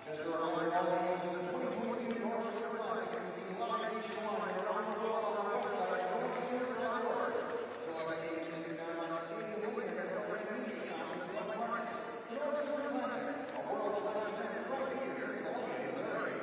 Mr. Robert Ellis is the 2022 Norm Stewart Classic. You can live nationwide around the world on our website, normstewart.org. Select dates and do not see the winner of the media comments and marks. The Norm Stewart Classic, a world-class event right here in Albany, Missouri.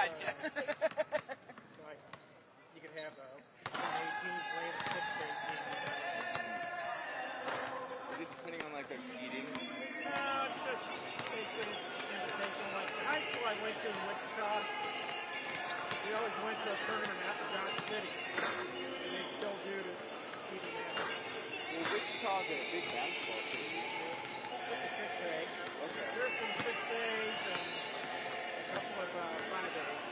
gotcha. You could have an 18 playing a 6-8 team. Is it depending on like their seeding? It's just basically invitation. Like in high school, I went to in Wichita. We always went to a tournament at the Giant City, and they still do to keep it in. Well, Wichita's a big basketball city. It's a 6A. Okay. There's some 6As and a couple of 5As.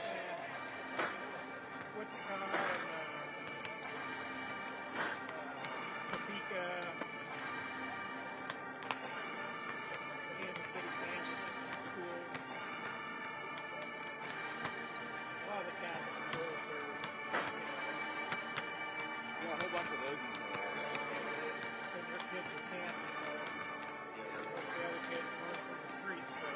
And Wichita and Topeka, Kansas City, Kansas schools. A lot of the Catholic schools are, Yeah, a whole bunch of those in there. send their kids to camp, most of the other kids learn from the streets, so.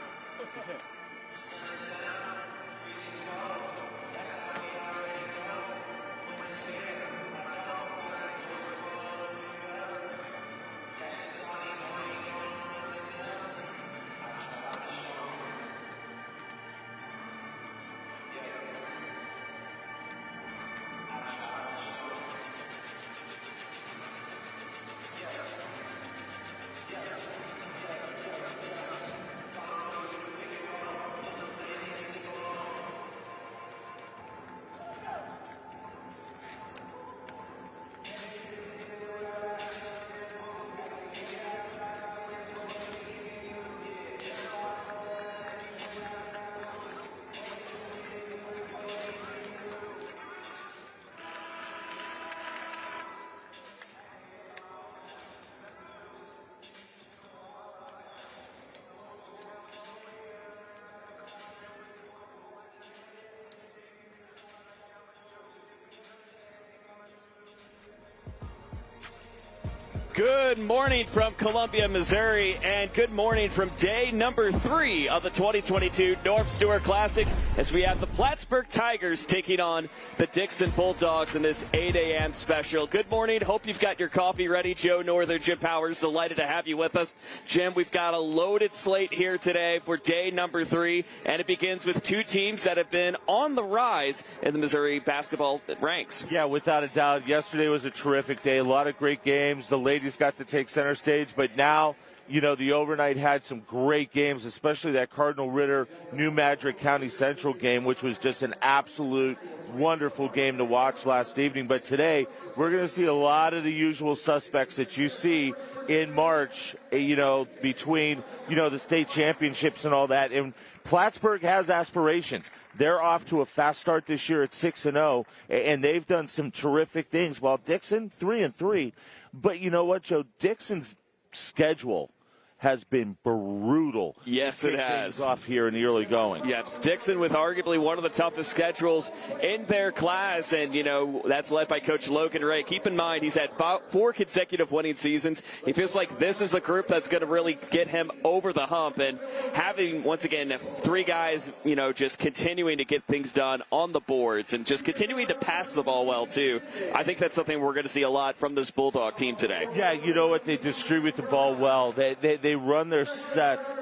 Good morning from Columbia, Missouri, and good morning from day number 3 of the 2022 Norm Stewart Classic as we have the Plattsburgh Tigers taking on the Dixon Bulldogs in this 8 a.m. special. Good morning. Hope you've got your coffee ready. Joe Northern, Jim Powers, delighted to have you with us. Jim, we've got a loaded slate here today for day number 3, and it begins with two teams that have been on the rise in the Missouri basketball ranks. Yeah, without a doubt. Yesterday was a terrific day. A lot of great games. The ladies got to take center stage, but now, you know, the overnight had some great games, especially that Cardinal Ritter New Madrid County Central game, which was just an absolute wonderful game to watch last evening. But today, we're going to see a lot of the usual suspects that you see in March, you know, between, you know, the state championships and all that. And Plattsburgh has aspirations. They're off to a fast start this year at 6-0, and they've done some terrific things. While Dixon, 3-3. But you know what, Joe? Dixon's schedule has been brutal. Yes, it has. Off here in the early going. Yes, Dixon with arguably one of the toughest schedules in their class, and, you know, that's led by Coach Logan Ray. Keep in mind, he's had 4 consecutive winning seasons. He feels like this is the group that's going to really get him over the hump, and having, once again, 3 guys, you know, just continuing to get things done on the boards and just continuing to pass the ball well, too. I think that's something we're going to see a lot from this Bulldog team today. Yeah, you know what? They distribute the ball well. They run their sets,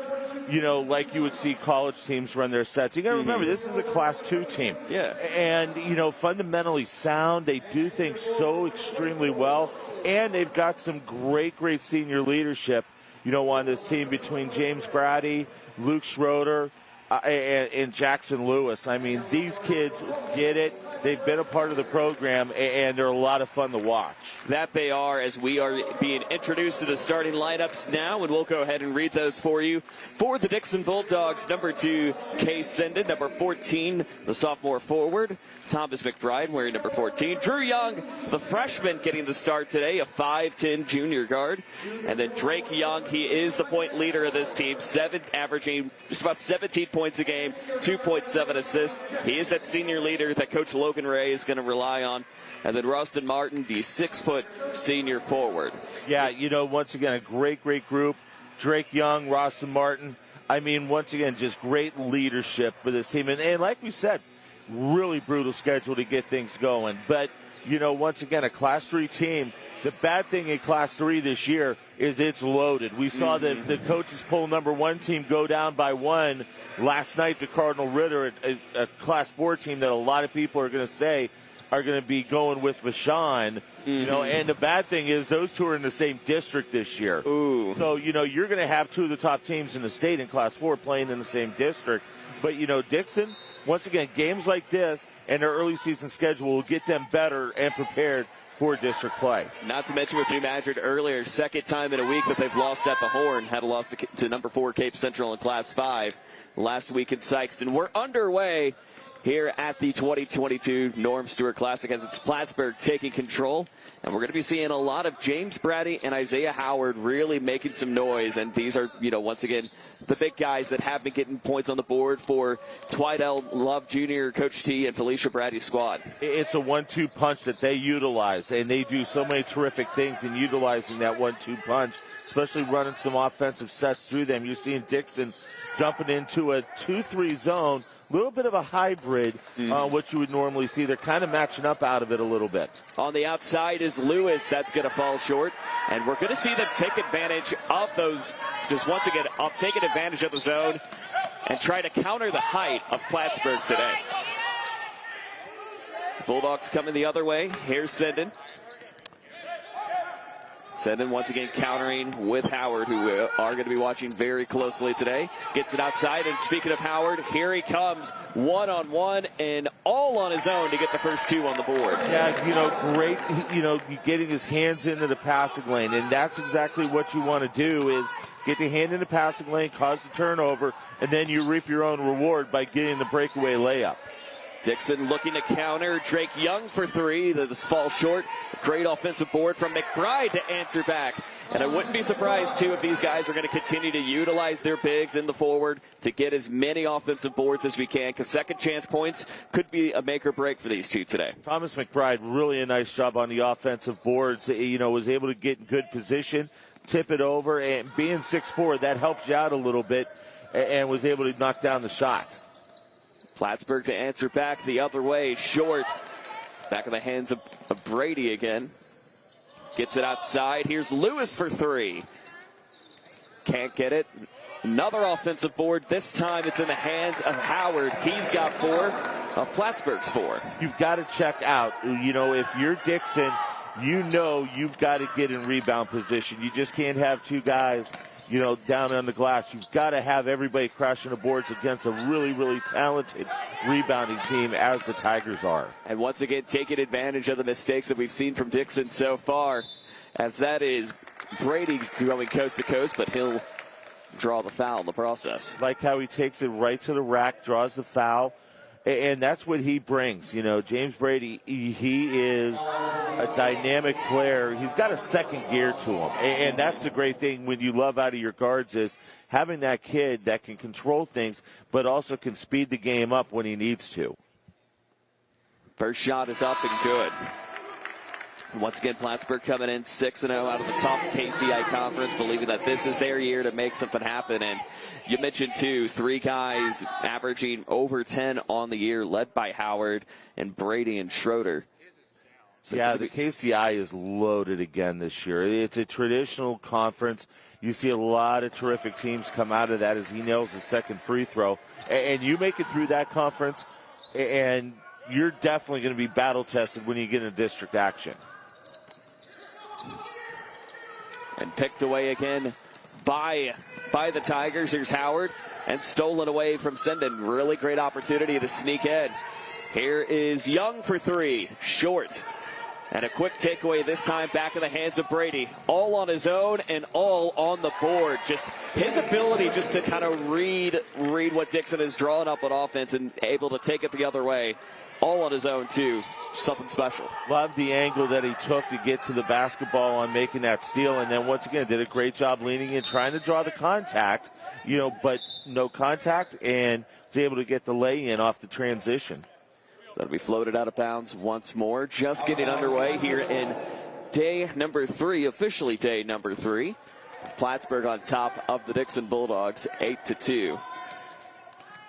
you know, like you would see college teams run their sets. You got to remember, this is a Class 2 team. Yeah. And, you know, fundamentally sound. They do things so extremely well. And they've got some great senior leadership, you know, on this team between James Brady, Luke Schroeder, and Jackson Lewis. I mean, these kids get it. They've been a part of the program, and they're a lot of fun to watch. That they are, as we are being introduced to the starting lineups now, and we'll go ahead and read those for you. For the Dixon Bulldogs, number 2, Case Senden. Number 14, the sophomore forward, Thomas McBride, wearing number 14. Drew Young, the freshman, getting the start today, a 5'10" junior guard. And then Drake Young, he is the point leader of this team, averaging just about 17 points a game, 2.7 assists. He is that senior leader that Coach Logan Ray is going to rely on. And then Rustin Martin, the 6-foot senior forward. Yeah, you know, once again, a great group. Drake Young, Rustin Martin. I mean, once again, just great leadership for this team. And like we said, really brutal schedule to get things going. But, you know, once again, a Class 3 team, The bad thing in Class 3 this year is it's loaded. We saw the coaches poll number 1 team go down by 1 last night to Cardinal Ritter, a Class 4 team that a lot of people are going to say are going to be going with Vashon. You know, and the bad thing is those two are in the same district this year. Ooh. So, you know, you're going to have 2 of the top teams in the state in Class 4 playing in the same district. But, you know, Dixon, once again, games like this and their early season schedule will get them better and prepared for district play. Not to mention, with you mentioned earlier, second time in a week that they've lost at the Horn. Had a loss to number 4 Cape Central in Class 5 last week in Sykeston. We're underway here at the 2022 Norm Stewart Classic as it's Plattsburgh taking control. And we're going to be seeing a lot of James Brady and Isaiah Howard really making some noise. And these are, you know, once again, the big guys that have been getting points on the board for Twydell Love Jr., Coach T, and Felicia Brady's squad. It's a 1-2 punch that they utilize, and they do so many terrific things in utilizing that 1-2 punch, especially running some offensive sets through them. You're seeing Dixon jumping into a 2-3 zone, a little bit of a hybrid, what you would normally see. They're kind of matching up out of it a little bit. On the outside is Lewis. That's going to fall short. And we're going to see them take advantage of those, just once again, taking advantage of the zone and try to counter the height of Plattsburgh today. The Bulldogs coming the other way. Here's Senden. Senden once again countering with Howard, who we are going to be watching very closely today. Gets it outside, and speaking of Howard, here he comes, one-on-one and all on his own to get the first 2 on the board. Yeah, you know, great, you know, getting his hands into the passing lane, and that's exactly what you want to do is get the hand in the passing lane, cause the turnover, and then you reap your own reward by getting the breakaway layup. Dixon looking to counter. Drake Young for 3. This falls short. Great offensive board from McBride to answer back. And I wouldn't be surprised, too, if these guys are going to continue to utilize their bigs in the forward to get as many offensive boards as we can, because second chance points could be a make or break for these two today. Thomas McBride, really a nice job on the offensive boards. You know, was able to get in good position, tip it over, and being 6'4", that helps you out a little bit, and was able to knock down the shot. Plattsburgh to answer back the other way. Short. Back in the hands of Brady again. Gets it outside. Here's Lewis for 3. Can't get it. Another offensive board. This time it's in the hands of Howard. He's got 4 of Plattsburgh's 4. You've got to check out. You know, if you're Dixon, you know you've got to get in rebound position. You just can't have 2 guys, you know, down on the glass. You've got to have everybody crashing the boards against a really, really talented rebounding team as the Tigers are. And once again, taking advantage of the mistakes that we've seen from Dixon so far, as that is Brady going coast to coast, but he'll draw the foul in the process. Like how he takes it right to the rack, draws the foul, and that's what he brings. You know, James Brady, he is a dynamic player. He's got a second gear to him, and that's the great thing when you love out of your guards is having that kid that can control things but also can speed the game up when he needs to. First shot is up and good. Once again, Plattsburgh coming in 6-0 out of the top KCI conference, believing that this is their year to make something happen. And you mentioned, too, 3 guys averaging over 10 on the year, led by Howard and Brady and Schroeder. So yeah, the KCI is loaded again this year. It's a traditional conference. You see a lot of terrific teams come out of that as he nails his second free throw. And you make it through that conference, and you're definitely going to be battle-tested when you get into district action. And picked away again by the Tigers. Here's Howard, and stolen away from Senden. Really great opportunity to sneak in. Here is Young for 3. Short. And a quick takeaway this time back in the hands of Brady. All on his own and all on the board. Just his ability just to kind of read what Dixon is drawing up on offense and able to take it the other way. All on his own, too. Something special. Love the angle that he took to get to the basketball on making that steal. And then once again, did a great job leaning in, trying to draw the contact, you know, but no contact, and was able to get the lay-in off the transition. That'll be floated out of bounds once more. Just getting underway here in day number 3, officially day number 3. Plattsburgh on top of the Dixon Bulldogs, 8-2.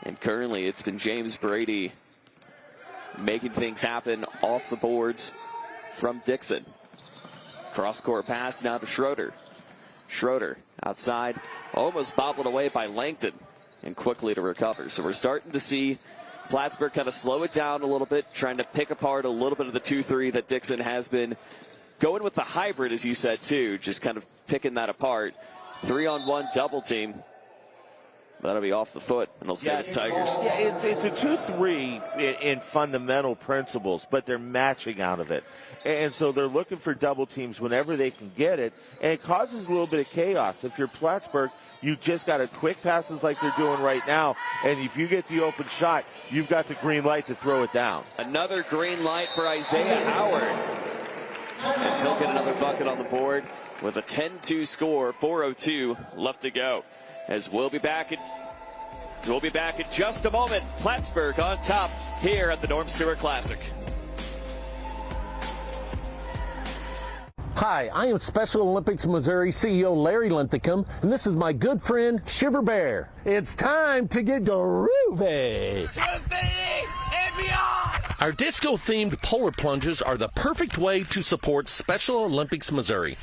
And currently it's been James Brady making things happen off the boards from Dixon. Cross-court pass now to Schroeder. Schroeder outside, almost bobbled away by Langton, and quickly to recover. So we're starting to see Plattsburgh kind of slow it down a little bit, trying to pick apart a little bit of the 2-3 that Dixon has been going with the hybrid, as you said, too, just kind of picking that apart. 3-on-1 double team. That'll be off the foot, and it'll save the Tigers. Yeah, it's a 2-3 in fundamental principles, but they're matching out of it. And so they're looking for double teams whenever they can get it, and it causes a little bit of chaos. If you're Plattsburgh, you just got to quick passes like they're doing right now, and if you get the open shot, you've got the green light to throw it down. Another green light for Isaiah Howard, as he'll get another bucket on the board with a 10-2 score, 4:02 left to go. As we'll be back in just a moment. Plattsburgh on top here at the Norm Stewart Classic. Hi, I am Special Olympics Missouri CEO Larry Linthicum, and this is my good friend Shiver Bear. It's time to get groovy. And beyond. Our disco-themed polar plunges are the perfect way to support Special Olympics Missouri.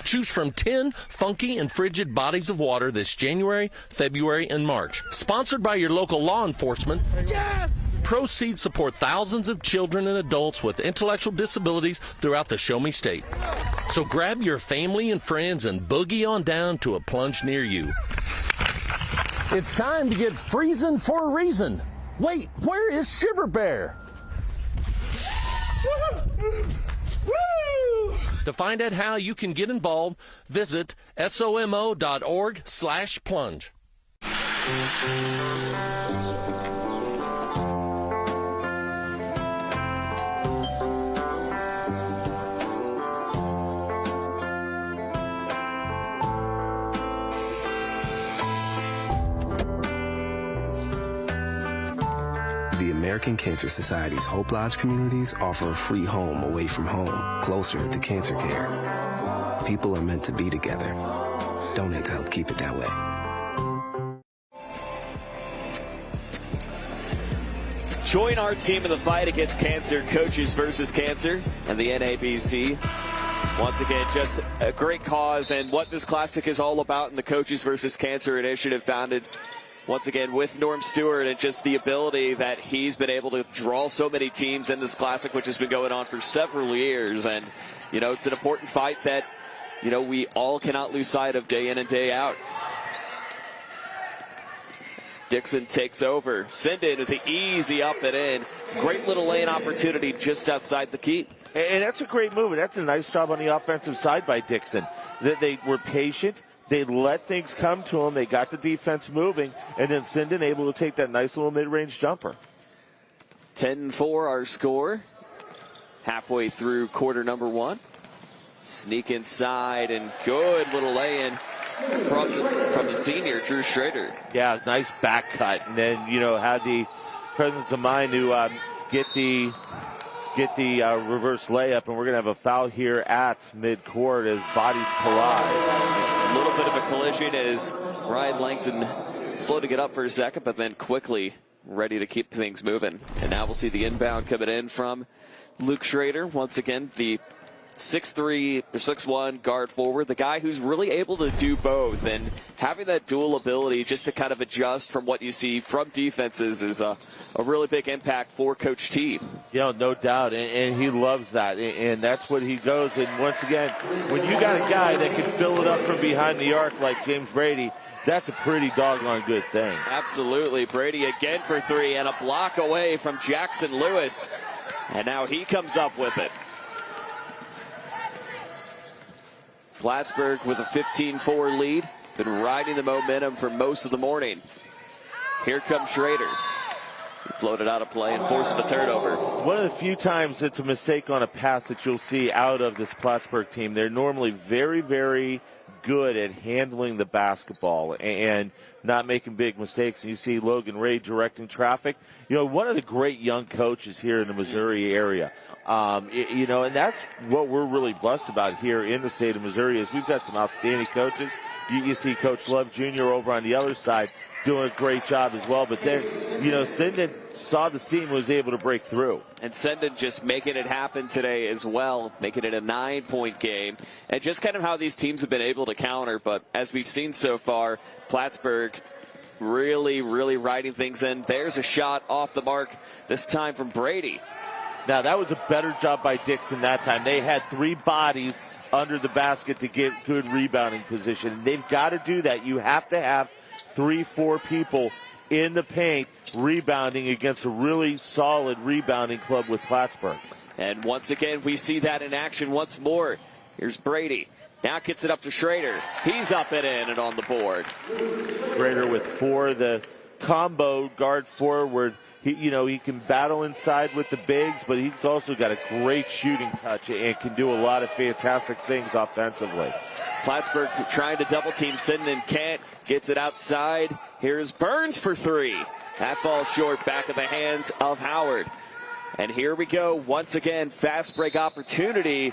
Choose from 10 funky and frigid bodies of water this January, February, and March. Sponsored by your local law enforcement. Yes! Proceeds support thousands of children and adults with intellectual disabilities throughout the Show Me State. So grab your family and friends and boogie on down to a plunge near you. It's time to get freezing for a reason. Wait, where is Shiver Bear? To find out how you can get involved, visit somo.org/plunge. The American Cancer Society's Hope Lodge communities offer a free home away from home, closer to cancer care. People are meant to be together. Donate to help keep it that way. Join our team in the fight against cancer, Coaches versus Cancer, and the NABC. Once again, just a great cause, and what this classic is all about in the Coaches versus Cancer initiative, founded once again with Norm Stewart, and just the ability that he's been able to draw so many teams in this classic, which has been going on for several years. And, you know, it's an important fight that, you know, we all cannot lose sight of day in and day out. As Dixon takes over. Sinden with the easy up and in. Great little lane opportunity just outside the keep. And that's a great move. And that's a nice job on the offensive side by Dixon. That they were patient. They let things come to them. They got the defense moving. And then Sinden able to take that nice little mid-range jumper. 10-4 our score. Halfway through quarter number one. Sneak inside and good little lay-in from the senior, Drew Schrader. Yeah, nice back cut. And then, you know, had the presence of mind to get the reverse layup. And we're going to have a foul here at midcourt as bodies collide. A little bit of a collision as Ryan Langton slow to get up for a second, but then quickly ready to keep things moving. And now we'll see the inbound coming in from Luke Schrader. Once again, the 6'3" or 6'1" guard forward, the guy who's really able to do both, and having that dual ability just to kind of adjust from what you see from defenses is a really big impact for Coach T. Yeah, no doubt, and he loves that, and that's what he goes. And once again, when you got a guy that can fill it up from behind the arc like James Brady, that's a pretty doggone good thing. Absolutely. Brady again for three, and a block away from Jackson Lewis, and now he comes up with it. Plattsburgh with a 15-4 lead. Been riding the momentum for most of the morning. Here comes Schrader. He floated out of play and forced the turnover. One of the few times it's a mistake on a pass that you'll see out of this Plattsburgh team. They're normally very, very good at handling the basketball and not making big mistakes. And you see Logan Ray directing traffic. You know, one of the great young coaches here in the Missouri area. And that's what we're really blessed about here in the state of Missouri is we've got some outstanding coaches. You see Coach Love Jr. over on the other side doing a great job as well. But then, Sinden saw the seam, was able to break through. And Sinden just making it happen today as well, making it a 9-point game. And just kind of how these teams have been able to counter. But as we've seen so far, Plattsburgh really, really riding things in. There's a shot off the mark, this time from Brady. Now, that was a better job by Dixon that time. They had 3 bodies under the basket to get good rebounding position. And they've got to do that. You have to have 3-4 people in the paint rebounding against a really solid rebounding club with Plattsburgh. And once again, we see that in action once more. Here's Brady. Now gets it up to Schrader. He's up and in and on the board. Schrader with 4, the combo guard forward. He can battle inside with the bigs, but he's also got a great shooting touch and can do a lot of fantastic things offensively. Plattsburgh trying to double team Sinden, can't. Gets it outside. Here's Burns for 3. That falls short, back of the hands of Howard. And here we go once again, fast break opportunity.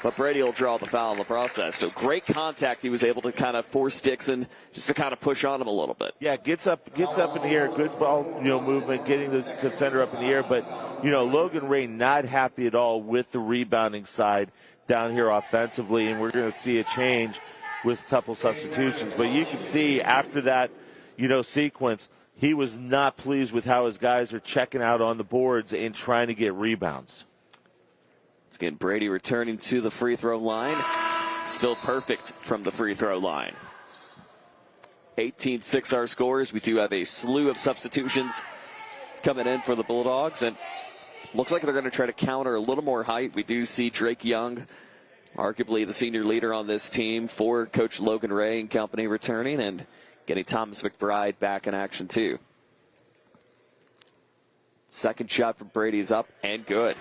But Brady will draw the foul in the process. So great contact. He was able to kind of force Dixon just to kind of push on him a little bit. Yeah, gets up in the air. Good ball, movement, getting the defender up in the air. But, Logan Ray not happy at all with the rebounding side down here offensively. And we're going to see a change with a couple substitutions. But you can see after that, sequence, he was not pleased with how his guys are checking out on the boards and trying to get rebounds. It's again Brady returning to the free throw line. Still perfect from the free throw line. 18-6 our scores. We do have a slew of substitutions coming in for the Bulldogs. And looks like they're going to try to counter a little more height. We do see Drake Young, arguably the senior leader on this team, for Coach Logan Ray and company returning, and getting Thomas McBride back in action too. Second shot from Brady is up and good.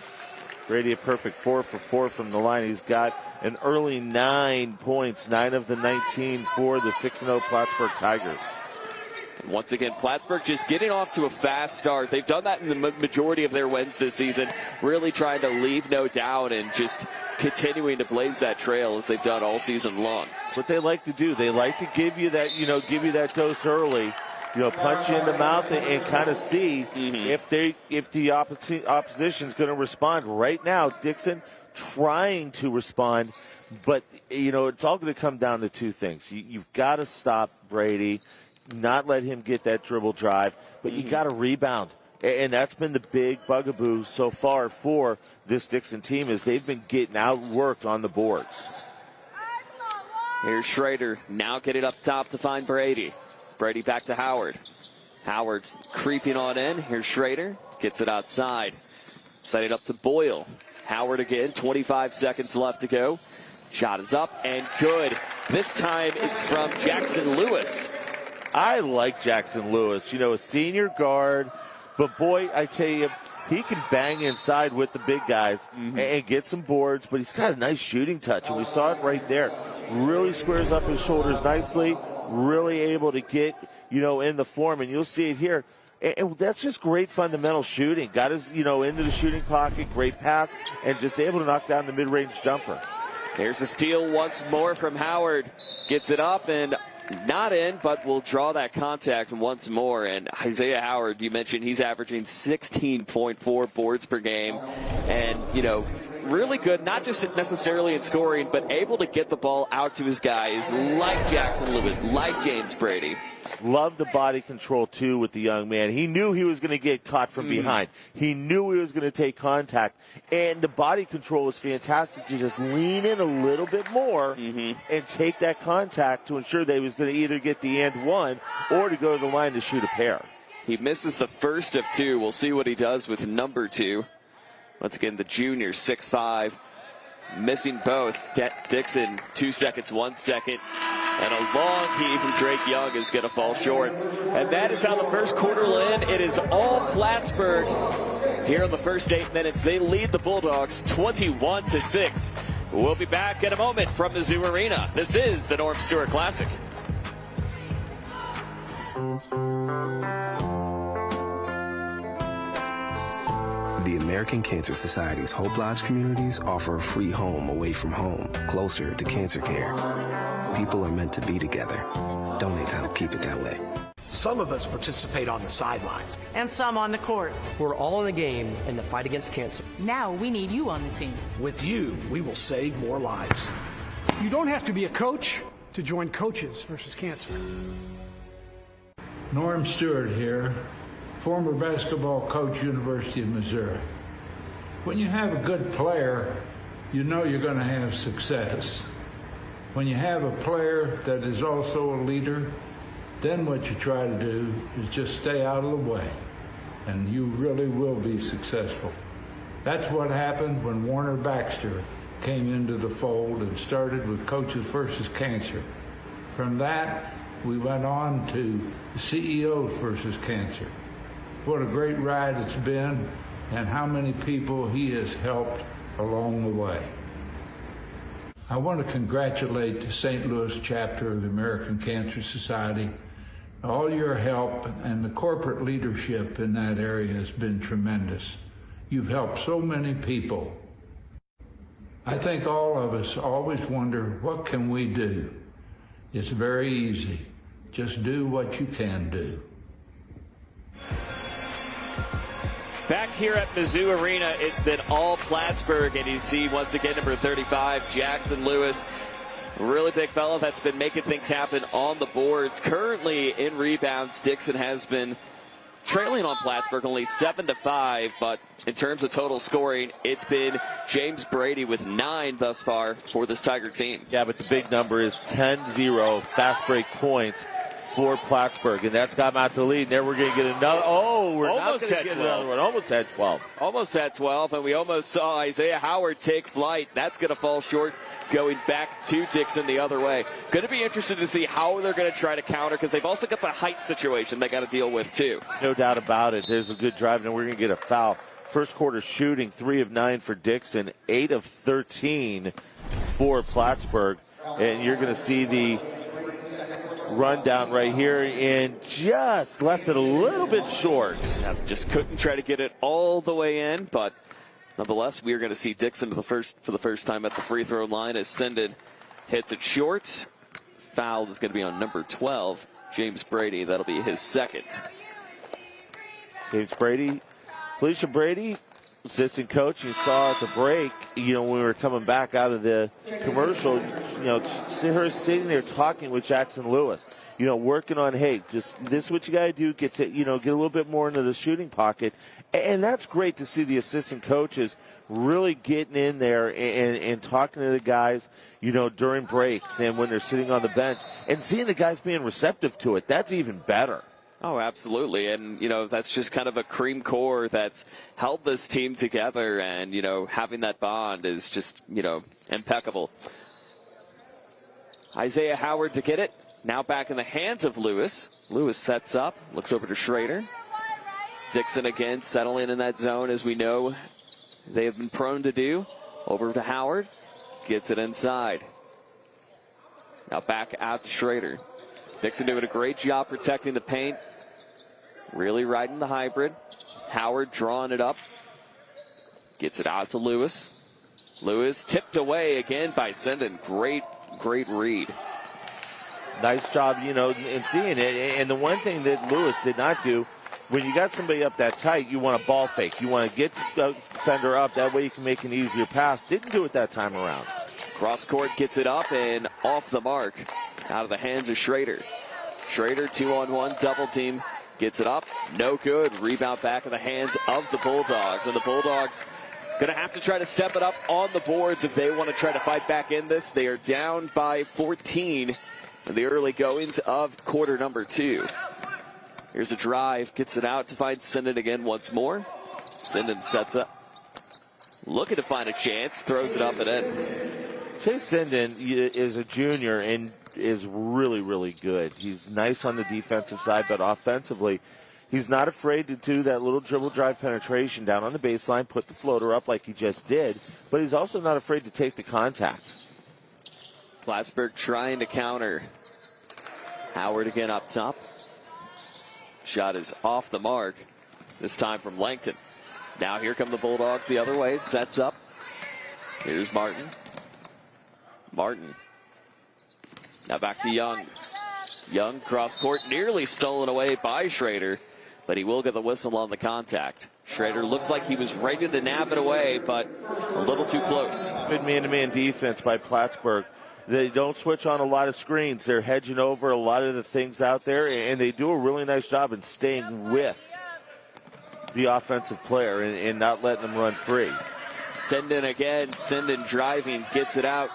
Brady a perfect 4 for 4 from the line. He's got an early 9 points, 9 of the 19 for the 6-0 Plattsburgh Tigers. And once again, Plattsburgh just getting off to a fast start. They've done that in the majority of their wins this season, really trying to leave no doubt and just continuing to blaze that trail as they've done all season long. What they like to do, they like to give you that dose early. Punch you in the mouth and kind of see if the opposition's going to respond. Right now, Dixon trying to respond, but it's all going to come down to 2 things. You've got to stop Brady, not let him get that dribble drive, but you got to rebound. And that's been the big bugaboo so far for this Dixon team, is they've been getting outworked on the boards. Here's Schrader, now get it up top to find Brady. Brady back to Howard. Howard's creeping on in. Here's Schrader. Gets it outside. Set it up to Boyle. Howard again. 25 seconds left to go. Shot is up and good. This time it's from Jackson Lewis. I like Jackson Lewis. A senior guard. But boy, I tell you, he can bang inside with the big guys and get some boards. But he's got a nice shooting touch. And we saw it right there. Really squares up his shoulders nicely. Really able to get, in the form, and you'll see it here. And that's just great fundamental shooting. Got his, into the shooting pocket, great pass, and just able to knock down the mid-range jumper. There's a steal once more from Howard. Gets it up and not in, but will draw that contact once more. And Isaiah Howard, you mentioned he's averaging 16.4 boards per game. And, really good, not just necessarily in scoring, but able to get the ball out to his guys like Jackson Lewis, like James Brady. Love the body control, too, with the young man. He knew he was going to get caught from behind. He knew he was going to take contact. And the body control was fantastic to just lean in a little bit more and take that contact to ensure that he was going to either get the and one or to go to the line to shoot a pair. He misses the first of 2. We'll see what he does with number 2. Once again, the junior, 6'5", missing both. Dixon, 2 seconds, 1 second. And a long key from Drake Young is going to fall short. And that is how the first quarter will end. It is all Plattsburgh here in the first 8 minutes. They lead the Bulldogs 21-6. We'll be back in a moment from the Zoo Arena. This is the Norm Stewart Classic. The American Cancer Society's Hope Lodge communities offer a free home away from home, closer to cancer care. People are meant to be together. Donate to help keep it that way. Some of us participate on the sidelines. And some on the court. We're all in the game in the fight against cancer. Now we need you on the team. With you, we will save more lives. You don't have to be a coach to join Coaches versus Cancer. Norm Stewart here, former basketball coach, University of Missouri. When you have a good player, you know you're going to have success. When you have a player that is also a leader, then what you try to do is just stay out of the way, and you really will be successful. That's what happened when Warner Baxter came into the fold and started with Coaches versus Cancer. From that, we went on to CEOs versus Cancer. What a great ride it's been, and how many people he has helped along the way. I want to congratulate the St. Louis chapter of the American Cancer Society. All your help and the corporate leadership in that area has been tremendous. You've helped so many people. I think all of us always wonder, what can we do? It's very easy. Just do what you can do. Back here at Mizzou Arena, it's been all Plattsburgh, and you see once again number 35, Jackson Lewis. Really big fella that's been making things happen on the boards. Currently in rebounds, Dixon has been trailing on Plattsburgh only 7-5, but in terms of total scoring, it's been James Brady with 9 thus far for this Tiger team. Yeah, but the big number is 10-0 fast break points for Plattsburgh, and that's got them out to the lead. And there we're going to get another. Oh, we're almost not going to get another one. Almost at 12. Almost at 12, and we almost saw Isaiah Howard take flight. That's going to fall short, going back to Dixon the other way. Going to be interested to see how they're going to try to counter, because they've also got the height situation they got to deal with too. No doubt about it. There's a good drive, and we're going to get a foul. First quarter shooting, 3 of 9 for Dixon, 8 of 13 for Plattsburgh, and you're going to see the rundown right here, and just left it a little bit short. Just couldn't try to get it all the way in, but nonetheless, we are going to see Dixon for the first time at the free throw line as Senden hits it short. Foul is going to be on number 12, James Brady. That'll be his second. James Brady, Felicia Brady, assistant coach. You saw at the break, when we were coming back out of the commercial, see her sitting there talking with Jackson Lewis, working on, hey, just this is what you got to do, get a little bit more into the shooting pocket. And that's great to see the assistant coaches really getting in there and talking to the guys, during breaks and when they're sitting on the bench, and seeing the guys being receptive to it. That's even better. Oh, absolutely. And, that's just kind of a cream core that's held this team together. And, having that bond is just, impeccable. Isaiah Howard to get it. Now back in the hands of Lewis. Lewis sets up, looks over to Schrader. Dixon again settling in that zone, as we know they have been prone to do. Over to Howard. Gets it inside. Now back out to Schrader. Dixon doing a great job protecting the paint. Really riding the hybrid. Howard drawing it up. Gets it out to Lewis. Lewis tipped away again by Senden. Great read. Nice job, in seeing it. And the one thing that Lewis did not do, when you got somebody up that tight, you want a ball fake. You want to get the defender up. That way you can make an easier pass. Didn't do it that time around. Cross court gets it up and off the mark. Out of the hands of Schrader. Schrader 2-on-1 double team. Gets it up. No good. Rebound back in the hands of the Bulldogs. And the Bulldogs going to have to try to step it up on the boards if they want to try to fight back in this. They are down by 14 in the early goings of quarter number 2. Here's a drive. Gets it out to find Senden again once more. Senden sets up. Looking to find a chance. Throws it up and in. Chase Senden is a junior and is really, really good. He's nice on the defensive side, but offensively, he's not afraid to do that little dribble drive penetration down on the baseline, put the floater up like he just did, but he's also not afraid to take the contact. Plattsburgh trying to counter. Howard again up top. Shot is off the mark, this time from Langton. Now here come the Bulldogs the other way, sets up. Here's Martin. Martin Now back to Young. Young cross court, nearly stolen away by Schrader, but he will get the whistle on the contact. Schrader looks like he was ready to nab it away, but a little too close. Good man-to-man defense by Plattsburgh. They don't switch on a lot of screens. They're hedging over a lot of the things out there, and they do a really nice job in staying with the offensive player and not letting them run free. Sinden again. Sinden driving, gets it out.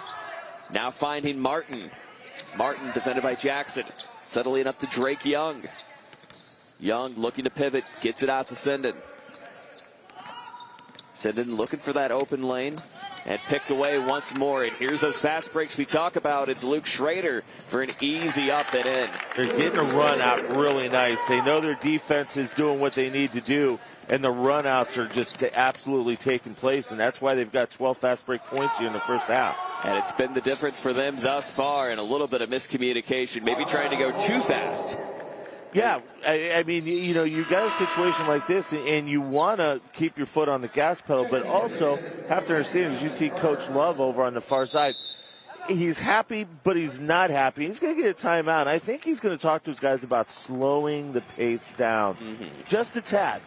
Now finding Martin. Martin defended by Jackson. Settling up to Drake Young. Young looking to pivot, gets it out to Sinden. Sinden looking for that open lane and picked away once more. And here's those fast breaks we talk about. It's Luke Schrader for an easy up and in. They're getting a run out really nice. They know their defense is doing what they need to do, and the run outs are just absolutely taking place, and that's why they've got 12 fast break points here in the first half. And it's been the difference for them thus far, and a little bit of miscommunication, maybe trying to go too fast. Yeah, I mean, you know, you got a situation like this, and you want to keep your foot on the gas pedal, but also have to understand, as you see Coach Love over on the far side, he's happy, but he's not happy. He's going to get a timeout. I think he's going to talk to his guys about slowing the pace down just a tad.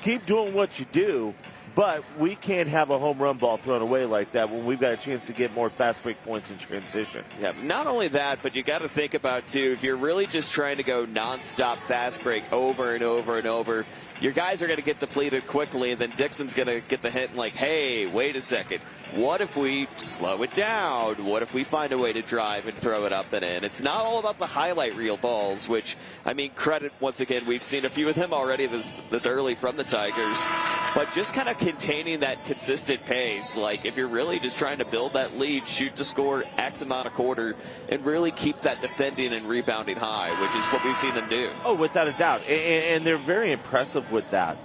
Keep doing what you do, but we can't have a home run ball thrown away like that when we've got a chance to get more fast break points in transition. Yeah, not only that, but you got to think about, too, if you're really just trying to go nonstop fast break over and over and over, your guys are going to get depleted quickly, and then Dixon's going to get the hint like, hey, wait a second. What if we slow it down? What if we find a way to drive and throw it up and in? It's not all about the highlight reel balls, which, I mean, credit, once again, we've seen a few of them already this early from the Tigers. But just kind of containing that consistent pace. Like, if you're really just trying to build that lead, shoot to score X amount a quarter, and really keep that defending and rebounding high, which is what we've seen them do. Oh, without a doubt. And they're very impressive with that.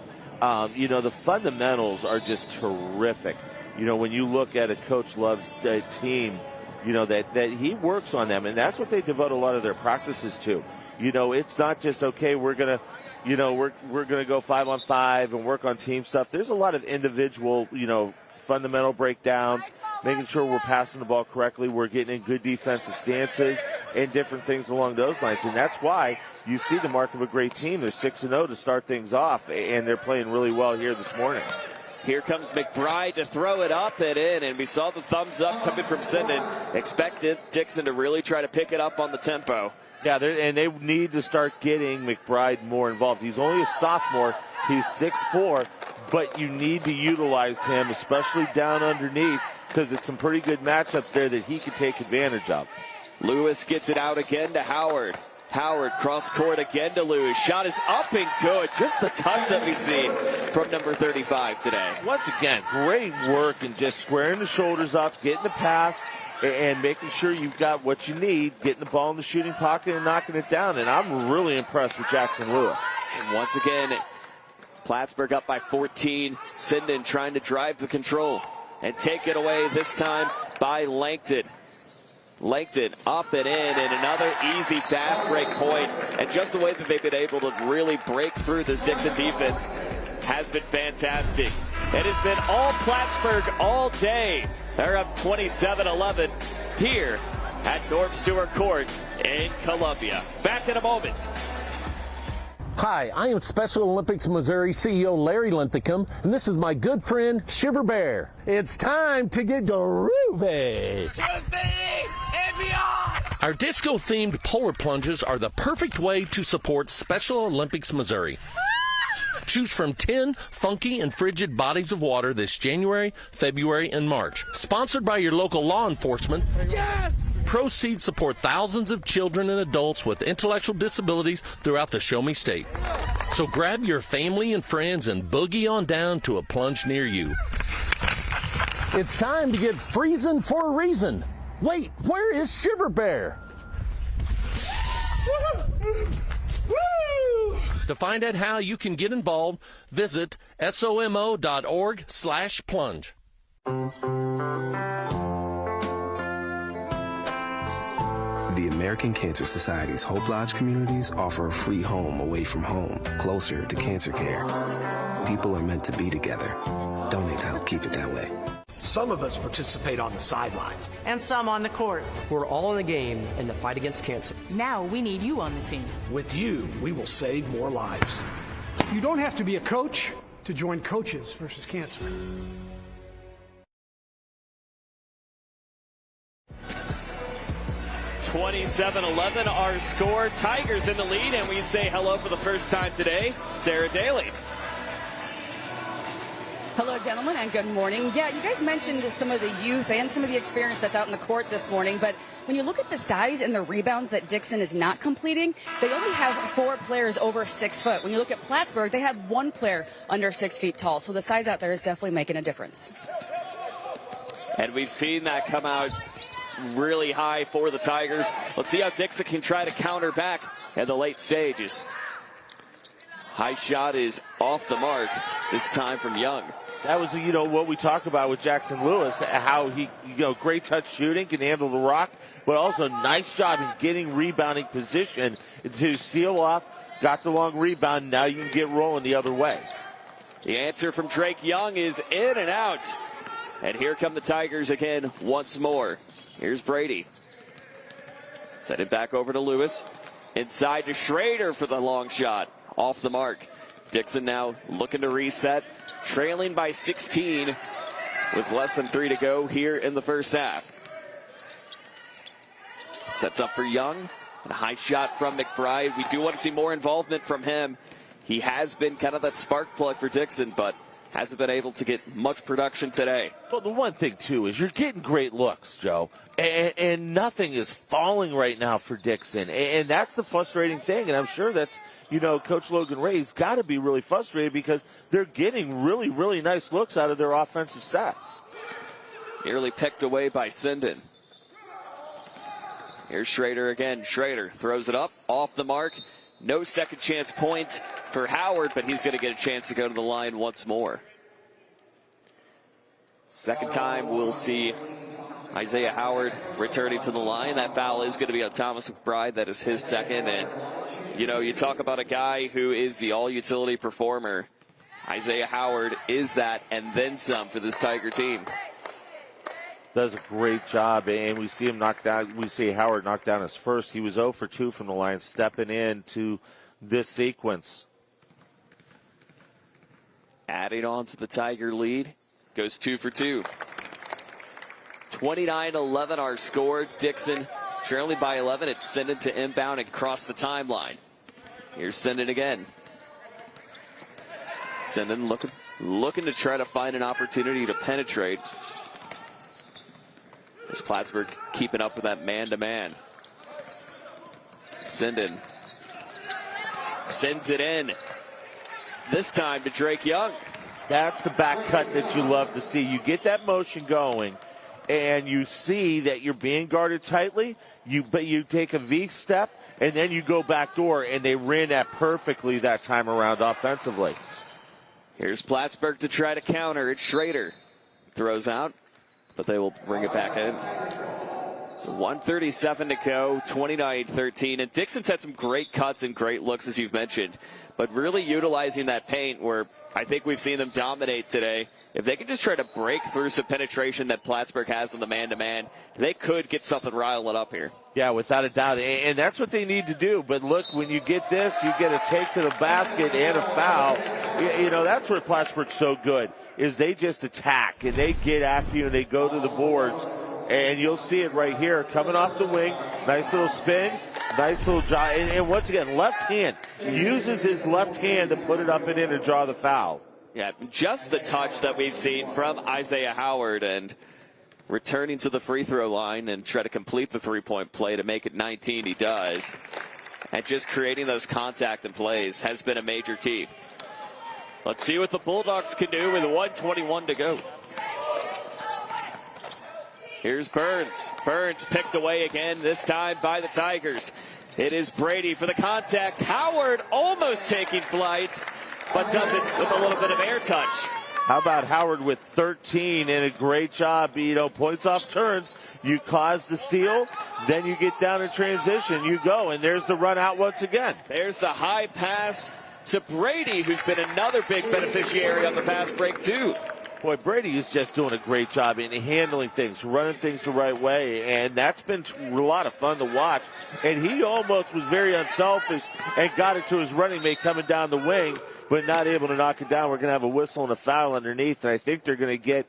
You know, the fundamentals are just terrific. You know, when you look at a Coach Love's team, you know, that he works on them, and that's what they devote a lot of their practices to. You know, it's not just, okay, we're going to, you know, we're going to go 5-on-5 and work on team stuff. There's a lot of individual, you know, fundamental breakdowns, making sure we're passing the ball correctly, we're getting in good defensive stances, and different things along those lines. And that's why you see the mark of a great team. They're 6-0 to start things off, and they're playing really well here this morning. Here comes McBride to throw it up and in, and we saw the thumbs up coming from Sinden. Expected Dixon to really try to pick it up on the tempo. Yeah, and they need to start getting McBride more involved. He's only a sophomore. He's 6'4", but you need to utilize him, especially down underneath, because it's some pretty good matchups there that he can take advantage of. Lewis gets it out again to Howard. Howard cross court again to Lewis. Shot is up and good. Just the touch that we've seen from number 35 today. Once again, great work and just squaring the shoulders up, getting the pass, and making sure you've got what you need, getting the ball in the shooting pocket and knocking it down. And I'm really impressed with Jackson Lewis. And once again, Plattsburgh up by 14. Sinden trying to drive the control and take it away this time by Langton. Langton up and in, and another easy fast break point. And just the way that they've been able to really break through this Dixon defense has been fantastic. It has been all Plattsburgh all day. They're up 27-11 here at Norm Stewart Court in Columbia. Back in a moment. Hi, I am Special Olympics Missouri CEO Larry Linthicum, and this is my good friend Shiver Bear. It's time to get groovy. Our disco-themed polar plunges are the perfect way to support Special Olympics Missouri. Choose from 10 funky and frigid bodies of water this January, February, and March. Sponsored by your local law enforcement. Yes! Proceeds support thousands of children and adults with intellectual disabilities throughout the Show Me State. So grab your family and friends and boogie on down to a plunge near you. It's time to get freezing for a reason. Wait, where is Shiver Bear? To find out how you can get involved, visit somo.org/plunge. The American Cancer Society's Hope Lodge communities offer a free home away from home, closer to cancer care. People are meant to be together. Donate to help keep it that way. Some of us participate on the sidelines. And some on the court. We're all in the game in the fight against cancer. Now we need you on the team. With you, we will save more lives. You don't have to be a coach to join Coaches versus Cancer. (27-11) our score. Tigers in the lead, and we say hello for the first time today, Sarah Daly. Hello, gentlemen, and good morning. Yeah, you guys mentioned some of the youth and some of the experience that's out in the court this morning, but when you look at the size and the rebounds that Dixon is not completing, they only have 4 players over 6 foot. When you look at Plattsburgh, they have 1 player under 6 feet tall, so the size out there is definitely making a difference. And we've seen that come out really high for the Tigers. Let's see how Dixon can try to counter back at the late stages. High shot is off the mark, this time from Young. That was, what we talk about with Jackson Lewis, how he, great touch shooting, can handle the rock, but also nice job in getting rebounding position to seal off, got the long rebound, now you can get rolling the other way. The answer from Drake Young is in and out. And here come the Tigers again once more. Here's Brady. Send it back over to Lewis. Inside to Schrader for the long shot. Off the mark. Dixon now looking to reset. Trailing by 16 with less than 3 to go here in the first half. Sets up for Young. And a high shot from McBride. We do want to see more involvement from him. He has been kind of that spark plug for Dixon, but hasn't been able to get much production today. Well, the one thing, too, is you're getting great looks, Joe. And nothing is falling right now for Dixon. And that's the frustrating thing. And I'm sure that's, Coach Logan Ray's got to be really frustrated because they're getting really, really nice looks out of their offensive sets. Nearly picked away by Sinden. Here's Schrader again. Schrader throws it up, off the mark. No second chance point for Howard, but he's going to get a chance to go to the line once more. Second time we'll see Isaiah Howard returning to the line. That foul is going to be on Thomas McBride. That is his second. And, you talk about a guy who is the all-utility performer. Isaiah Howard is that and then some for this Tiger team. Does a great job, and we see him knock down. We see Howard knock down his first. He was 0 for 2 from the line, stepping into this sequence. Adding on to the Tiger lead, goes 2 for 2. 29-11 our score. Dixon trailing by 11. It's Sinden to inbound and cross the timeline. Here's Sinden again. Sinden looking to try to find an opportunity to penetrate. As Plattsburgh keeping up with that man-to-man. Sinden sends it in. This time to Drake Young. That's the back cut that you love to see. You get that motion going, and you see that you're being guarded tightly. But you take a V step, and then you go backdoor, and they ran that perfectly that time around offensively. Here's Plattsburgh to try to counter. It's Schrader. Throws out, but they will bring it back in. So 1:37 to go, 29-13. And Dixon's had some great cuts and great looks, as you've mentioned, but really utilizing that paint where I think we've seen them dominate today. If they can just try to break through some penetration that Plattsburgh has on the man-to-man, they could get something riling up here. Yeah, without a doubt. And that's what they need to do. But look, when you get this, you get a take to the basket and a foul. That's where Plattsburgh's so good, is they just attack, and they get after you, and they go to the boards. And you'll see it right here, coming off the wing. Nice little spin, nice little draw. And once again, left hand. Uses his left hand to put it up and in and draw the foul. Yeah, just the touch that we've seen from Isaiah Howard, and returning to the free throw line and try to complete the three-point play to make it 19. He does. And just creating those contact and plays has been a major key. Let's see what the Bulldogs can do with 1:21 to go. Here's Burns. Burns picked away again, this time by the Tigers. It is Brady for the contact. Howard almost taking flight, but does it with a little bit of air touch. How about Howard with 13 and a great job, points off turns. You cause the steal, then you get down in transition, you go, and there's the run out once again. There's the high pass to Brady, who's been another big beneficiary on the fast break too. Boy, Brady is just doing a great job in handling things, running things the right way, and that's been a lot of fun to watch. And he almost was very unselfish and got it to his running mate coming down the wing, but not able to knock it down. We're going to have a whistle and a foul underneath, and I think they're going to get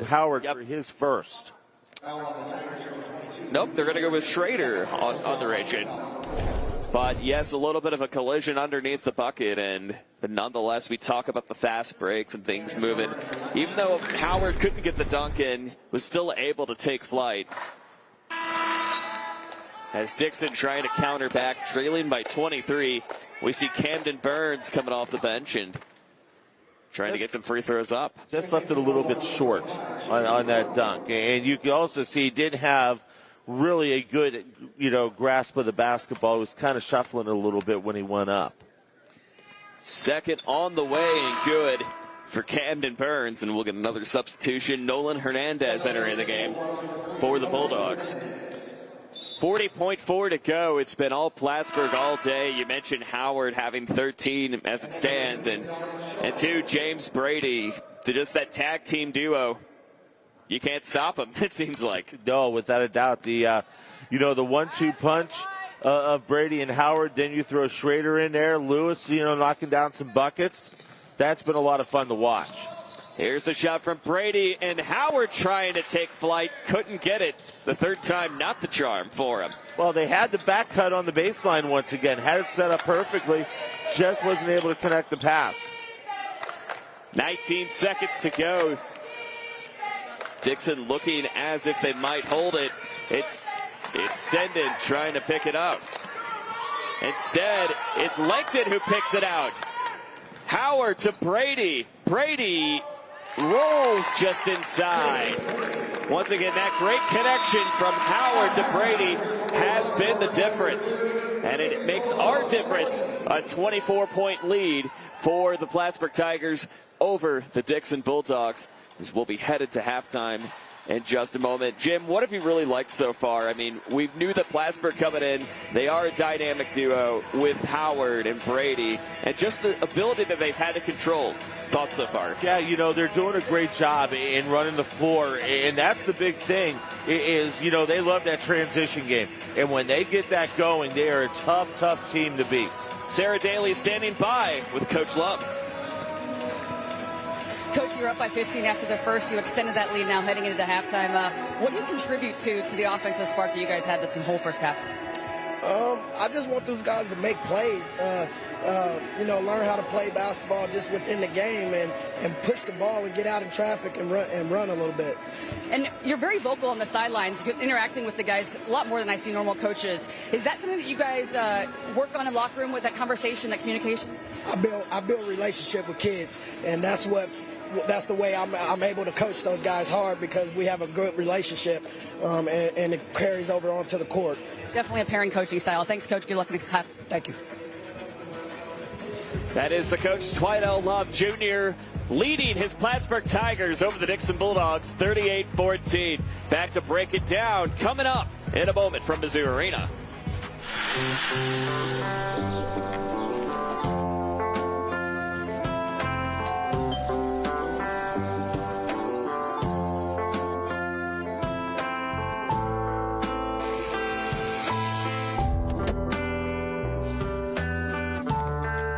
Howard for his first. Nope, they're going to go with Schrader on the region. But, yes, a little bit of a collision underneath the bucket, but nonetheless, we talk about the fast breaks and things moving. Even though Howard couldn't get the dunk in, was still able to take flight. As Dixon trying to counter back, trailing by 23, we see Camden Burns coming off the bench and trying to get some free throws up. Just left it a little bit short on that dunk. And you can also see he didn't have really a good, grasp of the basketball. He was kind of shuffling a little bit when he went up. Second on the way and good for Camden Burns, and we'll get another substitution. Nolan Hernandez entering the game for the Bulldogs. 40.4 to go. It's been all Plattsburgh all day. You mentioned Howard having 13 as it stands, and two, James Brady. Just that tag team duo. You can't stop them, it seems like. No, without a doubt. The 1-2 punch of Brady and Howard, then you throw Schrader in there, Lewis, knocking down some buckets. That's been a lot of fun to watch. Here's the shot from Brady, and Howard trying to take flight. Couldn't get it. The third time, not the charm for him. Well, they had the back cut on the baseline once again. Had it set up perfectly. Just wasn't able to connect the pass. 19 seconds to go. Dixon looking as if they might hold it. It's Sendon trying to pick it up. Instead, it's Langton who picks it out. Howard to Brady. Brady rolls just inside. Once again, that great connection from Howard to Brady has been the difference. And it makes our difference a 24-point lead for the Plattsburgh Tigers over the Dixon Bulldogs, as we'll be headed to halftime in just a moment. Jim, what have you really liked so far? I mean, we knew that Plattsburgh coming in, they are a dynamic duo with Howard and Brady, and just the ability that they've had to control. Thoughts so far? Yeah, they're doing a great job in running the floor, and that's the big thing is, they love that transition game. And when they get that going, they are a tough team to beat. Sarah Daly standing by with Coach Love. Coach, you're up by 15 after the first. You extended that lead now heading into the halftime. What do you contribute to the offensive spark that you guys had this whole first half? I just want those guys to make plays, learn how to play basketball just within the game and push the ball and get out in traffic and run a little bit. And you're very vocal on the sidelines, interacting with the guys a lot more than I see normal coaches. Is that something that you guys work on in the locker room with that conversation, that communication? I build a relationship with kids, and that's the way I'm able to coach those guys hard, because we have a good relationship, and it carries over onto the court. Definitely a pairing coaching style. Thanks, Coach. Good luck next half. Thank you. That is the coach, Dwight L. Love Jr., leading his Plattsburgh Tigers over the Dixon Bulldogs 38-14. Back to break it down coming up in a moment from Mizzou Arena.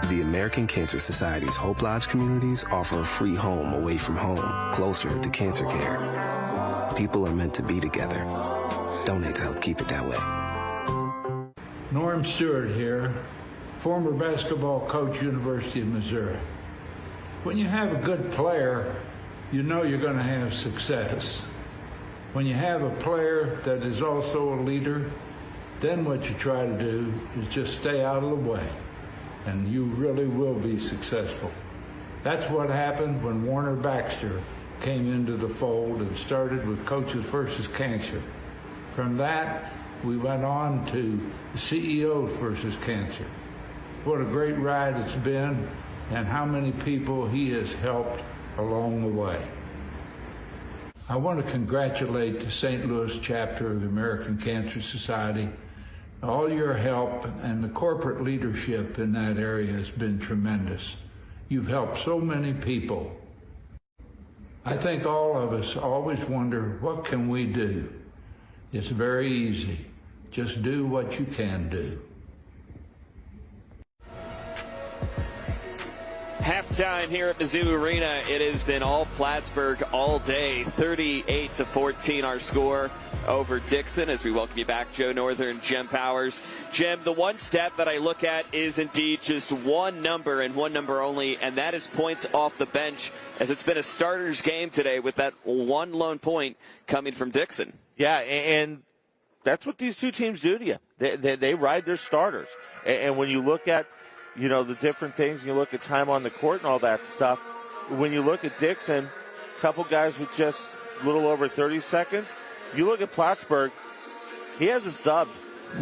The American Cancer Society's Hope Lodge communities offer a free home away from home, closer to cancer care. People are meant to be together. Donate to help keep it that way. Norm Stewart here, former basketball coach, University of Missouri. When you have a good player, you know you're going to have success. When you have a player that is also a leader, then what you try to do is just stay out of the way, and you really will be successful. That's what happened when Warner Baxter came into the fold and started with Coaches versus Cancer. From that, we went on to CEOs versus Cancer. What a great ride it's been, and how many people he has helped along the way. I want to congratulate the St. Louis chapter of the American Cancer Society. All your help and the corporate leadership in that area has been tremendous. You've helped so many people. I think all of us always wonder, what can we do? It's very easy. Just do what you can do. Halftime here at Mizzou Arena. It has been all Plattsburgh all day. 38-14 our score over Dixon as we welcome you back, Joe Northern, Jim Powers. Jim, the one stat that I look at is indeed just one number and one number only, and that is points off the bench, as it's been a starters game today with that one lone point coming from Dixon. Yeah, and that's what these two teams do to you. They ride their starters. And when you look at, you know, the different things, you look at time on the court and all that stuff, when you look at Dixon, a couple guys with just a little over 30 seconds, you look at Plattsburgh, he hasn't subbed.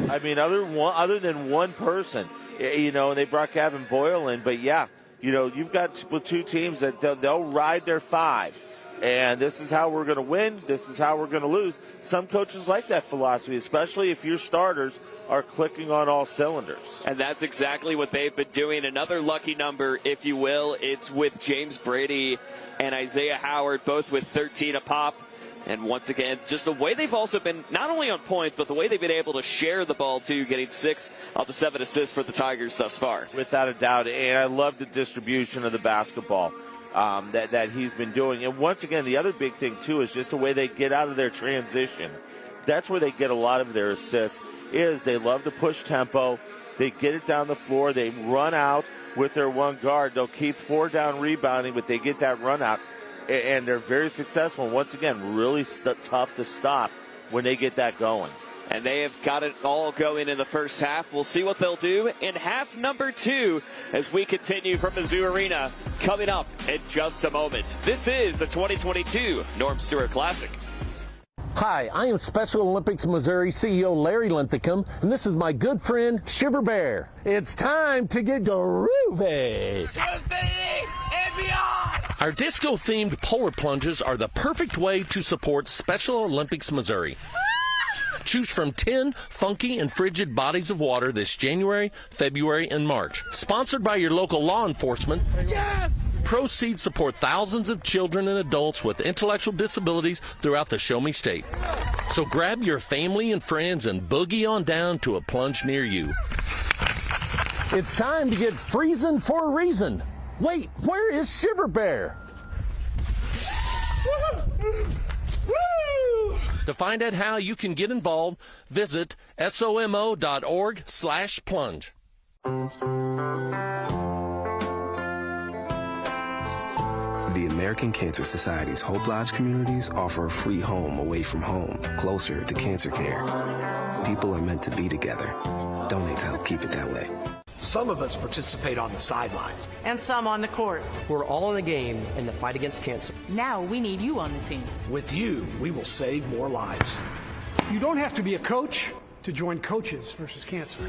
I mean, other than one person, you know, and they brought Gavin Boyle in. But, yeah, you know, you've got two teams that they'll ride their five. And this is how we're going to win. This is how we're going to lose. Some coaches like that philosophy, especially if your starters are clicking on all cylinders. And that's exactly what they've been doing. Another lucky number, if you will, it's with James Brady and Isaiah Howard, both with 13 apiece. And once again, just the way they've also been not only on points, but the way they've been able to share the ball, too, getting 6 of the 7 assists for the Tigers thus far. Without a doubt. And I love the distribution of the basketball that he's been doing. And once again, the other big thing, too, is just the way they get out of their transition. That's where they get a lot of their assists, is they love to push tempo. They get it down the floor. They run out with their one guard. They'll keep 4 down rebounding, but they get that run out. And they're very successful. And once again, really tough to stop when they get that going. And they have got it all going in the first half. We'll see what they'll do in half number 2 as we continue from Mizzou Arena coming up in just a moment. This is the 2022 Norm Stewart Classic. Hi, I am Special Olympics Missouri CEO Larry Linthicum, and this is my good friend Shiver Bear. It's time to get groovy. To infinity and beyond! Our disco-themed polar plunges are the perfect way to support Special Olympics Missouri. Choose from 10 funky and frigid bodies of water this January, February, and March. Sponsored by your local law enforcement. Yes! Proceeds support thousands of children and adults with intellectual disabilities throughout the Show Me State. So grab your family and friends and boogie on down to a plunge near you. It's time to get freezing for a reason. Wait, where is Shiver Bear? To find out how you can get involved, visit somo.org/plunge. The American Cancer Society's Hope Lodge communities offer a free home away from home, closer to cancer care. People are meant to be together. Donate to help keep it that way. Some of us participate on the sidelines. And some on the court. We're all in the game in the fight against cancer. Now we need you on the team. With you, we will save more lives. You don't have to be a coach to join Coaches versus Cancer.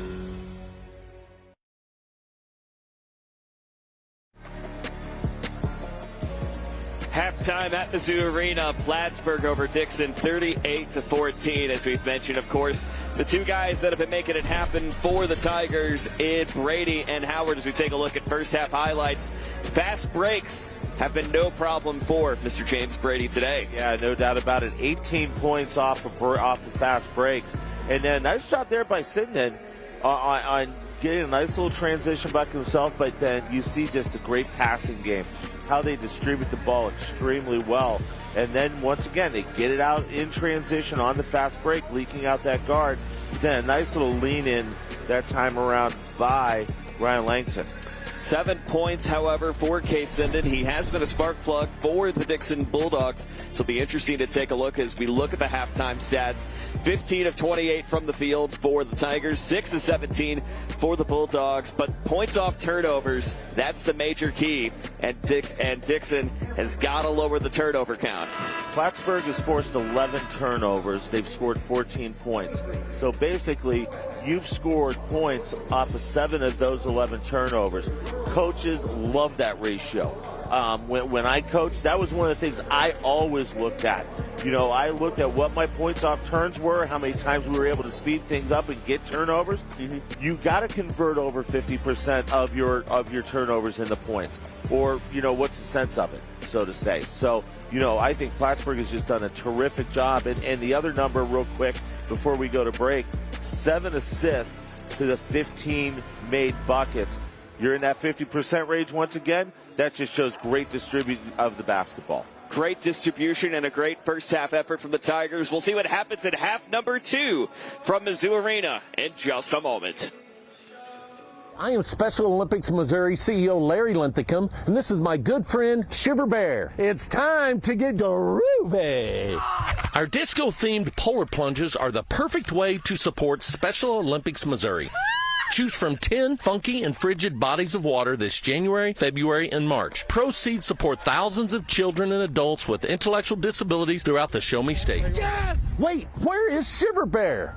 Halftime at Mizzou Arena, Plattsburgh over Dixon, 38-14. As we've mentioned, of course, the two guys that have been making it happen for the Tigers, Brady and Howard. As we take a look at first half highlights, fast breaks have been no problem for Mr. James Brady today. Yeah, no doubt about it. 18 points off the fast breaks, and then nice shot there by Sidnan on getting a nice little transition back himself. But then you see just a great passing game. How they distribute the ball extremely well. And then once again, they get it out in transition on the fast break, leaking out that guard. Then a nice little lean in that time around by Ryan Langton. 7 points, however, for Case Sinden. He has been a spark plug for the Dixon Bulldogs. So it'll be interesting to take a look as we look at the halftime stats. 15 of 28 from the field for the Tigers, 6 of 17 for the Bulldogs. But points off turnovers, that's the major key. And Dixon has got to lower the turnover count. Plattsburgh has forced 11 turnovers. They've scored 14 points. So basically, you've scored points off of 7 of those 11 turnovers. Coaches love that ratio. When I coached, that was one of the things I always looked at. You know, I looked at what my points off turns were, how many times we were able to speed things up and get turnovers. You got to convert over 50% of your turnovers into points. Or, you know, what's the sense of it? so to say. So, I think Plattsburgh has just done a terrific job. And the other number, real quick, before we go to break, 7 assists to the 15 made buckets. You're in that 50% range once again. That just shows great distribution of the basketball. Great distribution and a great first half effort from the Tigers. We'll see what happens in half number 2 from Mizzou Arena in just a moment. I am Special Olympics Missouri CEO Larry Linthicum, and this is my good friend Shiver Bear. It's time to get groovy. Our disco-themed polar plunges are the perfect way to support Special Olympics Missouri. Choose from 10 funky and frigid bodies of water this January, February, and March. Proceeds support thousands of children and adults with intellectual disabilities throughout the Show Me State. Yes! Wait, where is Shiver Bear?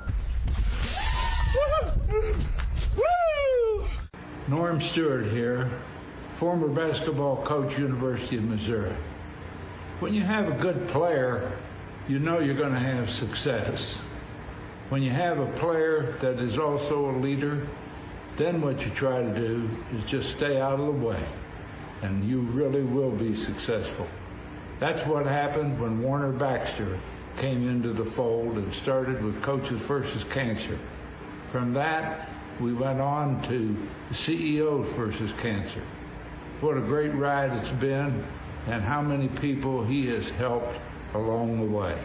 Norm Stewart here, former basketball coach, University of Missouri. When you have a good player, you know you're going to have success. When you have a player that is also a leader, then what you try to do is just stay out of the way, and you really will be successful. That's what happened when Warner Baxter came into the fold and started with Coaches versus Cancer. From that, we went on to the CEOs versus Cancer. What a great ride it's been, and how many people he has helped along the way.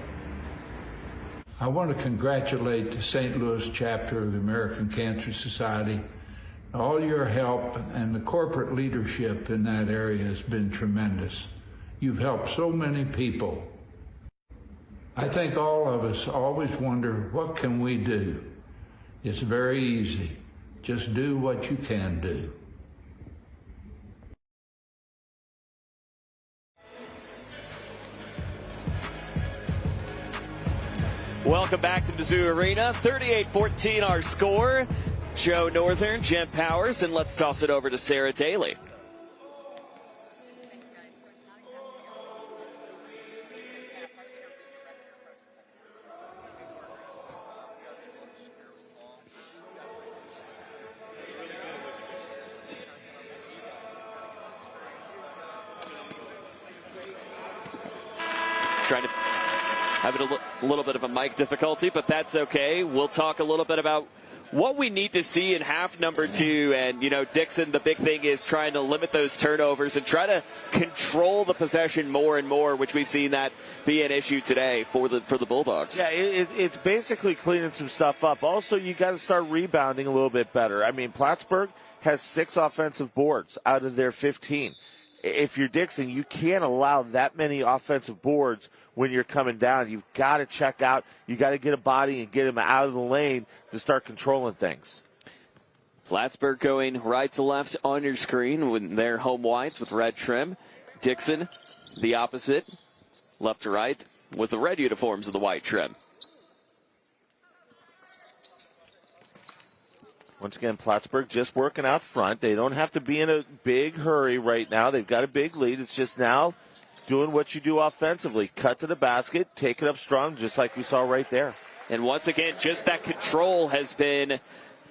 I want to congratulate the St. Louis chapter of the American Cancer Society. All your help and the corporate leadership in that area has been tremendous. You've helped so many people. I think all of us always wonder, what can we do? It's very easy. Just do what you can do. Welcome back to Mizzou Arena. 38-14 our score. Joe Northern, Jen Powers, and let's toss it over to Sarah Daly. Trying to have a little bit of a mic difficulty, but that's okay. We'll talk a little bit about what we need to see in half number 2. And, Dixon, the big thing is trying to limit those turnovers and try to control the possession more and more, which we've seen that be an issue today for the Bulldogs. Yeah, it's basically cleaning some stuff up. Also, you got to start rebounding a little bit better. I mean, Plattsburgh has 6 offensive boards out of their 15. If you're Dixon, you can't allow that many offensive boards when you're coming down. You've got to check out. You got to get a body and get him out of the lane to start controlling things. Plattsburgh going right to left on your screen with their home whites with red trim. Dixon, the opposite, left to right with the red uniforms of the white trim. Once again, Plattsburgh just working out front. They don't have to be in a big hurry right now. They've got a big lead. It's just now doing what you do offensively. Cut to the basket, take it up strong, just like we saw right there. And once again, just that control has been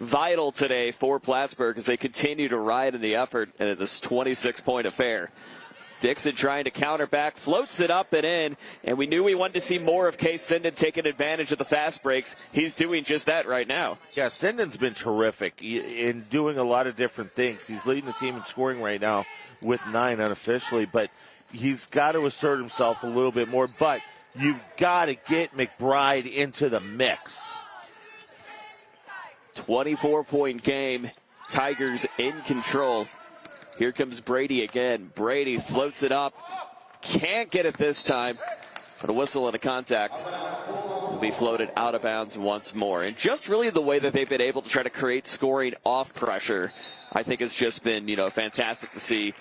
vital today for Plattsburgh as they continue to ride in the effort in this 26-point affair. Dixon trying to counter back, floats it up and in, and we knew we wanted to see more of Case Sinden taking advantage of the fast breaks. He's doing just that right now. Yeah, Sinden's been terrific in doing a lot of different things. He's leading the team in scoring right now with 9 unofficially, but he's got to assert himself a little bit more, but you've got to get McBride into the mix. 24-point game, Tigers in control. Here comes Brady again. Brady floats it up. Can't get it this time. But a whistle and a contact will be floated out of bounds once more. And just really the way that they've been able to try to create scoring off pressure, I think has just been, fantastic to see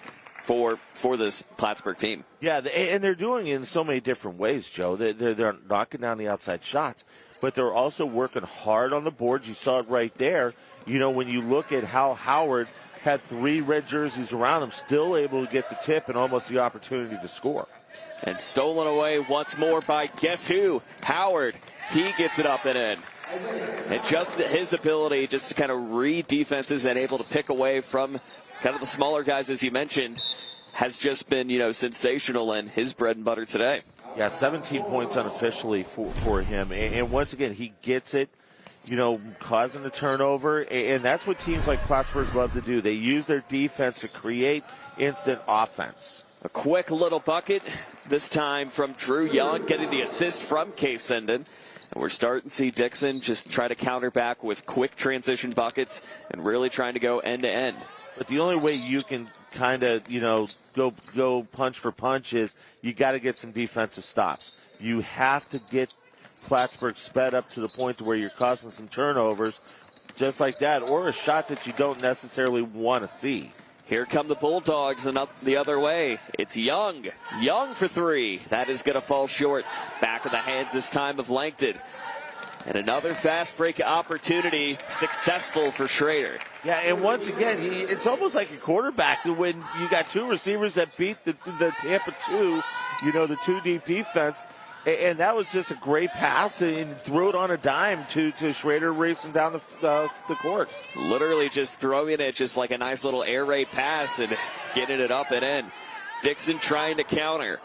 for this Plattsburgh team. Yeah, and they're doing it in so many different ways, Joe. They're knocking down the outside shots, but they're also working hard on the boards. You saw it right there. When you look at how Howard had 3 red jerseys around him, still able to get the tip and almost the opportunity to score. And stolen away once more by guess who? Howard. He gets it up and in. And just his ability just to kind of read defenses and able to pick away from kind of the smaller guys, as you mentioned, has just been, sensational and his bread and butter today. Yeah, 17 points unofficially for him. And once again, he gets it, causing a turnover. And that's what teams like Plattsburgh love to do. They use their defense to create instant offense. A quick little bucket, this time from Drew Young, getting the assist from Case Senden. And we're starting to see Dixon just try to counter back with quick transition buckets and really trying to go end to end. But the only way you can kind of, go punch for punch is you got to get some defensive stops. You have to get Plattsburgh sped up to the point to where you're causing some turnovers just like that, or a shot that you don't necessarily want to see. Here come the Bulldogs, and up the other way. It's Young. Young for three. That is going to fall short. Back of the hands this time of Langton. And another fast break opportunity successful for Schrader. Yeah, and once again, it's almost like a quarterback when you got two receivers that beat the Tampa 2, the 2 deep defense. And that was just a great pass and threw it on a dime to Schrader racing down the court. Literally just throwing it just like a nice little air raid pass and getting it up and in. Dixon trying to counter.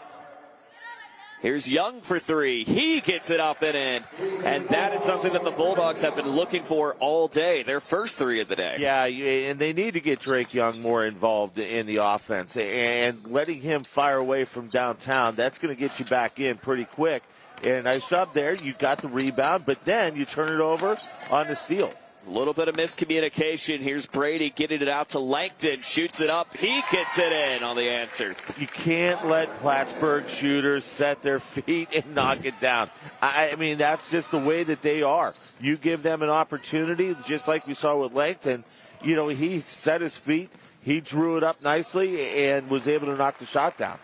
Here's Young for three. He gets it up and in. And that is something that the Bulldogs have been looking for all day. Their first three of the day. Yeah, and they need to get Drake Young more involved in the offense. And letting him fire away from downtown, that's going to get you back in pretty quick. And nice job there. You got the rebound, but then you turn it over on the steal. A little bit of miscommunication. Here's Brady getting it out to Langton. Shoots it up. He gets it in on the answer. You can't let Plattsburgh shooters set their feet and knock it down. I mean, that's just the way that they are. You give them an opportunity, just like we saw with Langton. He set his feet. He drew it up nicely and was able to knock the shot down.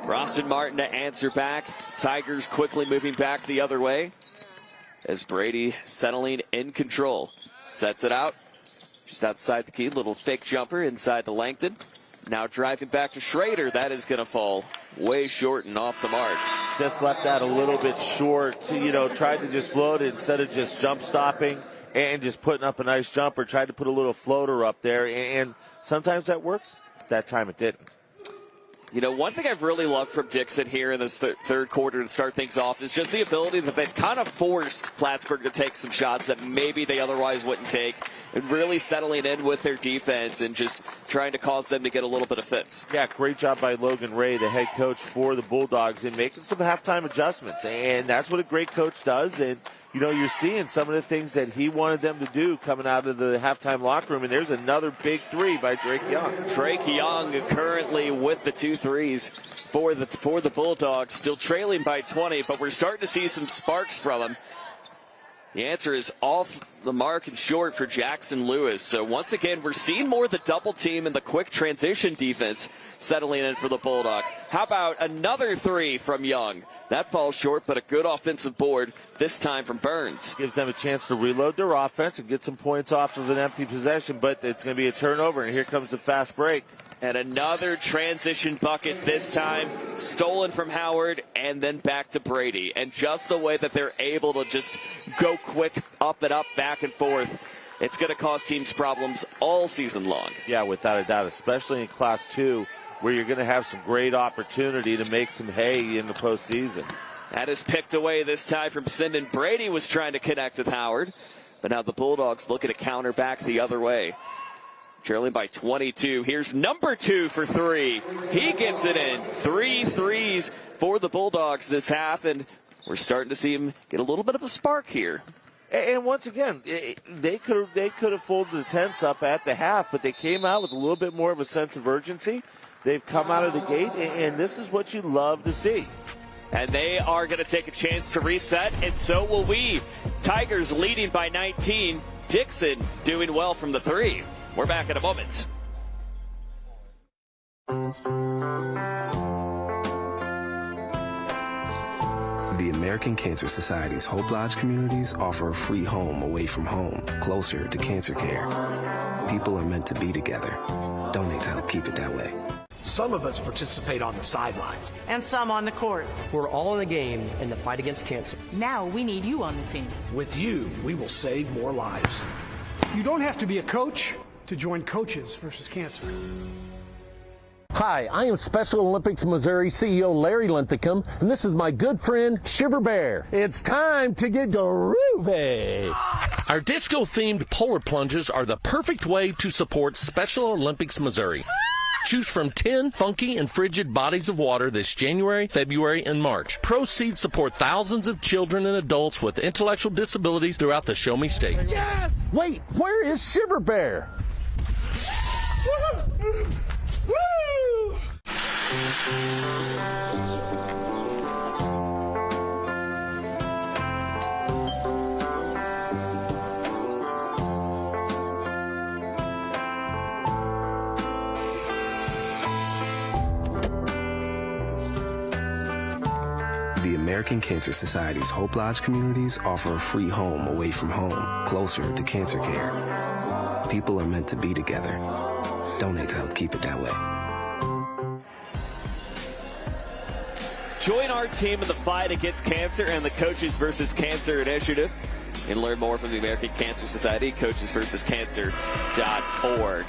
Roston Martin to answer back. Tigers quickly moving back the other way as Brady settling in control. Sets it out just outside the key. Little fake jumper inside the Langton. Now driving back to Schrader. That is going to fall way short and off the mark. Just left that a little bit short. Tried to just float it instead of just jump stopping and just putting up a nice jumper. Tried to put a little floater up there, and sometimes that works. That time it didn't. One thing I've really loved from Dixon here in this third quarter to start things off is just the ability that they've kind of forced Plattsburgh to take some shots that maybe they otherwise wouldn't take, and really settling in with their defense and just trying to cause them to get a little bit of fits. Yeah, great job by Logan Ray, the head coach for the Bulldogs, in making some halftime adjustments, and that's what a great coach does. And you're seeing some of the things that he wanted them to do coming out of the halftime locker room. And there's another big three by Drake Young. Drake Young currently with the 2 threes for the Bulldogs, still trailing by 20, but we're starting to see some sparks from him. The answer is off the mark and short for Jackson Lewis. So once again, we're seeing more of the double team and the quick transition defense settling in for the Bulldogs. How about another 3 from Young? That falls short, but a good offensive board, this time from Burns. Gives them a chance to reload their offense and get some points off of an empty possession, but it's going to be a turnover, and here comes the fast break. And another transition bucket, this time stolen from Howard and then back to Brady. And just the way that they're able to just go quick up and up, back and forth, it's going to cause teams problems all season long. Yeah, without a doubt, especially in Class 2, where you're going to have some great opportunity to make some hay in the postseason. That is picked away this time from Sinden. Brady was trying to connect with Howard, but now the Bulldogs looking to counter back the other way. Trailing by 22. Here's number 2 for 3. He gets it in. 3 threes for the Bulldogs this half, and we're starting to see him get a little bit of a spark here. And once again, they could have folded the tents up at the half, but they came out with a little bit more of a sense of urgency. They've come out of the gate, and this is what you love to see. And they are going to take a chance to reset, and so will we. Tigers leading by 19. Dixon doing well from the 3. We're back in a moment. The American Cancer Society's Hope Lodge communities offer a free home away from home, closer to cancer care. People are meant to be together. Donate to help keep it that way. Some of us participate on the sidelines. And some on the court. We're all in the game in the fight against cancer. Now we need you on the team. With you, we will save more lives. You don't have to be a coach to join Coaches versus Cancer. Hi, I am Special Olympics Missouri CEO Larry Linthicum, and this is my good friend Shiver Bear. It's time to get groovy. Our disco-themed polar plunges are the perfect way to support Special Olympics Missouri. Choose from 10 funky and frigid bodies of water this January, February, and March. Proceeds support thousands of children and adults with intellectual disabilities throughout the Show Me State. Yes! Wait, where is Shiver Bear? The American Cancer Society's Hope Lodge communities offer a free home away from home, closer to cancer care. People are meant to be together. Donate to help keep it that way. Join our team in the fight against cancer and the Coaches vs. Cancer Initiative. And learn more from the American Cancer Society, coachesversuscancer.org.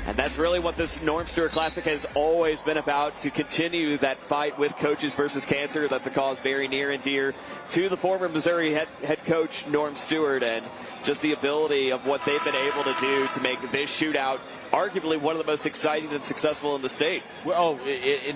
And that's really what this Norm Stewart Classic has always been about, to continue that fight with Coaches versus Cancer. That's a cause very near and dear to the former Missouri head coach Norm Stewart, and just the ability of what they've been able to do to make this shootout arguably one of the most exciting and successful in the state. Well,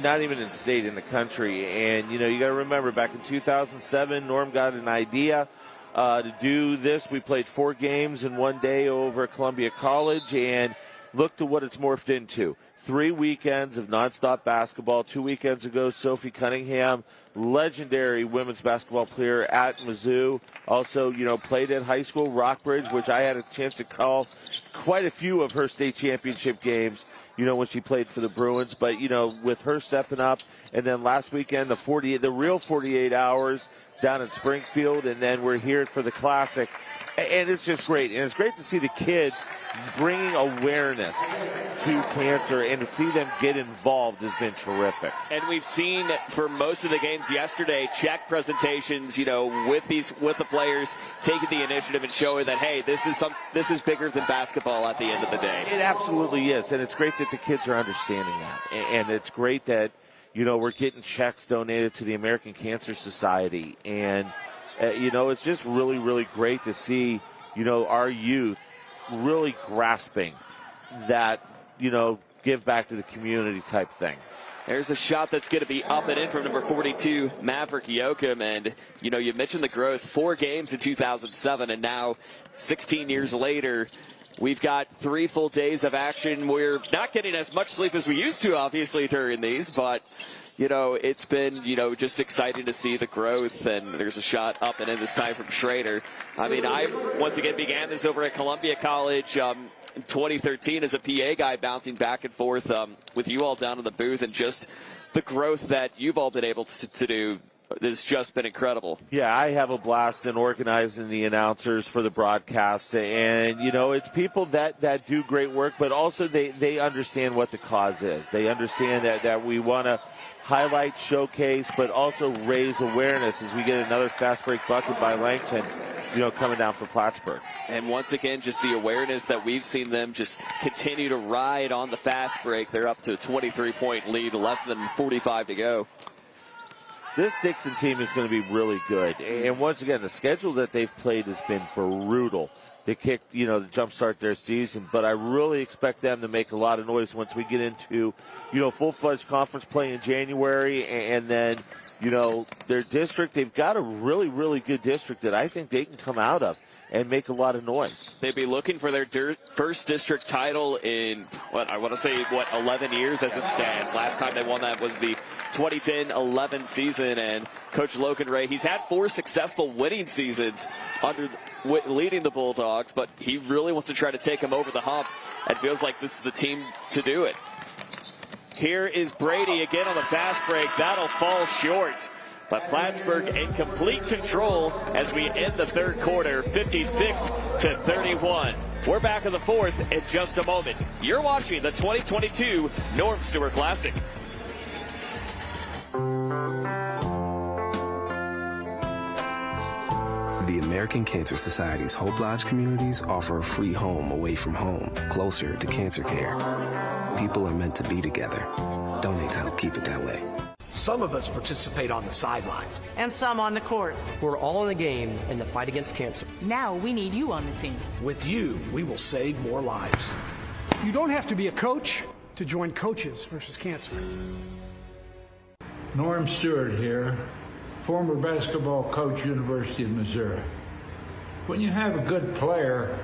not even in the state, in the country. And, you got to remember, back in 2007, Norm got an idea to do this. We played 4 games in one day over at Columbia College, and look to what it's morphed into. 3 weekends of nonstop basketball. 2 weekends ago, Sophie Cunningham, legendary women's basketball player at Mizzou. Also, played at high school, Rockbridge, which I had a chance to call quite a few of her state championship games, when she played for the Bruins. But, with her stepping up, and then last weekend, the real 48 hours down in Springfield, and then we're here for the Classic. And it's just great. And it's great to see the kids bringing awareness to cancer, and to see them get involved has been terrific. And we've seen for most of the games yesterday, check presentations, with the players taking the initiative and showing that, hey, this is bigger than basketball at the end of the day. It absolutely is. And it's great that the kids are understanding that. And it's great that, we're getting checks donated to the American Cancer Society. And it's just really, really great to see, our youth really grasping that, give back to the community type thing. There's a shot that's going to be up and in from number 42, Maverick Yoakum. And, you mentioned the growth. 4 games in 2007, and now 16 years later, we've got 3 full days of action. We're not getting as much sleep as we used to, obviously, during these, but it's been, just exciting to see the growth. And there's a shot up and in this time from Schrader. I mean, I once again began this over at Columbia College in 2013 as a PA guy, bouncing back and forth with you all down in the booth, and just the growth that you've all been able to do has just been incredible. Yeah, I have a blast in organizing the announcers for the broadcasts, and it's people that do great work, but also they understand what the cause is. They understand that we want to highlight, showcase, but also raise awareness as we get another fast break bucket by Langton, coming down for Plattsburgh. And once again, just the awareness that we've seen them just continue to ride on the fast break. They're up to a 23-point lead, less than 45 to go. This Dixon team is going to be really good. And once again, the schedule that they've played has been brutal. They kicked, to jumpstart their season, but I really expect them to make a lot of noise once we get into, full-fledged conference play in January, and then, their district. They've got a really, really good district that I think they can come out of and make a lot of noise. They'd be looking for their first district title in, 11 years as it stands. Last time they won that was the 2010-11 season, and Coach Logan Ray, he's had 4 successful winning seasons leading the Bulldogs, but he really wants to try to take them over the hump, and feels like this is the team to do it. Here is Brady again on the fast break. That'll fall short. But Plattsburgh in complete control as we end the third quarter, 56-31. We're back in the fourth in just a moment. You're watching the 2022 Norm Stewart Classic. The American Cancer Society's Hope Lodge communities offer a free home away from home, closer to cancer care. People are meant to be together. Donate to help keep it that way. Some of us participate on the sidelines. And some on the court. We're all in the game in the fight against cancer. Now we need you on the team. With you, we will save more lives. You don't have to be a coach to join Coaches versus Cancer. Norm Stewart here, former basketball coach, University of Missouri. When you have a good player,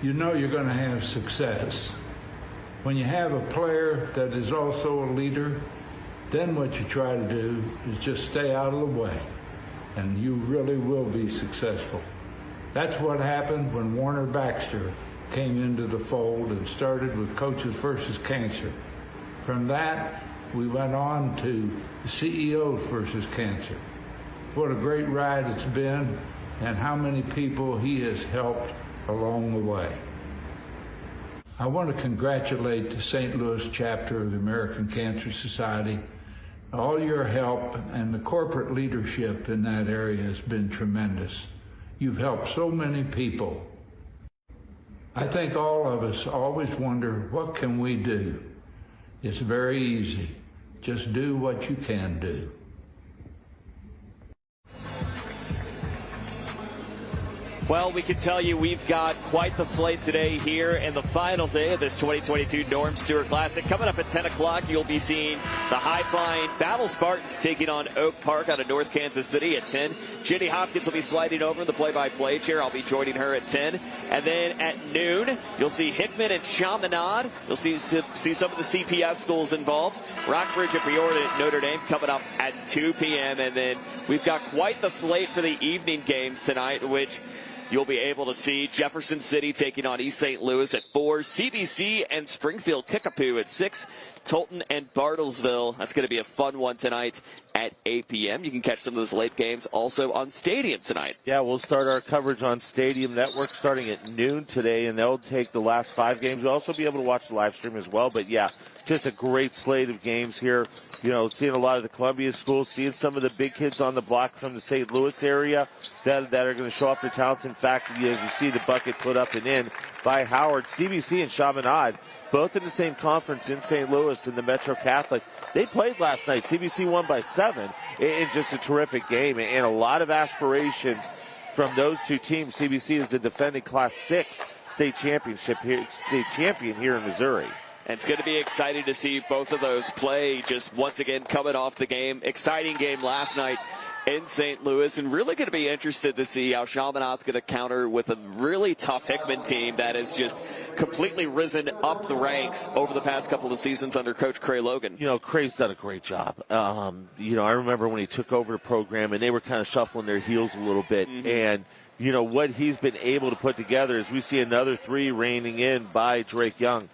you know you're going to have success. When you have a player that is also a leader, then what you try to do is just stay out of the way, and you really will be successful. That's what happened when Warner Baxter came into the fold and started with Coaches versus Cancer. From that, we went on to CEOs versus Cancer. What a great ride it's been, and how many people he has helped along the way. I want to congratulate the St. Louis chapter of the American Cancer Society. All your help and the corporate leadership in that area has been tremendous. You've helped so many people. I think all of us always wonder, what can we do? It's very easy. Just do what you can do. Well, we can tell you we've got quite the slate today here in the final day of this 2022 Norm Stewart Classic. Coming up at 10 o'clock, you'll be seeing the high-flying Battle Spartans taking on Oak Park out of North Kansas City at 10. Jenny Hopkins will be sliding over the play-by-play chair. I'll be joining her at 10. And then at noon, you'll see Hickman and Chaminade. You'll see some of the CPS schools involved. Rockbridge and Peoria at Notre Dame coming up at 2 p.m. And then we've got quite the slate for the evening games tonight, which you'll be able to see Jefferson City taking on East St. Louis at 4, CBC and Springfield Kickapoo at 6, Tolton and Bartlesville. That's going to be a fun one tonight at 8 p.m. You can catch some of those late games also on Stadium tonight. Yeah, we'll start our coverage on Stadium Network starting at noon today, and they'll take the last 5 games. You'll also be able to watch the live stream as well. But, yeah, just a great slate of games here. You know, seeing a lot of the Columbia schools, seeing some of the big kids on the block from the St. Louis area that are going to show off their talents. In fact, as you see the bucket put up and in by Howard, CBC and Chaminade, both in the same conference in St. Louis in the Metro Catholic. They played last night. CBC won by 7 in just a terrific game, and a lot of aspirations from those two teams. CBC is the defending Class 6 state champion here in Missouri. And it's going to be exciting to see both of those play just once again coming off the game. Exciting game last night in St. Louis, and really going to be interested to see how Chaminade's going to counter with a really tough Hickman team that has just completely risen up the ranks over the past couple of seasons under Coach Cray Logan. You know, Cray's done a great job. You know, I remember when he took over the program and they were kind of shuffling their heels a little bit. Mm-hmm. And, you know, what he's been able to put together is we see another 3 reining in by Drake Young.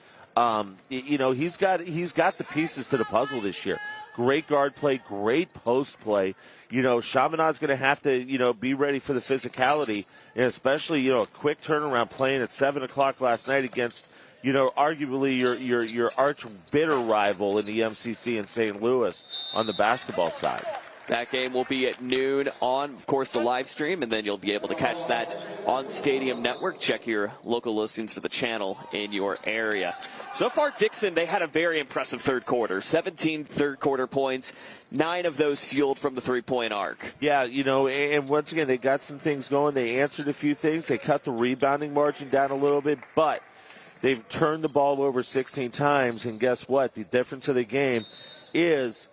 You know, he's got the pieces to the puzzle this year. Great guard play, great post play. You know, Chaminade's going to have to, you know, be ready for the physicality, and especially, you know, a quick turnaround playing at 7 o'clock last night against, you know, arguably your arch bitter rival in the MCC in St. Louis on the basketball side. That game will be at noon on, of course, the live stream, and then you'll be able to catch that on Stadium Network. Check your local listings for the channel in your area. So far, Dixon, they had a very impressive third quarter. 17 third quarter points, 9 of those fueled from the three-point arc. Yeah, you know, and once again, they got some things going. They answered a few things. They cut the rebounding margin down a little bit, but they've turned the ball over 16 times, and guess what? The difference of the game is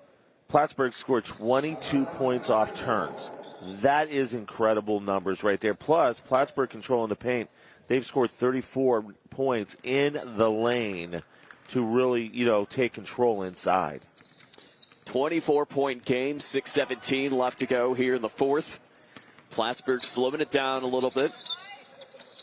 Plattsburgh scored 22 points off turns. That is incredible numbers right there. Plus, Plattsburgh controlling the paint. They've scored 34 points in the lane to really, you know, take control inside. 24-point game, 6:17 left to go here in the fourth. Plattsburgh slowing it down a little bit.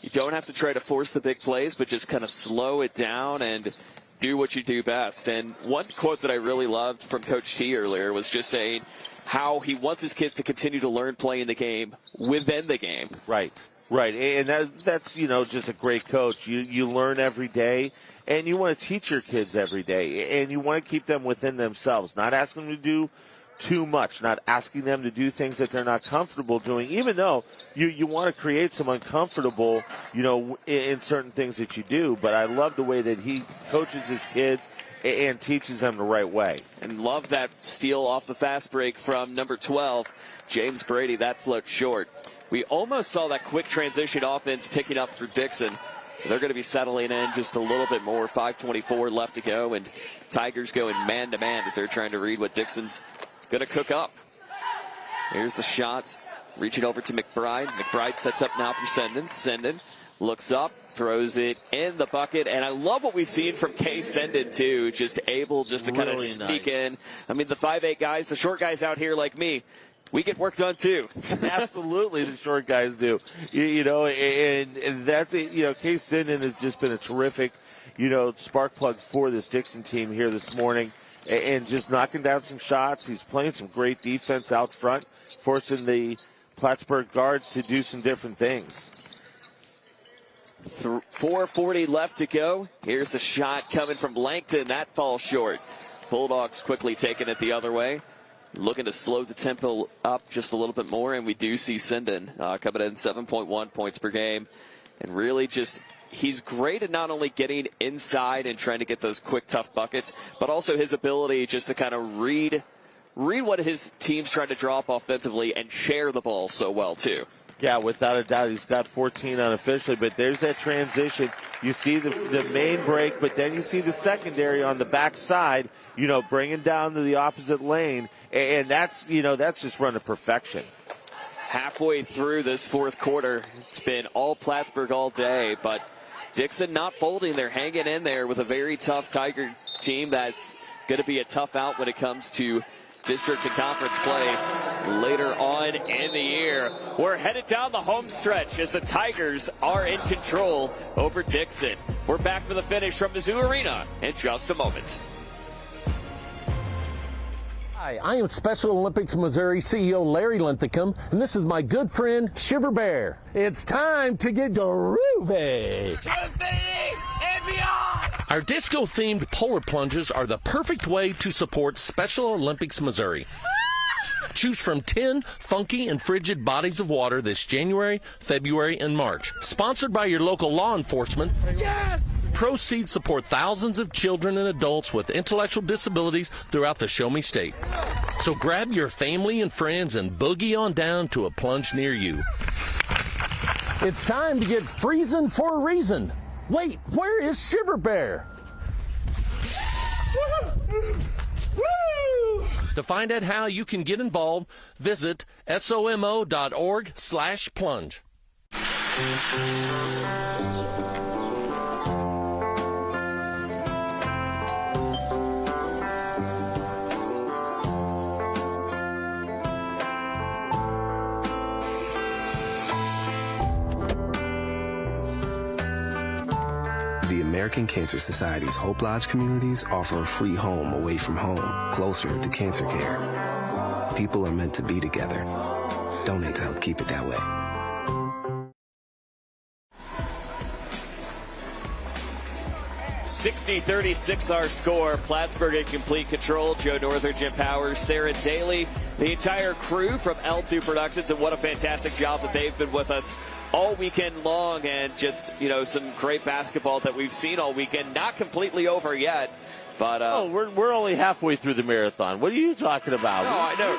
You don't have to try to force the big plays, but just kind of slow it down and do what you do best. And one quote that I really loved from Coach T earlier was just saying how he wants his kids to continue to learn playing the game within the game. Right. And that's, you know, just a great coach. You learn every day, and you want to teach your kids every day, and you want to keep them within themselves, not ask them to do too much, not asking them to do things that they're not comfortable doing, even though you want to create some uncomfortable, in certain things that you do. But I love the way that he coaches his kids and teaches them the right way. And love that steal off the fast break from number 12, James Brady. That float short. We almost saw that quick transition offense picking up for Dixon. They're going to be settling in just a little bit more. 5:24 left to go, and Tigers going man-to-man as they're trying to read what Dixon's going to cook up. Here's the shot. Reaching over to McBride. McBride sets up now for Senden. Senden looks up, throws it in the bucket, and I love what we've seen from Case Senden, too. Just able just to kind of sneak in. I mean, the 5'8 guys, the short guys out here like me, we get work done, too. Absolutely, the short guys do. And that's it. Case Senden has just been a terrific, spark plug for this Dixon team here this morning. And just knocking down some shots. He's playing some great defense out front, forcing the Plattsburgh guards to do some different things. 4:40 left to go. Here's the shot coming from Langton. That falls short. Bulldogs quickly taking it the other way. Looking to slow the tempo up just a little bit more, and we do see Senden coming in 7.1 points per game. And really just, he's great at not only getting inside and trying to get those quick, tough buckets, but also his ability just to kind of read what his team's trying to draw up offensively and share the ball so well, too. Yeah, without a doubt. He's got 14 unofficially, but there's that transition. You see the main break, but then you see the secondary on the backside, bringing down to the opposite lane, and that's just run to perfection. Halfway through this fourth quarter, it's been all Plattsburgh all day, but Dixon not folding. They're hanging in there with a very tough Tiger team that's going to be a tough out when it comes to district and conference play later on in the year. We're headed down the home stretch as the Tigers are in control over Dixon. We're back for the finish from Mizzou Arena in just a moment. Hi, I am Special Olympics Missouri CEO Larry Linthicum, and this is my good friend Shiver Bear. It's time to get groovy. To infinity and beyond! Our disco-themed polar plunges are the perfect way to support Special Olympics Missouri. Choose from 10 funky and frigid bodies of water this January, February, and March. Sponsored by your local law enforcement. Yes! Proceeds support thousands of children and adults with intellectual disabilities throughout the Show Me State. So grab your family and friends and boogie on down to a plunge near you. It's time to get freezing for a reason. Wait, where is Shiver Bear? To find out how you can get involved, visit somo.org/plunge. The American Cancer Society's Hope Lodge communities offer a free home away from home, closer to cancer care. People are meant to be together. Donate to help keep it that way. .60-36 our score. Plattsburgh in complete control. Joe Northern, Jim Powers, Sarah Daly, the entire crew from L2 Productions, and what a fantastic job that they've been with us all weekend long, and just, some great basketball that we've seen all weekend. Not completely over yet, but we're only halfway through the marathon. What are you talking about? No, I know.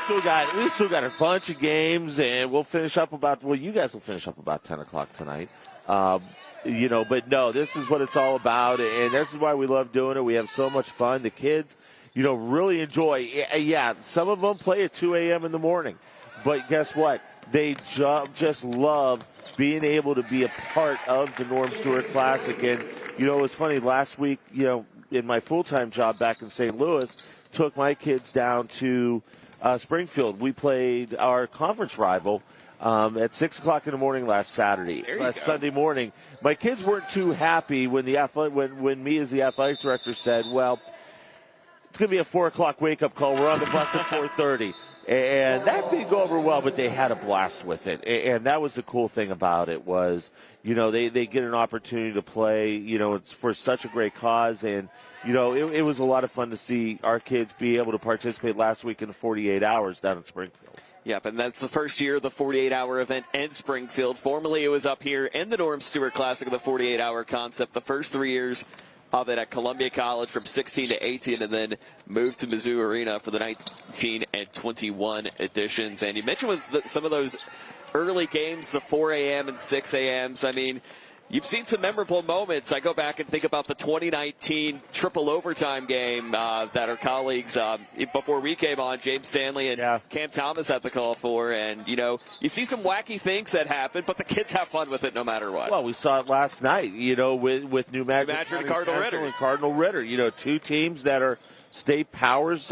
We still got a bunch of games, and we'll finish up you guys will finish up about 10 o'clock tonight. But no, this is what it's all about, and this is why we love doing it. We have so much fun. The kids, really enjoy. Yeah, some of them play at 2 a.m. in the morning, but guess what? They just love being able to be a part of the Norm Stewart Classic. And, it was funny, last week, in my full-time job back in St. Louis, took my kids down to Springfield. We played our conference rival at 6 o'clock in the morning last Sunday morning. My kids weren't too happy when when me as the athletic director said, well, it's going to be a 4 o'clock wake-up call. We're on the bus at 4:30. And that didn't go over well, but they had a blast with it. And that was the cool thing about it was, they get an opportunity to play, it's for such a great cause. And, it was a lot of fun to see our kids be able to participate last week in the 48 hours down in Springfield. Yep, and that's the first year of the 48-hour event in Springfield. Formerly, it was up here in the Norm Stewart Classic of the 48-hour concept. The first 3 years of it at Columbia College from 16 to 18, and then moved to Mizzou Arena for the 19 and 21 editions. And you mentioned with some of those early games, the 4 a.m. and 6 a.m.s, I mean, you've seen some memorable moments. I go back and think about the 2019 triple overtime game that our colleagues, before we came on, James Stanley and Cam Thomas had the call for. And, you see some wacky things that happen, but the kids have fun with it no matter what. Well, we saw it last night, with New Madrid and Cardinal Ritter. And Cardinal Ritter, two teams that are state powers,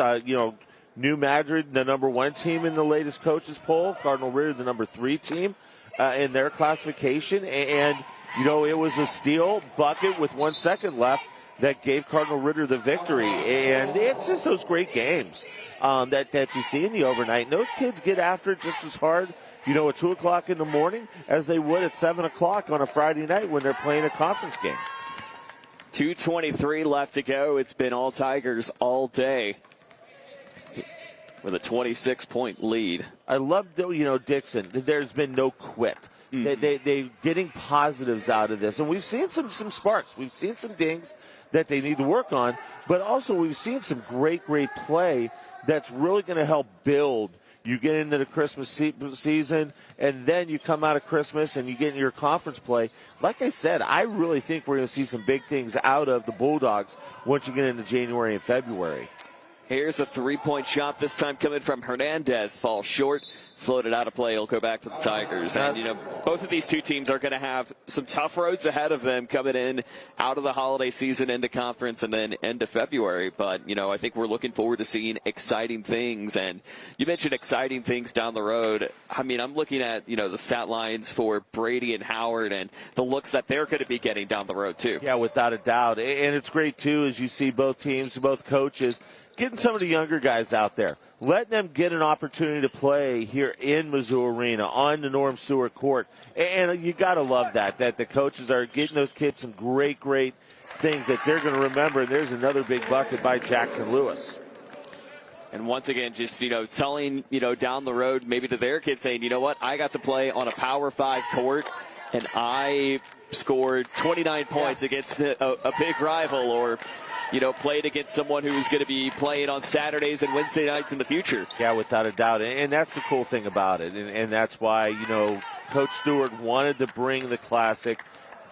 New Madrid, the number 1 team in the latest coaches poll, Cardinal Ritter, the number 3 team in their classification. And it was a steal bucket with 1 second left that gave Cardinal Ritter the victory. And it's just those great games that you see in the overnight. And those kids get after it just as hard, at 2 o'clock in the morning as they would at 7 o'clock on a Friday night when they're playing a conference game. 2:23 left to go. It's been all Tigers all day with a 26-point lead. I love, Dixon. There's been no quit. They're getting positives out of this. And we've seen some sparks. We've seen some dings that they need to work on. But also we've seen some great play that's really going to help build. You get into the Christmas season, and then you come out of Christmas and you get into your conference play. Like I said, I really think we're going to see some big things out of the Bulldogs once you get into January and February. Here's a 3-point shot, this time coming from Hernandez. Falls short, floated out of play. He'll go back to the Tigers. And, both of these two teams are going to have some tough roads ahead of them coming in out of the holiday season into conference and then into February. But, I think we're looking forward to seeing exciting things. And you mentioned exciting things down the road. I mean, I'm looking at, the stat lines for Brady and Howard and the looks that they're going to be getting down the road, too. Yeah, without a doubt. And it's great, too, as you see both teams, both coaches, getting some of the younger guys out there, letting them get an opportunity to play here in Mizzou Arena on the Norm Stewart court. And you got to love that the coaches are getting those kids some great things that they're going to remember. And there's another big bucket by Jackson Lewis. And once again, just, telling, down the road maybe to their kids saying, I got to play on a Power 5 court and I scored 29 points against a big rival, or played against someone who's going to be playing on Saturdays and Wednesday nights in the future. Yeah, without a doubt. And that's the cool thing about it. And that's why, Coach Stewart wanted to bring the Classic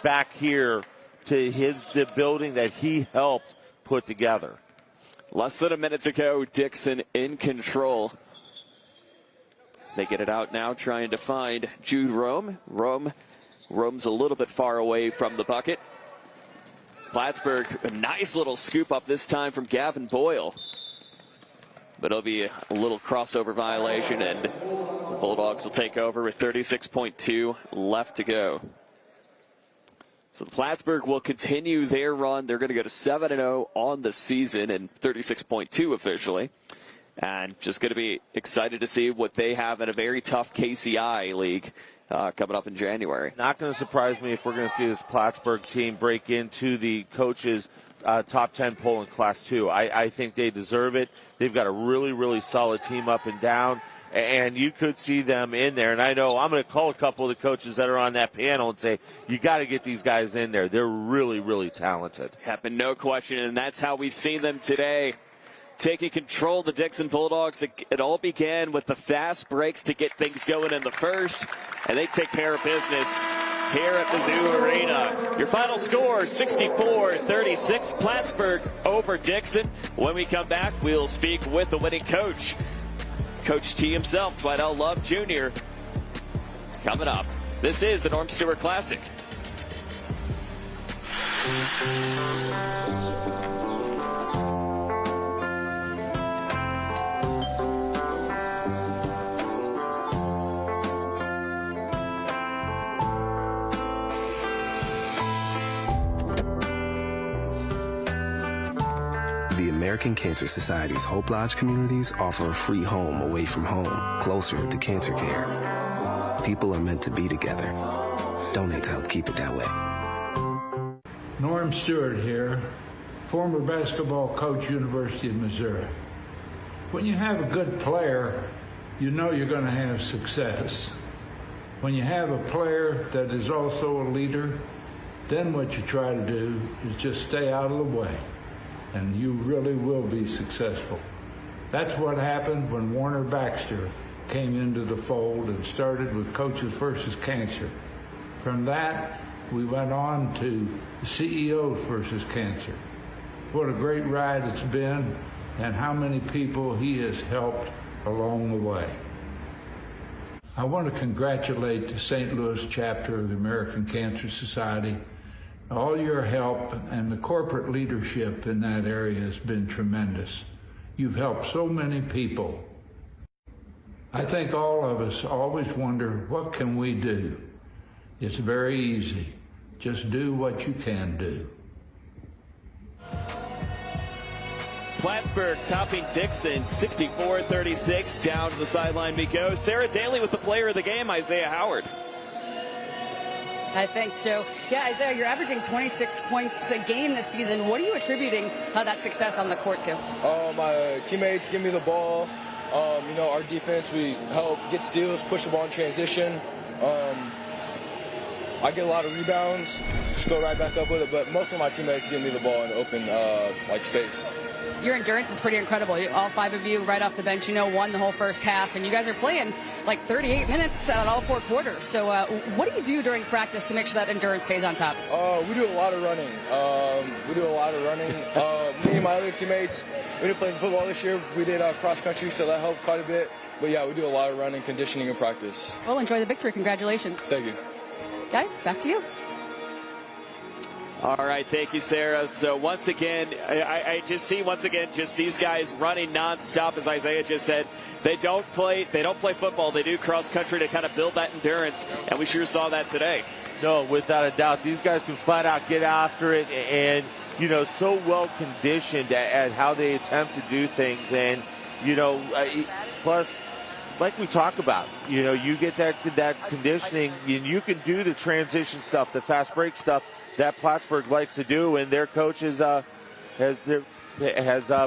back here to the building that he helped put together. Less than a minute to go. Dixon in control. They get it out now, trying to find Jude Rome. Rome's a little bit far away from the bucket. Plattsburgh, a nice little scoop up this time from Gavin Boyle. But it'll be a little crossover violation, and the Bulldogs will take over with 36.2 left to go. So the Plattsburgh will continue their run. They're going to go to 7-0 on the season and 36.2 officially. And just going to be excited to see what they have in a very tough KCI league coming up in January. Not going to surprise me if we're going to see this Plattsburgh team break into the coaches' top 10 poll in Class 2. I think they deserve it. They've got a really solid team up and down, and you could see them in there. And I know I'm going to call a couple of the coaches that are on that panel and say, you got to get these guys in there. They're really talented. Happened, no question, and that's how we've seen them today. Taking control of the Dixon Bulldogs. It all began with the fast breaks to get things going in the first, and they take care of business here at Mizzou Arena. Your final score, 64-36, Plattsburgh over Dixon. When we come back, we'll speak with the winning coach, Coach T himself, Dwight L. Love Jr. Coming up. This is the Norm Stewart Classic. The American American Cancer Society's Hope Lodge communities offer a free home away from home, closer to cancer care. People are meant to be together. Donate to help keep it that way. Norm Stewart here, former basketball coach, University of Missouri. When you have a good player, you know you're going to have success. When you have a player that is also a leader, then what you try to do is just stay out of the way, and you really will be successful. That's what happened when Warner Baxter came into the fold and started with Coaches versus Cancer. From that, we went on to CEOs versus Cancer. What a great ride it's been, and how many people he has helped along the way. I want to congratulate the St. Louis chapter of the American Cancer Society. All your help and the corporate leadership in that area has been tremendous. You've helped so many people. I think all of us always wonder, what can we do? It's very easy. Just do what you can do. Plattsburgh topping Dixon 64-36. Down to the sideline we go. Sarah Daly with the player of the game, Isaiah Howard. I think so. Yeah, Isaiah, you're averaging 26 points a game this season. What are you attributing that success on the court to? My teammates give me the ball. Our defense, we help get steals, push the ball in transition. I get a lot of rebounds, just go right back up with it, but most of my teammates give me the ball in open space. Your endurance is pretty incredible. All five of you right off the bench, won the whole first half, and you guys are playing like 38 minutes at all four quarters. So what do you do during practice to make sure that endurance stays on top? We do a lot of running. Me and my other teammates, we didn't play football this year. We did cross country, so that helped quite a bit. But yeah, we do a lot of running, conditioning, and practice. Well, enjoy the victory. Congratulations. Thank you. Guys, back to you. All right, thank you, Sarah. So once again, I just see just these guys running nonstop, as Isaiah just said. They don't play football. They do cross country to kind of build that endurance, and we sure saw that today. No, without a doubt, these guys can flat out get after it, and so well conditioned at how they attempt to do things, and plus, like we talk about, you get that conditioning, and you can do the transition stuff, the fast break stuff that Plattsburgh likes to do, and their coach has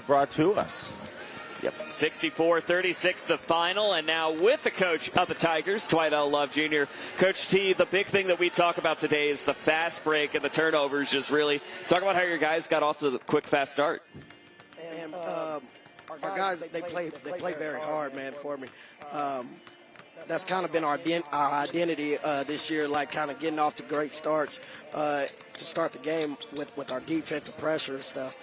brought to us. Yep, 64-36 the final, and now with the coach of the Tigers, Dwight L. Love Jr. Coach T, the big thing that we talk about today is the fast break and the turnovers. Just really talk about how your guys got off to the quick, fast start. And our guys, they play very hard, man, for me. That's kind of been our identity this year, like kind of getting off to great starts to start the game with our defensive pressure and stuff.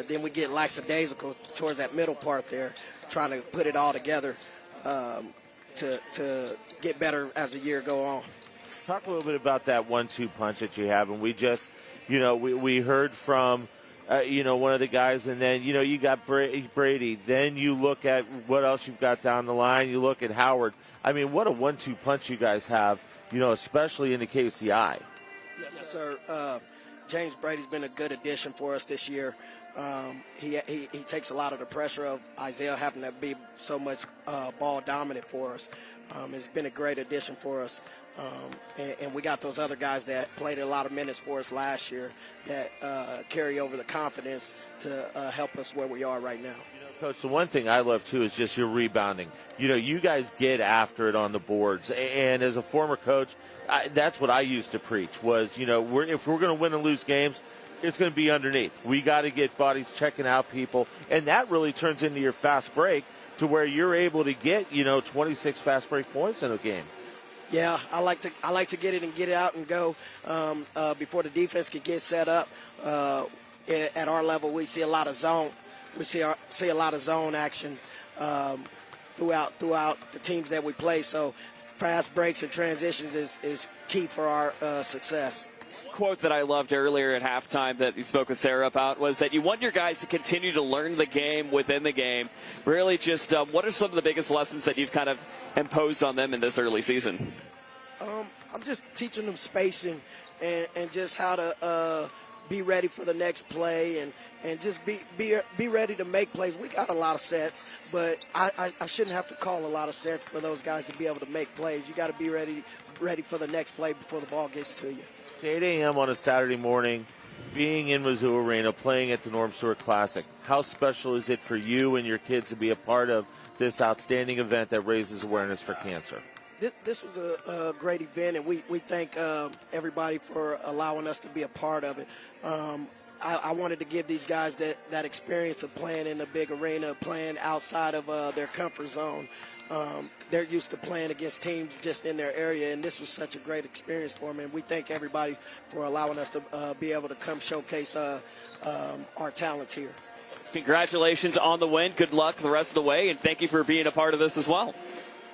Then we get lackadaisical towards that middle part there, trying to put it all together to get better as the year go on. Talk a little bit about that 1-2 punch that you have, and we just, we heard from one of the guys, and then, you got Brady. Then you look at what else you've got down the line. You look at Howard. I mean, what a 1-2 punch you guys have, especially in the KCI. Yes, sir. James Brady's been a good addition for us this year. He takes a lot of the pressure of Isaiah having to be so much ball dominant for us. It's been a great addition for us. And we got those other guys that played a lot of minutes for us last year that carry over the confidence to help us where we are right now. Coach, the one thing I love, too, is just your rebounding. You guys get after it on the boards. And as a former coach, that's what I used to preach was, if we're going to win and lose games, it's going to be underneath. We got to get bodies checking out people. And that really turns into your fast break to where you're able to get, 26 fast break points in a game. Yeah, I like to get it and get it out and go before the defense can get set up. At our level, we see a lot of zone. We see a lot of zone action throughout the teams that we play. So fast breaks and transitions is key for our success. Quote that I loved earlier at halftime that you spoke with Sarah about was that you want your guys to continue to learn the game within the game. Really just what are some of the biggest lessons that you've kind of imposed on them in this early season? I'm just teaching them spacing and just how to be ready for the next play and just be ready to make plays. We got a lot of sets, but I shouldn't have to call a lot of sets for those guys to be able to make plays. You got to be ready for the next play before the ball gets to you. 8 a.m. on a Saturday morning, being in Mizzou Arena, playing at the Norm Stewart Classic. How special is it for you and your kids to be a part of this outstanding event that raises awareness for cancer? This was a great event, and we thank everybody for allowing us to be a part of it. I wanted to give these guys that experience of playing in a big arena, playing outside of their comfort zone. They're used to playing against teams just in their area, and this was such a great experience for them. And we thank everybody for allowing us to be able to come showcase our talents here. Congratulations on the win. Good luck the rest of the way, and thank you for being a part of this as well.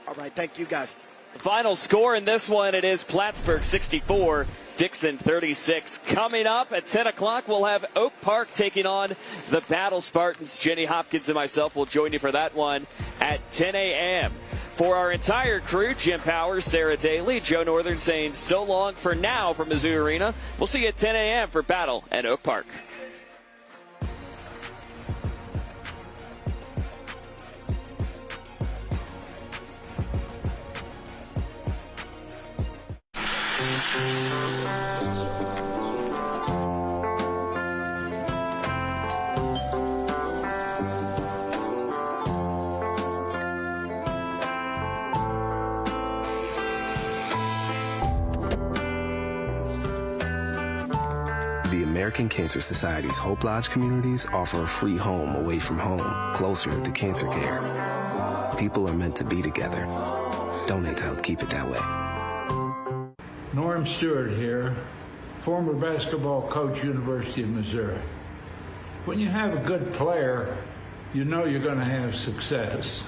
All right, thank you guys. The final score in this one, it is Plattsburgh 64, Dixon 36. Coming up at 10 o'clock, we'll have Oak Park taking on the Battle Spartans. Jenny Hopkins and myself will join you for that one at 10 a.m. For our entire crew, Jim Powers, Sarah Daly, Joe Northern saying so long for now from Mizzou Arena. We'll see you at 10 a.m. for Battle at Oak Park. The American Cancer Society's Hope Lodge communities offer a free home away from home, closer to cancer care. People are meant to be together. Donate to help keep it that way. Norm Stewart here, former basketball coach, University of Missouri. When you have a good player, you know you're going to have success.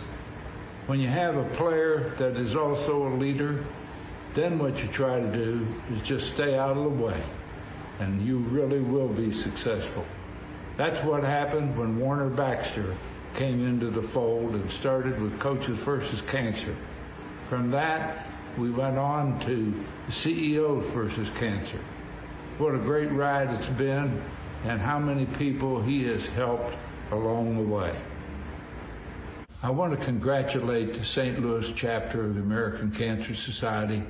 When you have a player that is also a leader, then what you try to do is just stay out of the way, and you really will be successful. That's what happened when Warner Baxter came into the fold and started with Coaches versus Cancer. From that, we went on to CEOs versus Cancer. What a great ride it's been, and how many people he has helped along the way. I want to congratulate the St. Louis chapter of the American Cancer Society.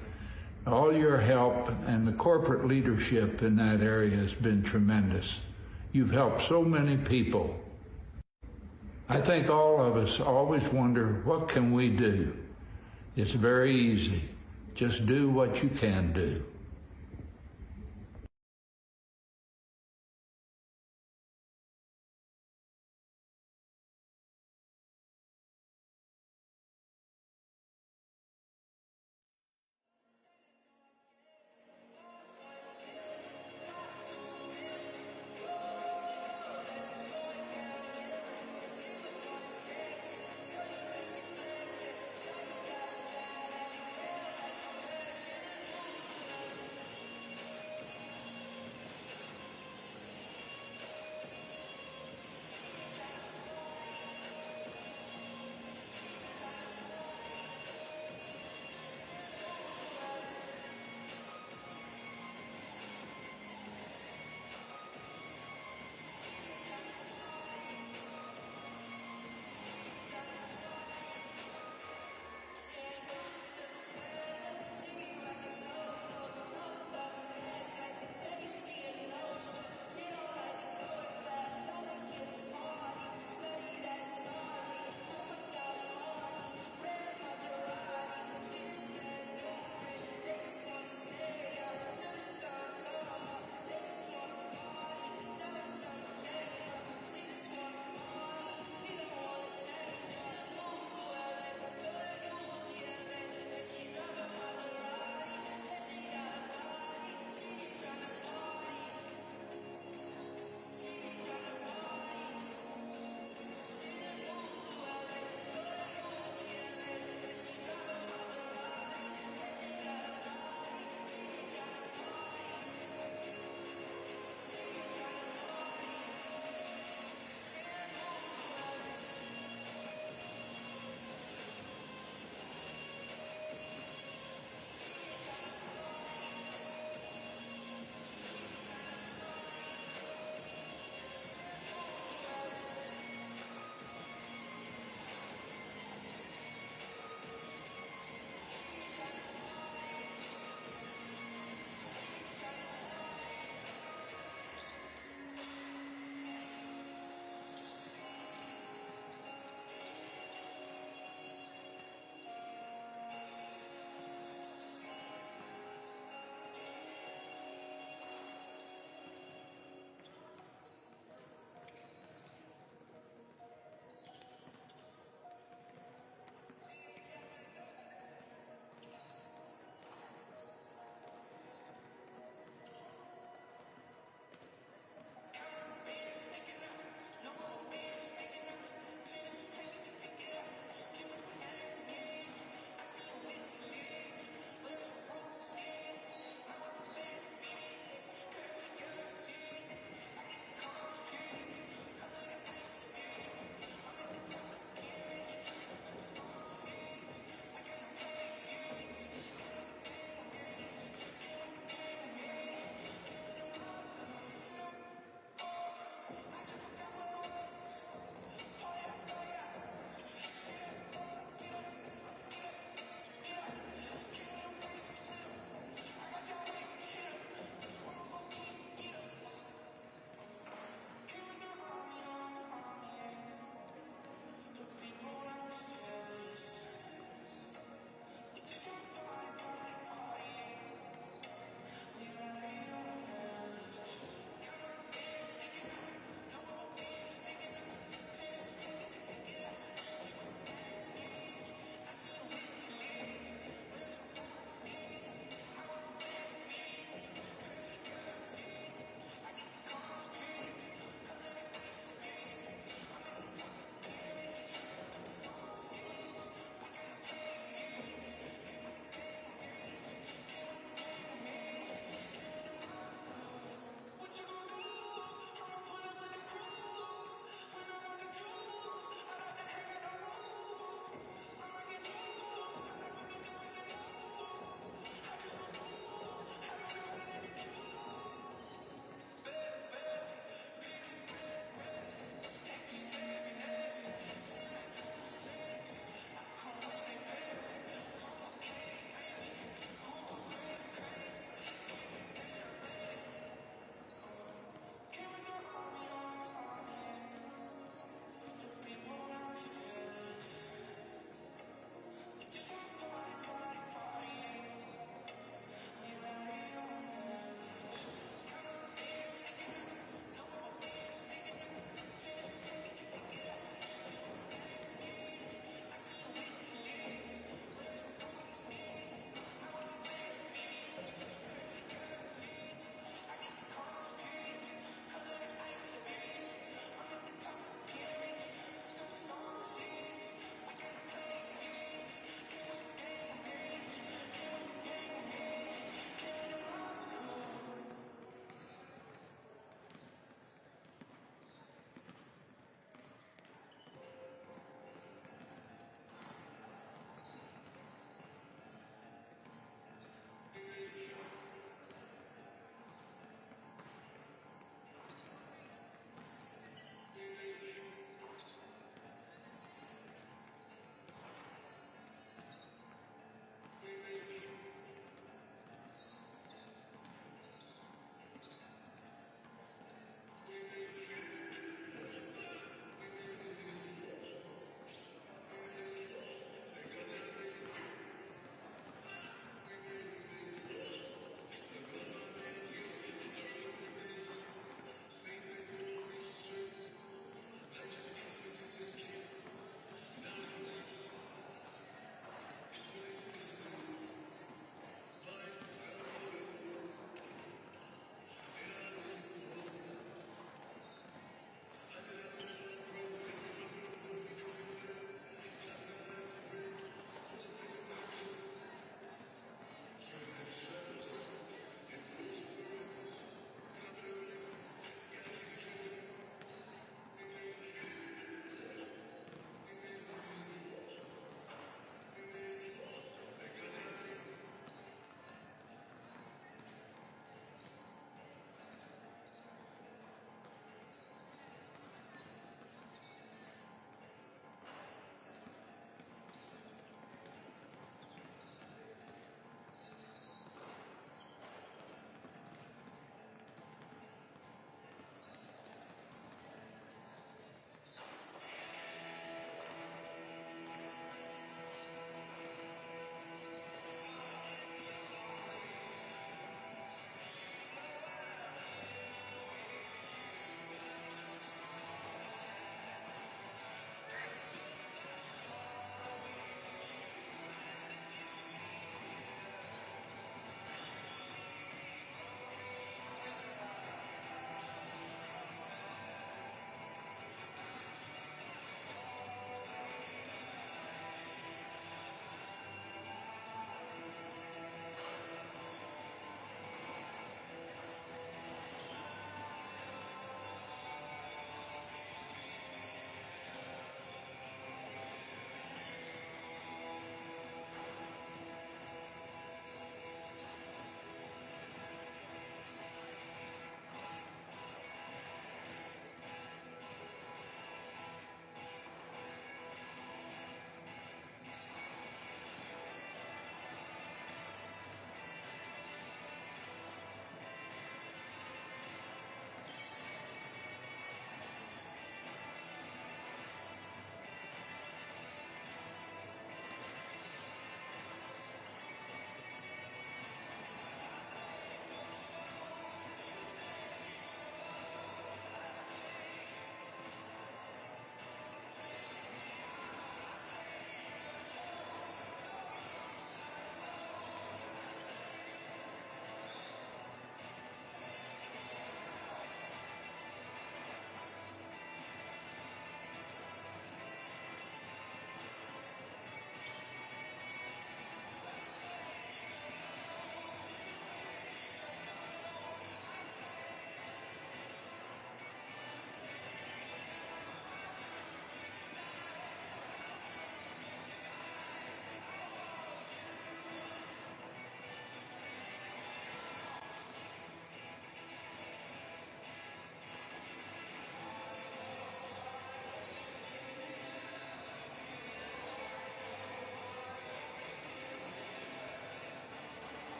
All your help and the corporate leadership in that area has been tremendous. You've helped so many people. I think all of us always wonder, what can we do? It's very easy. Just do what you can do.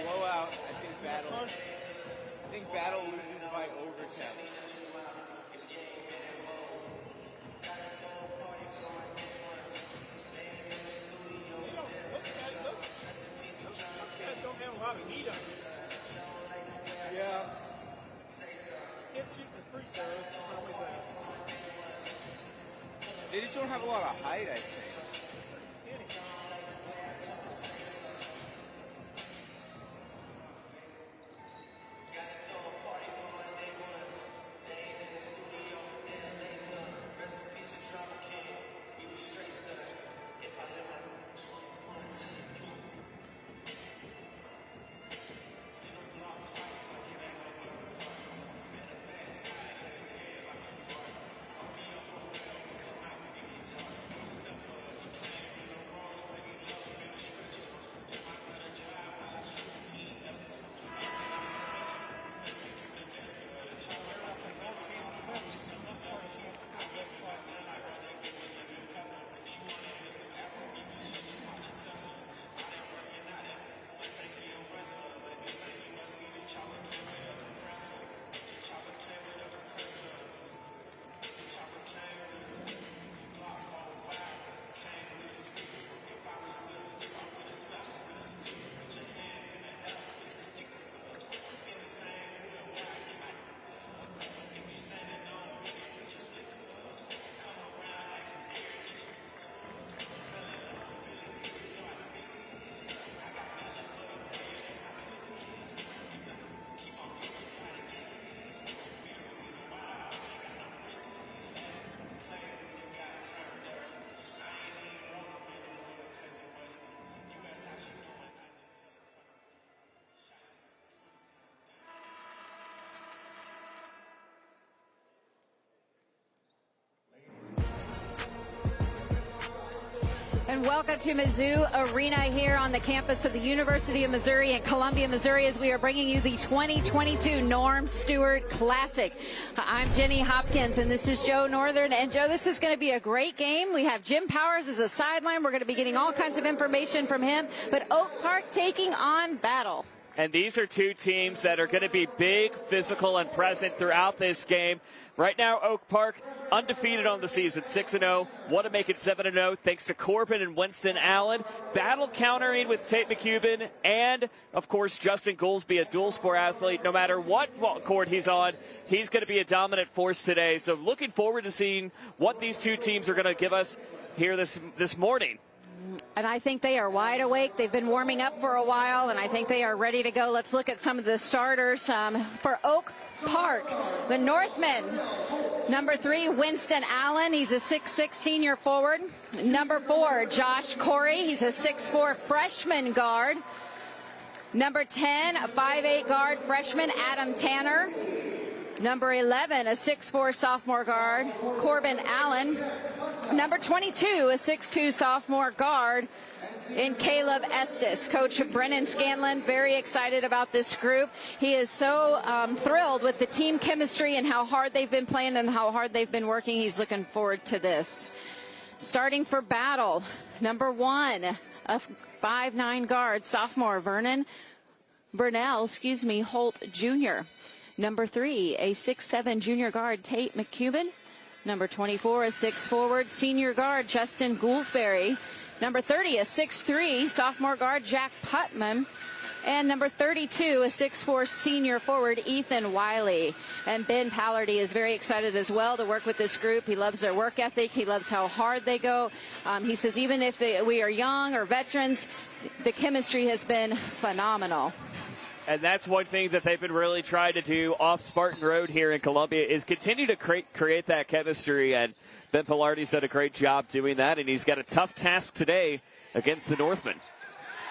Blowout. I think Battle loses by overtime. Don't have a lot of heat on them. Yeah. Can't shoot the free throws. It's always that. They just don't have a lot of height, I think. Skinny. And welcome to Mizzou Arena here on the campus of the University of Missouri in Columbia, Missouri, as we are bringing you the 2022 Norm Stewart Classic. I'm Jenny Hopkins, and this is Joe Northern. And Joe, this is going to be a great game. We have Jim Powers as a sideline. We're going to be getting all kinds of information from him. But Oak Park taking on Battle. And these are two teams that are going to be big, physical, and present throughout this game. Right now, Oak Park undefeated on the season, 6-0. Want to make it 7-0 thanks to Corbin and Winston Allen. Battle countering with Tate McCubbin and, of course, Justin Goolsby, a dual sport athlete. No matter what court he's on, he's going to be a dominant force today. So looking forward to seeing what these two teams are going to give us here this morning. And I think they are wide awake. They've been warming up for a while, and I think they are ready to go. Let's look at some of the starters for Oak Park. The Northmen, number 3, Winston Allen. He's a 6'6" senior forward. Number 4, Josh Corey. He's a 6'4" freshman guard. Number 10, a 5'8" guard freshman, Adam Tanner. Number 11, a 6'4" sophomore guard, Corbin Allen. Number 22, a 6'2" sophomore guard in Caleb Estes. Coach Brennan Scanlon, very excited about this group. He is so thrilled with the team chemistry and how hard they've been playing and how hard they've been working. He's looking forward to this. Starting for Battle, number 1, a 5'9" guard, sophomore Burnell, Holt Jr. Number 3, a 6'7" junior guard, Tate McCubbin. Number 24, a 6 forward senior guard, Justin Goolsby. Number 30, a 6'3" sophomore guard, Jack Putman. And number 32, a 6'4" senior forward, Ethan Wiley. And Ben Pallardy is very excited as well to work with this group. He loves their work ethic. He loves how hard they go. He says even if we are young or veterans, the chemistry has been phenomenal. And that's one thing that they've been really trying to do off Spartan Road here in Columbia is continue to create that chemistry. And Ben Pilardi's done a great job doing that, and he's got a tough task today against the Northmen.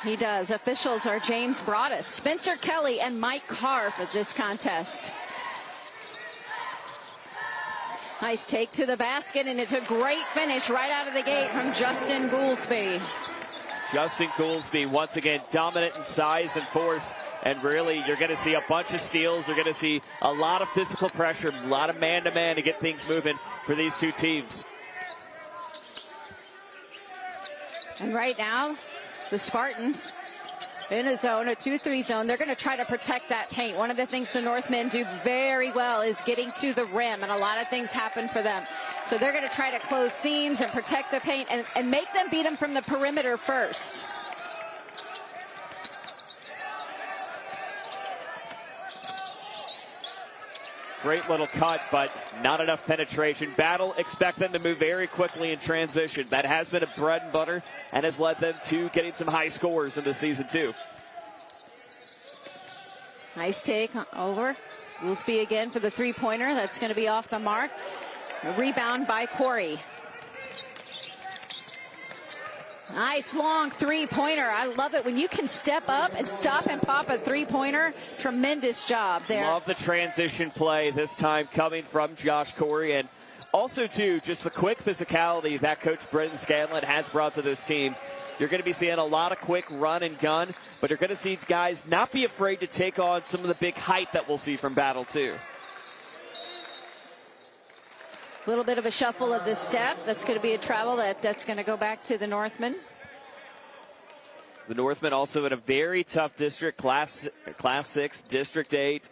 He does. Officials are James Broaddus, Spencer Kelly, and Mike Carr for this contest. Nice take to the basket, and it's a great finish right out of the gate from Justin Goolsby. Justin Goolsby, once again, dominant in size and force. And really, you're going to see a bunch of steals. You're going to see a lot of physical pressure, a lot of man-to-man to get things moving for these two teams. And right now, the Spartans in a zone, a 2-3 zone. They're going to try to protect that paint. One of the things the Northmen do very well is getting to the rim, and a lot of things happen for them. So they're going to try to close seams and protect the paint and make them beat them from the perimeter first. Great little cut, but not enough penetration. Battle expect them to move very quickly in transition. That has been a bread and butter and has led them to getting some high scores in this season, too. Nice take over. Goolsby again for the three-pointer. That's going to be off the mark. A rebound by Corey. Nice long three-pointer. I love it when you can step up and stop and pop a three-pointer. Tremendous job there. Love the transition play this time coming from Josh Corey. And also, too, just the quick physicality that Coach Brendan Scanlon has brought to this team. You're going to be seeing a lot of quick run and gun, but you're going to see guys not be afraid to take on some of the big height that we'll see from Battle, too. A little bit of a shuffle of the step. That's going to be a travel that's going to go back to the Northmen. The Northmen also in a very tough district, Class 6, District 8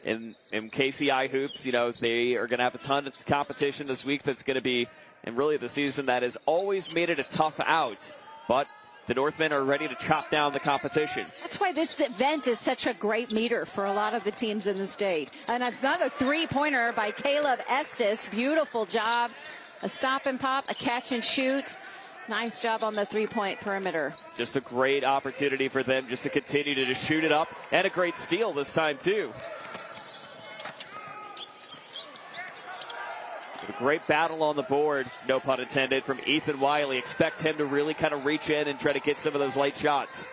in KCI hoops. You know, they are going to have a ton of competition this week that's going to be, and really the season that has always made it a tough out. But the Northmen are ready to chop down the competition. That's why this event is such a great meter for a lot of the teams in the state. And another three-pointer by Caleb Estes. Beautiful job. A stop and pop, a catch and shoot. Nice job on the three-point perimeter. Just a great opportunity for them just to continue to just shoot it up. And a great steal this time, too. A great battle on the board, no pun intended, from Ethan Wiley. Expect him to really kind of reach in and try to get some of those light shots.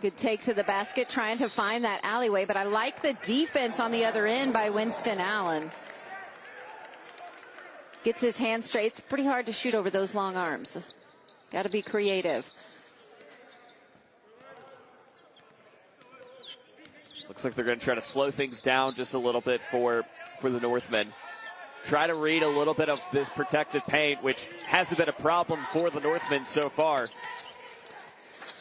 Good take to the basket, trying to find that alleyway, but I like the defense on the other end by Winston Allen. Gets his hand straight. It's pretty hard to shoot over those long arms. Got to be creative. Looks like they're going to try to slow things down just a little bit for the Northmen. Try to read a little bit of this protected paint, which hasn't been a problem for the Northmen so far.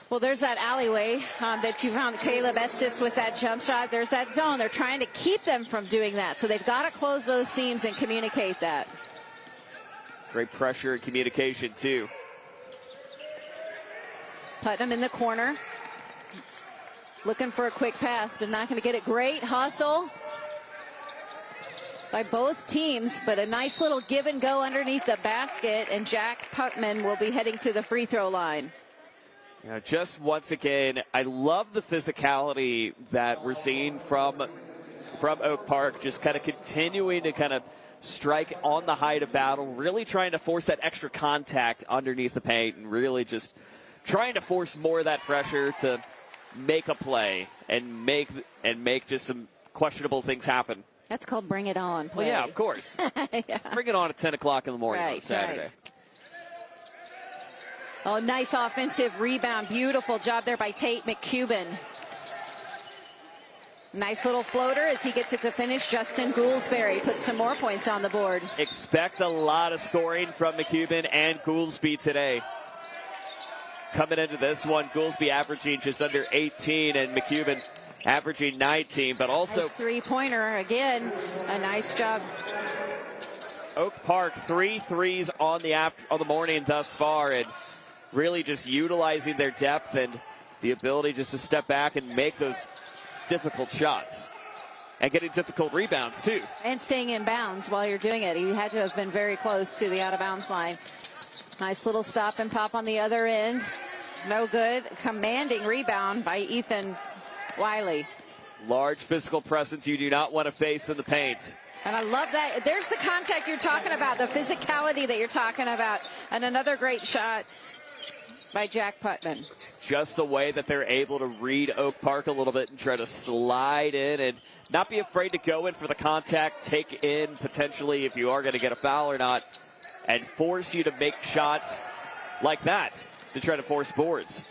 Well, there's that alleyway that you found Caleb Estes with that jump shot. There's that zone. They're trying to keep them from doing that. So they've got to close those seams and communicate that. Great pressure and communication, too. Putnam in the corner. Looking for a quick pass, but not going to get it. Great hustle by both teams, but a nice little give and go underneath the basket, and Jack Putman will be heading to the free throw line. You know, just once again, I love the physicality that we're seeing from Oak Park, just kind of continuing to kind of strike on the height of Battle, really trying to force that extra contact underneath the paint and really just trying to force more of that pressure to make a play and make just some questionable things happen. That's called bring it on play. Well, yeah, of course. Yeah. Bring it on at 10 o'clock in the morning on Saturday. Right. Oh, nice offensive rebound. Beautiful job there by Tate McCubbin. Nice little floater as he gets it to finish. Justin Goolsby puts some more points on the board. Expect a lot of scoring from McCubbin and Goolsby today. Coming into this one, Goolsby averaging just under 18 and McCubbin averaging 19, but also nice three-pointer again. A nice job. Oak Park 3 threes on the morning thus far, and really just utilizing their depth and the ability just to step back and make those difficult shots and getting difficult rebounds too. And staying in bounds while you're doing it. He had to have been very close to the out-of-bounds line. Nice little stop and pop on the other end. No good. Commanding rebound by Ethan Wiley. Large physical presence you do not want to face in the paint. And I love that. There's the contact you're talking about, the physicality that you're talking about. And another great shot by Jack Putman. Just the way that they're able to read Oak Park a little bit and try to slide in and not be afraid to go in for the contact, take in potentially if you are going to get a foul or not, and force you to make shots like that to try to force boards.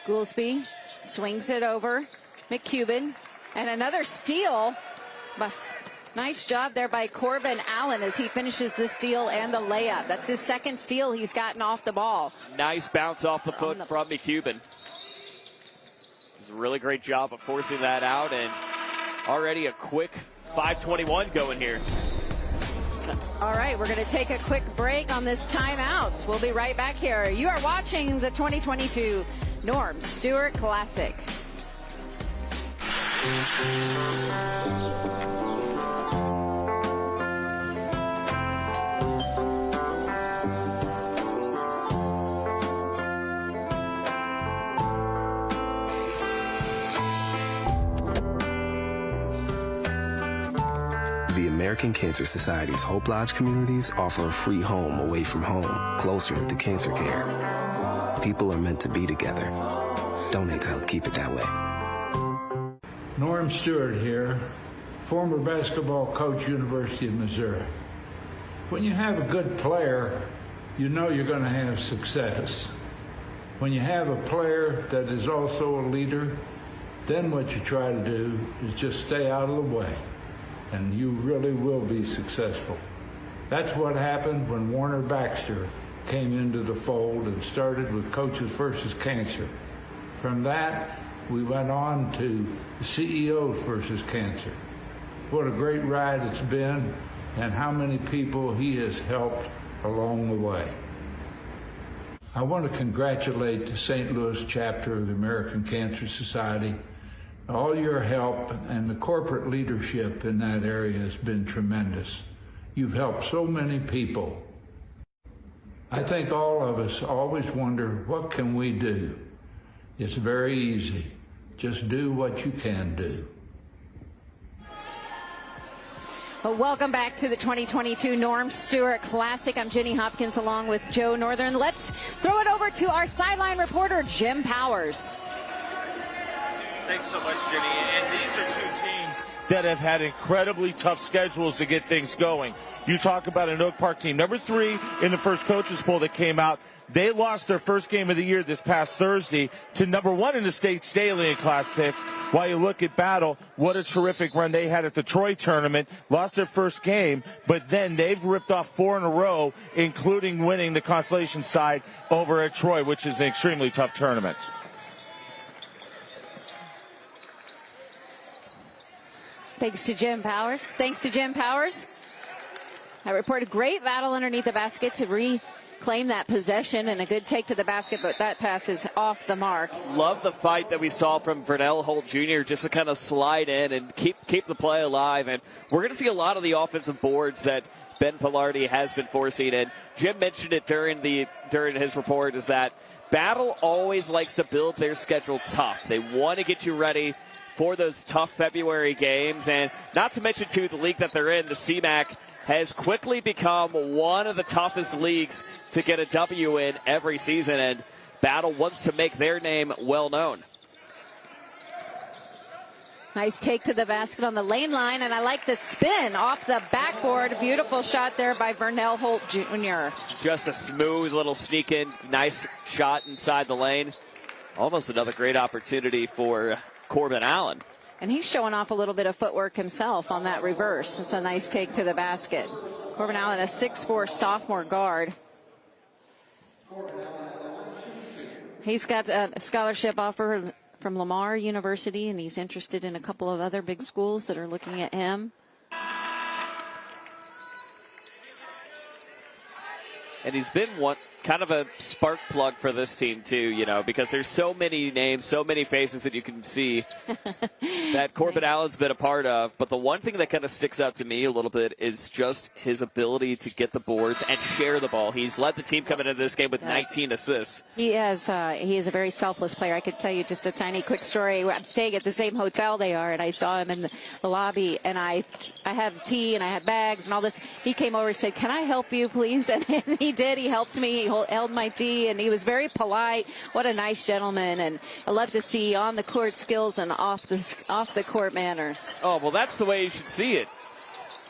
Goolsby swings it over. McCubbin. And another steal. Nice job there by Corbin Allen as he finishes the steal and the layup. That's his second steal he's gotten off the ball. Nice bounce off the foot from McCubbin. Does a really great job of forcing that out, and already a quick 5:21 going here. All right, we're going to take a quick break on this timeout. We'll be right back here. You are watching the 2022 Norm Stewart Classic. The American Cancer Society's Hope Lodge communities offer a free home away from home, closer to cancer care. People are meant to be together. Donate to help keep it that way. Norm Stewart here, former basketball coach, University of Missouri. When you have a good player, you know you're going to have success. When you have a player that is also a leader, then what you try to do is just stay out of the way, and you really will be successful. That's what happened when Warner Baxter came into the fold and started with Coaches versus Cancer. From that, we went on to CEOs versus Cancer. What a great ride it's been, and how many people he has helped along the way. I want to congratulate the St. Louis chapter of the American Cancer Society. All your help and the corporate leadership in that area has been tremendous. You've helped so many people. I think all of us always wonder, what can we do? It's very easy. Just do what you can do. Well, welcome back to the 2022 Norm Stewart Classic. I'm Jenny Hopkins along with Joe Northern. Let's throw it over to our sideline reporter, Jim Powers. Thanks so much, Jenny. And these are two teams that have had incredibly tough schedules to get things going. You talk about an Oak Park team, number 3 in the first coaches poll that came out. They lost their first game of the year this past Thursday to number 1 in the state, Staley, in Class 6. While you look at Battle, what a terrific run they had at the Troy tournament. Lost their first game, but then they've ripped off 4 in a row, including winning the consolation side over at Troy, which is an extremely tough tournament. Thanks to Jim Powers. I reported great battle underneath the basket to reclaim that possession, and a good take to the basket, but that pass is off the mark. Love the fight that we saw from Vernell Holt Jr. just to kind of slide in and keep the play alive. And we're going to see a lot of the offensive boards that Ben Pilardi has been forcing. And Jim mentioned it during his report, is that Battle always likes to build their schedule tough. They want to get you ready for those tough February games. And not to mention, too, the league that they're in, the CMAC, has quickly become one of the toughest leagues to get a W in every season. And Battle wants to make their name well known. Nice take to the basket on the lane line, and I like the spin off the backboard. Beautiful shot there by Vernell Holt Jr. Just a smooth little sneak in, nice shot inside the lane. Almost another great opportunity for Corbin Allen. And he's showing off a little bit of footwork himself on that reverse. It's a nice take to the basket. Corbin Allen, a 6'4" sophomore guard. He's got a scholarship offer from Lamar University, and he's interested in a couple of other big schools that are looking at him. And he's been kind of a spark plug for this team, too, because there's so many names, so many faces that you can see that Corbin Allen's been a part of. But the one thing that kind of sticks out to me a little bit is just his ability to get the boards and share the ball. He's led the team coming into this game with 19 assists. He is a very selfless player. I could tell you just a tiny quick story. I'm staying at the same hotel they are, and I saw him in the lobby, and I had tea and I had bags and all this. He came over and said, "Can I help you, please?" And he did. He helped me. He held my tea, and he was very polite. What a nice gentleman, and I love to see on the court skills and off the court manners. Oh, well, that's the way you should see it.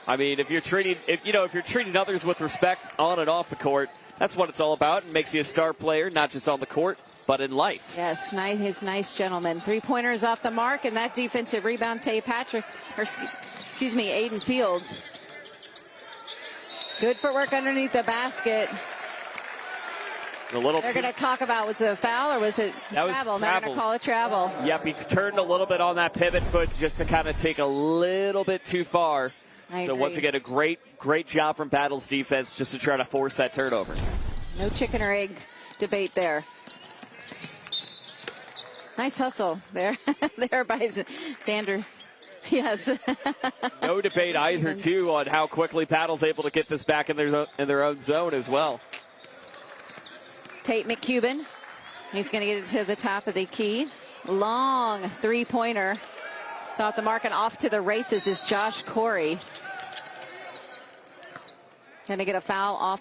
I mean, if you're treating others with respect on and off the court, that's what it's all about. It makes you a star player, not just on the court, but in life. Yes, nice gentleman. 3-pointers off the mark, and that defensive rebound, Aiden Fields. Good footwork underneath the basket. They're going to talk about, was it a foul or was it travel? They're going to call it travel. Yep, he turned a little bit on that pivot foot just to kind of take a little bit too far. I agree. Once again, a great job from Battle's defense just to try to force that turnover. No chicken or egg debate there. Nice hustle there by Xander. Yes. No debate either, too, on how quickly Battle's able to get this back in their own zone as well. Tate McCubbin. He's going to get it to the top of the key. Long 3-pointer. It's off the mark, and off to the races is Josh Corey. Going to get a foul off.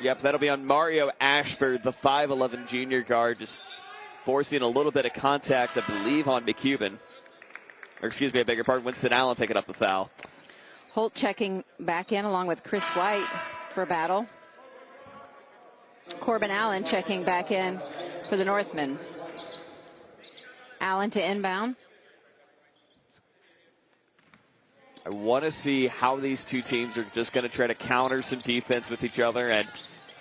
Yep, that'll be on Mario Ashford, the 5'11 junior guard, just forcing a little bit of contact, I believe, on McCubbin. Or excuse me, I beg your pardon, Winston Allen picking up the foul. Holt checking back in along with Chris White for Battle. Corbin Allen checking back in for the Northmen. Allen to inbound. I want to see how these two teams are just going to try to counter some defense with each other, and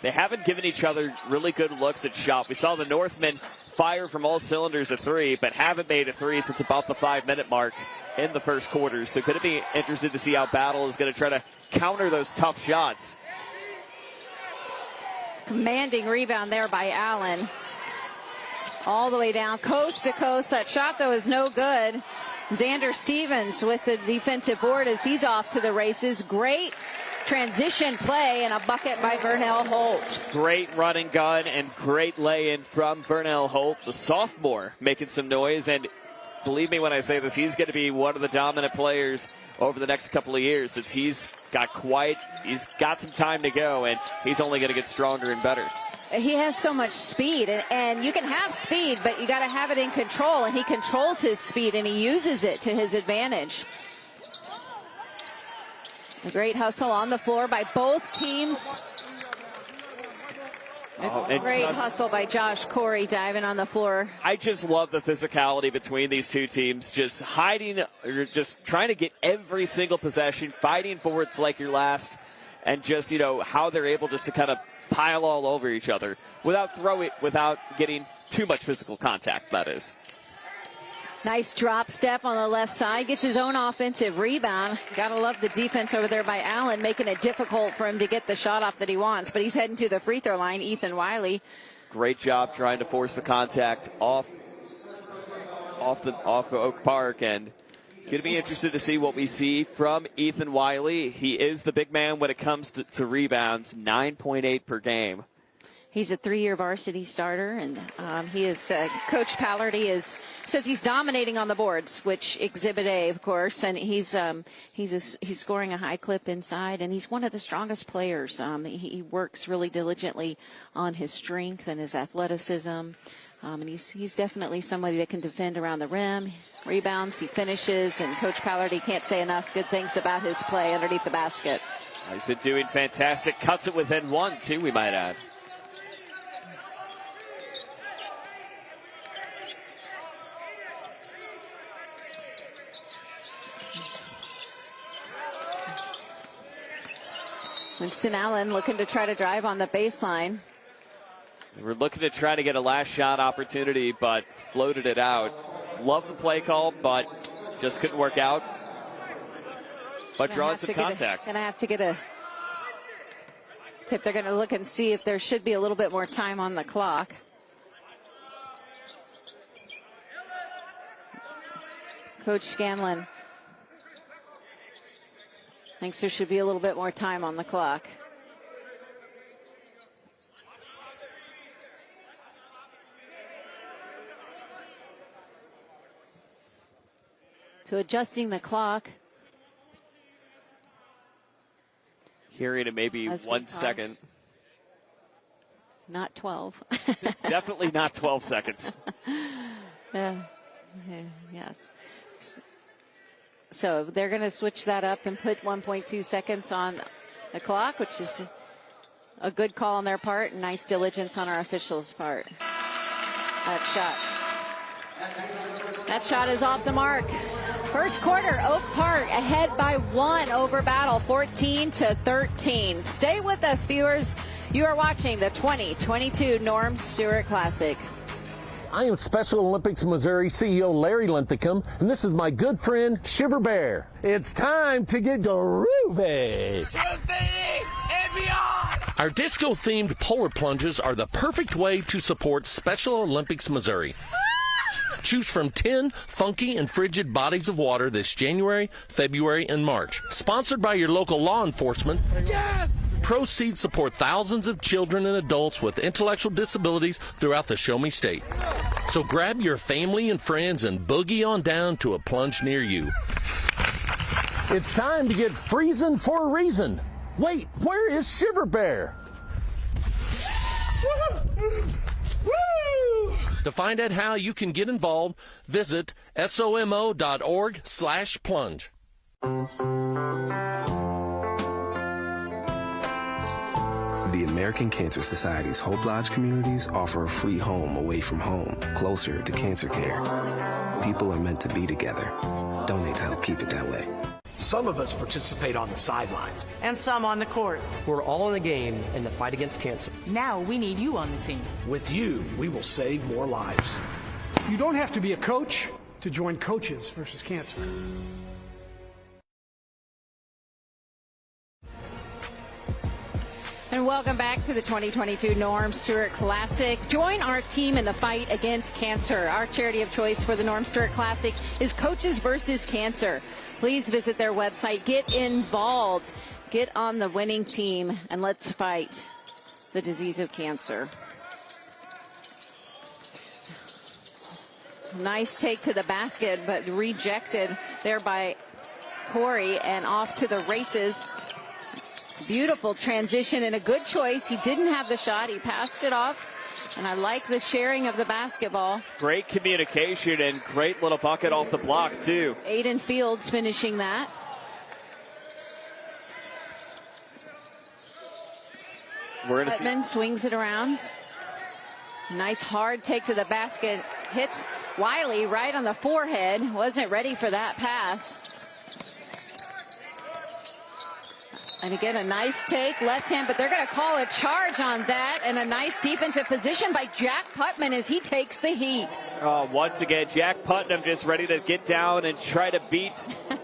they haven't given each other really good looks at shot. We saw the Northmen fire from all cylinders at 3, but haven't made a 3 since about the 5-minute mark in the first quarter. So could it be interested to see how Battle is going to try to counter those tough shots? Commanding rebound there by Allen. All the way down, coast to coast. That shot, though, is no good. Xander Stevens with the defensive board as he's off to the races. Great transition play and a bucket by Vernell Holt. Great run and gun and great lay-in from Vernell Holt, the sophomore, making some noise. And believe me when I say this, he's going to be one of the dominant players over the next couple of years since he's got some time to go, and he's only going to get stronger and better. He has so much speed, and you can have speed, but you got to have it in control, and he controls his speed, and he uses it to his advantage. A great hustle on the floor by both teams. Great hustle by Josh Corey diving on the floor. I just love the physicality between these two teams, just hiding, or just trying to get every single possession, fighting for it's like your last, and just, how they're able just to kind of pile all over each other without getting too much physical contact, that is. Nice drop step on the left side. Gets his own offensive rebound. Gotta love the defense over there by Allen, making it difficult for him to get the shot off that he wants. But he's heading to the free throw line, Ethan Wiley. Great job trying to force the contact off Oak Park, and going to be interested to see what we see from Ethan Wiley. He is the big man when it comes to rebounds, 9.8 per game. He's a 3-year varsity starter, and he is Coach Pallardy says he's dominating on the boards, which Exhibit A, of course, and he's scoring a high clip inside, and he's one of the strongest players. He works really diligently on his strength and his athleticism, and he's definitely somebody that can defend around the rim. Rebounds, he finishes, and Coach Pallardy can't say enough good things about his play underneath the basket. He's been doing fantastic. Cuts it within one, too, we might add. Winston Allen looking to try to drive on the baseline. We're looking to try to get a last shot opportunity, but floated it out. Love the play call, but just couldn't work out. but drawing some contact. Gonna have to get a tip. They're gonna look and see if there should be a little bit more time on the clock. Coach Scanlon thinks there should be a little bit more time on the clock. So adjusting the clock. Hearing it maybe 1 second. Not 12. Definitely not 12 seconds. Yes. So they're going to switch that up and put 1.2 seconds on the clock, which is a good call on their part and nice diligence on our officials' part. That shot is off the mark. First quarter, Oak Park ahead by 1 over Battle, 14-13. Stay with us, viewers. You are watching the 2022 Norm Stewart Classic. I am Special Olympics Missouri CEO Larry Linthicum, and this is my good friend Shiver Bear. It's time to get groovy. Infinity and beyond! Our disco-themed polar plunges are the perfect way to support Special Olympics Missouri. Choose from 10 funky and frigid bodies of water this January, February, and March. Sponsored by your local law enforcement. Yes! Proceeds support thousands of children and adults with intellectual disabilities throughout the Show Me State. So grab your family and friends and boogie on down to a plunge near you. It's time to get freezing for a reason. Wait, where is Shiver Bear? To find out how you can get involved, visit somo.org/plunge. The American Cancer Society's Hope Lodge communities offer a free home away from home, closer to cancer care. People are meant to be together. Donate to help keep it that way. Some of us participate on the sidelines. And some on the court. We're all in the game in the fight against cancer. Now we need you on the team. With you, we will save more lives. You don't have to be a coach to join Coaches versus Cancer. And welcome back to the 2022 Norm Stewart Classic. Join our team in the fight against cancer. Our charity of choice for the Norm Stewart Classic is Coaches versus Cancer. Please visit their website. Get involved. Get on the winning team, and let's fight the disease of cancer. Nice take to the basket, but rejected there by Corey, and off to the races. Beautiful transition and a good choice. He didn't have the shot. He passed it off. And I like the sharing of the basketball. Great communication and great little bucket off the block, too. Aiden Fields finishing that. We're going to Whitman swings it around. Nice hard take to the basket. Hits Wiley right on the forehead. Wasn't ready for that pass. And again, a nice take, left hand, but they're going to call a charge on that. And a nice defensive position by Jack Putman as he takes the heat. Once again, Jack Putnam just ready to get down and try to beat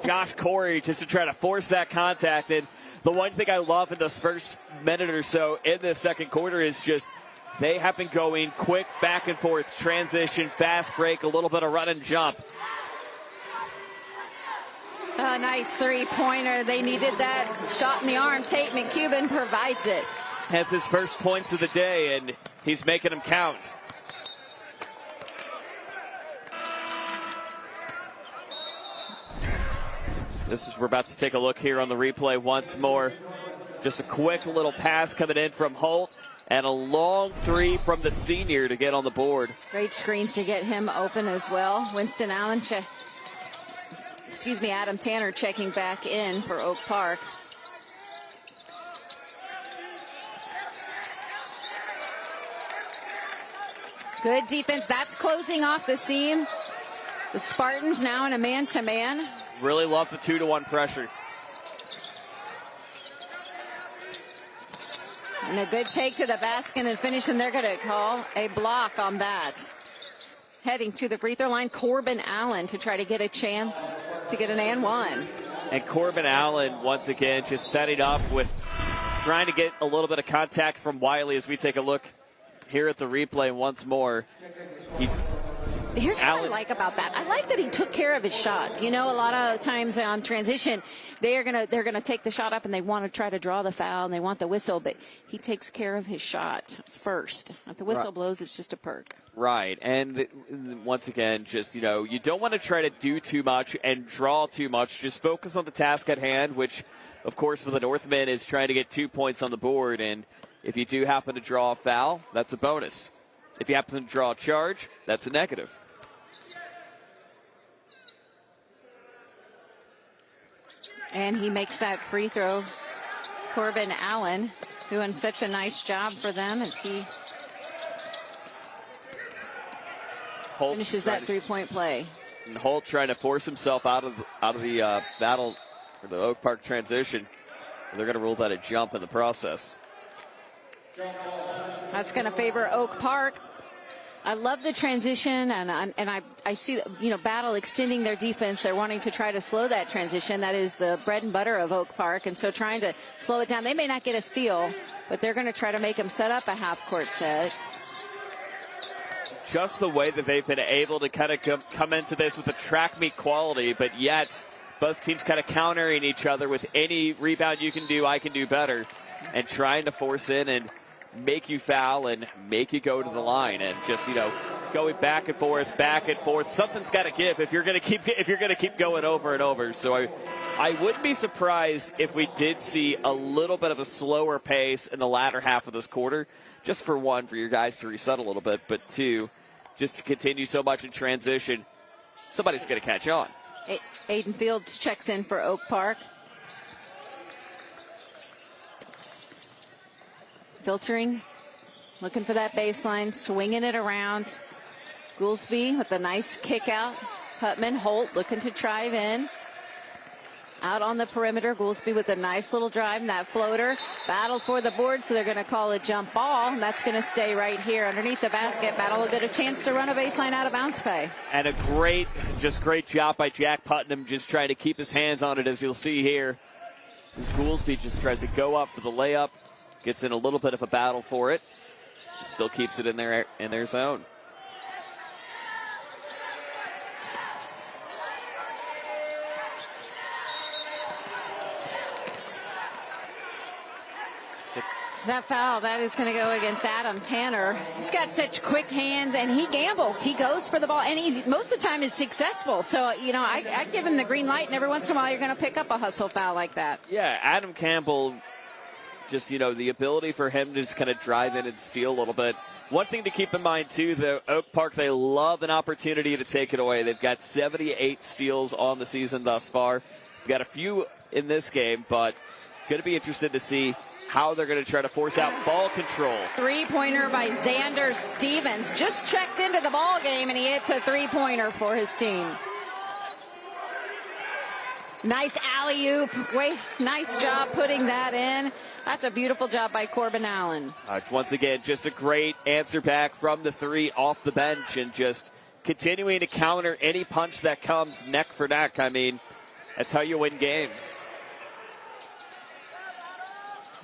Josh Corey just to try to force that contact. And the one thing I love in this first minute or so in the second quarter is just they have been going quick back and forth, transition, fast break, a little bit of run and jump. A nice three-pointer. They needed that shot in the arm. Tate McCubbin provides it. Has his first points of the day, and he's making them count. We're about to take a look here on the replay once more. Just a quick little pass coming in from Holt, and a long three from the senior to get on the board. Great screens to get him open as well. Winston Allen Adam Tanner checking back in for Oak Park. Good defense. That's closing off the seam. The Spartans now in a man-to-man. Really love the 2-to-1 pressure. And a good take to the basket and finish, and they're going to call a block on that. Heading to the free throw line, Corbin Allen to try to get a chance to get an and one. And Corbin Allen, once again, just setting up with trying to get a little bit of contact from Wiley as we take a look here at the replay once more. Here's what I like about that. I like that he took care of his shots. You know, a lot of times on transition, they're gonna take the shot up and they want to try to draw the foul and they want the whistle, but he takes care of his shot first. If the whistle blows, it's just a perk. Right, and once again, just, you know, you don't want to try to do too much and draw too much. Just focus on the task at hand, which, of course, for the Northmen is trying to get 2 points on the board. And if you do happen to draw a foul, that's a bonus. If you happen to draw a charge, that's a negative. And he makes that free throw. Corbin Allen doing such a nice job for them as he finishes that three-point play. And Holt trying to force himself out of the battle for the Oak Park transition. They're going to rule that a jump in the process. That's going to favor Oak Park. I love the transition, and I see, you know, Battle extending their defense. They're wanting to try to slow that transition. That is the bread and butter of Oak Park, and so trying to slow it down. They may not get a steal, but they're going to try to make them set up a half-court set. Just the way that they've been able to kind of come into this with a track meet quality, but yet both teams kind of countering each other with any rebound you can do, I can do better, and trying to force in and make you foul and make you go to the line, and just, you know, going back and forth. Something's got to give if you're going to keep going over and over. So I wouldn't be surprised if we did see a little bit of a slower pace in the latter half of this quarter, just for one, for your guys to reset a little bit, but two, just to continue so much in transition. Somebody's going to catch on. Aiden Fields checks in for Oak Park. Filtering, looking for that baseline, swinging it around. Goolsby with a nice kick out. Putman, Holt looking to drive in. Out on the perimeter, Goolsby with a nice little drive, and that floater. Battle for the board, so they're going to call a jump ball, and that's going to stay right here underneath the basket. Battle will get a chance to run a baseline out of bounds play. And a great job by Jack Putnam, just trying to keep his hands on it, as you'll see here. As Goolsby just tries to go up for the layup. Gets in a little bit of a battle for it. It still keeps it in their zone. That foul, that is going to go against Adam Tanner. He's got such quick hands, and he gambles. He goes for the ball, and he most of the time is successful. So, you know, I give him the green light, and every once in a while you're going to pick up a hustle foul like that. Yeah, Adam Campbell, just, you know, the ability for him to just kind of drive in and steal a little bit. One thing to keep in mind, too, the Oak Park, they love an opportunity to take it away. They've got 78 steals on the season thus far. We've got a few in this game, but going to be interested to see how they're going to try to force out ball control. Three-pointer by Xander Stevens. Just checked into the ball game, and he hits a three-pointer for his team. Nice alley-oop. Nice job putting that in. That's a beautiful job by Corbin Allen. Once again, just a great answer back from the three off the bench, and just continuing to counter any punch that comes neck for neck. I mean, that's how you win games.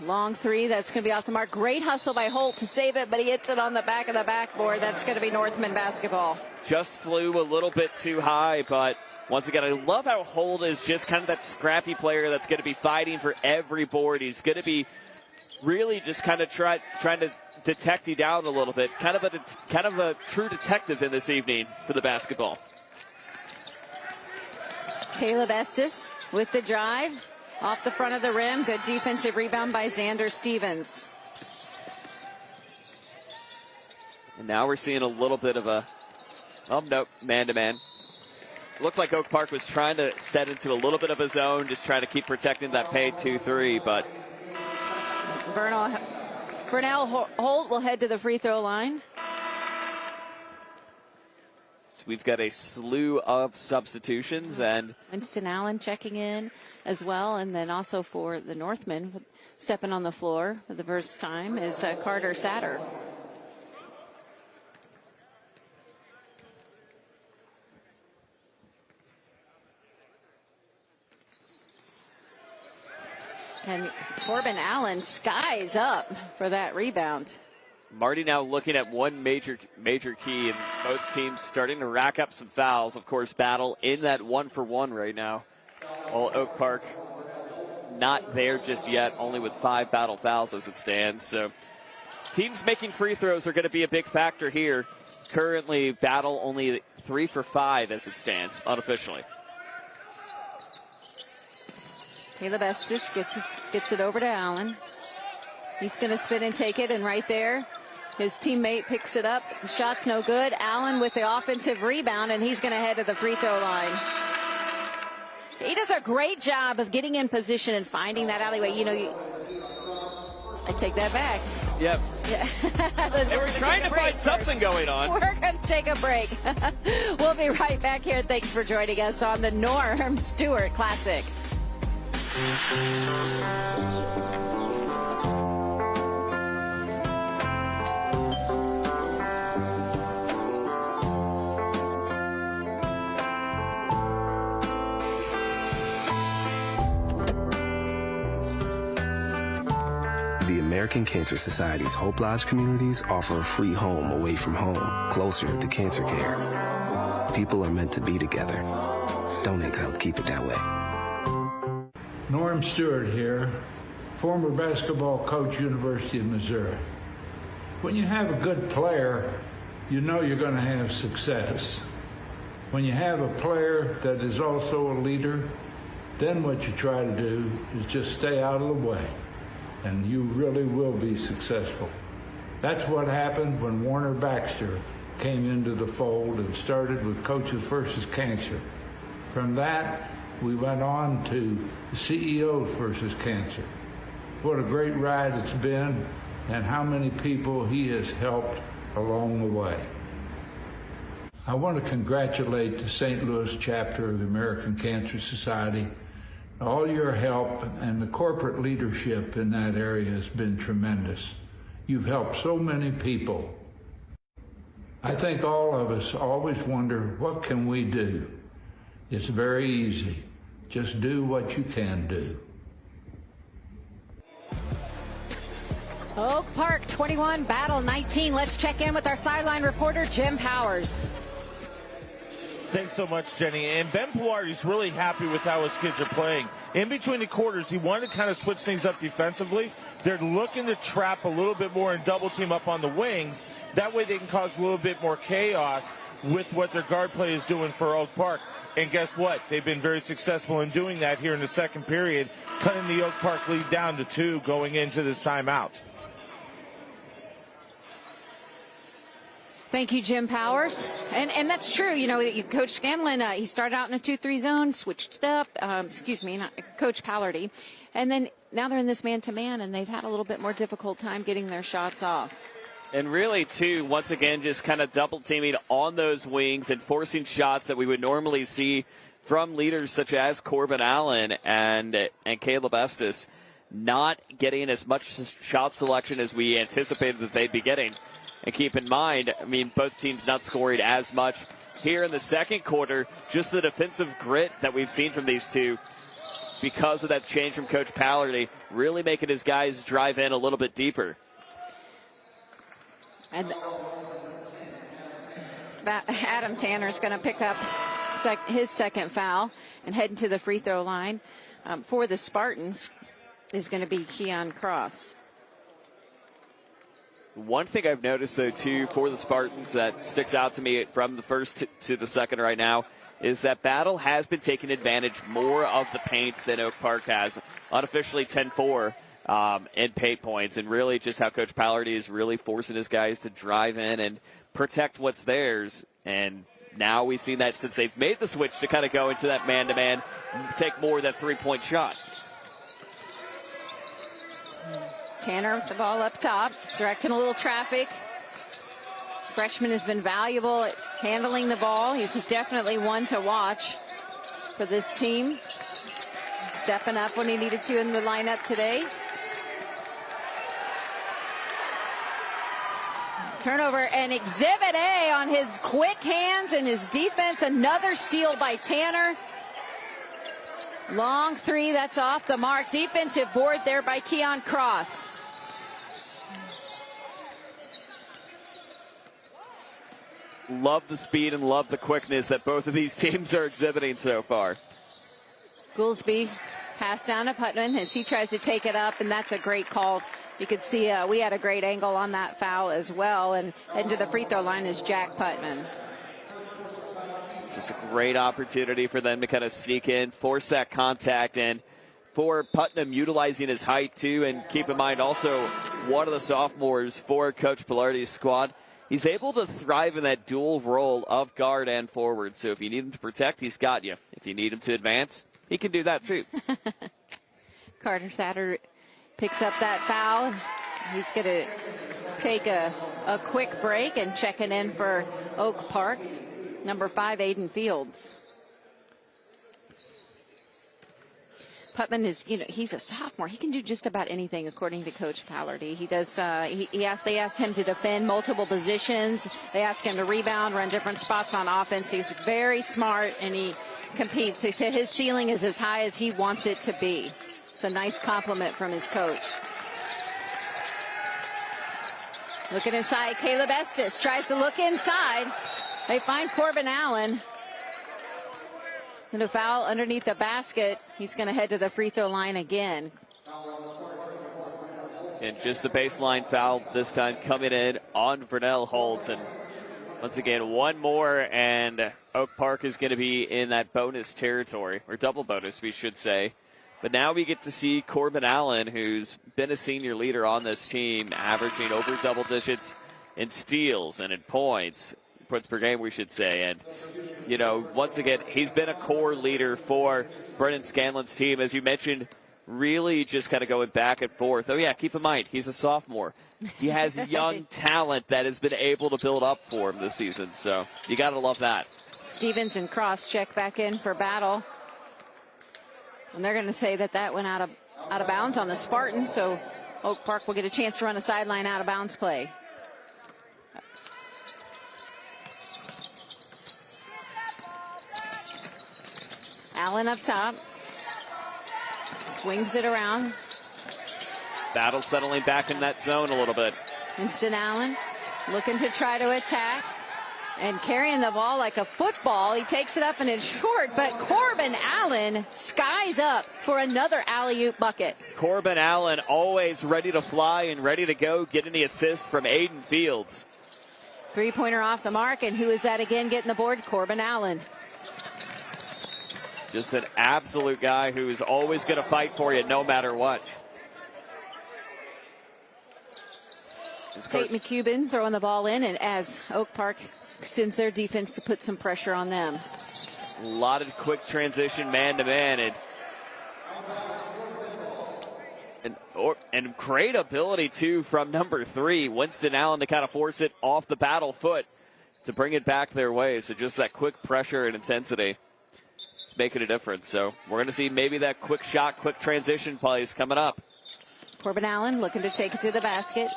Long three, that's going to be off the mark. Great hustle by Holt to save it, but he hits it on the back of the backboard. That's going to be Northman basketball. Just flew a little bit too high, but once again, I love how Holt is just kind of that scrappy player that's going to be fighting for every board. He's going to be really just kind of trying to detect you down a little bit. Kind of a true detective in this evening for the basketball. Caleb Estes with the drive. Off the front of the rim. Good defensive rebound by Xander Stevens. And now we're seeing a little bit of a, man-to-man. Looks like Oak Park was trying to set into a little bit of a zone, just trying to keep protecting that paid 2-3, but Burnell Holt will head to the free throw line. So we've got a slew of substitutions, and Winston Allen checking in as well, and then also for the Northmen stepping on the floor for the first time is Carter Satter. And Corbin Allen skies up for that rebound. Marty now looking at one major key, and both teams starting to rack up some fouls. Of course, Battle in that 1-for-1 right now. While Oak Park not there just yet, only with 5 Battle fouls as it stands. So teams making free throws are going to be a big factor here. Currently, Battle only 3 for 5 as it stands, unofficially. Caleb Estes gets it over to Allen. He's going to spin and take it, and right there, his teammate picks it up. The shot's no good. Allen with the offensive rebound, and he's going to head to the free throw line. He does a great job of getting in position and finding that alleyway. You know, I take that back. Yep. Yeah. And we're trying to find something going on. We're going to take a break. We'll be right back here. Thanks for joining us on the Norm Stewart Classic. The American Cancer Society's Hope Lodge communities offer a free home away from home, closer to cancer care. People are meant to be together. Donate to help keep it that way. Norm Stewart here, former basketball coach, University of Missouri. When you have a good player, you know you're going to have success. When you have a player that is also a leader, then what you try to do is just stay out of the way, and you really will be successful. That's what happened when Warner Baxter came into the fold and started with Coaches versus Cancer. From that, we went on to CEOs versus Cancer. What a great ride it's been, and how many people he has helped along the way. I want to congratulate the St. Louis chapter of the American Cancer Society. All your help and the corporate leadership in that area has been tremendous. You've helped so many people. I think all of us always wonder, what can we do? It's very easy. Just do what you can do. Oak Park 21, Battle 19. Let's check in with our sideline reporter, Jim Powers. Thanks so much, Jenny. And Ben Pilardi's really happy with how his kids are playing. In between the quarters, he wanted to kind of switch things up defensively. They're looking to trap a little bit more and double team up on the wings. That way they can cause a little bit more chaos with what their guard play is doing for Oak Park. And guess what? They've been very successful in doing that here in the second period, cutting the Oak Park lead down to 2 going into this timeout. Thank you, Jim Powers. And that's true. You know, Coach Scanlon, he started out in a 2-3 zone, switched it up. Coach Pallardy. And then now they're in this man-to-man, and they've had a little bit more difficult time getting their shots off. And really, too, once again, just kind of double teaming on those wings and forcing shots that we would normally see from leaders such as Corbin Allen and Caleb Estes, not getting as much shot selection as we anticipated that they'd be getting. And keep in mind, I mean, both teams not scoring as much here in the second quarter. Just the defensive grit that we've seen from these two because of that change from Coach Pallardy, really making his guys drive in a little bit deeper. And Adam Tanner's going to pick up his second foul and head into the free throw line. For the Spartans is going to be Keon Cross. One thing I've noticed, though, too, for the Spartans that sticks out to me from the first to the second right now is that Battle has been taking advantage more of the paint than Oak Park has. Unofficially 10-4 in paint points, and really just how Coach Pallardy is really forcing his guys to drive in and protect what's theirs. And now we've seen that since they've made the switch to kind of go into that man-to-man, take more of that three-point shot. Tanner with the ball up top, directing a little traffic. Freshman has been valuable at handling the ball. He's definitely one to watch for this team. Stepping up when he needed to in the lineup today. Turnover and Exhibit A on his quick hands and his defense. Another steal by Tanner. Long three, that's off the mark. Defensive board there by Keon Cross. Love the speed and love the quickness that both of these teams are exhibiting so far. Goolsby pass down to Putman as he tries to take it up, and that's a great call. You could see we had a great angle on that foul as well, and heading to the free throw line is Jack Putman. Just a great opportunity for them to kind of sneak in, force that contact, and for Putnam utilizing his height too. And keep in mind also one of the sophomores for Coach Pilardi's squad. He's able to thrive in that dual role of guard and forward. So if you need him to protect, he's got you. If you need him to advance, he can do that too. Carter Satter picks up that foul. He's going to take a quick break and checking in for Oak Park. Number 5, Aiden Fields. Putman is, he's a sophomore. He can do just about anything, according to Coach Pallardy. He does. They asked him to defend multiple positions. They asked him to rebound, run different spots on offense. He's very smart, and he competes. They said his ceiling is as high as he wants it to be. It's a nice compliment from his coach. Looking inside, Caleb Estes tries to look inside. They find Corbin Allen. And a foul underneath the basket. He's going to head to the free throw line again. And just the baseline foul this time coming in on Vernell Holt. And once again, one more, and Oak Park is going to be in that bonus territory, or double bonus, we should say. But now we get to see Corbin Allen, who's been a senior leader on this team, averaging over double digits in steals and in points per game, we should say. And, once again, he's been a core leader for Brennan Scanlon's team. As you mentioned, really just kind of going back and forth. Oh, yeah, keep in mind, he's a sophomore. He has young talent that has been able to build up for him this season. So you got to love that. Stevens and Cross check back in for battle. And they're going to say that went out of bounds on the Spartan. So Oak Park will get a chance to run a sideline out of bounds play. Allen up top. Swings it around. Battle settling back in that zone a little bit. Winston Allen looking to try to attack. And carrying the ball like a football. He takes it up and it's short, but Corbin Allen skies up for another alley-oop bucket. Corbin Allen always ready to fly and ready to go, getting the assist from Aiden Fields. Three-pointer off the mark, and who is that again getting the board? Corbin Allen. Just an absolute guy who is always going to fight for you no matter what. Tate McCubbin throwing the ball in, and as Oak Park sends their defense to put some pressure on them. A lot of quick transition man-to-man, and great ability, too, from number 3, Winston Allen, to kind of force it off the battle foot to bring it back their way. So just that quick pressure and intensity. It's making a difference. So we're going to see maybe that quick shot, quick transition plays coming up. Corbin Allen looking to take it to the basket.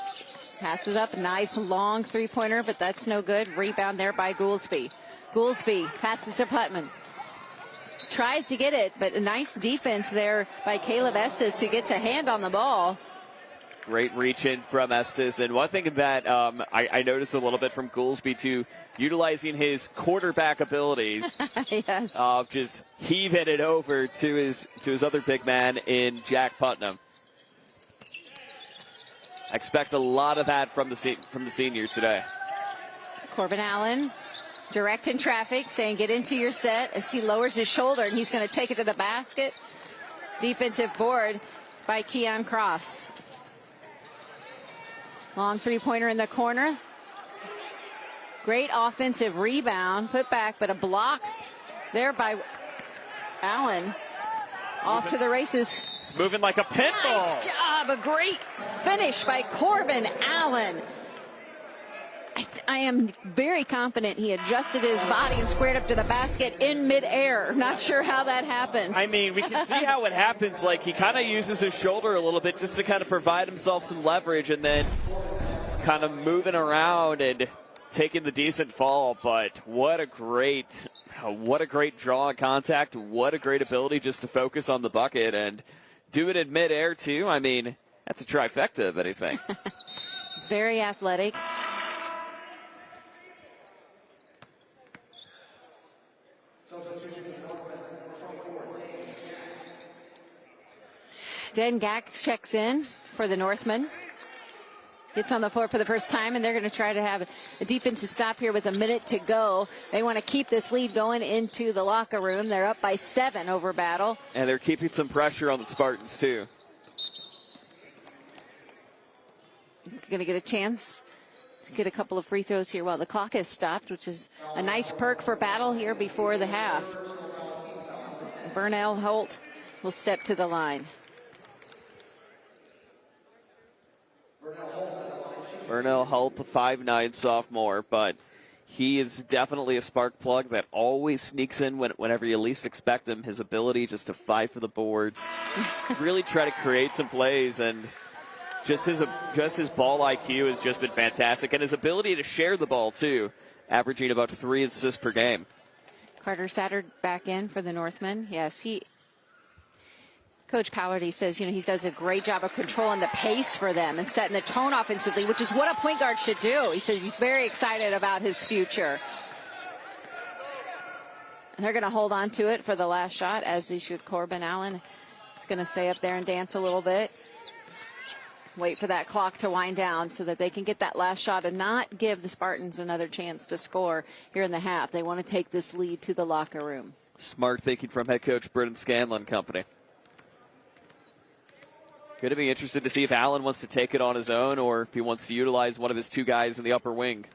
Passes up, nice long three-pointer, but that's no good. Rebound there by Goolsby. Goolsby passes to Putman. Tries to get it, but a nice defense there by Caleb Estes, who gets a hand on the ball. Great reach in from Estes. And one thing that I noticed a little bit from Goolsby, too, utilizing his quarterback abilities. Yes. Just heaving it over to his other big man in Jack Putnam. I expect a lot of that from the senior today. Corbin Allen directing traffic, saying get into your set, as he lowers his shoulder, and he's going to take it to the basket. Defensive board by Keon Cross. Long three-pointer in the corner. Great offensive rebound, put back, but a block there by Allen. Off to the races. It's moving like a pinball. Nice job. A great finish by Corbin Allen. I am very confident he adjusted his body and squared up to the basket in midair. Not sure how that happens. I mean, we can see how it happens. Like, he kind of uses his shoulder a little bit just to kind of provide himself some leverage, and then kind of moving around and taking the decent fall. But what a great What a great draw on contact. What a great ability just to focus on the bucket and do it in midair, too. I mean, that's a trifecta of anything. He's very athletic. Den Gax checks in for the Northmen. Gets on the floor for the first time, and they're going to try to have a defensive stop here with a minute to go. They want to keep this lead going into the locker room. They're up by 7 over Battle. And they're keeping some pressure on the Spartans, too. Going to get a chance to get a couple of free throws here while the clock is stopped, which is a nice perk for Battle here before the half. Burnell Holt will step to the line. Burnell Holt, the 5'9" sophomore, but he is definitely a spark plug that always sneaks in whenever you least expect him. His ability just to fight for the boards, really try to create some plays, and just his ball IQ has just been fantastic, and his ability to share the ball too, averaging about 3 assists per game. Carter Satter back in for the Northmen. Yes, Coach Pallardy says, he does a great job of controlling the pace for them and setting the tone offensively, which is what a point guard should do. He says he's very excited about his future. And they're going to hold on to it for the last shot, as they should. Corbin Allen is going to stay up there and dance a little bit. Wait for that clock to wind down so that they can get that last shot and not give the Spartans another chance to score here in the half. They want to take this lead to the locker room. Smart thinking from head coach Britton Scanlon Company. Going to be interested to see if Allen wants to take it on his own or if he wants to utilize one of his 2 guys in the upper wing.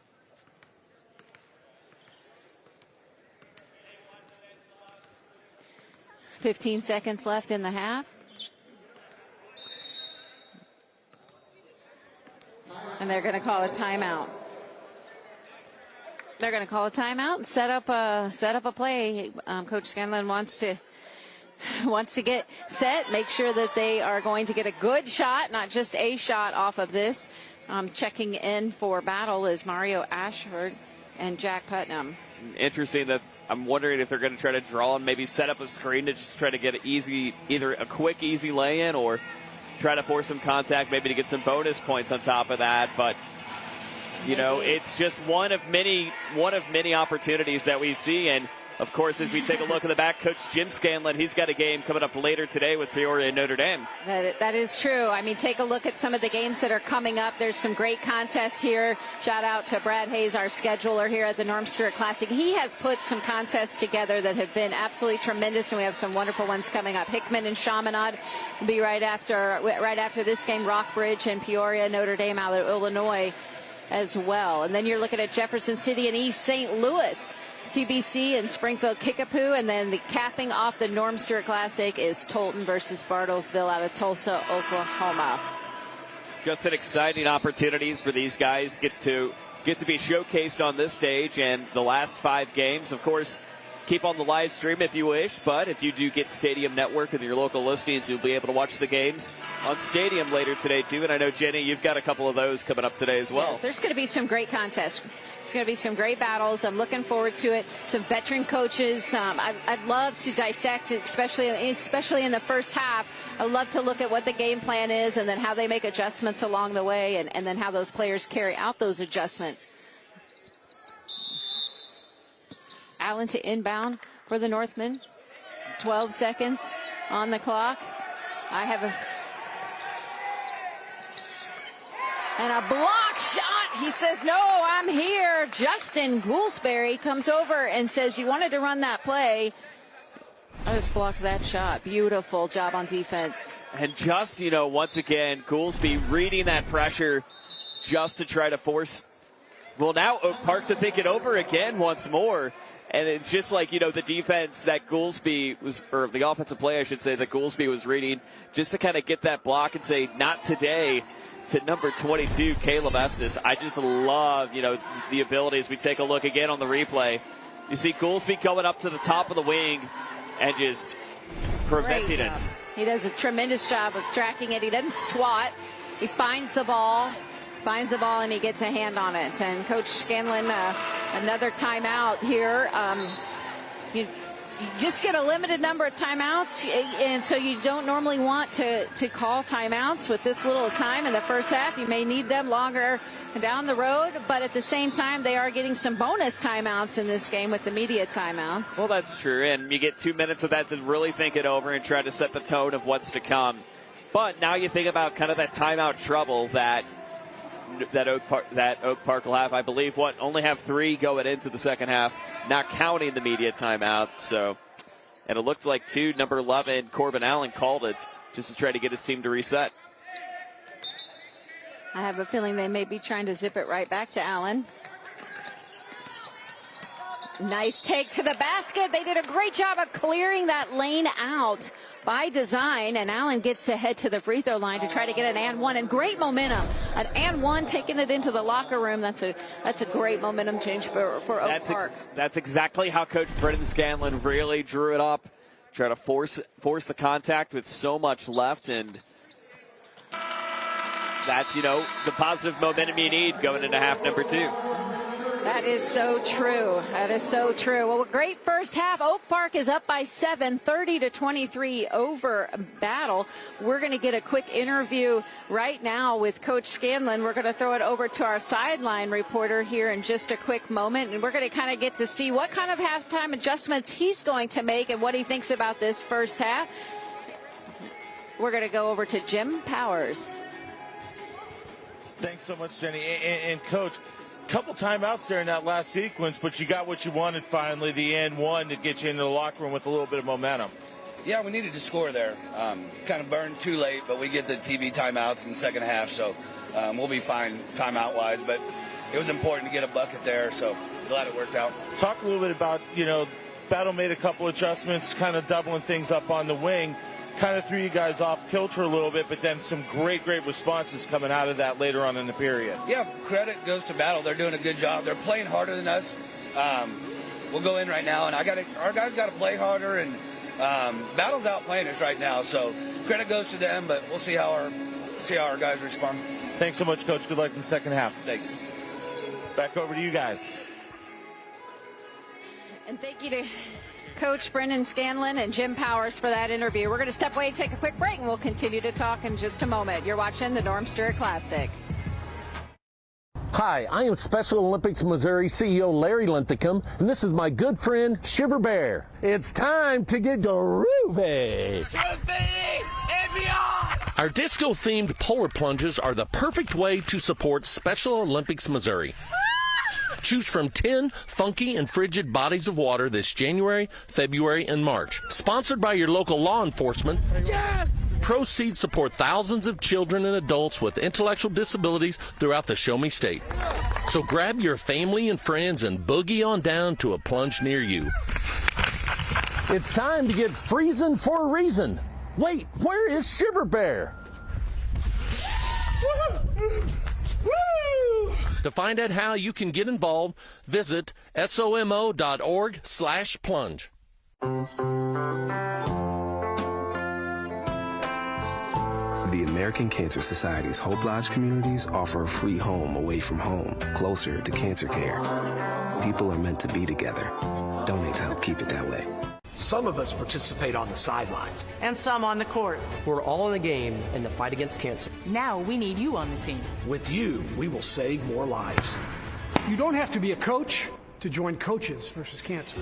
$15 seconds left in the half. And they're going to call a timeout. They're going to call a timeout and set up a play. Coach Scanlon wants to get set, make sure that they are going to get a good shot, not just a shot off of this. Checking in for Battle is Mario Ashford and Jack Putnam. Interesting that I'm wondering if they're going to try to draw and maybe set up a screen to just try to get either a quick, easy lay-in or try to force some contact, maybe to get some bonus points on top of that. But, it's just one of many opportunities that we see. And, of course, as we take a look at the back, Coach Jim Scanlon, he's got a game coming up later today with Peoria and Notre Dame. That is true. I mean, take a look at some of the games that are coming up. There's some great contests here. Shout out to Brad Hayes, our scheduler here at the Norm Stewart Classic. He has put some contests together that have been absolutely tremendous, and we have some wonderful ones coming up. Hickman and Chaminade will be right after this game. Rockbridge and Peoria, Notre Dame out of Illinois as well. And then you're looking at Jefferson City and East St. Louis. CBC and Springfield Kickapoo, and then the capping off the Norm Stewart Classic is Tolton versus Bartlesville out of Tulsa, Oklahoma. Just an exciting opportunities for these guys get to be showcased on this stage, and the last 5 games, of course, keep on the live stream if you wish, but if you do get Stadium Network and your local listings, you'll be able to watch the games on Stadium later today too. And I know, Jenny, you've got a couple of those coming up today as well. Yeah, there's going to be some great contests. There's going to be some great battles. I'm looking forward to it. Some veteran coaches. I'd love to dissect, especially in the first half. I'd love to look at what the game plan is and then how they make adjustments along the way, and then how those players carry out those adjustments. Allen to inbound for the Northmen. 12 seconds on the clock. And a block shot. He says, no, I'm here. Justin Goolsberry comes over and says, you wanted to run that play. I just blocked that shot. Beautiful job on defense. And just, once again, Goolsby reading that pressure just to try to force, now Oak Park to think it over again once more. And it's just like, the defense that Goolsby was, or the offensive play, I should say, that Goolsby was reading, just to kind of get that block and say, not today, to number 22, Caleb Estes. I just love, the abilities. We take a look again on the replay. You see Goolsby going up to the top of the wing and just preventing it. He does a tremendous job of tracking it. He doesn't swat. He finds the ball, and he gets a hand on it. And Coach Scanlon, another timeout here. you just get a limited number of timeouts, and so you don't normally want to call timeouts with this little time in the first half. You may need them longer down the road, but at the same time, they are getting some bonus timeouts in this game with the media timeouts. Well, that's true, and you get 2 minutes of that to really think it over and try to set the tone of what's to come. But now you think about kind of that timeout trouble that Oak Park will have. I believe only have 3 going into the second half, not counting the media timeout. So, and it looked like number 11, Corbin Allen, called it just to try to get his team to reset. I have a feeling they may be trying to zip it right back to Allen. Nice take to the basket. They did a great job of clearing that lane out by design, and Allen gets to head to the free throw line to try to get an and one, and great momentum. An and one, taking it into the locker room. That's a great momentum change for Oak Park. That's exactly how Coach Brendan Scanlon really drew it up. Try to force the contact with so much left, and that's, the positive momentum you need going into half number 2. That is so true. That is so true. Well, a great first half. Oak Park is up by 7, 30-23 over Battle. We're going to get a quick interview right now with Coach Scanlon. We're going to throw it over to our sideline reporter here in just a quick moment, and we're going to kind of get to see what kind of halftime adjustments he's going to make and what he thinks about this first half. We're going to go over to Jim Powers. Thanks so much, Jenny. And Coach, couple timeouts there in that last sequence, but you got what you wanted finally, the and one, to get you into the locker room with a little bit of momentum. Yeah, we needed to score there. Kind of burned too late, but we get the TV timeouts in the second half, so we'll be fine timeout-wise. But it was important to get a bucket there, so glad it worked out. Talk a little bit about, Battle made a couple adjustments, kind of doubling things up on the wing. Kind of threw you guys off kilter a little bit, but then some great responses coming out of that later on in the period. Yeah, credit goes to Battle. They're doing a good job. They're playing harder than us. We'll go in right now, and our guys got to play harder, and Battle's outplaying us right now. So credit goes to them, but we'll see how our guys respond. Thanks so much, Coach. Good luck in the second half. Thanks. Back over to you guys. And thank you to Coach Brendan Scanlon and Jim Powers for that interview. We're going to step away and take a quick break, and we'll continue to talk in just a moment. You're watching the Norm Stewart Classic. Hi, I am Special Olympics Missouri CEO Larry Linthicum, and this is my good friend Shiver Bear. It's time to get groovy. Infinity and beyond! Our disco-themed polar plunges are the perfect way to support Special Olympics Missouri. Choose from 10 funky and frigid bodies of water this January, February, and March. Sponsored by your local law enforcement. Yes! Proceeds support thousands of children and adults with intellectual disabilities throughout the Show Me State. So grab your family and friends and boogie on down to a plunge near you. It's time to get freezing for a reason. Wait, where is Shiver Bear? To find out how you can get involved, visit somo.org/plunge. The American Cancer Society's Hope Lodge communities offer a free home away from home, closer to cancer care. People are meant to be together. Donate to help keep it that way. Some of us participate on the sidelines. And some on the court. We're all in the game in the fight against cancer. Now we need you on the team. With you, we will save more lives. You don't have to be a coach to join Coaches versus Cancer.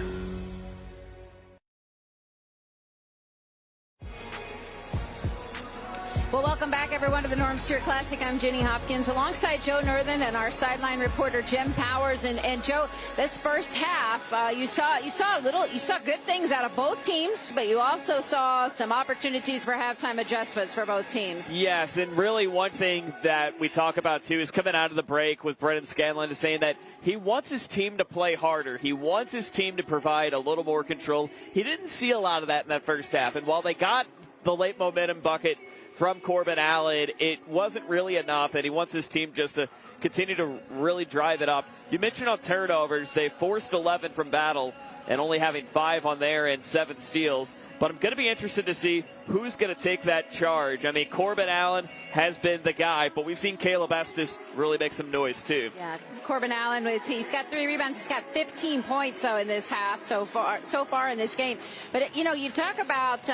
Well, welcome back, everyone, to the Norm Stewart Classic. I'm Jenny Hopkins, alongside Joe Northern and our sideline reporter Jim Powers. And Joe, this first half, you saw good things out of both teams, but you also saw some opportunities for halftime adjustments for both teams. Yes, and really one thing that we talk about too is coming out of the break with Brendan Scanlon is saying that he wants his team to play harder. He wants his team to provide a little more control. He didn't see a lot of that in that first half, and while they got the late momentum bucket from Corbin Allen, it wasn't really enough, and he wants his team just to continue to really drive it up. You mentioned on turnovers, they forced 11 from Battle and only having 5 on there and 7 steals. But I'm going to be interested to see who's going to take that charge. I mean, Corbin Allen has been the guy, but we've seen Caleb Estes really make some noise too. Yeah, Corbin Allen, he's got 3 rebounds. He's got 15 points, though, in this half so far in this game. But, you talk about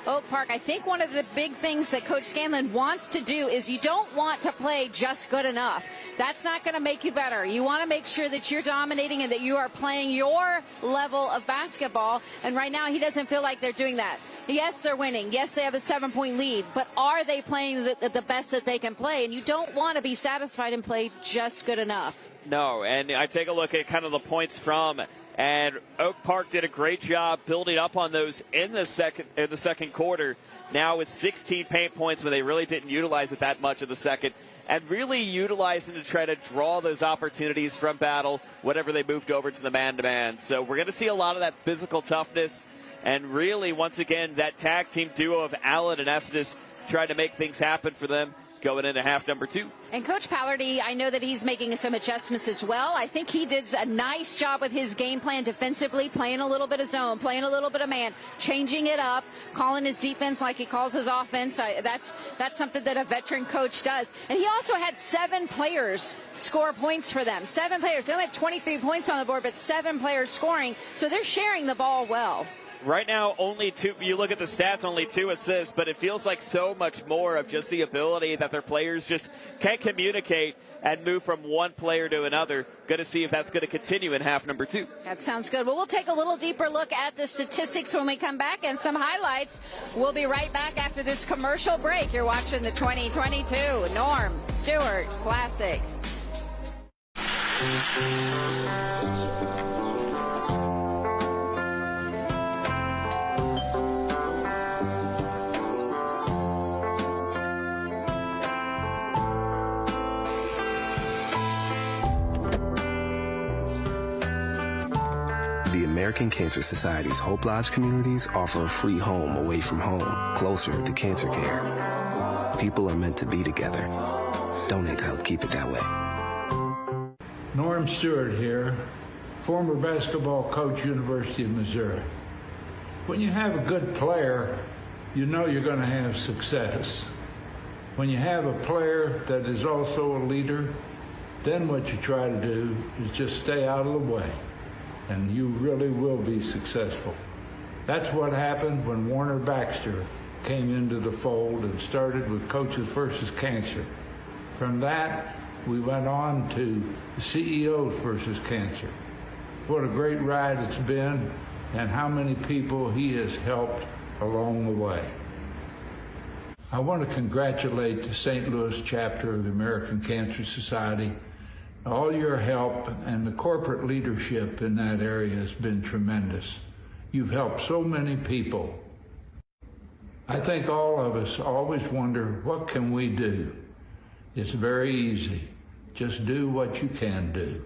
Oak Park. I think one of the big things that Coach Scanlon wants to do is you don't want to play just good enough. That's not going to make you better. You want to make sure that you're dominating and that you are playing your level of basketball. And right now he doesn't feel like they're doing that. Yes, they're winning. Yes, they have a 7-point lead. But are they playing the best that they can play? And you don't want to be satisfied and play just good enough. No, and I take a look at kind of the points from, and Oak Park did a great job building up on those in the second quarter. Now with 16 paint points, when they really didn't utilize it that much in the second, and really utilizing to try to draw those opportunities from Battle whenever they moved over to the man-to-man. So we're going to see a lot of that physical toughness, and really, once again, that tag team duo of Allen and Estes trying to make things happen for them going into half number 2. And Coach Pallardy, I know that he's making some adjustments as well. I think he did a nice job with his game plan defensively, playing a little bit of zone, playing a little bit of man, changing it up, calling his defense like he calls his offense. That's something that a veteran coach does. And he also had 7 players score points for them. 7 players. They only have 23 points on the board, but 7 players scoring. So they're sharing the ball well. Right now, only 2. You look at the stats, only 2 assists, but it feels like so much more of just the ability that their players just can't communicate and move from one player to another. Going to see if that's going to continue in half number 2. That sounds good. Well, we'll take a little deeper look at the statistics when we come back and some highlights. We'll be right back after this commercial break. You're watching the 2022 Norm Stewart Classic. The American Cancer Society's Hope Lodge communities offer a free home away from home, closer to cancer care. People are meant to be together. Donate to help keep it that way. Norm Stewart here, former basketball coach, University of Missouri. When you have a good player, you know you're going to have success. When you have a player that is also a leader, then what you try to do is just stay out of the way, and you really will be successful. That's what happened when Warner Baxter came into the fold and started with Coaches versus Cancer. From that, we went on to CEOs versus Cancer. What a great ride it's been, and how many people he has helped along the way. I want to congratulate the St. Louis chapter of the American Cancer Society. All your help and the corporate leadership in that area has been tremendous. You've helped so many people. I think all of us always wonder, what can we do? It's very easy. Just do what you can do.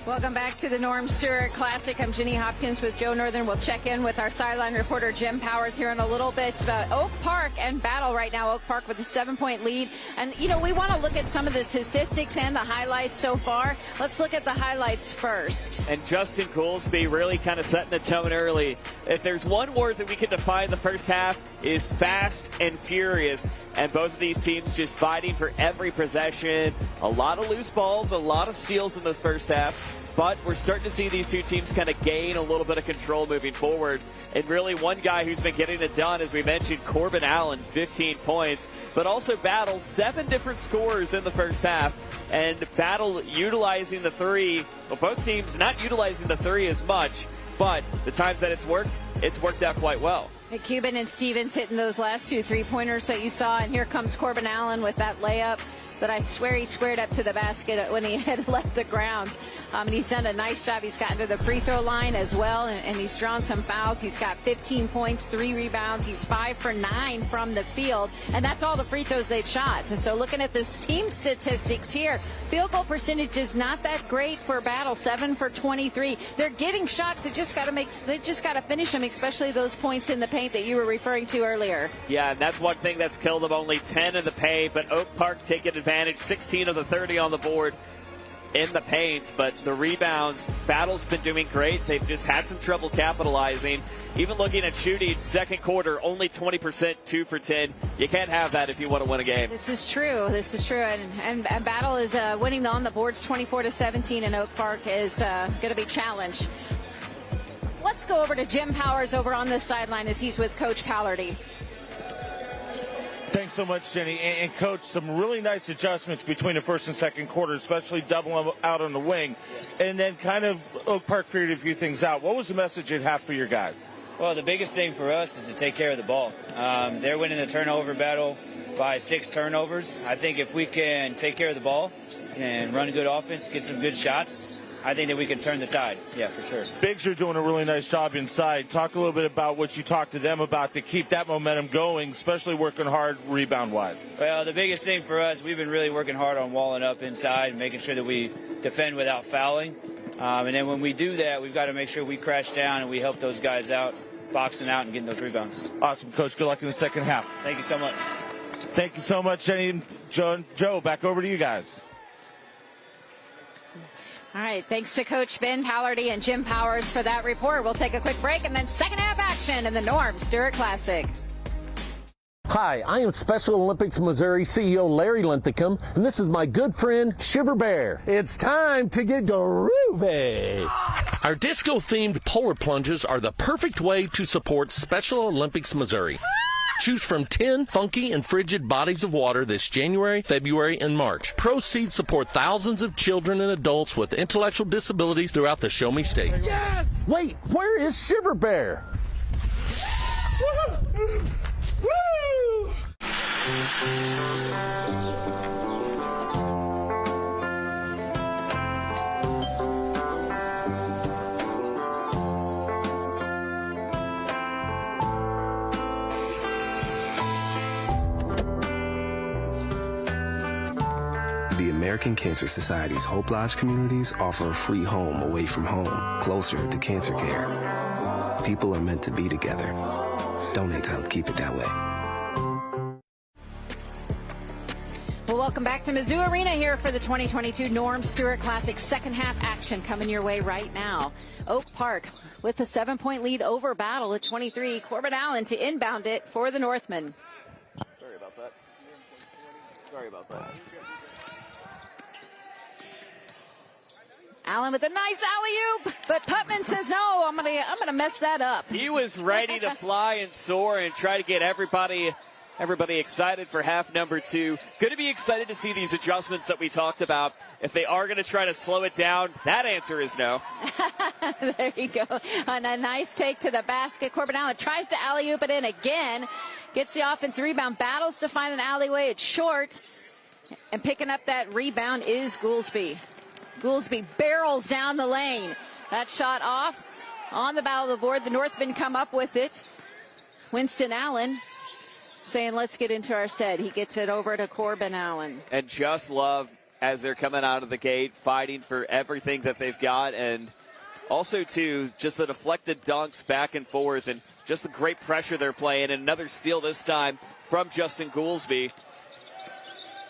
Welcome back to the Norm Stewart Classic. I'm Ginny Hopkins with Joe Northern. We'll check in with our sideline reporter Jim Powers here in a little bit about Oak Park and Battle right now. Oak Park with a 7-point lead. And, we want to look at some of the statistics and the highlights so far. Let's look at the highlights first. And Justin Goolsby really kind of setting the tone early. If there's one word that we can define the first half, is fast and furious. And both of these teams just fighting for every possession. A lot of loose balls, a lot of steals in this first half. But we're starting to see these two teams kind of gain a little bit of control moving forward. And really one guy who's been getting it done, as we mentioned, Corbin Allen, 15 points. But also Battle, 7 different scorers in the first half. And Battle utilizing the 3. Well, both teams not utilizing the 3 as much. But the times that it's worked out quite well. Cuban and Stevens hitting those last 2 3-pointers that you saw. And here comes Corbin Allen with that layup that I swear he squared up to the basket when he had left the ground. And he's done a nice job. He's gotten to the free throw line as well, and he's drawn some fouls. He's got 15 points, 3 rebounds. He's 5 for 9 from the field, and that's all the free throws they've shot. And so looking at this team statistics here, field goal percentage is not that great for Battle, 7 for 23. They're getting shots. They just got to finish them, especially those points in the paint that you were referring to earlier. Yeah, and that's one thing that's killed them. Only 10 in the paint, but Oak Park taking advantage, 16 of the 30 on the board. in the paint, but the rebounds, Battle's been doing great. They've just had some trouble capitalizing. Even looking at shooting, second quarter, only 20%, 2 for 10. You can't have that if you want to win a game. This is true. This is true. And Battle is winning on the boards 24-17, and Oak Park is going to be challenged. Let's go over to Jim Powers over on this sideline as he's with Coach Pallardy. Thanks so much, Jenny. And Coach, some really nice adjustments between the first and second quarter, especially doubling out on the wing. And then kind of Oak Park figured a few things out. What was the message you'd have for your guys? Well, the biggest thing for us is to take care of the ball. They're winning the turnover battle by 6 turnovers. I think if we can take care of the ball and run a good offense, get some good shots, I think that we can turn the tide. Yeah, for sure. Bigs are doing a really nice job inside. Talk a little bit about what you talked to them about to keep that momentum going, especially working hard rebound-wise. Well, the biggest thing for us, we've been really working hard on walling up inside, making sure that we defend without fouling. And then when we do that, we've got to make sure we crash down and we help those guys out, boxing out and getting those rebounds. Awesome, Coach. Good luck in the second half. Thank you so much. Thank you so much, Jenny and Joe. Back over to you guys. All right, thanks to Coach Ben Pallardy and Jim Powers for that report. We'll take a quick break and then second half action in the Norm Stewart Classic. Hi, I am Special Olympics Missouri CEO Larry Linthicum, and this is my good friend Shiver Bear. It's time to get groovy. Our disco-themed polar plunges are the perfect way to support Special Olympics Missouri. Choose from 10 funky and frigid bodies of water this January, February, and March. Proceeds support thousands of children and adults with intellectual disabilities throughout the Show Me State. Yes! Wait, where is Shiver Bear? Woo! The American Cancer Society's Hope Lodge communities offer a free home away from home, closer to cancer care. People are meant to be together. Donate to help keep it that way. Well, welcome back to Mizzou Arena here for the 2022 Norm Stewart Classic second half action coming your way right now. Oak Park with a 7-point lead over Battle at 23. Corbin Allen to inbound it for the Northmen. Sorry about that. Sorry about that. Allen with a nice alley-oop, but Putman says, no, I'm gonna mess that up. He was ready to fly and soar and try to get everybody excited for half number 2. Going to be excited to see these adjustments that we talked about. If they are going to try to slow it down, that answer is no. There you go. And a nice take to the basket. Corbin Allen tries to alley-oop it in again. Gets the offensive rebound. Battles to find an alleyway. It's short. And picking up that rebound is Goolsby. Goolsby barrels down the lane. That shot off on the bow of the board. The Northmen come up with it. Winston Allen saying, let's get into our set. He gets it over to Corbin Allen. And just love as they're coming out of the gate, fighting for everything that they've got. And also, too, just the deflected dunks back and forth and just the great pressure they're playing. And another steal this time from Justin Goolsby.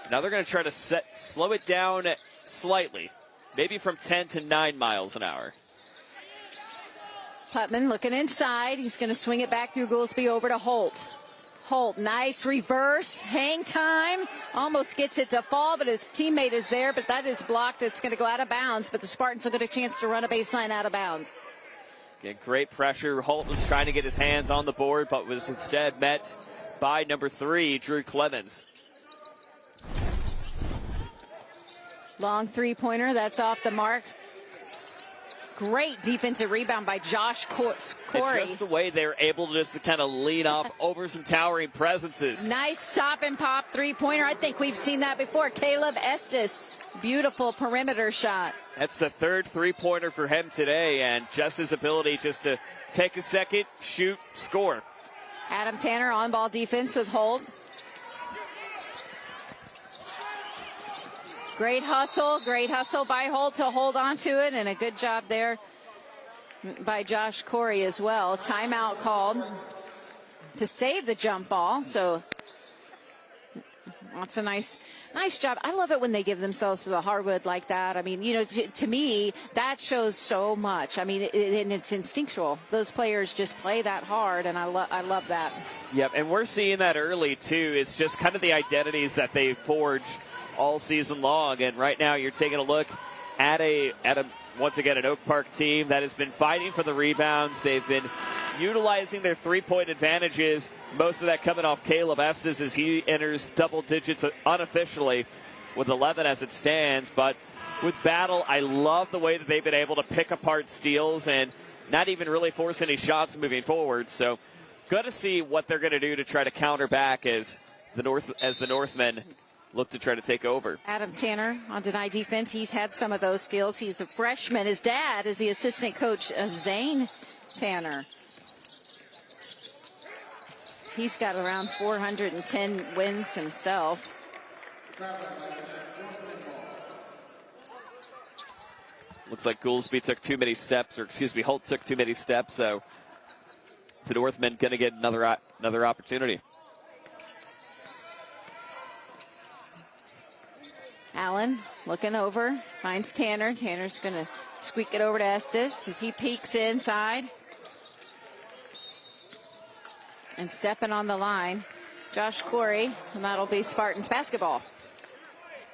So now they're going to try to slow it down slightly. Maybe from 10 to 9 miles an hour. Putman looking inside. He's going to swing it back through Goolsby over to Holt. Holt, nice reverse, hang time. Almost gets it to fall, but his teammate is there, but that is blocked. It's going to go out of bounds, but the Spartans will get a chance to run a baseline out of bounds. Get great pressure. Holt was trying to get his hands on the board, but was instead met by number 3, Drew Clemens. Long three-pointer, that's off the mark. Great defensive rebound by Josh Corey. And just the way they're able to just kind of lean up over some towering presences. Nice stop and pop three-pointer. I think we've seen that before. Caleb Estes, beautiful perimeter shot. That's the third three-pointer for him today, and just his ability just to take a second, shoot, score. Adam Tanner on ball defense with Holt. Great hustle by Holt to hold on to it, and a good job there by Josh Corey as well. Timeout called to save the jump ball, so That's a nice job. I love it when they give themselves to the hardwood like that. I mean, you know, to me, that shows so much. I mean, and it's instinctual. Those players just play that hard, and I love that. Yep, and we're seeing that early, too. It's just kind of the identities that they forge all season long. And right now you're taking a look at once again, an Oak Park team that has been fighting for the rebounds. They've been utilizing their three-point advantages, most of that coming off Caleb Estes as he enters double digits unofficially with 11 as it stands. But with Battle, I love the way that they've been able to pick apart steals and not even really force any shots moving forward. So good to see what they're going to do to try to counter back as the Northmen look to try to take over. Adam Tanner on denied defense. He's had some of those steals. He's a freshman. His dad is the assistant coach, Zane Tanner. He's got around 410 wins himself. Looks like Goolsby took too many steps, Holt took too many steps, so the Northmen going to get another opportunity. Allen looking over, finds Tanner. Tanner's going to squeak it over to Estes as he peeks inside. And stepping on the line, Josh Corey, and that'll be Spartans basketball.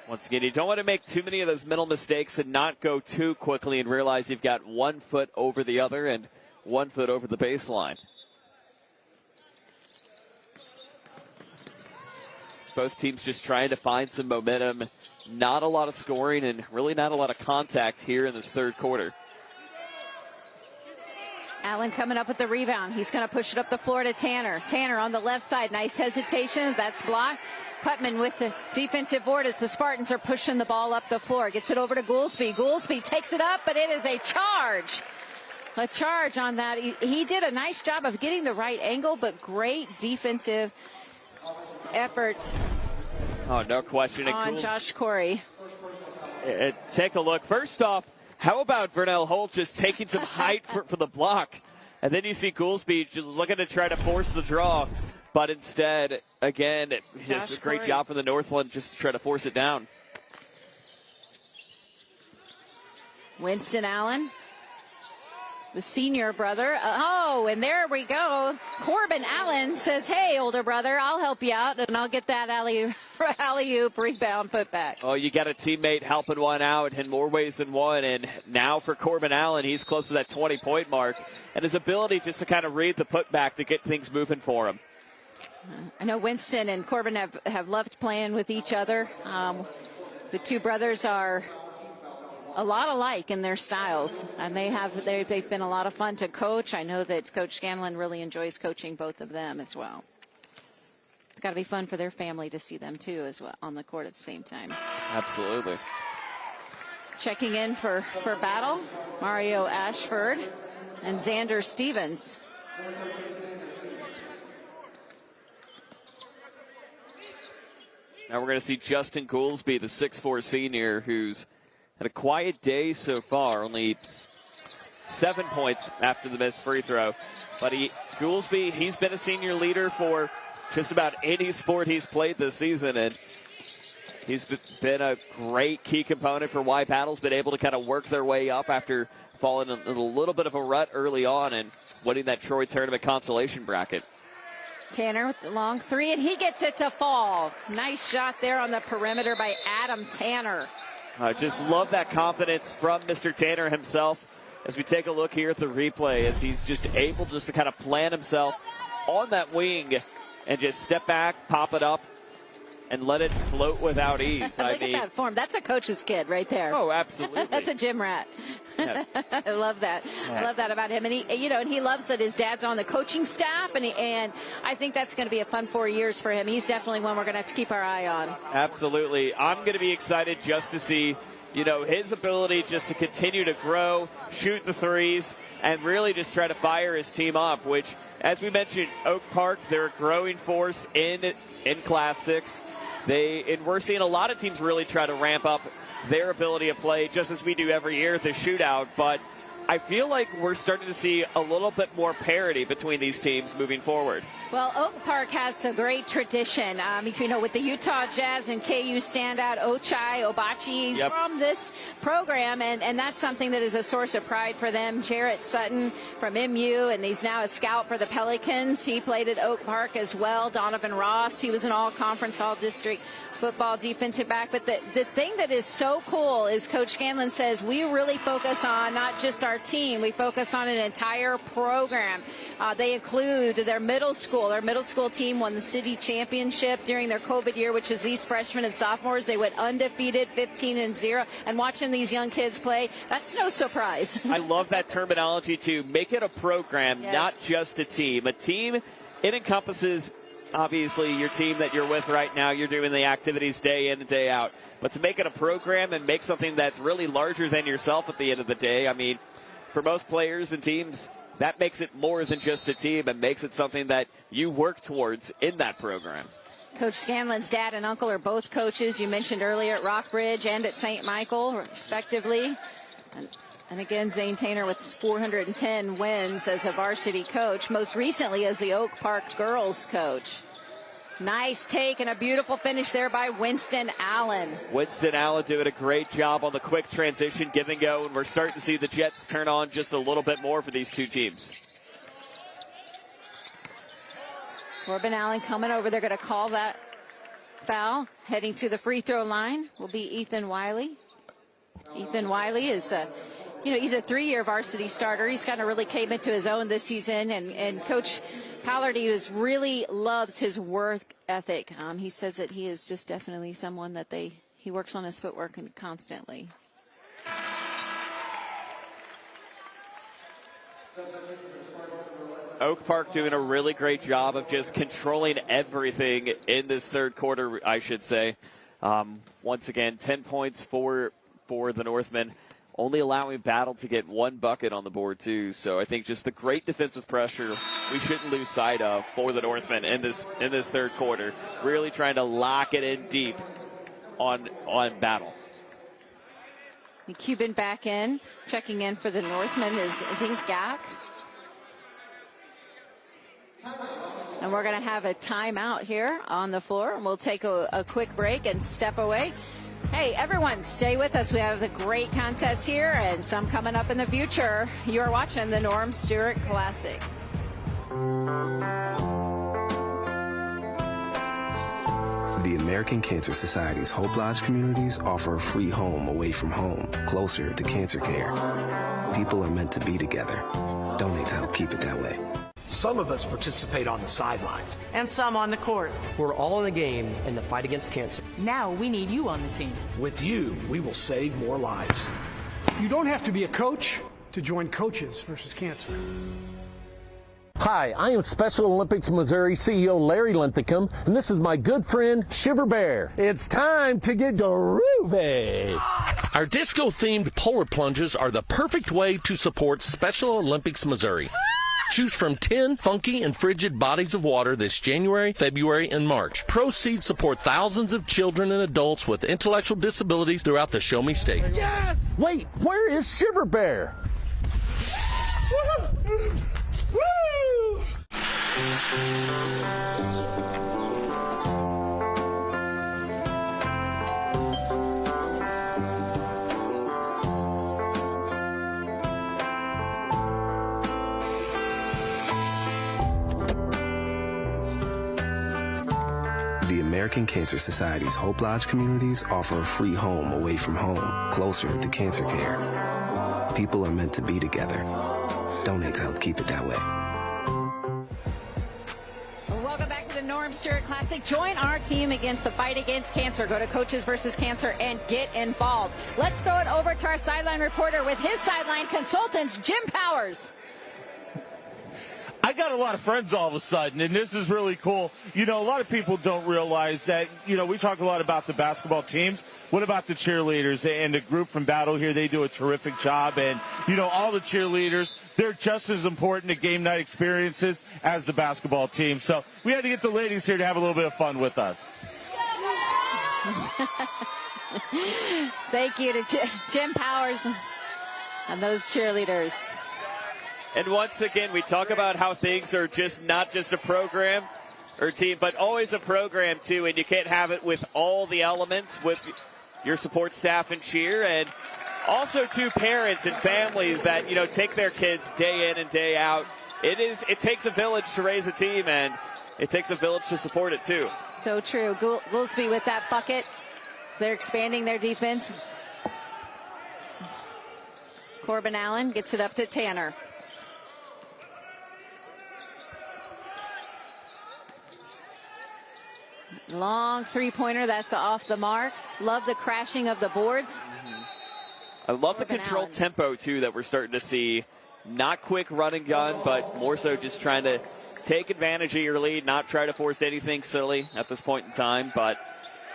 Once again, you don't want to make too many of those mental mistakes and not go too quickly and realize you've got 1 foot over the other and 1 foot over the baseline. Both teams just trying to find some momentum. Not a lot of scoring and really not a lot of contact here in this third quarter. Allen coming up with the rebound. He's going to push it up the floor to Tanner. Tanner on the left side. Nice hesitation. That's blocked. Putman with the defensive board as the Spartans are pushing the ball up the floor. Gets it over to Goolsby. Goolsby takes it up, but it is a charge. A charge on that. He did a nice job of getting the right angle, but great defensive effort. Oh, no question. On Josh Corey. Take a look. First off, how about Vernell Holt just taking some height for the block? And then you see Goolsby just looking to try to force the draw. But instead, again, just a great job from the Northland just to try to force it down. Winston Allen, the senior brother. And there we go. Corbin Allen says, hey, older brother, I'll help you out, and I'll get that alley-oop rebound put back. Oh, you got a teammate helping one out in more ways than one. And now for Corbin Allen, he's close to that 20-point mark. And his ability just to kind of read the putback to get things moving for him. I know Winston and Corbin have loved playing with each other. The two brothers are a lot alike in their styles, and they've been a lot of fun to coach. I know that Coach Scanlon really enjoys coaching both of them as well. It's got to be fun for their family to see them too as well on the court at the same time. Absolutely. Checking in for Battle, Mario Ashford and Xander Stevens. Now we're going to see Justin Goolsby, the 6'4 senior, who's had a quiet day so far, only 7 points after the missed free throw. But Goolsby, he's been a senior leader for just about any sport he's played this season, and he's been a great key component for why Battle's been able to kind of work their way up after falling in a little bit of a rut early on and winning that Troy Tournament consolation bracket. Tanner with the long three, and he gets it to fall. Nice shot there on the perimeter by Adam Tanner. I just love that confidence from Mr. Tanner himself as we take a look here at the replay, as he's just able just to kind of plant himself on that wing and just step back, pop it up, and let it float without ease. Look at that form. That's a coach's kid right there. Oh, absolutely. That's a gym rat. Yeah. I love that. Yeah. I love that about him. And he loves that his dad's on the coaching staff, and I think that's going to be a fun 4 years for him. He's definitely one we're going to have to keep our eye on. Absolutely. I'm going to be excited just to see, his ability just to continue to grow, shoot the threes, and really just try to fire his team up, which, as we mentioned, Oak Park, they're a growing force in Class 6. And we're seeing a lot of teams really try to ramp up their ability to play, just as we do every year at the shootout. But I feel like we're starting to see a little bit more parity between these teams moving forward. Well, Oak Park has a great tradition. With the Utah Jazz and KU standout Ochai Obachi from this program, and that's something that is a source of pride for them. Jarrett Sutton from MU, and he's now a scout for the Pelicans. He played at Oak Park as well. Donovan Ross, he was an all-conference, all-district football defensive back. But the thing that is so cool is Coach Scanlon says we really focus on not just our team, we focus on an entire program. They include their middle school. Their middle school team won the city championship during their COVID year, which is these freshmen and sophomores. They went undefeated, 15-0. And watching these young kids play, that's no surprise. I love that terminology, to make it a program, not just a team. A team, it encompasses obviously your team that you're with right now. You're doing the activities day in and day out. But to make it a program and make something that's really larger than yourself at the end of the day, I mean, for most players and teams, that makes it more than just a team and makes it something that you work towards in that program. Coach Scanlon's dad and uncle are both coaches. You mentioned earlier at Rockbridge and at St. Michael, respectively. And again, Zane Tainer with 410 wins as a varsity coach, most recently as the Oak Park girls coach. Nice take and a beautiful finish there by Winston Allen. Winston Allen doing a great job on the quick transition, give and go, and we're starting to see the Jets turn on just a little bit more for these two teams. Corbin Allen coming over. They're going to call that foul. Heading to the free throw line will be Ethan Wiley. Ethan Wiley is he's a 3-year varsity starter. He's kind of really came into his own this season, and Coach Pallardy really loves his work ethic. He says that he is just definitely someone that he works on his footwork and constantly. Oak Park doing a really great job of just controlling everything in this third quarter, I should say. Once again, 10 points for the Northmen, only allowing Battle to get one bucket on the board too. So I think just the great defensive pressure we shouldn't lose sight of for the Northmen in this third quarter. Really trying to lock it in deep on Battle. The Cuban back in, checking in for the Northmen is Dink Gak. And we're going to have a timeout here on the floor, and we'll take a quick break and step away. Hey, everyone, stay with us. We have the great contest here and some coming up in the future. You're watching the Norm Stewart Classic. The American Cancer Society's Hope Lodge communities offer a free home away from home, closer to cancer care. People are meant to be together. Donate to help keep it that way. Some of us participate on the sidelines. And some on the court. We're all in the game in the fight against cancer. Now we need you on the team. With you, we will save more lives. You don't have to be a coach to join Coaches versus Cancer. Hi, I am Special Olympics Missouri CEO Larry Linthicum, and this is my good friend Shiver Bear. It's time to get groovy. Our disco-themed polar plunges are the perfect way to support Special Olympics Missouri. Choose from 10 funky and frigid bodies of water this January, February, and March. Proceeds support thousands of children and adults with intellectual disabilities throughout the Show Me State. Yes! Wait, where is Shiver Bear? Woo! The American Cancer Society's Hope Lodge communities offer a free home away from home, closer to cancer care. People are meant to be together. Donate to help keep it that way. Welcome back to the Norm Stewart Classic. Join our team against the fight against cancer. Go to Coaches versus Cancer and get involved. Let's throw it over to our sideline reporter with his sideline consultants, Jim Powers. I got a lot of friends all of a sudden, and this is really cool. You know, a lot of people don't realize that, you know, we talk a lot about the basketball teams. What about the cheerleaders? And the group from Battle here, they do a terrific job. And, you know, all the cheerleaders, they're just as important to game night experiences as the basketball team. So we had to get the ladies here to have a little bit of fun with us. Thank you to Jim Powers. And those cheerleaders. And once again, we talk about how things are just not just a program or team, but always a program too. And you can't have it with all the elements with your support staff and cheer, and also to parents and families that, you know, take their kids day in and day out. It takes a village to raise a team, and it takes a village to support it too. So true. Goolsby with that bucket. They're expanding their defense. Corbin Allen gets it up to Tanner. Long three-pointer, that's off the mark. Love the crashing of the boards. I love the controlled tempo, too, that we're starting to see. Not quick run and gun, but more so just trying to take advantage of your lead, not try to force anything silly at this point in time.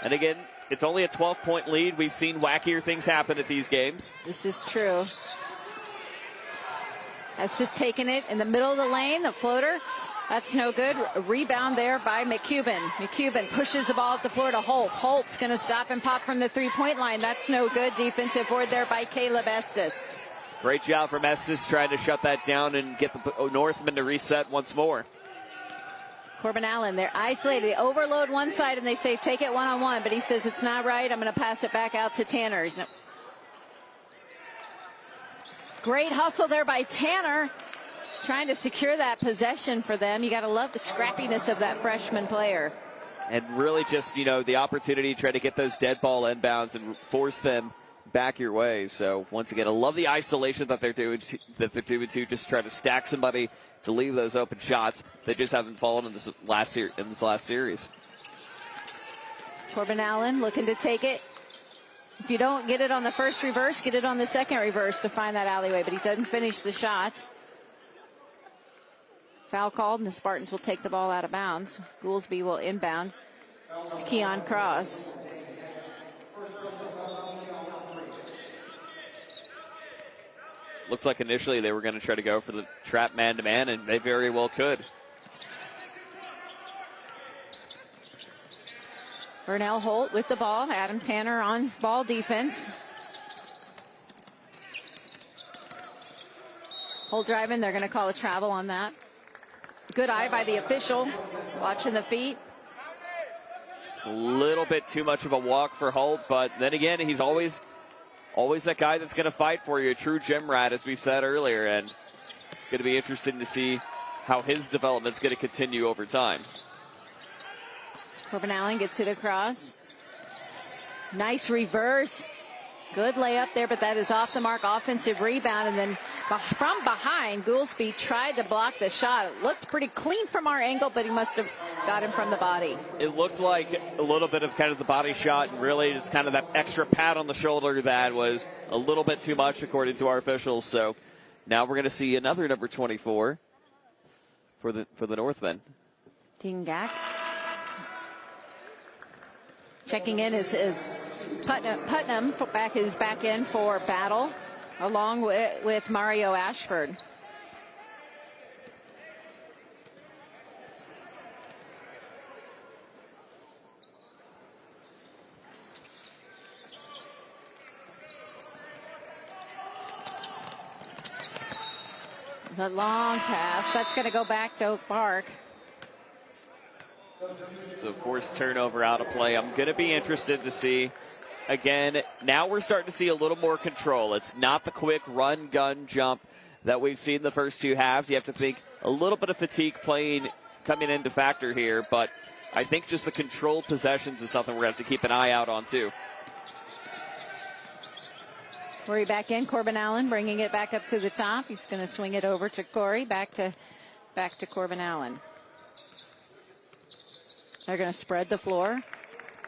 And again, it's only a 12-point lead. We've seen wackier things happen at these games. This is true. That's just taking it in the middle of the lane, the floater. That's no good. A rebound there by McCubbin. McCubbin pushes the ball up the floor to Holt. Holt's going to stop and pop from the three-point line. That's no good. Defensive board there by Caleb Estes. Great job from Estes trying to shut that down and get the Northmen to reset once more. Corbin Allen, they're isolated. They overload one side and they say take it one-on-one, but he says it's not right. I'm going to pass it back out to Tanner. Great hustle there by Tanner, trying to secure that possession for them. You got to love the scrappiness of that freshman player. And really just, you know, the opportunity to try to get those dead ball inbounds and force them back your way. So once again, I love the isolation that they're doing to just try to stack somebody to leave those open shots. They just haven't fallen in this last series. Corbin Allen looking to take it. If you don't get it on the first reverse, get it on the second reverse to find that alleyway, but he doesn't finish the shot. Foul called, and the Spartans will take the ball out of bounds. Goolsby will inbound to Keon Cross. Looks like initially they were going to try to go for the trap man-to-man, and they very well could. Burnell Holt with the ball. Adam Tanner on ball defense. Holt driving. They're going to call a travel on that. Good eye by the official. Watching the feet. Just a little bit too much of a walk for Holt, but then again, he's always that guy that's going to fight for you. A true gym rat, as we said earlier, and going to be interesting to see how his development's going to continue over time. Corbin Allen gets it across. Nice reverse. Good layup there, but that is off the mark. Offensive rebound, and then from behind, Goolsby tried to block the shot. It looked pretty clean from our angle, but he must have got him from the body. It looked like a little bit of kind of the body shot, and really just kind of that extra pat on the shoulder that was a little bit too much, according to our officials. So now we're going to see another number 24 for the Northmen. Dingak. Checking in is Putnam is back in for Battle, along with Mario Ashford. The long pass, that's going to go back to Oak Park. So forced turnover out of play. I'm going to be interested to see. Again, now we're starting to see a little more control. It's not the quick run, gun, jump that we've seen the first two halves. You have to think a little bit of fatigue coming into factor here, but I think just the controlled possessions is something we're going to have to keep an eye out on too. Corey back in. Corbin Allen bringing it back up to the top. He's going to swing it over to Corey. Back to Corbin Allen. They're going to spread the floor.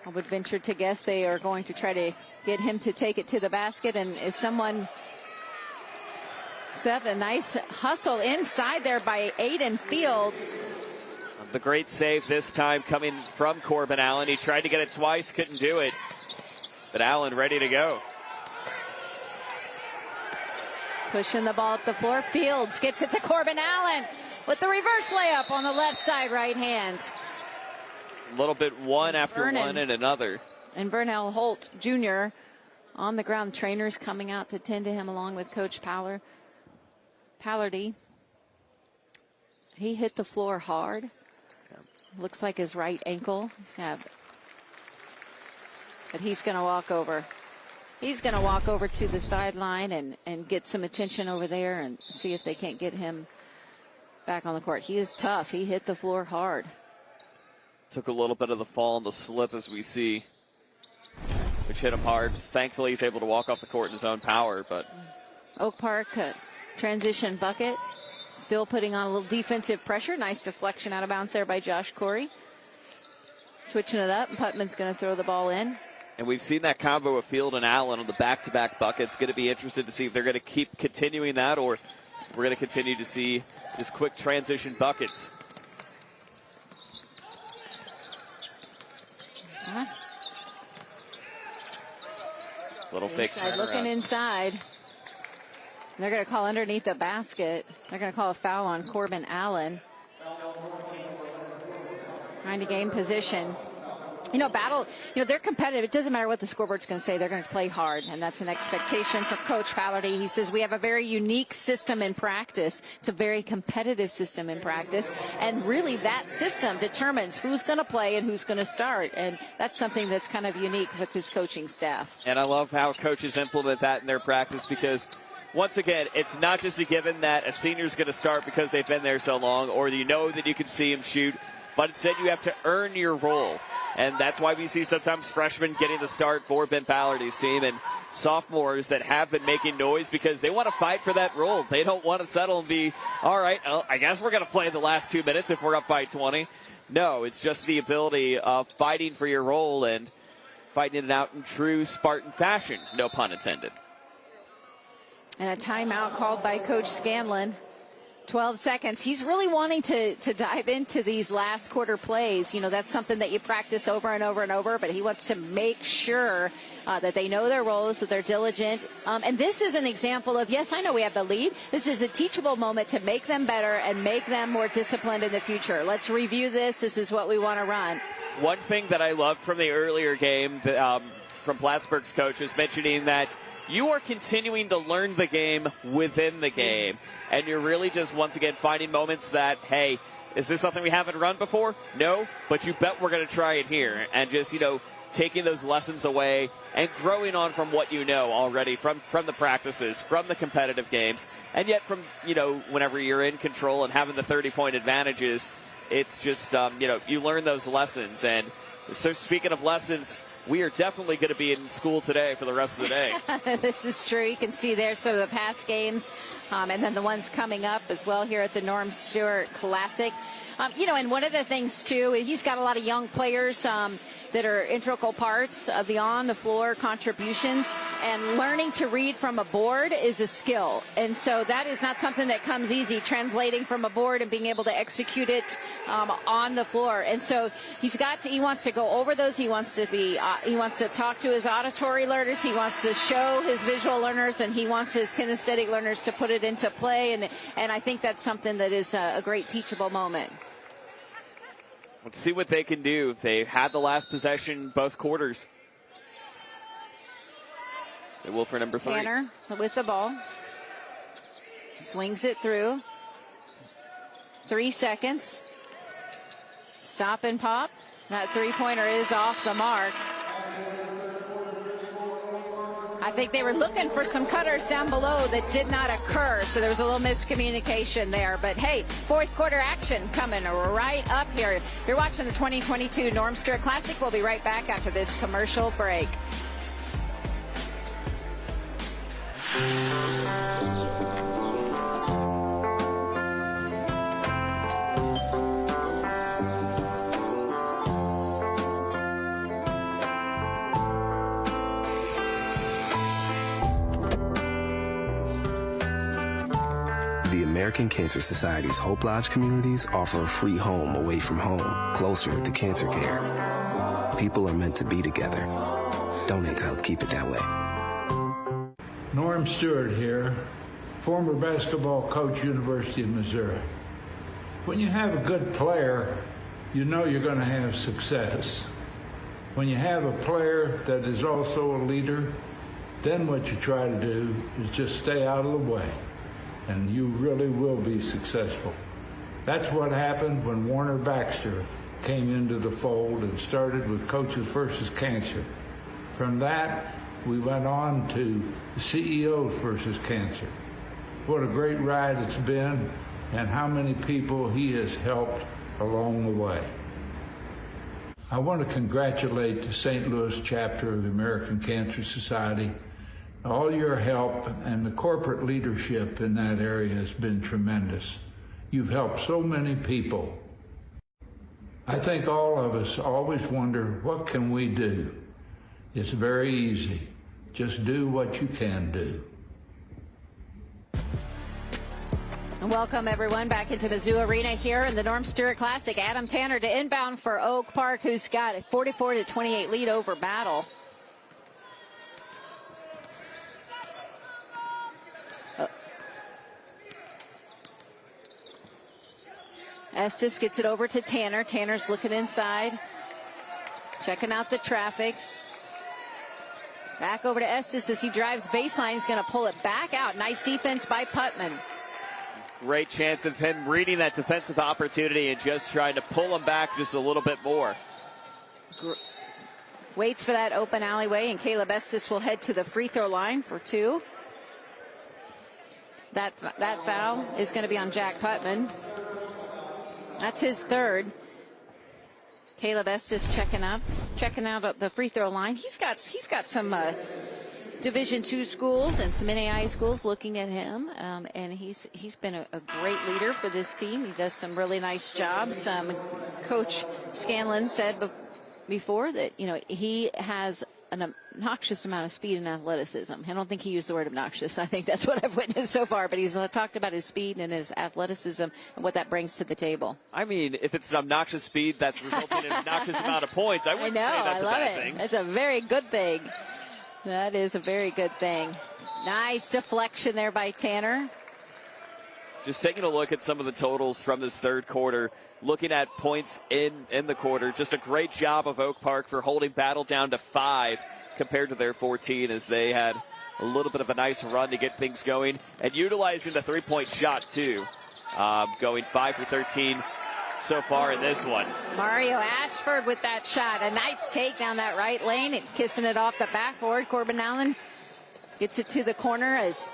I would venture to guess they are going to try to get him to take it to the basket. And if someone set up a nice hustle inside there by Aiden Fields. The great save this time coming from Corbin Allen. He tried to get it twice, couldn't do it. But Allen ready to go. Pushing the ball up the floor. Fields gets it to Corbin Allen with the reverse layup on the left side, right hand. A little bit one after one and another. And Burnell Holt Jr. on the ground trainers coming out to tend to him along with Coach Pallardy. He hit the floor hard. Looks like his right ankle. But he's going to walk over. He's going to walk over to the sideline and get some attention over there and see if they can't get him back on the court. He is tough. He hit the floor hard. Took a little bit of the fall and the slip as we see, which hit him hard. Thankfully, he's able to walk off the court in his own power. But Oak Park transition bucket. Still putting on a little defensive pressure. Nice deflection out of bounds there by Josh Corey. Switching it up, and Putman's going to throw the ball in. And we've seen that combo of Field and Allen on the back-to-back buckets. Going to be interested to see if they're going to keep continuing that, or we're going to continue to see just quick transition buckets. Nice. Little fake turnaround. Looking inside. They're going to call underneath the basket. They're going to call a foul on Corbin Allen. Trying to gain position. Battle, they're competitive. It doesn't matter what the scoreboard's going to say. They're going to play hard, and that's an expectation for Coach Pallardy. He says we have a very unique system in practice. It's a very competitive system in practice, and really that system determines who's going to play and who's going to start, and that's something that's kind of unique with his coaching staff. And I love how coaches implement that in their practice because, once again, it's not just a given that a senior's going to start because they've been there so long or that you can see him shoot, but instead you have to earn your role. And that's why we see sometimes freshmen getting the start for Ben Pallardy's team and sophomores that have been making noise because they want to fight for that role. They don't want to settle and be, all right, I guess we're going to play the last 2 minutes if we're up by 20. No, it's just the ability of fighting for your role and fighting it out in true Spartan fashion, no pun intended. And a timeout called by Coach Scanlon. 12 seconds. He's really wanting to dive into these last quarter plays. That's something that you practice over and over and over, but he wants to make sure that they know their roles, that they're diligent. And this is an example of, yes, I know we have the lead. This is a teachable moment to make them better and make them more disciplined in the future. Let's review this. This is what we want to run. One thing that I loved from the earlier game from Plattsburgh's coach was mentioning that you are continuing to learn the game within the game. And you're really just, once again, finding moments that, hey, is this something we haven't run before? No, but you bet we're going to try it here. And just, taking those lessons away and growing on from what you know already from the practices, from the competitive games. And yet from, whenever you're in control and having the 30-point advantages, it's just, you learn those lessons. And so speaking of lessons, we are definitely going to be in school today for the rest of the day. This is true. You can see there some of the past games and then the ones coming up as well here at the Norm Stewart Classic. And one of the things, too, he's got a lot of young players that are integral parts of the on-the-floor contributions, and learning to read from a board is a skill. And so that is not something that comes easy, translating from a board and being able to execute it on the floor. And so he wants to go over those. He wants to talk to his auditory learners. He wants to show his visual learners, and he wants his kinesthetic learners to put it into play. And I think that's something that is a great teachable moment. Let's see what they can do. They had the last possession both quarters. They will for number 3. Tanner with the ball. Swings it through. 3 seconds. Stop and pop. That three-pointer is off the mark. I think they were looking for some cutters down below that did not occur, so there was a little miscommunication there. But, hey, fourth quarter action coming right up here. You're watching the 2022 Norm Stewart Classic. We'll be right back after this commercial break. The American Cancer Society's Hope Lodge communities offer a free home away from home, closer to cancer care. People are meant to be together. Donate to help keep it that way. Norm Stewart here, former basketball coach, University of Missouri. When you have a good player, you know you're going to have success. When you have a player that is also a leader, Then what you try to do is just stay out of the way, and you really will be successful. That's what happened when Warner Baxter came into the fold and started with Coaches versus Cancer. From that, we went on to CEOs versus Cancer. What a great ride it's been, and how many people he has helped along the way. I want to congratulate the St. Louis chapter of the American Cancer Society. All your help and the corporate leadership in that area has been tremendous. You've helped so many people. I think all of us always wonder, what can we do? It's very easy. Just do what you can do. Welcome, everyone, back into Mizzou Arena here in the Norm Stewart Classic. Adam Tanner to inbound for Oak Park, who's got a 44-28 lead over Battle. Estes gets it over to Tanner. Tanner's looking inside, checking out the traffic. Back over to Estes as he drives baseline. He's going to pull it back out. Nice defense by Putman. Great chance of him reading that defensive opportunity and just trying to pull him back just a little bit more. Waits for that open alleyway, and Caleb Estes will head to the free throw line for two. That foul is going to be on Jack Putman. That's his third. Caleb Estes checking out the free throw line. He's got some Division II schools and some NAIA schools looking at him, and he's been a great leader for this team. He does some really nice jobs. Coach Scanlon said before that he has an obnoxious amount of speed and athleticism. I don't think he used the word obnoxious. I think that's what I've witnessed so far, but he's talked about his speed and his athleticism and what that brings to the table. I mean, if it's an obnoxious speed that's resulting in an obnoxious amount of points, I wouldn't say that's a bad thing. It's a very good thing. That is a very good thing. Nice deflection there by Tanner. Just taking a look at some of the totals from this third quarter, looking at points in the quarter, just a great job of Oak Park for holding Battle down to 5 compared to their 14, as they had a little bit of a nice run to get things going and utilizing the three-point shot too, going 5 for 13 so far in this one. Mario Ashford with that shot, a nice take down that right lane and kissing it off the backboard. Corbin Allen gets it to the corner as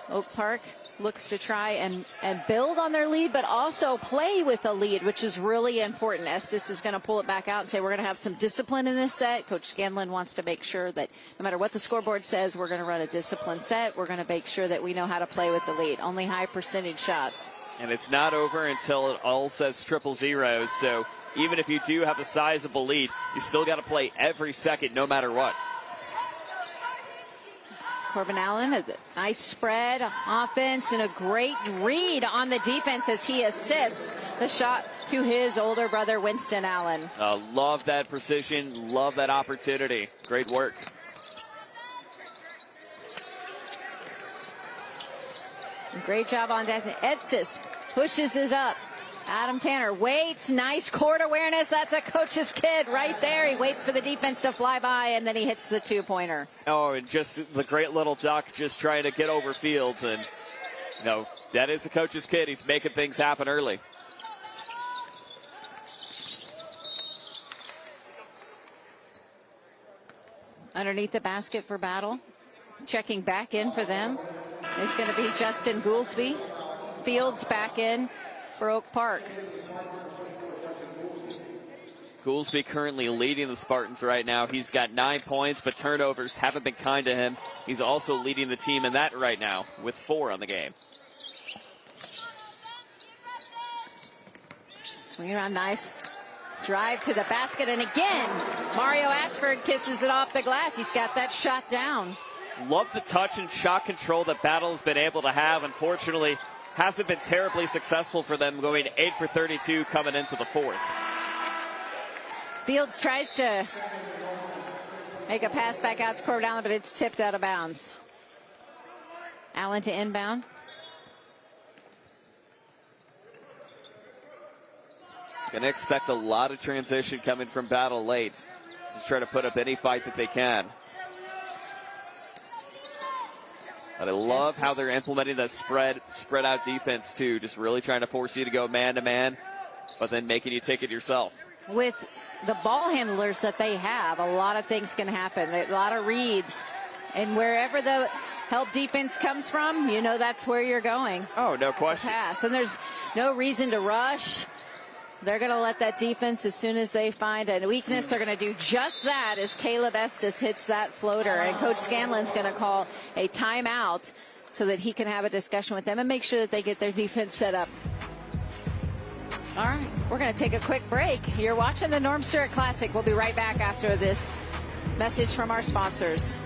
Oak Park looks to try and build on their lead, but also play with the lead, which is really important. Estes is going to pull it back out and say, we're going to have some discipline in this set. Coach Scanlon wants to make sure that no matter what the scoreboard says, we're going to run a disciplined set. We're going to make sure that we know how to play with the lead. Only high percentage shots. And it's not over until it all says 0-0. So even if you do have a sizable lead, you still got to play every second, no matter what. Corbin Allen, a nice spread offense and a great read on the defense as he assists the shot to his older brother, Winston Allen. Love that precision, love that opportunity. Great work. Great job on that. Estes pushes it up. Adam Tanner waits. Nice court awareness. That's a coach's kid right there. He waits for the defense to fly by, and then he hits the two-pointer. Oh, and just the great little duck just trying to get over Fields. And, that is a coach's kid. He's making things happen early. Underneath the basket for Battle. Checking back in for them is going to be Justin Goolsby. Fields back in for Oak Park. Goolsby currently leading the Spartans right now. He's got 9 points, but turnovers haven't been kind to him. He's also leading the team in that right now with 4 on the game. Swing around, nice drive to the basket, and again, Mario Ashford kisses it off the glass. He's got that shot down. Love the touch and shot control that Battle's been able to have. Unfortunately, hasn't been terribly successful for them, going 8 for 32 coming into the fourth. Fields tries to make a pass back out to Corbin Allen, but it's tipped out of bounds. Allen to inbound. Going to expect a lot of transition coming from Battle late. Just try to put up any fight that they can. But I love how they're implementing that spread out defense too, just really trying to force you to go man to man, but then making you take it yourself. With the ball handlers that they have, a lot of things can happen. A lot of reads. And wherever the help defense comes from, you know that's where you're going. Oh, no question. Pass. And there's no reason to rush. They're going to let that defense, as soon as they find a weakness, they're going to do just that as Caleb Estes hits that floater. And Coach Scanlon's going to call a timeout so that he can have a discussion with them and make sure that they get their defense set up. All right, we're going to take a quick break. You're watching the Norm Stewart Classic. We'll be right back after this message from our sponsors.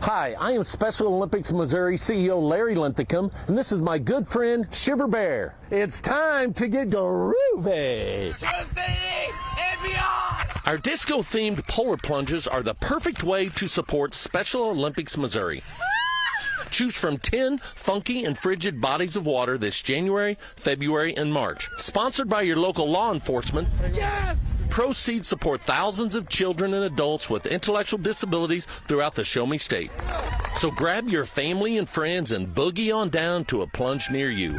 Hi, I am Special Olympics Missouri CEO Larry Linthicum, and this is my good friend Shiver Bear. It's time to get groovy. To infinity and beyond! Our disco-themed polar plunges are the perfect way to support Special Olympics Missouri. Choose from 10 funky and frigid bodies of water this January, February, and March. Sponsored by your local law enforcement. Yes! Proceeds support thousands of children and adults with intellectual disabilities throughout the Show Me State. So grab your family and friends and boogie on down to a plunge near you.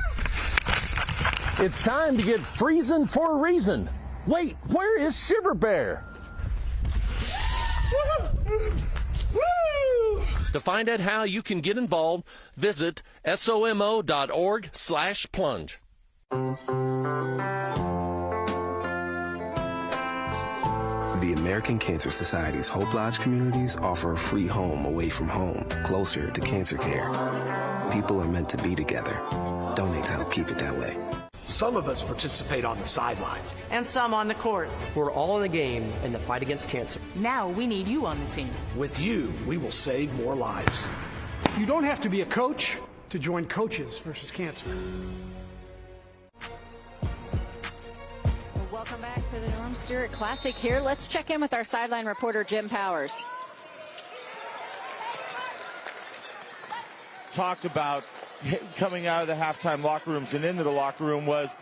It's time to get freezing for a reason. Wait, where is Shiver Bear? To find out how you can get involved, visit somo.org/plunge. The American Cancer Society's Hope Lodge communities offer a free home away from home, closer to cancer care. People are meant to be together. Donate to help keep it that way. Some of us participate on the sidelines. And some on the court. We're all in the game in the fight against cancer. Now we need you on the team. With you, we will save more lives. You don't have to be a coach to join Coaches versus Cancer. Welcome back to the Norm Stewart Classic here. Let's check in with our sideline reporter, Jim Powers. Talked about coming out of the halftime locker rooms and into the locker room was,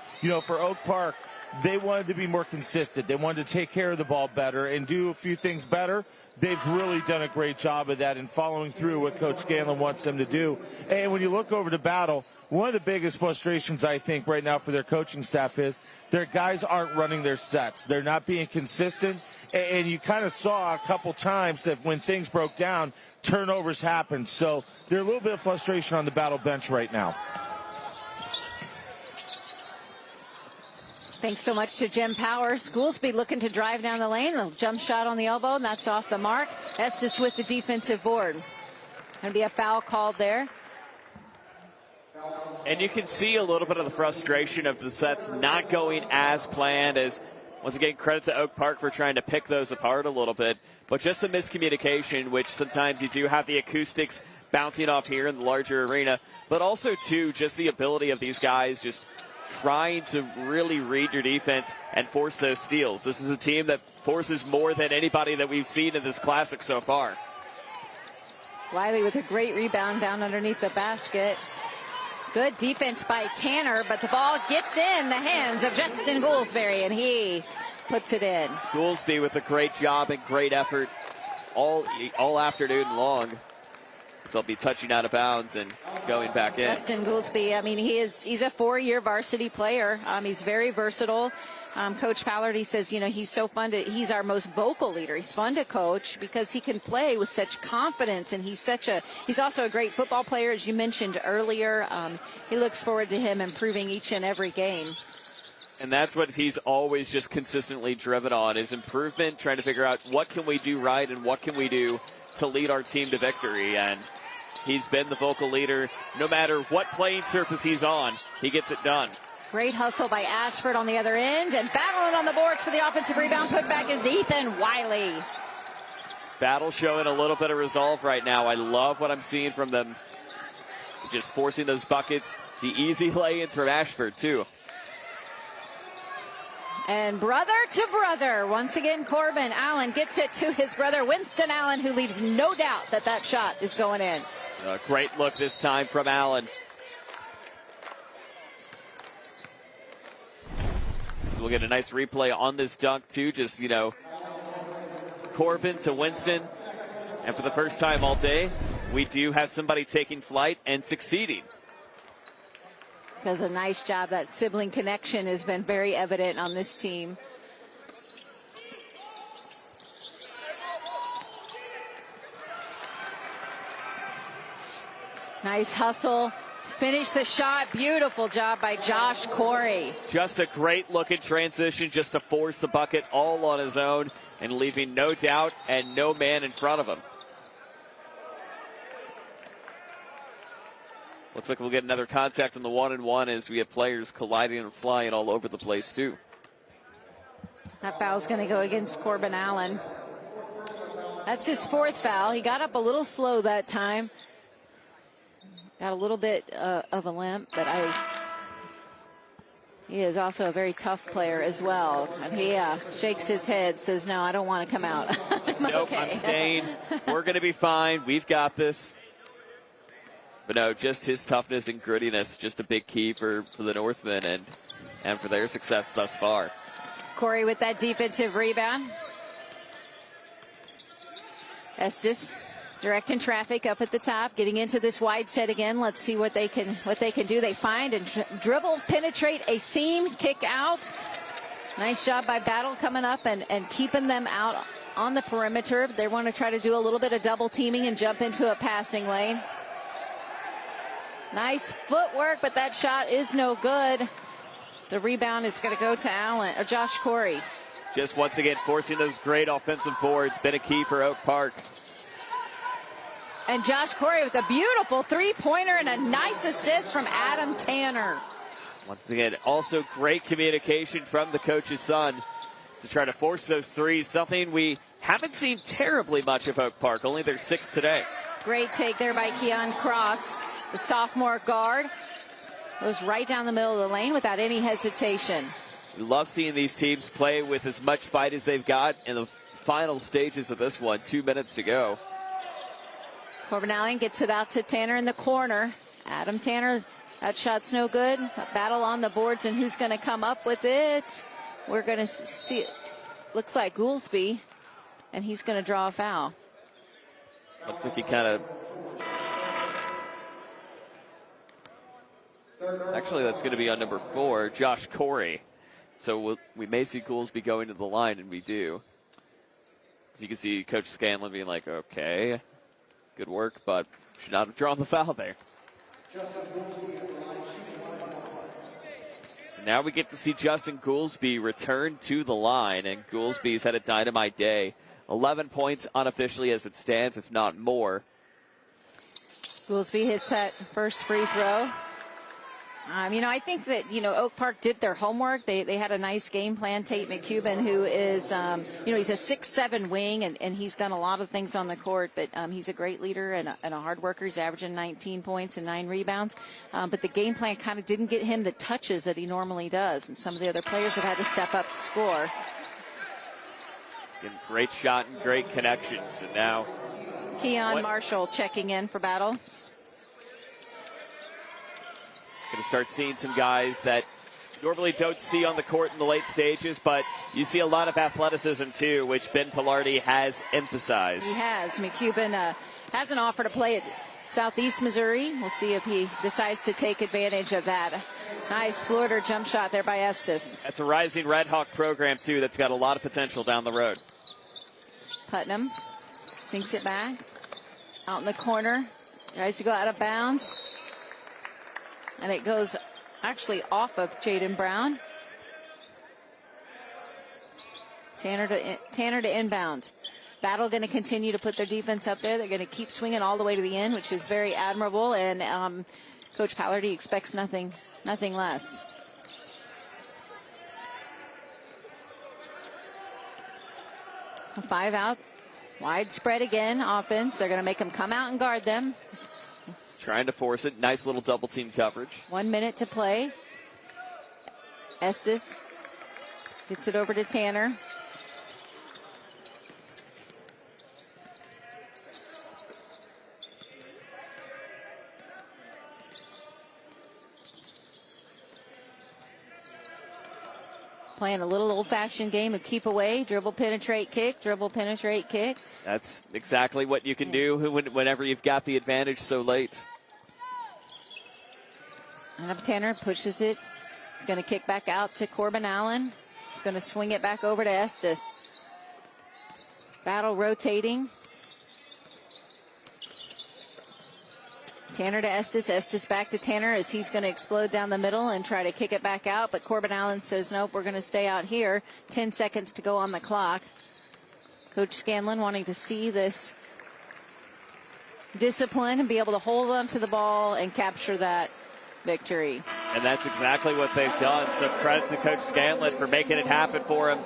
for Oak Park, they wanted to be more consistent. They wanted to take care of the ball better and do a few things better. They've really done a great job of that and following through what Coach Scanlon wants them to do. And when you look over to Battle, one of the biggest frustrations, I think, right now for their coaching staff is their guys aren't running their sets. They're not being consistent. And you kind of saw a couple times that when things broke down, turnovers happened. So there's a little bit of frustration on the Battle bench right now. Thanks so much to Jim Powers. Goolsby looking to drive down the lane. A jump shot on the elbow, and that's off the mark. That's just with the defensive board. Going to be a foul called there. And you can see a little bit of the frustration of the sets not going as planned, as once again, credit to Oak Park for trying to pick those apart a little bit. But just some miscommunication, which sometimes you do have the acoustics bouncing off here in the larger arena. But also, too, just the ability of these guys just trying to really read your defense and force those steals. This is a team that forces more than anybody that we've seen in this Classic so far. Wiley with a great rebound down underneath the basket. Good defense by Tanner, but the ball gets in the hands of Justin Goolsbury, and he puts it in. Goolsby with a great job and great effort all afternoon long. So they'll be touching out of bounds and going back in. Justin Goolsby, I mean, he's a 4-year varsity player. He's very versatile. Coach Pallard, he says, he's so fun he's our most vocal leader. He's fun to coach because he can play with such confidence, and he's also a great football player, as you mentioned earlier. He looks forward to him improving each and every game. And that's what he's always just consistently driven on, is improvement, trying to figure out what can we do right and what can we do to lead our team to victory. And he's been the vocal leader. No matter what playing surface he's on, he gets it done. Great hustle by Ashford on the other end, and battling on the boards for the offensive rebound. Put back is Ethan Wiley. Battle showing a little bit of resolve right now. I love what I'm seeing from them. Just forcing those buckets. The easy lay-ins from Ashford, too. And brother to brother. Once again, Corbin Allen gets it to his brother, Winston Allen, who leaves no doubt that shot is going in. A great look this time from Allen. We'll get a nice replay on this dunk, too. Just, Corbin to Winston. And for the first time all day, we do have somebody taking flight and succeeding. Does a nice job. That sibling connection has been very evident on this team. Nice hustle. Finish the shot. Beautiful job by Josh Corey. Just a great look at transition, just to force the bucket all on his own and leaving no doubt and no man in front of him. Looks like we'll get another contact on the 1-and-1 as we have players colliding and flying all over the place too. That foul's going to go against Corbin Allen. That's his 4th foul. He got up a little slow that time. Got a little bit of a limp, but he is also a very tough player as well. And he shakes his head, says, no, I don't want to come out. Nope, okay. I'm staying. We're going to be fine. We've got this. But no, just his toughness and grittiness, just a big key for the Northmen and for their success thus far. Corey with that defensive rebound. Estes directing traffic up at the top, getting into this wide set again. Let's see what they can do. They find and dribble, penetrate a seam, kick out. Nice job by Battle coming up and keeping them out on the perimeter. They want to try to do a little bit of double teaming and jump into a passing lane. Nice footwork, but that shot is no good. The rebound is going to go to Allen or Josh Corey. Just once again forcing those great offensive boards. Been a key for Oak Park. And Josh Corey with a beautiful 3-pointer and a nice assist from Adam Tanner. Once again, also great communication from the coach's son to try to force those threes, something we haven't seen terribly much of Oak Park, only their 6th today. Great take there by Keon Cross, the sophomore guard. Goes right down the middle of the lane without any hesitation. We love seeing these teams play with as much fight as they've got in the final stages of this one. 2 minutes to go. Corbin Allen gets it out to Tanner in the corner. Adam Tanner, that shot's no good. A battle on the boards, and who's going to come up with it? We're going to see it. Looks like Goolsby, and he's going to draw a foul. Looks like he kind of... Actually, that's going to be on number 4, Josh Corey. So we may see Goolsby going to the line, and we do. As you can see Coach Scanlon being like, okay, good work, but should not have drawn the foul there. Now we get to see Justin Goolsby return to the line, and Goolsby's had a dynamite day. 11 points unofficially as it stands, if not more. Goolsby hits that first free throw. I think that, Oak Park did their homework. They had a nice game plan. Tate McCubbin, who is, he's a 6'7" wing, and he's done a lot of things on the court, but he's a great leader and a hard worker. He's averaging 19 points and 9 rebounds. But the game plan kind of didn't get him the touches that he normally does, and some of the other players have had to step up to score. Again, great shot and great connections. And now Keon Marshall checking in for Battle. Going to start seeing some guys that normally don't see on the court in the late stages, but you see a lot of athleticism too, which Ben Pilardi has emphasized. He has. McCubbin has an offer to play at Southeast Missouri. We'll see if he decides to take advantage of that. Nice floater jump shot there by Estes. That's a rising Red Hawk program too that's got a lot of potential down the road. Putnam thinks it back. Out in the corner. Tries to go out of bounds. And it goes actually off of Jaden Brown. Tanner to inbound. Battle going to continue to put their defense up there. They're going to keep swinging all the way to the end, which is very admirable. And Coach Pallardy expects nothing less. A 5 out. Widespread again offense. They're going to make them come out and guard them. Trying to force it. Nice little double team coverage. 1 minute to play. Estes gets it over to Tanner. Playing a little old-fashioned game of keep away, dribble, penetrate, kick, dribble, penetrate, kick. That's exactly what you can do whenever you've got the advantage so late. And up Tanner pushes it. He's going to kick back out to Corbin Allen. He's going to swing it back over to Estes. Battle rotating. Tanner to Estes. Estes back to Tanner as he's going to explode down the middle and try to kick it back out. But Corbin Allen says, nope, we're going to stay out here. 10 seconds to go on the clock. Coach Scanlon wanting to see this discipline and be able to hold onto the ball and capture that victory. And that's exactly what they've done. So credit to Coach Scanlon for making it happen for him.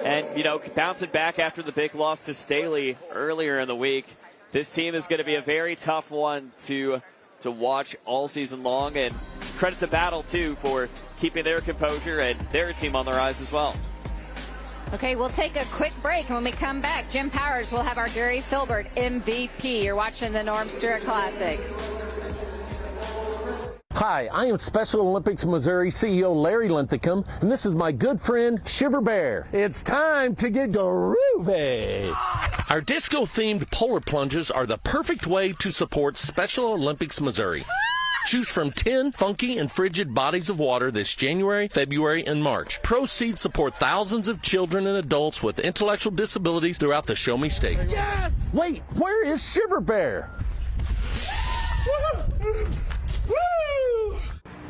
And, you know, bouncing back after the big loss to Staley earlier in the week. This team is going to be a very tough one to watch all season long. And credit to Battle, too, for keeping their composure and their team on the rise as well. Okay, we'll take a quick break. And when we come back, Jim Powers will have our Gary Filbert MVP. You're watching the Norm Stewart Classic. Hi, I am Special Olympics Missouri CEO Larry Linthicum, and this is my good friend Shiver Bear. It's time to get groovy. Our disco-themed polar plunges are the perfect way to support Special Olympics Missouri. Choose from 10 funky and frigid bodies of water this January, February, and March. Proceeds support thousands of children and adults with intellectual disabilities throughout the Show Me State. Yes! Wait, where is Shiver Bear?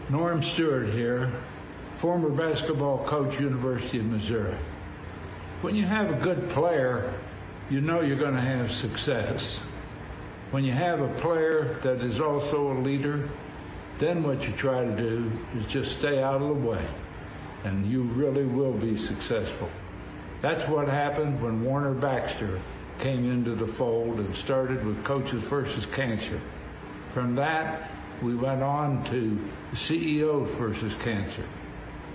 Norm Stewart here, former basketball coach, University of Missouri. When you have a good player, you know you're going to have success. When you have a player that is also a leader, then what you try to do is just stay out of the way, and you really will be successful. That's what happened when Warner Baxter came into the fold and started with Coaches versus Cancer. From that, we went on to CEOs versus Cancer.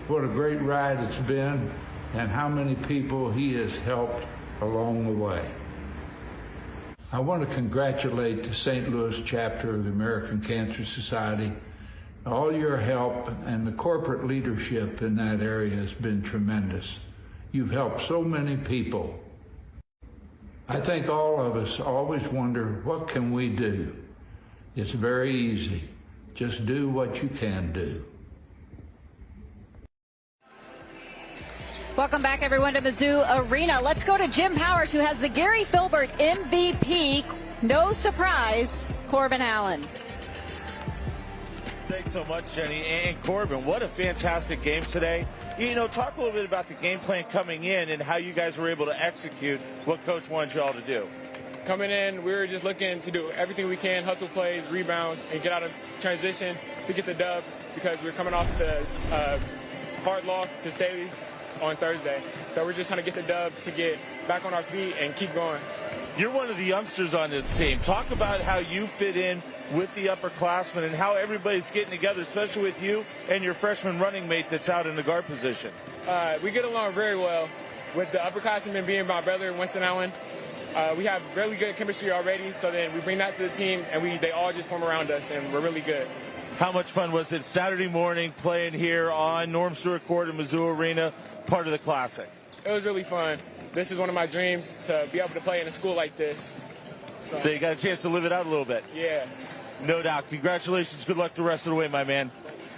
What a great ride it's been, and how many people he has helped along the way. I want to congratulate the St. Louis chapter of the American Cancer Society. All your help and the corporate leadership in that area has been tremendous. You've helped so many people. I think all of us always wonder, what can we do? It's very easy. Just do what you can do. Welcome back, everyone, to Mizzou Arena. Let's go to Jim Powers, who has the Gary Filbert MVP. No surprise, Corbin Allen. Thanks so much, Jenny. And Corbin, what a fantastic game today. You know, talk a little bit about the game plan coming in and how you guys were able to execute what Coach wanted you all to do. Coming in, we were just looking to do everything we can, hustle plays, rebounds, and get out of transition to get the dub, because we're coming off the hard loss to Staley on Thursday. So we're just trying to get the dub to get back on our feet and keep going. You're one of the youngsters on this team. Talk about how you fit in with the upperclassmen and how everybody's getting together, especially with you and your freshman running mate that's out in the guard position. We get along very well with the upperclassmen being my brother, Winston Allen. We have really good chemistry already, so then we bring that to the team, and they all just form around us, and we're really good. How much fun was it Saturday morning playing here on Norm Stewart Court in Mizzou Arena, part of the Classic? It was really fun. This is one of my dreams, to be able to play in a school like this. So you got a chance to live it out a little bit. Yeah. No doubt. Congratulations. Good luck the rest of the way, my man.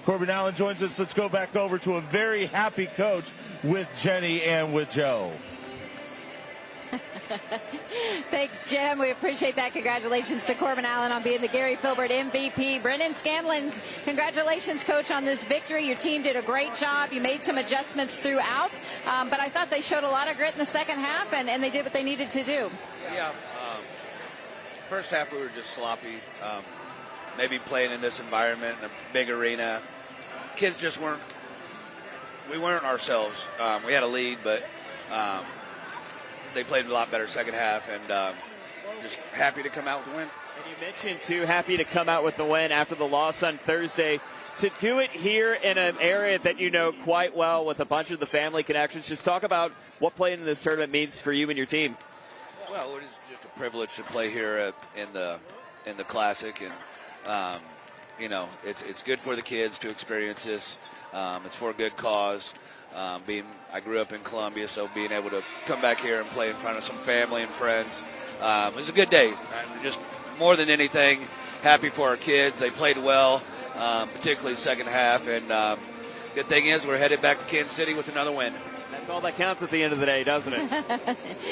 Corbin Allen joins us. Let's go back over to a very happy coach with Jenny and with Joe. Thanks, Jim. We appreciate that. Congratulations to Corbin Allen on being the Gary Filbert MVP. Brendan Scanlon, congratulations, Coach, on this victory. Your team did a great job. You made some adjustments throughout, but I thought they showed a lot of grit in the second half, and they did what they needed to do. Yeah. First half, we were just sloppy. Maybe playing in this environment, in a big arena. Kids just weren't ourselves. We had a lead, but they played a lot better second half, and just happy to come out with the win. And you mentioned, too, happy to come out with the win after the loss on Thursday. To do it here in an area that you know quite well with a bunch of the family connections, just talk about what playing in this tournament means for you and your team. Well, it is just a privilege to play here in the Classic, and it's good for the kids to experience this. It's for a good cause. I grew up in Columbia, so being able to come back here and play in front of some family and friends, it was a good day. I'm just more than anything happy for our kids. They played well, particularly second half, and good thing is we're headed back to Kansas City with another win. That's all that counts at the end of the day, doesn't it?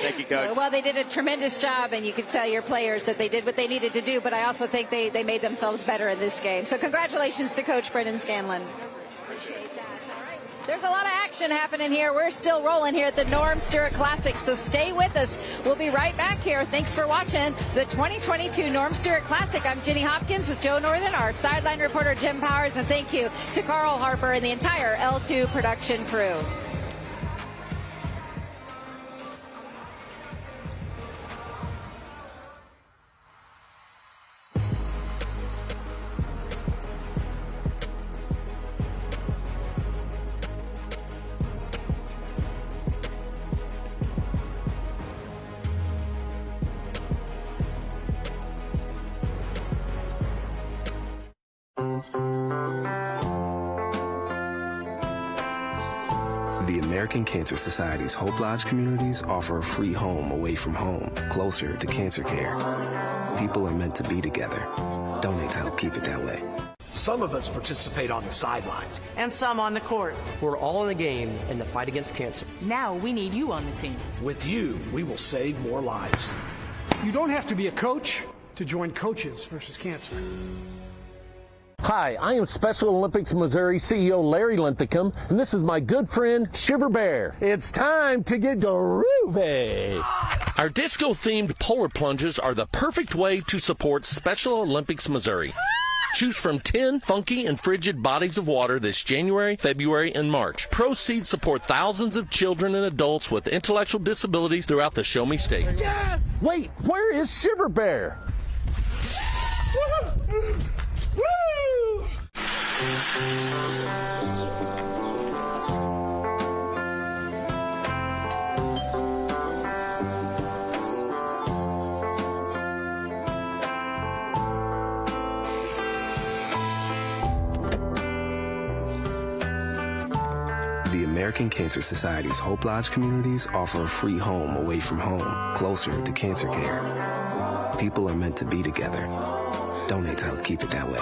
Thank you, Coach. Well, they did a tremendous job, and you could tell your players that they did what they needed to do, but I also think they made themselves better in this game. So congratulations to Coach Brendan Scanlon. Appreciate that. All right. There's a lot of action happening here. We're still rolling here at the Norm Stewart Classic, so stay with us. We'll be right back here. Thanks for watching the 2022 Norm Stewart Classic. I'm Jenny Hopkins with Joe Northern, our sideline reporter Jim Powers, and thank you to Carl Harper and the entire L2 production crew. The American Cancer Society's Hope Lodge communities offer a free home away from home, closer to cancer care. People are meant to be together. Donate to help keep it that way. Some of us participate on the sidelines. And some on the court. We're all in the game in the fight against cancer. Now we need you on the team. With you, we will save more lives. You don't have to be a coach to join Coaches versus Cancer. Hi, I am Special Olympics Missouri CEO Larry Linthicum, and this is my good friend Shiver Bear. It's time to get groovy. Our disco-themed polar plunges are the perfect way to support Special Olympics Missouri. Choose from 10 funky and frigid bodies of water this January, February, and March. Proceeds support thousands of children and adults with intellectual disabilities throughout the Show Me State. Yes! Wait, where is Shiver Bear? The American Cancer Society's Hope Lodge communities offer a free home away from home, closer to cancer care. People are meant to be together. Donate to help keep it that way.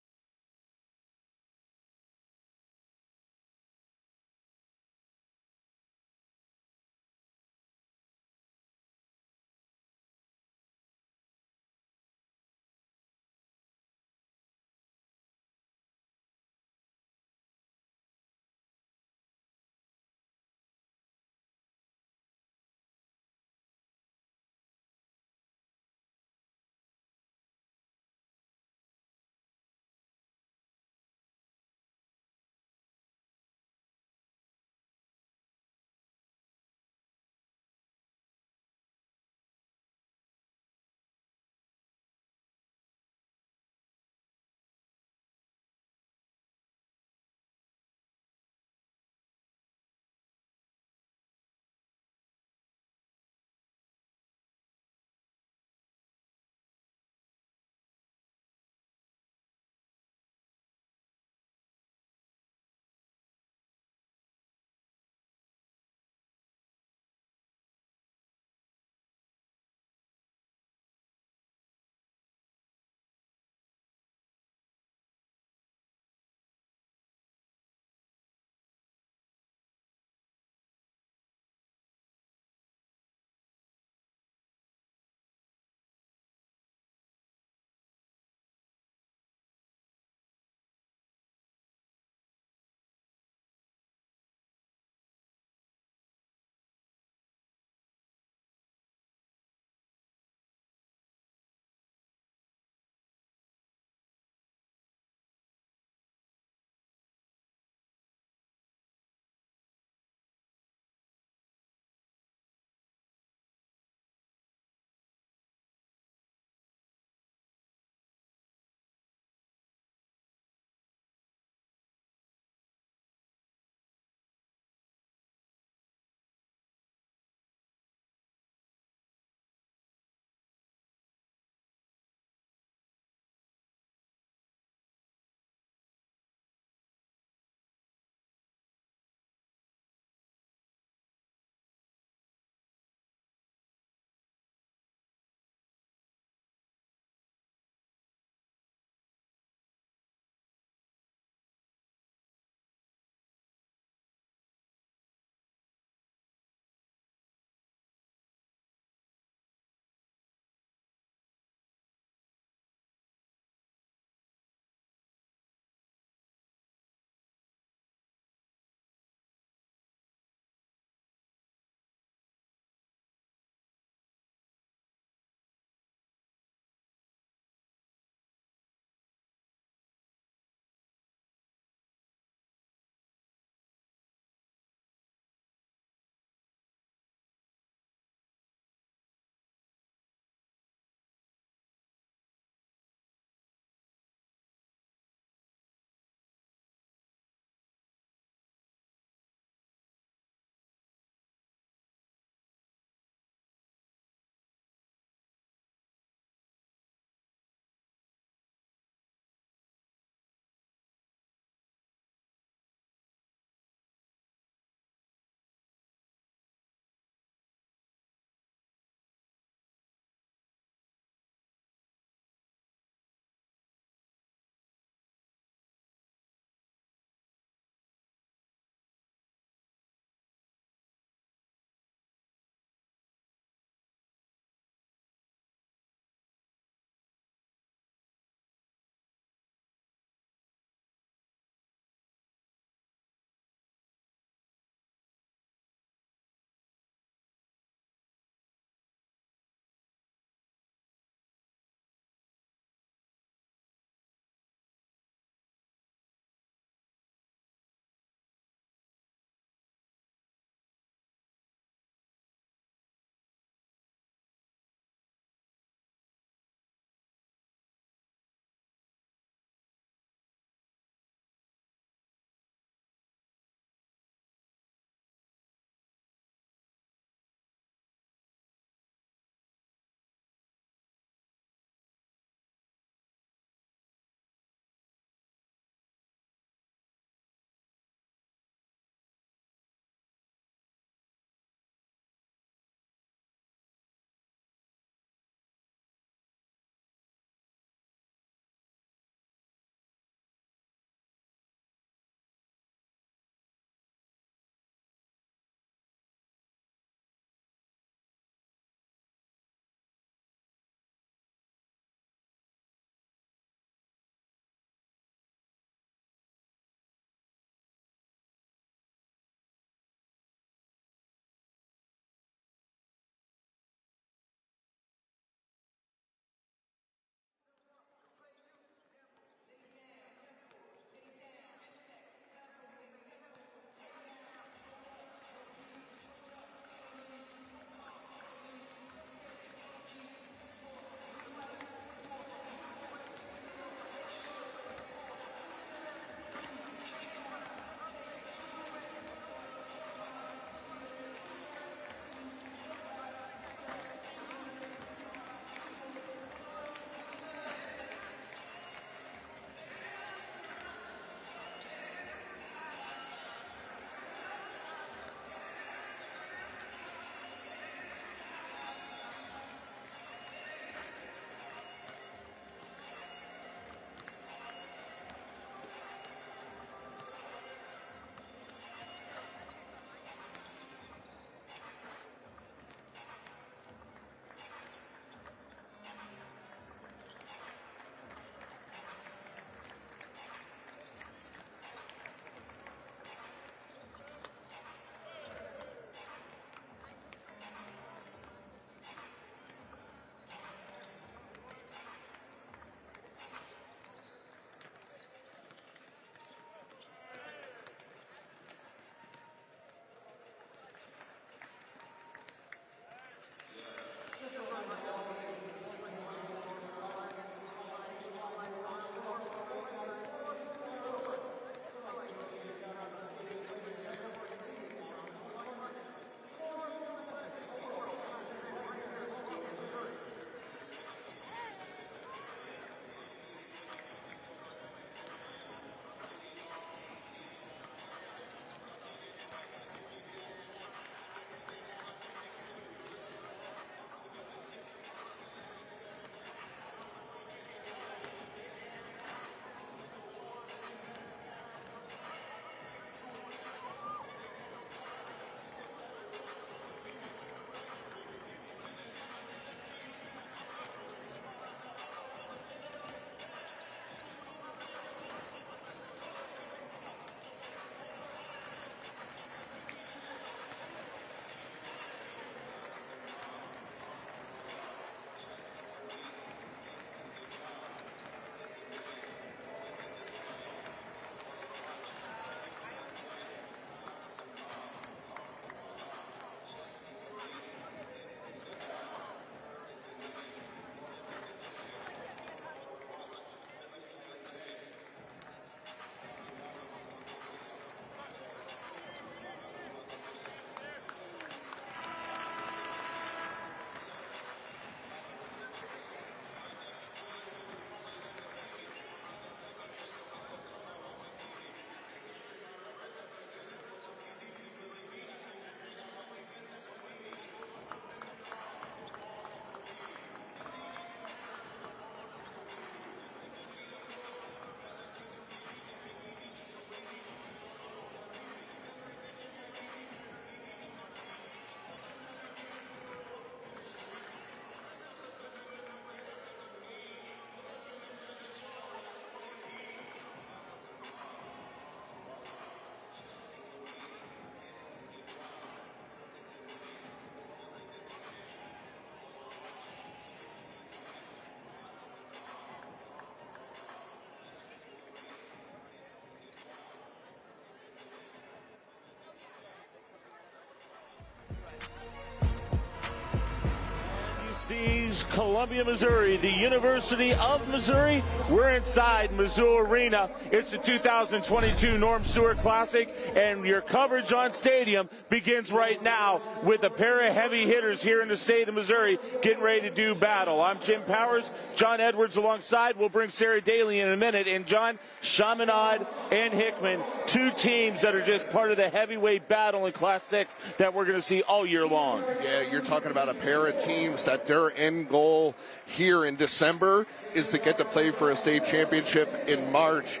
sees Columbia, Missouri, the University of Missouri. We're inside Mizzou Arena. It's the 2022 Norm Stewart Classic, and your coverage on Stadium begins right now with a pair of heavy hitters here in the state of Missouri getting ready to do battle. I'm Jim Powers, John Edwards alongside. We'll bring Sarah Daly in a minute. And John, Chaminade and Hickman, two teams that are just part of the heavyweight battle in Class 6 that we're going to see all year long. Yeah, you're talking about a pair of teams that their end goal here in December is to get to play for a state championship in March.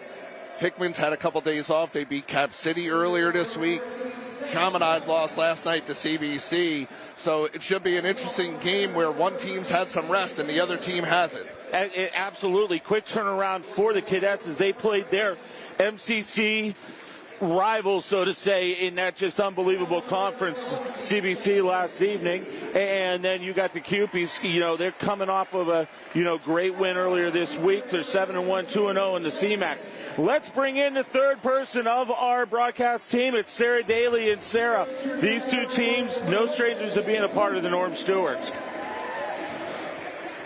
Hickman's had a couple days off. They beat Cap City earlier this week. Chaminade lost last night to CBC. So it should be an interesting game where one team's had some rest and the other team hasn't. Absolutely. Quick turnaround for the Cadets as they played their MCC rivals, so to say, in that just unbelievable conference, CBC last evening. And then you got the Cupies, they're coming off of a, great win earlier this week. They're 7-1, 2-0 in the CMAC. Let's bring in the third person of our broadcast team. It's Sarah Daly and Sarah. These two teams, no strangers to being a part of the Norm Stewarts.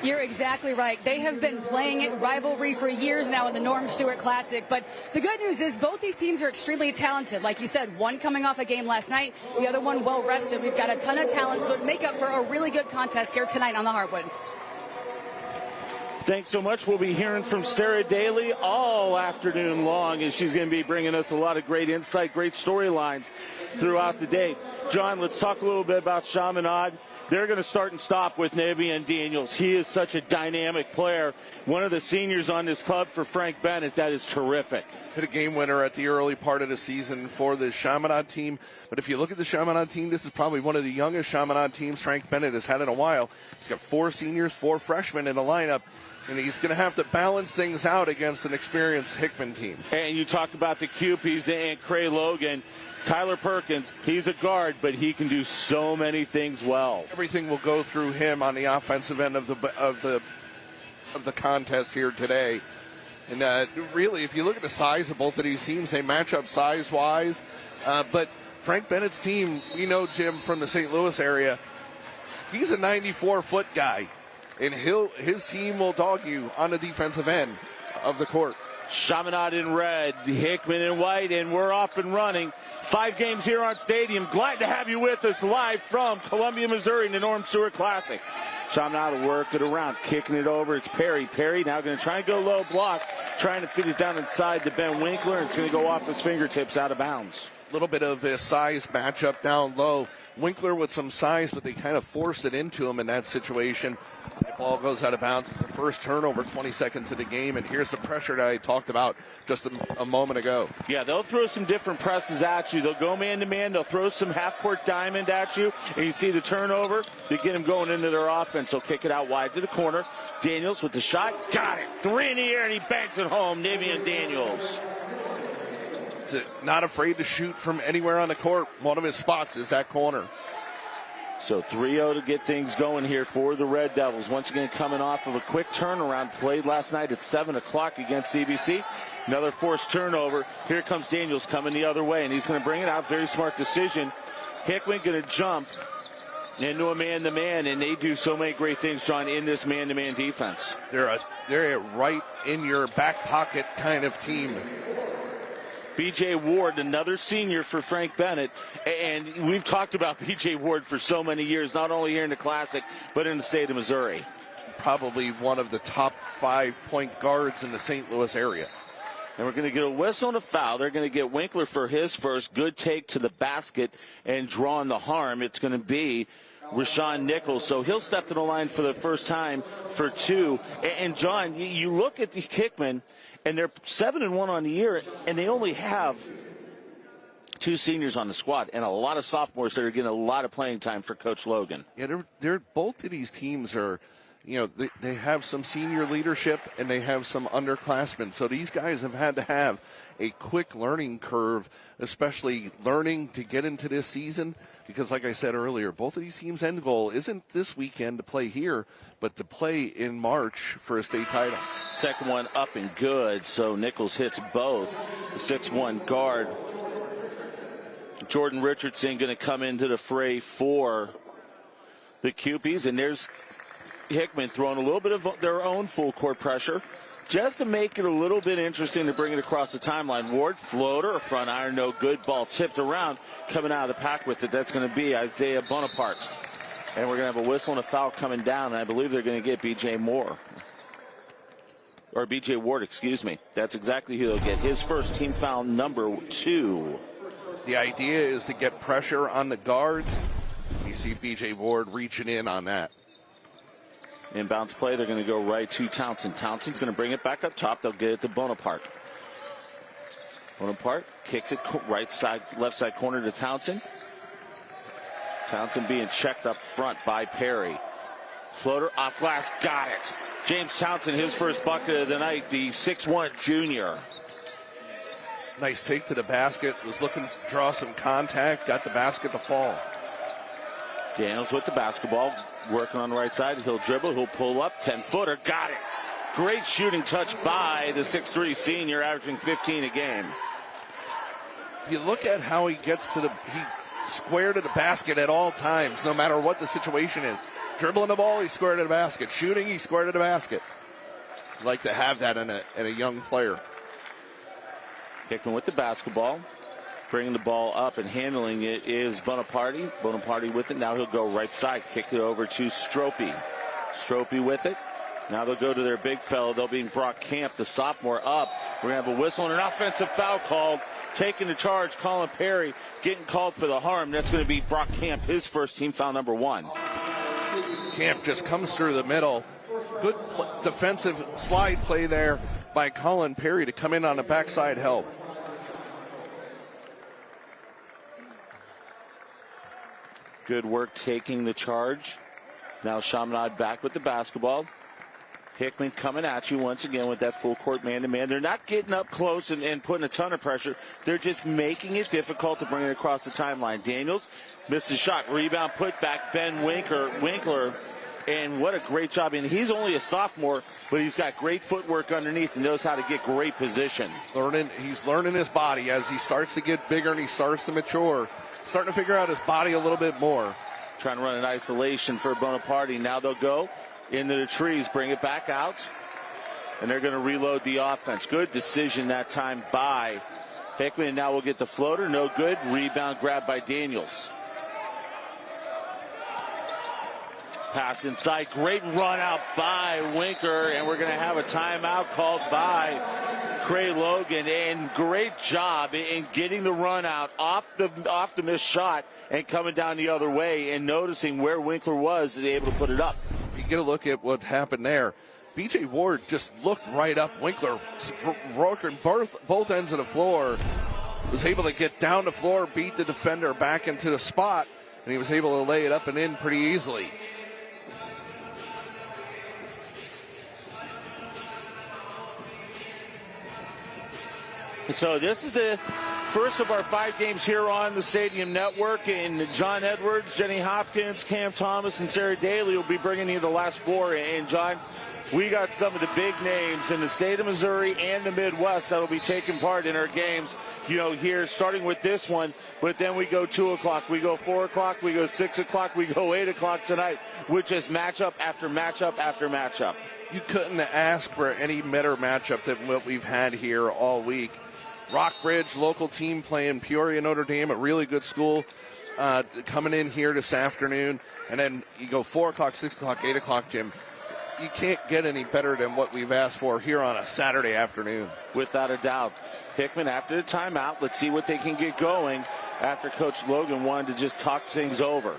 You're exactly right. They have been playing rivalry for years now in the Norm Stewart Classic. But the good news is both these teams are extremely talented. Like you said, one coming off a game last night, the other one well rested. We've got a ton of talent, so it'd make up for a really good contest here tonight on the hardwood. Thanks so much. We'll be hearing from Sarah Daly all afternoon long, as she's going to be bringing us a lot of great insight, great storylines throughout the day. John, let's talk a little bit about Chaminade. They're going to start and stop with Navian Daniels. He is such a dynamic player. One of the seniors on this club for Frank Bennett. That is terrific. Hit a game winner at the early part of the season for the Chaminade team. But if you look at the Chaminade team, this is probably one of the youngest Chaminade teams Frank Bennett has had in a while. He's got 4 seniors, 4 freshmen in the lineup. And he's going to have to balance things out against an experienced Hickman team. And you talk about the Cupies and Cray Logan. Tyler Perkins, he's a guard, but he can do so many things well. Everything will go through him on the offensive end of the contest here today. And really, if you look at the size of both of these teams, they match up size-wise. But Frank Bennett's team, we know Jim from the St. Louis area, he's a 94-foot guy. And his team will dog you on the defensive end of the court. Chaminade in red, Hickman in white, and we're off and running. 5 games here on Stadium. Glad to have you with us live from Columbia, Missouri in the Norm Stewart Classic. Chaminade will work it around, kicking it over. It's Perry. Perry now going to try and go low block, trying to fit it down inside to Ben Winkler, and it's going to go off his fingertips out of bounds. A little bit of a size matchup down low. Winkler with some size, but they kind of forced it into him in that situation. The ball goes out of bounds. It's the first turnover, 20 seconds of the game, and here's the pressure that I talked about just a moment ago. Yeah, they'll throw some different presses at you. They'll go man-to-man. They'll throw some half-court diamond at you, and you see the turnover. They get them going into their offense. They'll kick it out wide to the corner. Daniels with the shot. Got it. 3 in the air, and he banks it home. Navian Daniels. Not afraid to shoot from anywhere on the court. One of his spots is that corner. So 3-0 to get things going here for the Red Devils. Once again, coming off of a quick turnaround played last night at 7 o'clock against CBC. Another forced turnover. Here comes Daniels coming the other way, and he's going to bring it out. Very smart decision. Hickman going to jump into a man-to-man, and they do so many great things, John, in this man-to-man defense. They're a right in your back pocket kind of team. B.J. Ward, another senior for Frank Bennett, and we've talked about B.J. Ward for so many years, not only here in the Classic, but in the state of Missouri. Probably one of the top 5 point guards in the St. Louis area. And we're going to get a whistle and a foul. They're going to get Winkler for his first. Good take to the basket and drawing the harm. It's going to be Rashawn Nichols. So he'll step to the line for the first time for 2. And John, you look at the Hickman, and they're 7-1 on the year, and they only have 2 seniors on the squad and a lot of sophomores that are getting a lot of playing time for Coach Logan. Yeah, they're both of these teams are, they have some senior leadership and they have some underclassmen. So these guys have had to have a quick learning curve, especially learning to get into this season. Because like I said earlier, both of these teams' end goal isn't this weekend to play here, but to play in March for a state title. Second one up and good, so Nichols hits both. The 6'1 guard. Jordan Richardson going to come into the fray for the Cupies, and there's Hickman throwing a little bit of their own full court pressure just to make it a little bit interesting to bring it across the timeline. Ward, floater, a front iron, no good. Ball tipped around. Coming out of the pack with it, that's going to be Isaiah Bonaparte. And we're going to have a whistle and a foul coming down, and I believe they're going to get B.J. Moore. Or B.J. Ward, excuse me. That's exactly who they'll get. His first team foul, number 2. The idea is to get pressure on the guards. You see B.J. Ward reaching in on that. Inbounds play, they're going to go right to Townsend. Townsend's going to bring it back up top. They'll get it to Bonaparte. Bonaparte kicks it right side, left side corner to Townsend. Townsend being checked up front by Perry. Floater off glass, got it. James Townsend, his first bucket of the night, the 6'1" junior. Nice take to the basket. Was looking to draw some contact. Got the basket to fall. Daniels with the basketball. Working on the right side. He'll dribble. He'll pull up. 10-footer. Got it. Great shooting touch by the 6'3" senior, averaging 15 a game. You look at how he gets to he square to the basket at all times, no matter what the situation is. Dribbling the ball, he squared to the basket. Shooting, he squared to the basket. Like to have that in a young player. Hickman with the basketball. Bringing the ball up and handling it is Bonaparte. Bonaparte with it. Now he'll go right side. Kick it over to Stropey. Stropey with it. Now they'll go to their big fellow. They'll be Brock Camp, the sophomore, up. We're going to have a whistle and an offensive foul called. Taking the charge, Colin Perry getting called for the harm. That's going to be Brock Camp, his first team foul, number 1. Camp just comes through the middle. Good defensive slide play there by Colin Perry to come in on the backside help. Good work taking the charge. Now Chaminade back with the basketball. Hickman coming at you once again with that full court man-to-man. They're not getting up close and putting a ton of pressure. They're just making it difficult to bring it across the timeline. Daniels misses shot. Rebound put back. Ben Winkler. And what a great job. And he's only a sophomore, but he's got great footwork underneath and knows how to get great position. He's learning his body as he starts to get bigger and he starts to mature. Starting to figure out his body a little bit more. Trying to run an isolation for Bonaparte. Now they'll go into the trees, bring it back out, and they're going to reload the offense. Good decision that time by Hickman. Now we'll get the floater. No good. Rebound grabbed by Daniels. Pass inside. Great run out by Winker, and we're going to have a timeout called by Cray Logan. And great job in getting the run out off the missed shot and coming down the other way and noticing where Winkler was and able to put it up. If you get a look at what happened there, B.J. Ward just looked right up. Winkler working both ends of the floor, was able to get down the floor, beat the defender back into the spot, and he was able to lay it up and in pretty easily. So this is the first of our 5 games here on the Stadium Network, and John Edwards, Jenny Hopkins, Cam Thomas, and Sarah Daly will be bringing you the last 4. And John, we got some of the big names in the state of Missouri and the Midwest that will be taking part in our games, here starting with this one, but then we go 2 o'clock, we go 4 o'clock, we go 6 o'clock, we go 8 o'clock tonight, with just matchup after matchup after matchup. You couldn't ask for any better matchup than what we've had here all week. Rockbridge, local team playing Peoria Notre Dame, a really good school, coming in here this afternoon. And then you go 4 o'clock, 6 o'clock, 8 o'clock, Jim. You can't get any better than what we've asked for here on a Saturday afternoon. Without a doubt. Hickman after the timeout. Let's see what they can get going after Coach Logan wanted to just talk things over.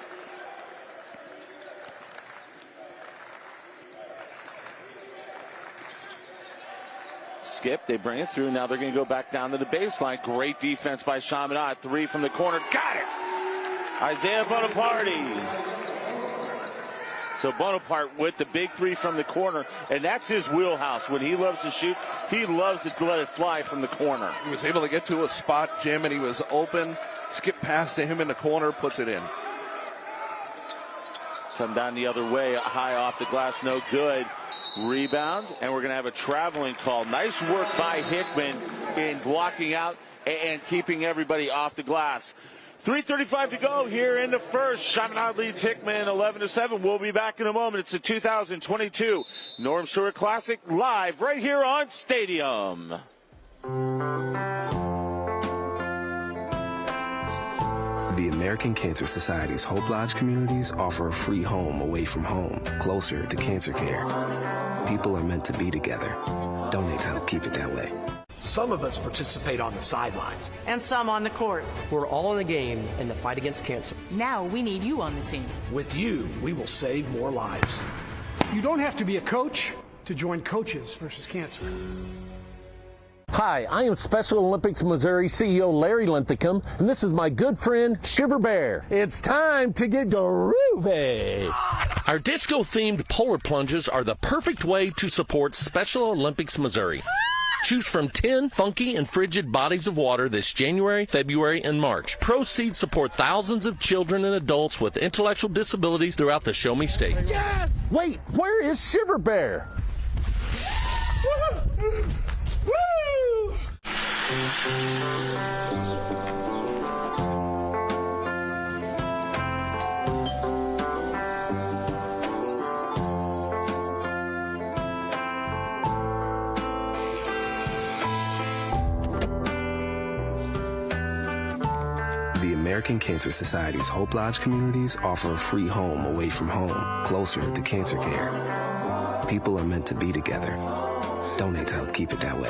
Skip, they bring it through. Now they're going to go back down to the baseline. Great defense by Chaminade. 3 from the corner. Got it! Isaiah Bonaparte. So Bonaparte with the big 3 from the corner, and that's his wheelhouse. When he loves to shoot, he loves to let it fly from the corner. He was able to get to a spot, Jim, and he was open. Skip pass to him in the corner, puts it in. Come down the other way, high off the glass, no good. Rebound, and we're going to have a traveling call. Nice work by Hickman in blocking out and keeping everybody off the glass. 3:35 to go here in the first. Chaminade leads Hickman 11-7. We'll be back in a moment. It's the 2022 Norm Stewart Classic live right here on Stadium. The American Cancer Society's Hope Lodge communities offer a free home away from home, closer to cancer care. People are meant to be together. Donate to help keep it that way. Some of us participate on the sidelines. And some on the court. We're all in the game in the fight against cancer. Now we need you on the team. With you, we will save more lives. You don't have to be a coach to join Coaches versus Cancer. Hi, I am Special Olympics Missouri CEO Larry Linthicum, and this is my good friend Shiver Bear. It's time to get groovy. Our disco-themed polar plunges are the perfect way to support Special Olympics Missouri. Choose from 10 funky and frigid bodies of water this January, February, and March. Proceeds support thousands of children and adults with intellectual disabilities throughout the Show Me State. Yes! Wait, where is Shiver Bear? Woo! The American Cancer Society's Hope Lodge communities offer a free home away from home, closer to cancer care. People are meant to be together. Donate to help keep it that way.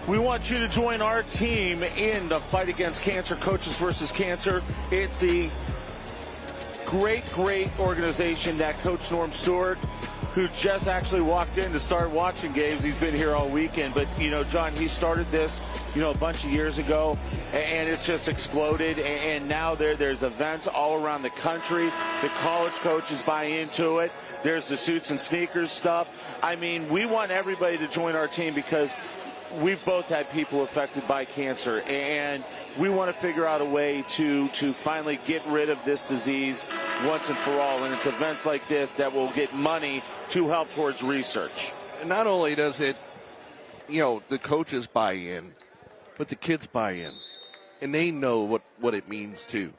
We want you to join our team in the fight against cancer, Coaches versus Cancer. It's the great organization that Coach Norm Stewart, who just actually walked in to start watching games. He's been here all weekend. But, you know, John, he started this, a bunch of years ago, and it's just exploded. And now there's events all around the country. The college coaches buy into it. There's the suits and sneakers stuff. I mean, we want everybody to join our team because we've both had people affected by cancer, and we want to figure out a way to finally get rid of this disease once and for all. And it's events like this that will get money to help towards research. And not only does it, the coaches buy in, but the kids buy in. And they know what it means too.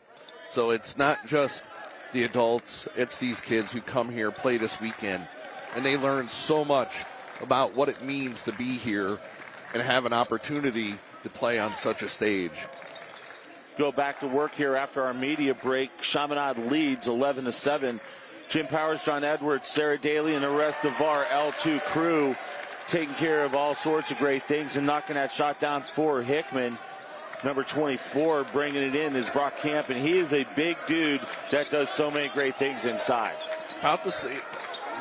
So it's not just the adults, it's these kids who come here, play this weekend, and they learn so much about what it means to be here and have an opportunity to play on such a stage. Go back to work here after our media break. Chaminade leads 11-7. Jim Powers, John Edwards, Sarah Daly, and the rest of our L2 crew taking care of all sorts of great things and knocking that shot down for Hickman. Number 24 bringing it in is Brock Camp, and he is a big dude that does so many great things inside. About to see,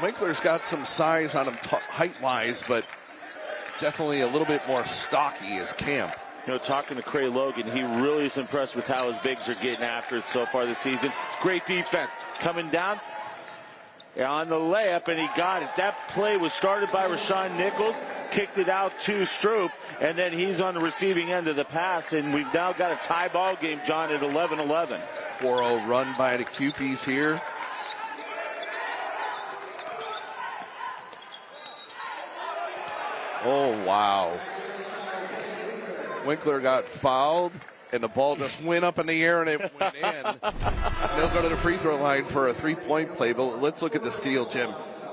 Winkler's got some size on him height-wise, but definitely a little bit more stocky as Camp. Talking to Cray Logan, he really is impressed with how his bigs are getting after it so far this season. Great defense. Coming down on the layup, and he got it. That play was started by Rashawn Nichols, kicked it out to Stroop, and then he's on the receiving end of the pass, and we've now got a tie ball game, John, at 11-11. 4-0 run by the Cupies here. Oh, wow. Winkler got fouled, and the ball just went up in the air, and it went in. And they'll go to the free throw line for a three-point play, but let's look at the steal, Jim.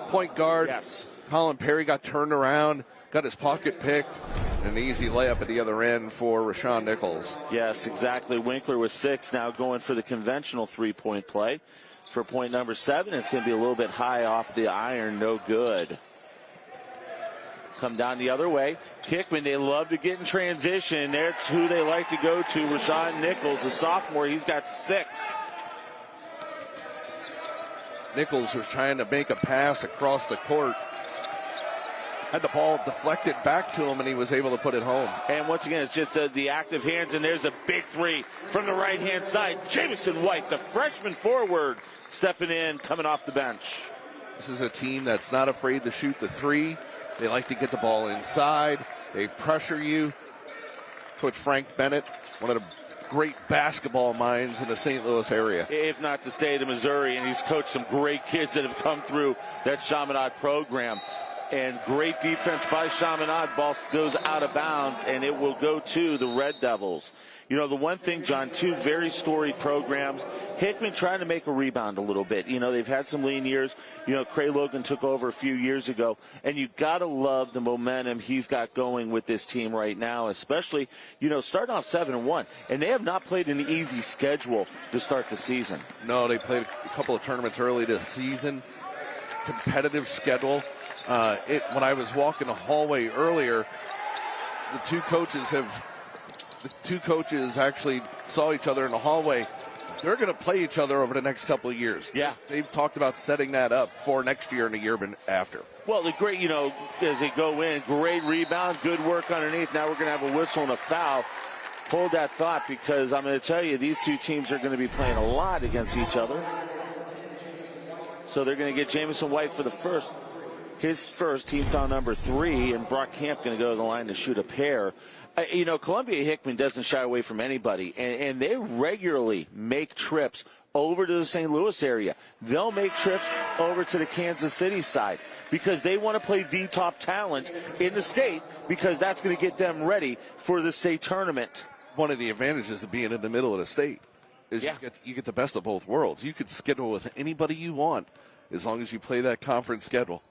Point guard, yes. Colin Perry got turned around, got his pocket picked, and an easy layup at the other end for Rashawn Nichols. Yes, exactly. Winkler with 6, now going for the conventional three-point play. For point number 7, it's going to be a little bit high off the iron, no good. Come down the other way. Hickman, they love to get in transition. That's who they like to go to. Rashawn Nichols, a sophomore, he's got 6. Nichols was trying to make a pass across the court. Had the ball deflected back to him, and he was able to put it home. And once again, it's just the active hands, and there's a big 3 from the right-hand side. Jamison White, the freshman forward, stepping in, coming off the bench. This is a team that's not afraid to shoot the 3. They like to get the ball inside. They pressure you. Coach Frank Bennett, one of the great basketball minds in the St. Louis area. If not the state of Missouri, and he's coached some great kids that have come through that Chaminade program. And great defense by Chaminade. Ball goes out of bounds, and it will go to the Red Devils. You know, the one thing, John, two very storied programs. Hickman trying to make a rebound a little bit. You know, they've had some lean years. You know, Cray Logan took over a few years ago. And you got to love the momentum he's got going with this team right now, especially, you know, starting off 7-1. And they have not played an easy schedule to start the season. No, they played a couple of tournaments early this season. Competitive schedule. When I was walking the hallway earlier, the two coaches actually saw each other in the hallway. They're going to play each other over the next couple of years. Yeah. They've talked about setting that up for next year and the year after. Well, the great, you know, as they go in, great rebound, good work underneath. Now we're going to have a whistle and a foul. Hold that thought, because I'm going to tell you, these two teams are going to be playing a lot against each other. So they're going to get Jamison White for his first team foul number 3, and Brock Camp going to go to the line to shoot a pair. You know, Columbia Hickman doesn't shy away from anybody, and they regularly make trips over to the St. Louis area. They'll make trips over to the Kansas City side because they want to play the top talent in the state, because that's going to get them ready for the state tournament. One of the advantages of being in the middle of the state is you get the best of both worlds. You could schedule with anybody you want as long as you play that conference schedule.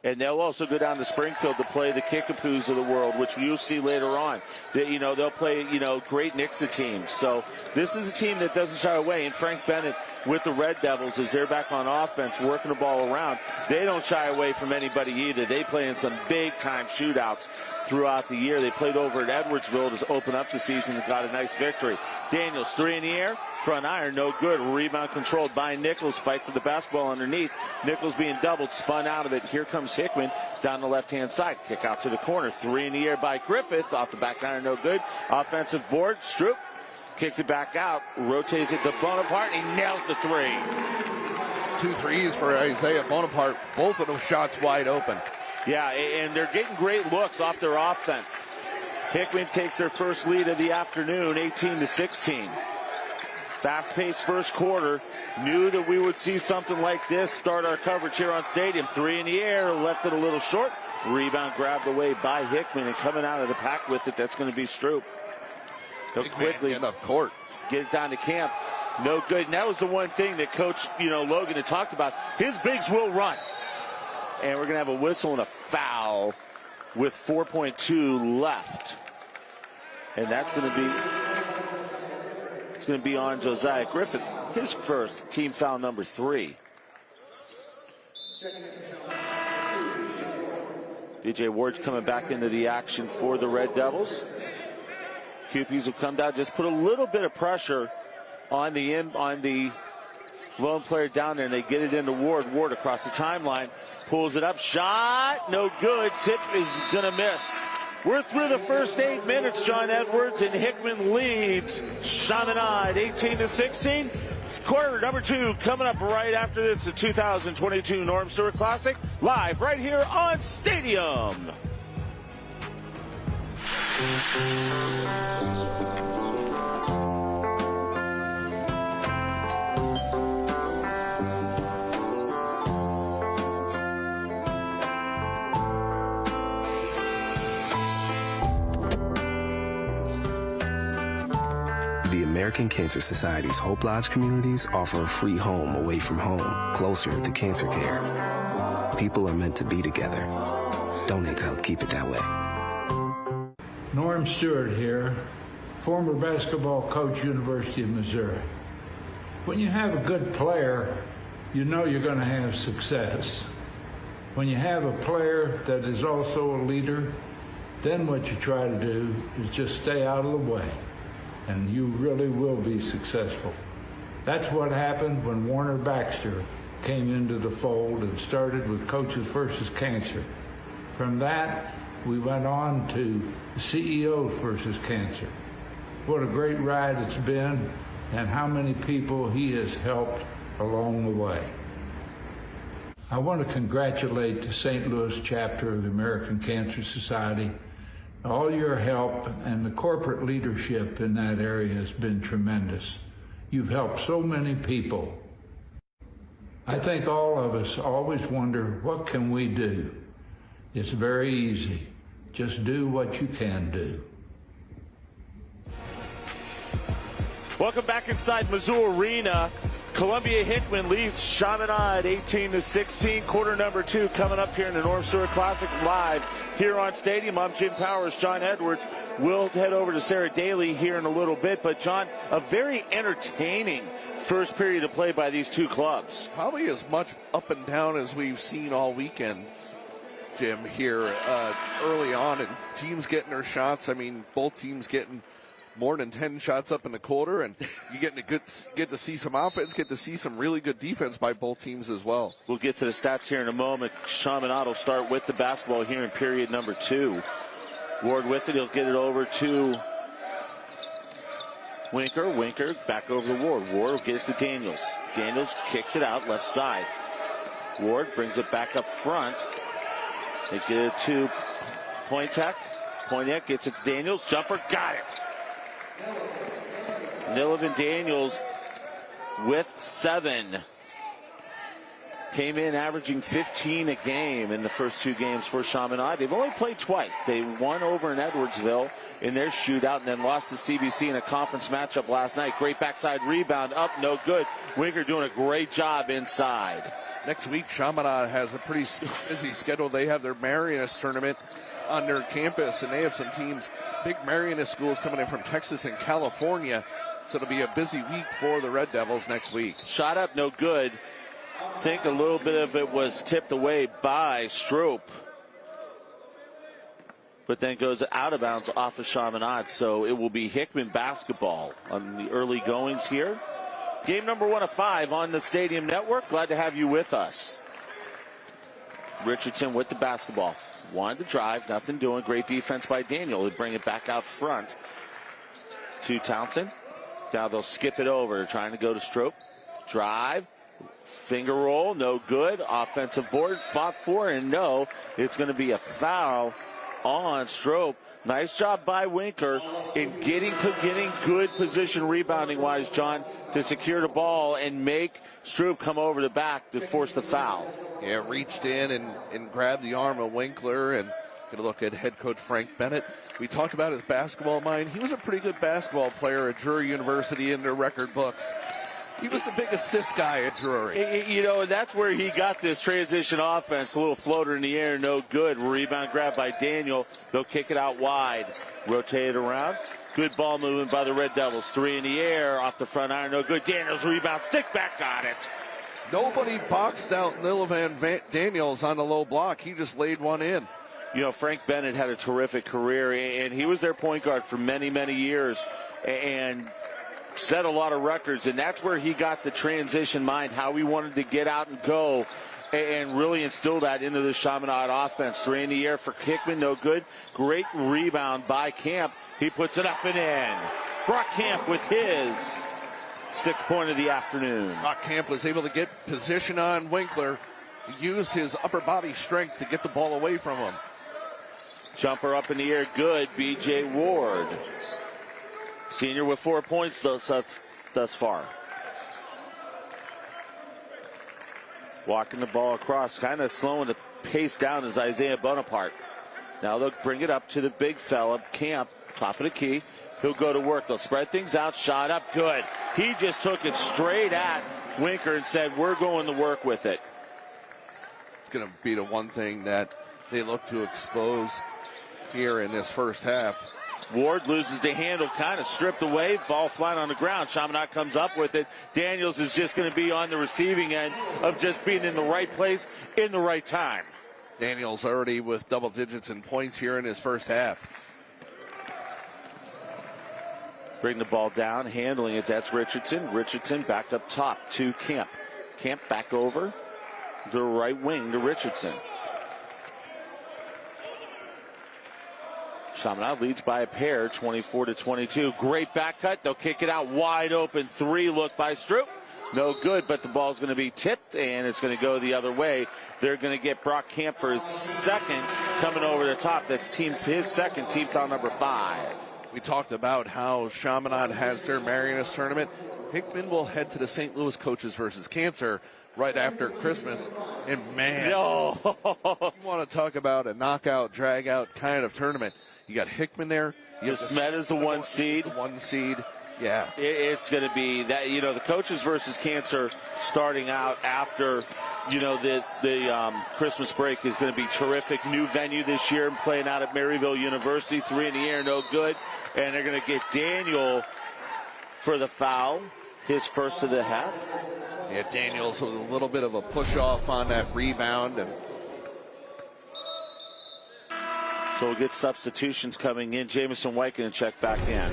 And they'll also go down to Springfield to play the Kickapoos of the world, which you'll see later on. You know, they'll play, you know, great Nixa teams. So this is a team that doesn't shy away. And Frank Bennett with the Red Devils, as they're back on offense, working the ball around, they don't shy away from anybody either. They play in some big-time shootouts throughout the year. They played over at Edwardsville to open up the season and got a nice victory. Daniels, 3 in the air, front iron, no good. Rebound controlled by Nichols. Fight for the basketball underneath. Nichols being doubled, spun out of it. Here comes Hickman down the left-hand side. Kick out to the corner. 3 in the air by Griffith. Off the back iron, no good. Offensive board. Stroop kicks it back out. Rotates it to Bonaparte, and he nails the 3. 2 threes for Isaiah Bonaparte. Both of them shots wide open. Yeah, and they're getting great looks off their offense. Hickman takes their first lead of the afternoon, 18-16. Fast-paced first quarter. Knew that we would see something like this. Start our coverage here on Stadium. 3 in the air, left it a little short. Rebound grabbed away by Hickman, and coming out of the pack with it, that's going to be Stroop. He'll quickly end up court. Get it down to Camp. No good. And that was the one thing that Coach, Logan had talked about. His bigs will run. And we're going to have a whistle and a foul with 4.2 left. And that's going to be on Josiah Griffith, his first team foul number 3. DJ Ward's coming back into the action for the Red Devils. Cupies have come down, just put a little bit of pressure on the lone player down there, and they get it into Ward. Ward across the timeline, pulls it up, shot, no good. Tip is going to miss. We're through the first 8 minutes, John Edwards, and Hickman leads Chaminade 18-16. Quarter number 2 coming up right after this, the 2022 Norm Stewart Classic, live right here on Stadium. The American Cancer Society's Hope Lodge communities offer a free home away from home, closer to cancer care. People are meant to be together. Donate to help keep it that way. Norm Stewart here, former basketball coach, University of Missouri. When you have a good player, you know you're going to have success. When you have a player that is also a leader, then what you try to do is just stay out of the way, and you really will be successful. That's what happened when Warner Baxter came into the fold and started with Coaches versus Cancer. From that, we went on to CEOs versus Cancer. What a great ride it's been, and how many people he has helped along the way. I want to congratulate the St. Louis chapter of the American Cancer Society. All your help and the corporate leadership in that area has been tremendous. You've helped so many people. I think all of us always wonder, what can we do? It's very easy. Just do what you can do. Welcome back inside Mizzou Arena. Columbia Hickman leads Chaminade 18-16. Quarter number 2 coming up here in the Norm Stewart Classic live here on Stadium. I'm Jim Powers, John Edwards. We'll head over to Sarah Daly here in a little bit. But, John, a very entertaining first period of play by these two clubs. Probably as much up and down as we've seen all weekend, Jim, here early on. And teams getting their shots. I mean, both teams getting more than 10 shots up in the quarter, and you get to see some offense, get to see some really good defense by both teams as well. We'll get to the stats here in a moment. Chaminade will start with the basketball here in period number 2. Ward with it. He'll get it over to Winker. Winker back over to Ward. Ward will get it to Daniels. Daniels kicks it out left side. Ward brings it back up front. They get it to Pointek. Pointek gets it to Daniels. Jumper, got it. Nilovan Daniels with 7. Came in averaging 15 a game in the first 2 games for Chaminade. They've only played twice. They won over in Edwardsville in their shootout and then lost to CBC in a conference matchup last night. Great backside rebound up, no good. Winker doing a great job inside. Next week, Chaminade has a pretty busy schedule. They have their Marianas tournament on their campus, and they have some teams, big Marianas schools coming in from Texas and California. So it'll be a busy week for the Red Devils next week. Shot up, no good. I think a little bit of it was tipped away by Stroop, but then goes out of bounds off of Chaminade. So it will be Hickman basketball on the early goings here. Game number 1 of 5 on the Stadium Network. Glad to have you with us. Richardson with the basketball. Wanted to drive, nothing doing. Great defense by Daniel. He'll bring it back out front to Townsend. Now they'll skip it over, trying to go to Stroop. Drive, finger roll, no good. Offensive board, fought for, and no. It's going to be a foul on Stroop. Nice job by Winker in getting good position rebounding-wise, John, to secure the ball and make Stroop come over the back to force the foul. Yeah, reached in and grabbed the arm of Winkler, and going to look at head coach Frank Bennett. We talked about his basketball mind. He was a pretty good basketball player at Drury University in their record books. He was the big assist guy at Drury. You know, that's where he got this transition offense. A little floater in the air, no good. Rebound grab by Daniel. They'll kick it out wide. Rotate it around. Good ball movement by the Red Devils. 3 in the air, off the front iron, no good. Daniels rebound, stick back, got it. Nobody boxed out Nilovan Daniels on the low block. He just laid one in. You know, Frank Bennett had a terrific career, and he was their point guard for many, many years, and set a lot of records, and that's where he got the transition mind, how he wanted to get out and go, and really instill that into the Chaminade offense. 3 in the air for Hickman, no good. Great rebound by Camp. He puts it up and in. Brock Camp with his 6th point of the afternoon. Brock Camp was able to get position on Winkler, used his upper body strength to get the ball away from him. Jumper up in the air, good. B.J. Ward. Senior with 4 points thus far. Walking the ball across, kind of slowing the pace down is Isaiah Bonaparte. Now they'll bring it up to the big fella, Camp, top of the key. He'll go to work. They'll spread things out. Shot up, good. He just took it straight at Winker and said, we're going to work with it. It's going to be the one thing that they look to expose here in this first half. Ward loses the handle, kind of stripped away, ball flat on the ground. Chaminade comes up with it. Daniels is just going to be on the receiving end of just being in the right place in the right time. Daniels already with double digits in points here in his first half. Bring the ball down, handling it, that's Richardson. Richardson back up top to Camp. Camp back over the right wing to Richardson. Chaminade leads by a pair, 24-22. Great back cut. They'll kick it out wide open. 3 look by Stroop. No good, but the ball's going to be tipped, and it's going to go the other way. They're going to get Brock Camp for his 2nd coming over the top. That's his 2nd, team foul number 5. We talked about how Chaminade has their Marianas tournament. Hickman will head to the St. Louis Coaches versus Cancer right after Christmas. And, man, No. you want to talk about a knockout, drag-out kind of tournament. You got Hickman there. Smet is the 1 seed. The 1 seed. Yeah. It's going to be that, the Coaches versus Cancer starting out after, the Christmas break is going to be terrific. New venue this year, playing out at Maryville University. 3 in the air, no good. And they're going to get Daniel for the foul, his first of the half. Yeah, Daniels with a little bit of a push off on that rebound. And so we'll get substitutions coming in. Jamison White going to check back in.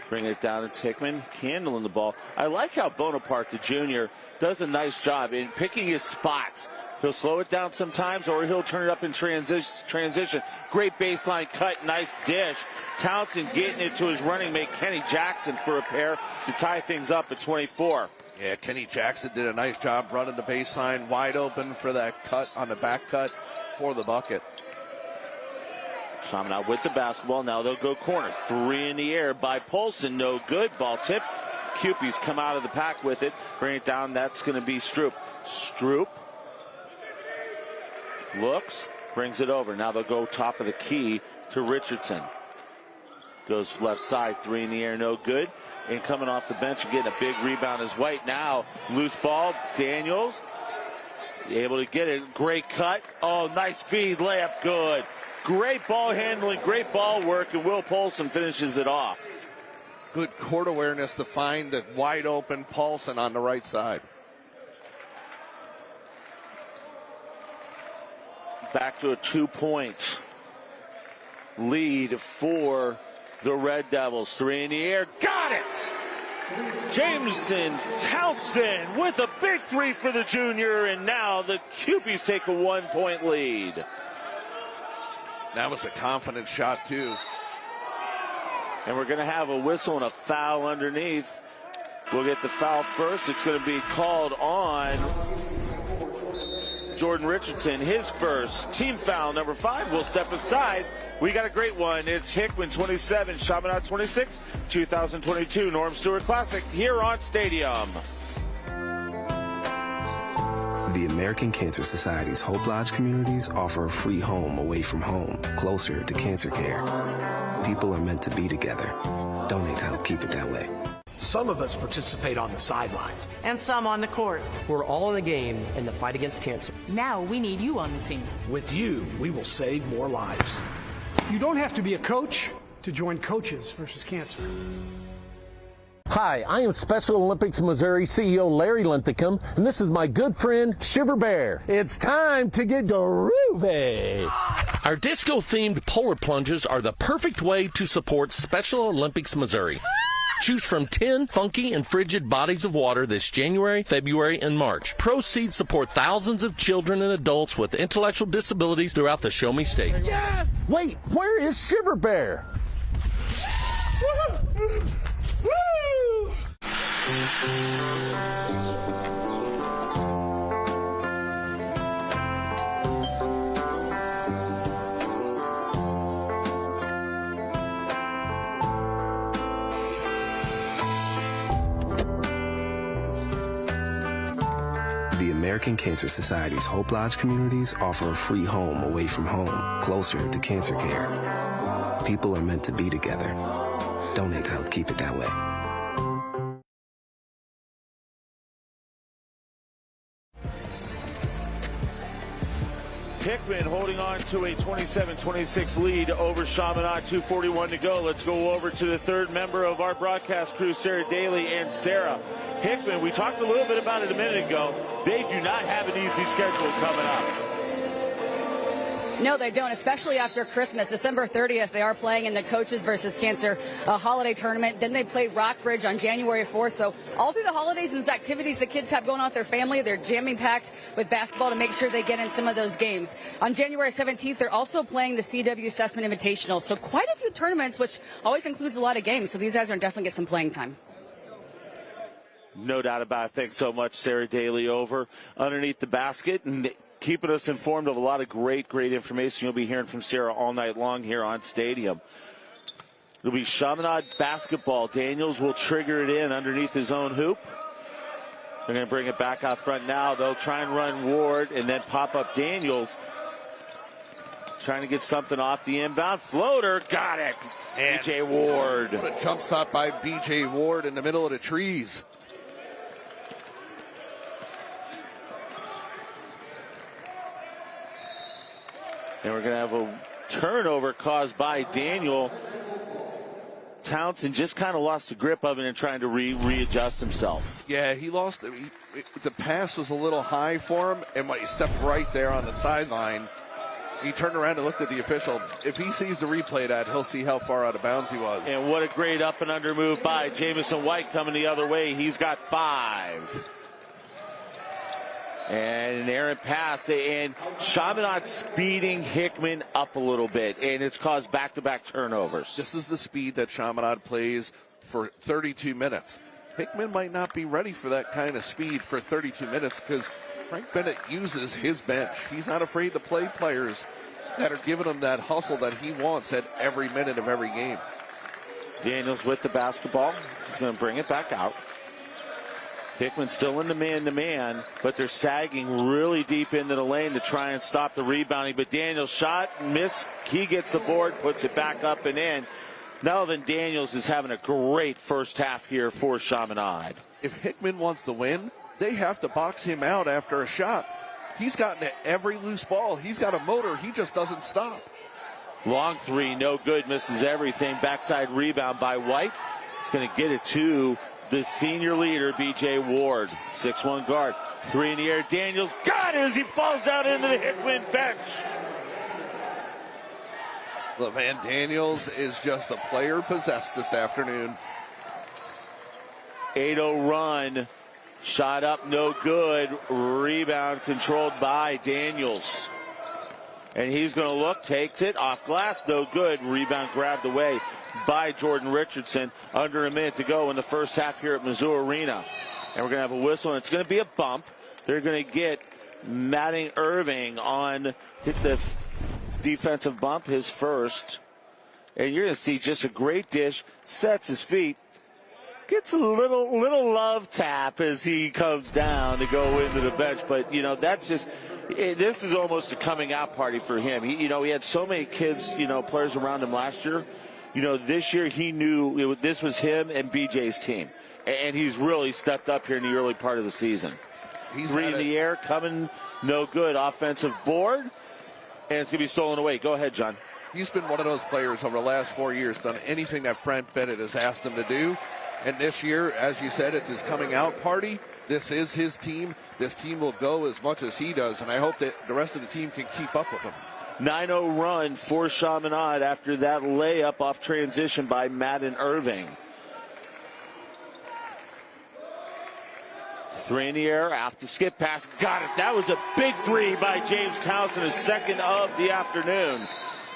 Bring it down to Hickman, handling the ball. I like how Bonaparte, the junior, does a nice job in picking his spots. He'll slow it down sometimes, or he'll turn it up in transition. Great baseline cut, nice dish. Townsend getting it to his running mate, Kenny Jackson, for a pair to tie things up at 24. Yeah, Kenny Jackson did a nice job running the baseline, wide open for that cut on the back cut for the bucket. Chaminade with the basketball. Now they'll go corner. 3 in the air by Polson. No good. Ball tip. Cupie's come out of the pack with it. Bring it down. That's going to be Stroop. Stroop looks. Brings it over. Now they'll go top of the key to Richardson. Goes left side. 3 in the air. No good. And coming off the bench and getting a big rebound is White. Now loose ball. Daniels able to get it. Great cut. Oh, nice feed. Layup. Good. Great ball handling, great ball work, and Will Polson finishes it off. Good court awareness to find the wide open Paulson on the right side. Back to a 2-point lead for the Red Devils. 3 in the air, got it! Jameson Townsend with a big 3 for the junior, and now the Cupies take a 1-point lead. That was a confident shot, too. And we're going to have a whistle and a foul underneath. We'll get the foul first. It's going to be called on Jordan Richardson. His first team foul, number 5, will step aside. We got a great one. It's Hickman 27, Chaminade 26, 2022 Norm Stewart Classic here on Stadium. The American Cancer Society's Hope Lodge communities offer a free home away from home, closer to cancer care. People are meant to be together. Donate to help keep it that way. Some of us participate on the sidelines. And some on the court. We're all in the game in the fight against cancer. Now we need you on the team. With you, we will save more lives. You don't have to be a coach to join Coaches versus Cancer. Hi, I am Special Olympics Missouri CEO Larry Linthicum, and this is my good friend Shiver Bear. It's time to get groovy. Our disco-themed polar plunges are the perfect way to support Special Olympics Missouri. Choose from 10 funky and frigid bodies of water this January, February, and March. Proceeds support thousands of children and adults with intellectual disabilities throughout the Show Me State. Yes! Wait, where is Shiver Bear? Woo! The American Cancer Society's Hope Lodge communities offer a free home away from home, closer to cancer care. People are meant to be together. Donate to help keep it that way. Hickman holding on to a 27-26 lead over Chaminade. 2:41 to go. Let's go over to the third member of our broadcast crew, Sarah Daly. And Sarah, Hickman, we talked a little bit about it a minute ago. They do not have an easy schedule coming up. No, they don't, especially after Christmas. December 30th, they are playing in the Coaches versus Cancer holiday tournament. Then they play Rockbridge on January 4th. So all through the holidays and these activities the kids have going on with their family, they're jamming packed with basketball to make sure they get in some of those games. On January 17th, they're also playing the CW Assessment Invitational. So quite a few tournaments, which always includes a lot of games. So these guys are definitely get some playing time. No doubt about it. Thanks so much, Sarah Daly, over underneath the basket and keeping us informed of a lot of great information. You'll be hearing from Sarah all night long here on Stadium. It'll be Chaminade basketball. Daniels will trigger it in underneath his own hoop. They're going to bring it back out front now. They'll try and run Ward and then pop up Daniels. Trying to get something off the inbound. Floater, got it. B.J. Ward. What a jump stop by B.J. Ward in the middle of the trees. And we're going to have a turnover caused by Daniel. Townsend just kind of lost the grip of it and trying to readjust himself. Yeah, he lost it. The pass was a little high for him, and when he stepped right there on the sideline, he turned around and looked at the official. If he sees the replay of that, he'll see how far out of bounds he was. And what a great up and under move by Jamison White coming the other way. He's got 5. And an errant pass, and Chaminade speeding Hickman up a little bit, and it's caused back-to-back turnovers. This is the speed that Chaminade plays for 32 minutes. Hickman might not be ready for that kind of speed for 32 minutes because Frank Bennett uses his bench. He's not afraid to play players that are giving him that hustle that he wants at every minute of every game. Daniels with the basketball. He's going to bring it back out. Hickman still in the man-to-man, but they're sagging really deep into the lane to try and stop the rebounding. But Daniels shot, miss. He gets the board, puts it back up and in. Melvin Daniels is having a great first half here for Chaminade. If Hickman wants to win, they have to box him out after a shot. He's gotten to every loose ball. He's got a motor. He just doesn't stop. Long three, no good, misses everything. Backside rebound by White. He's going to get it to the senior leader, B.J. Ward, 6'1" guard. 3 in the air. Daniels got it as he falls down into the Hickman bench. LeVan Daniels is just a player possessed this afternoon. 8-0 run. Shot up, no good. Rebound controlled by Daniels. And he's going to look, takes it, off glass, no good. Rebound grabbed away by Jordan Richardson. Under a minute to go in the first half here at Mizzou Arena. And we're going to have a whistle, and it's going to be a bump. They're going to get Matting Irving on, hit the defensive bump, his first. And you're going to see just a great dish, sets his feet, gets a little love tap as he comes down to go into the bench. But, you know, that's just, this is almost a coming out party for him. He had so many kids, players around him last year. This year he knew this was him and BJ's team. And he's really stepped up here in the early part of the season. He's 3 in the air, coming, no good. Offensive board, and it's going to be stolen away. Go ahead, John. He's been one of those players over the last 4 years, done anything that Frank Bennett has asked him to do. And this year, as you said, it's his coming out party. This is his team. This team will go as much as he does, and I hope that the rest of the team can keep up with him. 9-0 run for Chaminade after that layup off transition by Madden Irving. 3 in the air, after skip pass, got it. That was a big 3 by James Townsend, his second of the afternoon.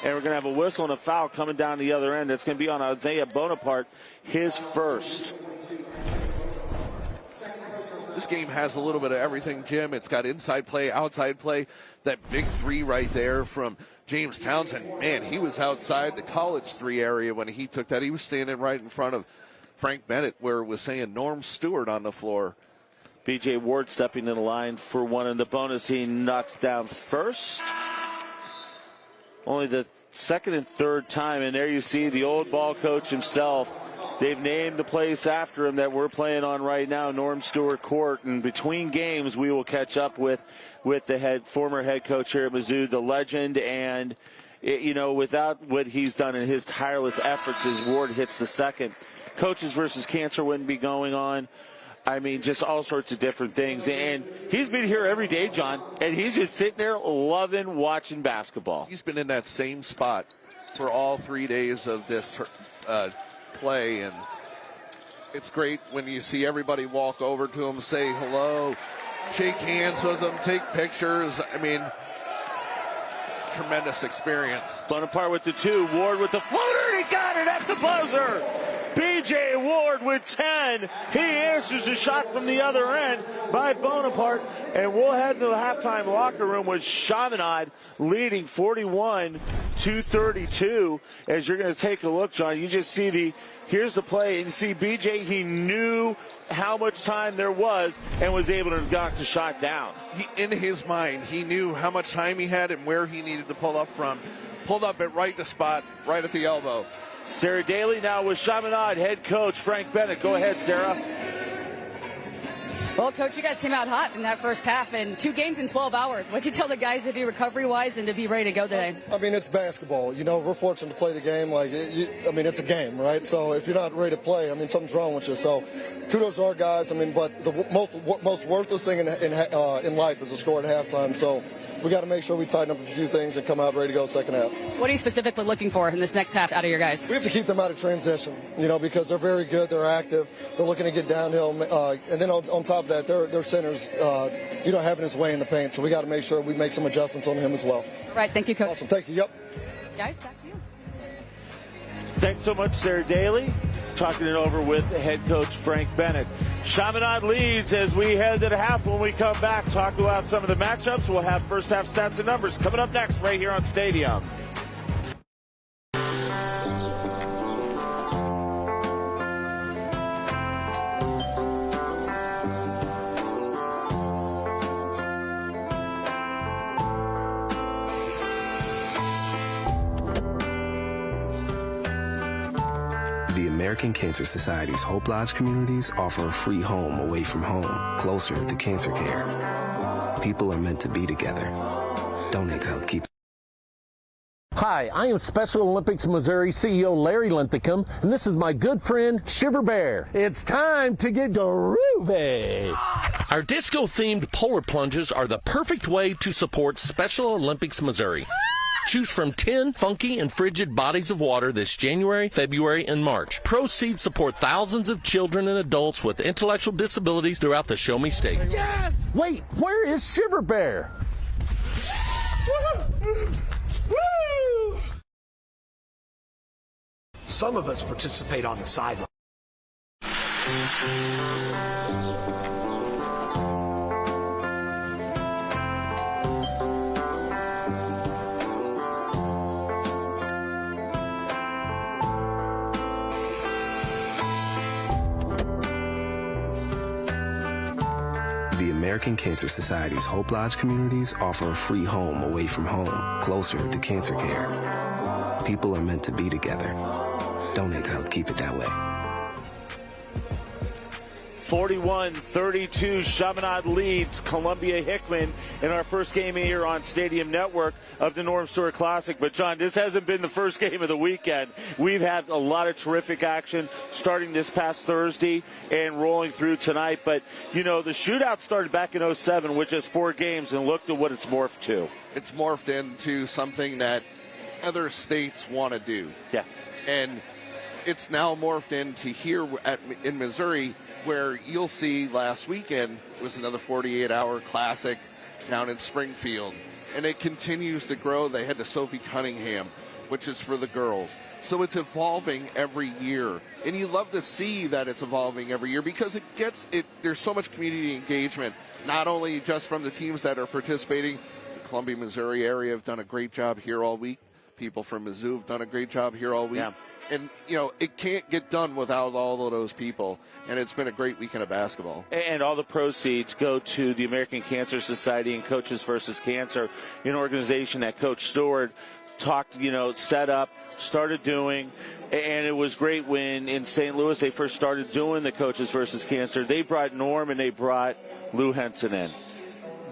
And we're going to have a whistle and a foul coming down the other end. It's going to be on Isaiah Bonaparte, his first. This game has a little bit of everything, Jim. It's got inside play, outside play. That big 3 right there from James Townsend. Man, he was outside the college 3 area when he took that. He was standing right in front of Frank Bennett, where it was saying Norm Stewart on the floor. B.J. Ward stepping in the line for one in the bonus. He knocks down first. Only the second and third time, and there you see the old ball coach himself. They've named the place after him that we're playing on right now, Norm Stewart Court. And between games, we will catch up with the former head coach here at Mizzou, the legend. And, without what he's done in his tireless efforts as Ward hits the second, Coaches versus Cancer wouldn't be going on. I mean, just all sorts of different things. And he's been here every day, John, and he's just sitting there loving watching basketball. He's been in that same spot for all 3 days of this play, and it's great when you see everybody walk over to him, say hello, shake hands with him, take pictures. I mean, tremendous experience. Bonaparte with the 2, Ward with the floater, he got it at the buzzer. B.J. Ward with 10. He answers the shot from the other end by Bonaparte. And we'll head to the halftime locker room with Chaminade leading 41-32. As you're going to take a look, John, you just see here's the play, and you see B.J., he knew how much time there was and was able to knock the shot down. In his mind, he knew how much time he had and where he needed to pull up from. Pulled up at the spot, right at the elbow. Sarah Daly now with Chaminade head coach Frank Bennett. Go ahead, Sarah. Well, Coach, you guys came out hot in that first half, and 2 games in 12 hours. What'd you tell the guys to do recovery-wise and to be ready to go today? I mean, it's basketball. You know, we're fortunate to play the game. It's a game, right? So if you're not ready to play, I mean, something's wrong with you. So kudos to our guys. I mean, but the most worthless thing in life is a score at halftime. So we got to make sure we tighten up a few things and come out ready to go second half. What are you specifically looking for in this next half out of your guys? We have to keep them out of transition, because they're very good. They're active. They're looking to get downhill. And then on top of that, their center's, having his way in the paint. So we got to make sure we make some adjustments on him as well. All right. Thank you, Coach. Awesome. Thank you. Yep. Guys, back to you. Thanks so much, Sarah Daly. Talking it over with head coach Frank Bennett. Chaminade leads as we head to the half. When we come back, talk about some of the matchups. We'll have first half stats and numbers coming up next right here on Stadium. The American Cancer Society's Hope Lodge communities offer a free home away from home, closer to cancer care. People are meant to be together. Donate to help keep. Hi, I am Special Olympics Missouri CEO Larry Linthicum, and this is my good friend Shiver Bear. It's time to get groovy. Our disco-themed polar plunges are the perfect way to support Special Olympics Missouri. Choose from 10 funky and frigid bodies of water this January, February, and March. Proceeds support thousands of children and adults with intellectual disabilities throughout the Show Me State. Yes! Wait, where is Shiver Bear? Woo! Some of us participate on the sideline. The American Cancer Society's Hope Lodge communities offer a free home away from home, closer to cancer care. People are meant to be together. Donate to help keep it that way. 41-32, Chaminade leads Columbia Hickman in our first game here on Stadium Network of the Norm Stewart Classic. But, John, this hasn't been the first game of the weekend. We've had a lot of terrific action starting this past Thursday and rolling through tonight. But, the shootout started back in 2007 with just 4 games, and look at what it's morphed to. It's morphed into something that other states want to do. Yeah. And it's now morphed into here in Missouri, where you'll see last weekend was another 48-hour classic down in Springfield. And it continues to grow. They had the Sophie Cunningham, which is for the girls. So it's evolving every year. And you love to see that it's evolving every year because there's so much community engagement, not only just from the teams that are participating. The Columbia, Missouri area have done a great job here all week. People from Mizzou have done a great job here all week. Yeah. And, it can't get done without all of those people. And it's been a great weekend of basketball. And all the proceeds go to the American Cancer Society and Coaches versus Cancer, an organization that Coach Stewart set up, started doing. And it was great when in St. Louis they first started doing the Coaches versus Cancer. They brought Norm and they brought Lou Henson in.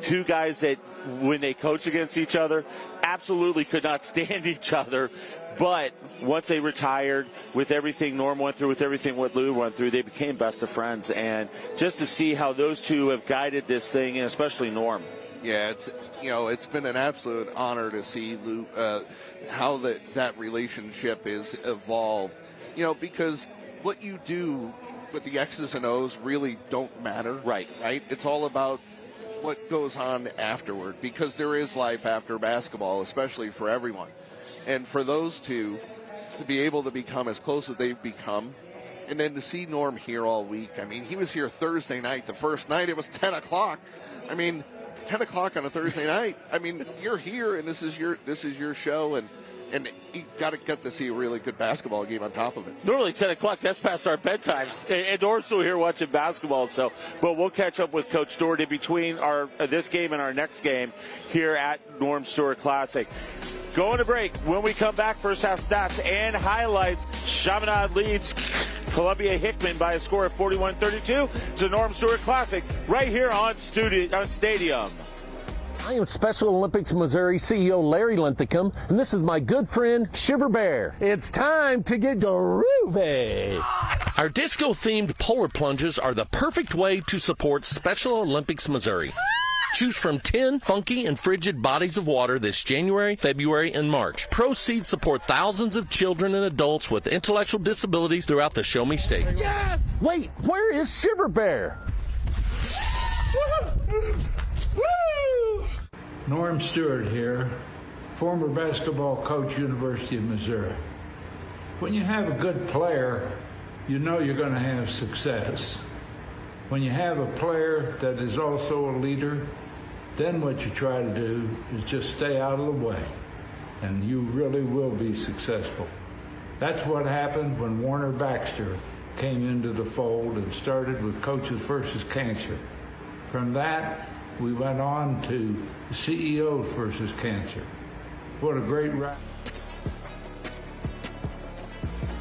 2 guys that, when they coached against each other, absolutely could not stand each other. But once they retired, with everything Norm went through, with everything what Lou went through, they became best of friends. And just to see how those two have guided this thing, and especially Norm. Yeah, it's been an absolute honor to see Lou, how that relationship is evolved. Because what you do with the X's and O's really don't matter. Right. It's all about what goes on afterward, because there is life after basketball, especially for everyone. And for those two to be able to become as close as they've become And then to see Norm here all week, I mean, he was here Thursday night. The first night, it was 10 o'clock. I mean, 10 o'clock on a Thursday night. I mean, you're here, and this is your show, and you got to get to see a really good basketball game on top of it. Normally 10 o'clock, that's past our bedtimes. And Norm's still here watching basketball. So, but we'll catch up with Coach Stewart in between this game and our next game here at Norm Stewart Classic. Going to break. When we come back, first half stats and highlights. Chaminade leads Columbia Hickman by a score of 41-32. It's a Norm Stewart Classic right here on Stadium. I am Special Olympics Missouri CEO Larry Linthicum, and this is my good friend Shiver Bear. It's time to get groovy. Our disco-themed polar plunges are the perfect way to support Special Olympics Missouri. Choose from 10 funky and frigid bodies of water this January, February, and March. Proceeds support thousands of children and adults with intellectual disabilities throughout the Show Me State. Yes! Wait, where is Shiver Bear? Norm Stewart here, former basketball coach, University of Missouri. When you have a good player, you know you're going to have success. When you have a player that is also a leader, then what you try to do is just stay out of the way, and you really will be successful. That's what happened when Warner Baxter came into the fold and started with Coaches versus Cancer. From that, we went on to CEOs versus Cancer. What a great ride.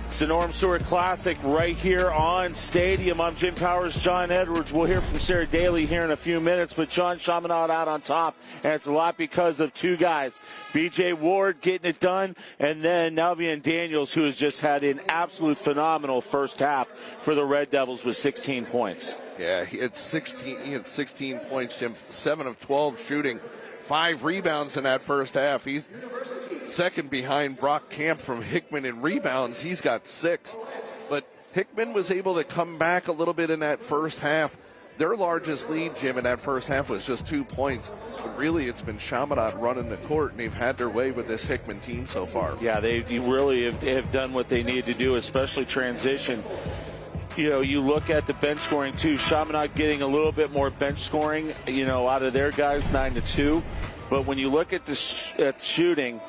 It's the Norm Stewart Classic right here on Stadium. I'm Jim Powers, John Edwards. We'll hear from Sarah Daly here in a few minutes, but John Chaminade out on top, and it's a lot because of two guys. B.J. Ward getting it done, and then Nelvian Daniels, who has just had an absolute phenomenal first half for the Red Devils with 16 points. Yeah, he had 16 points, Jim. 7 of 12 shooting, 5 rebounds in that first half. He's second behind Brock Camp from Hickman in rebounds. He's got 6. But Hickman was able to come back a little bit in that first half. Their largest lead, Jim, in that first half was just 2 points. But really, it's been Chaminade running the court, and they've had their way with this Hickman team so far. Yeah, they really have done what they need to do, especially transition. You know, you look at the bench scoring too. Chaminade getting a little bit more bench scoring, out of their guys, 9-2. But when you look at at shooting,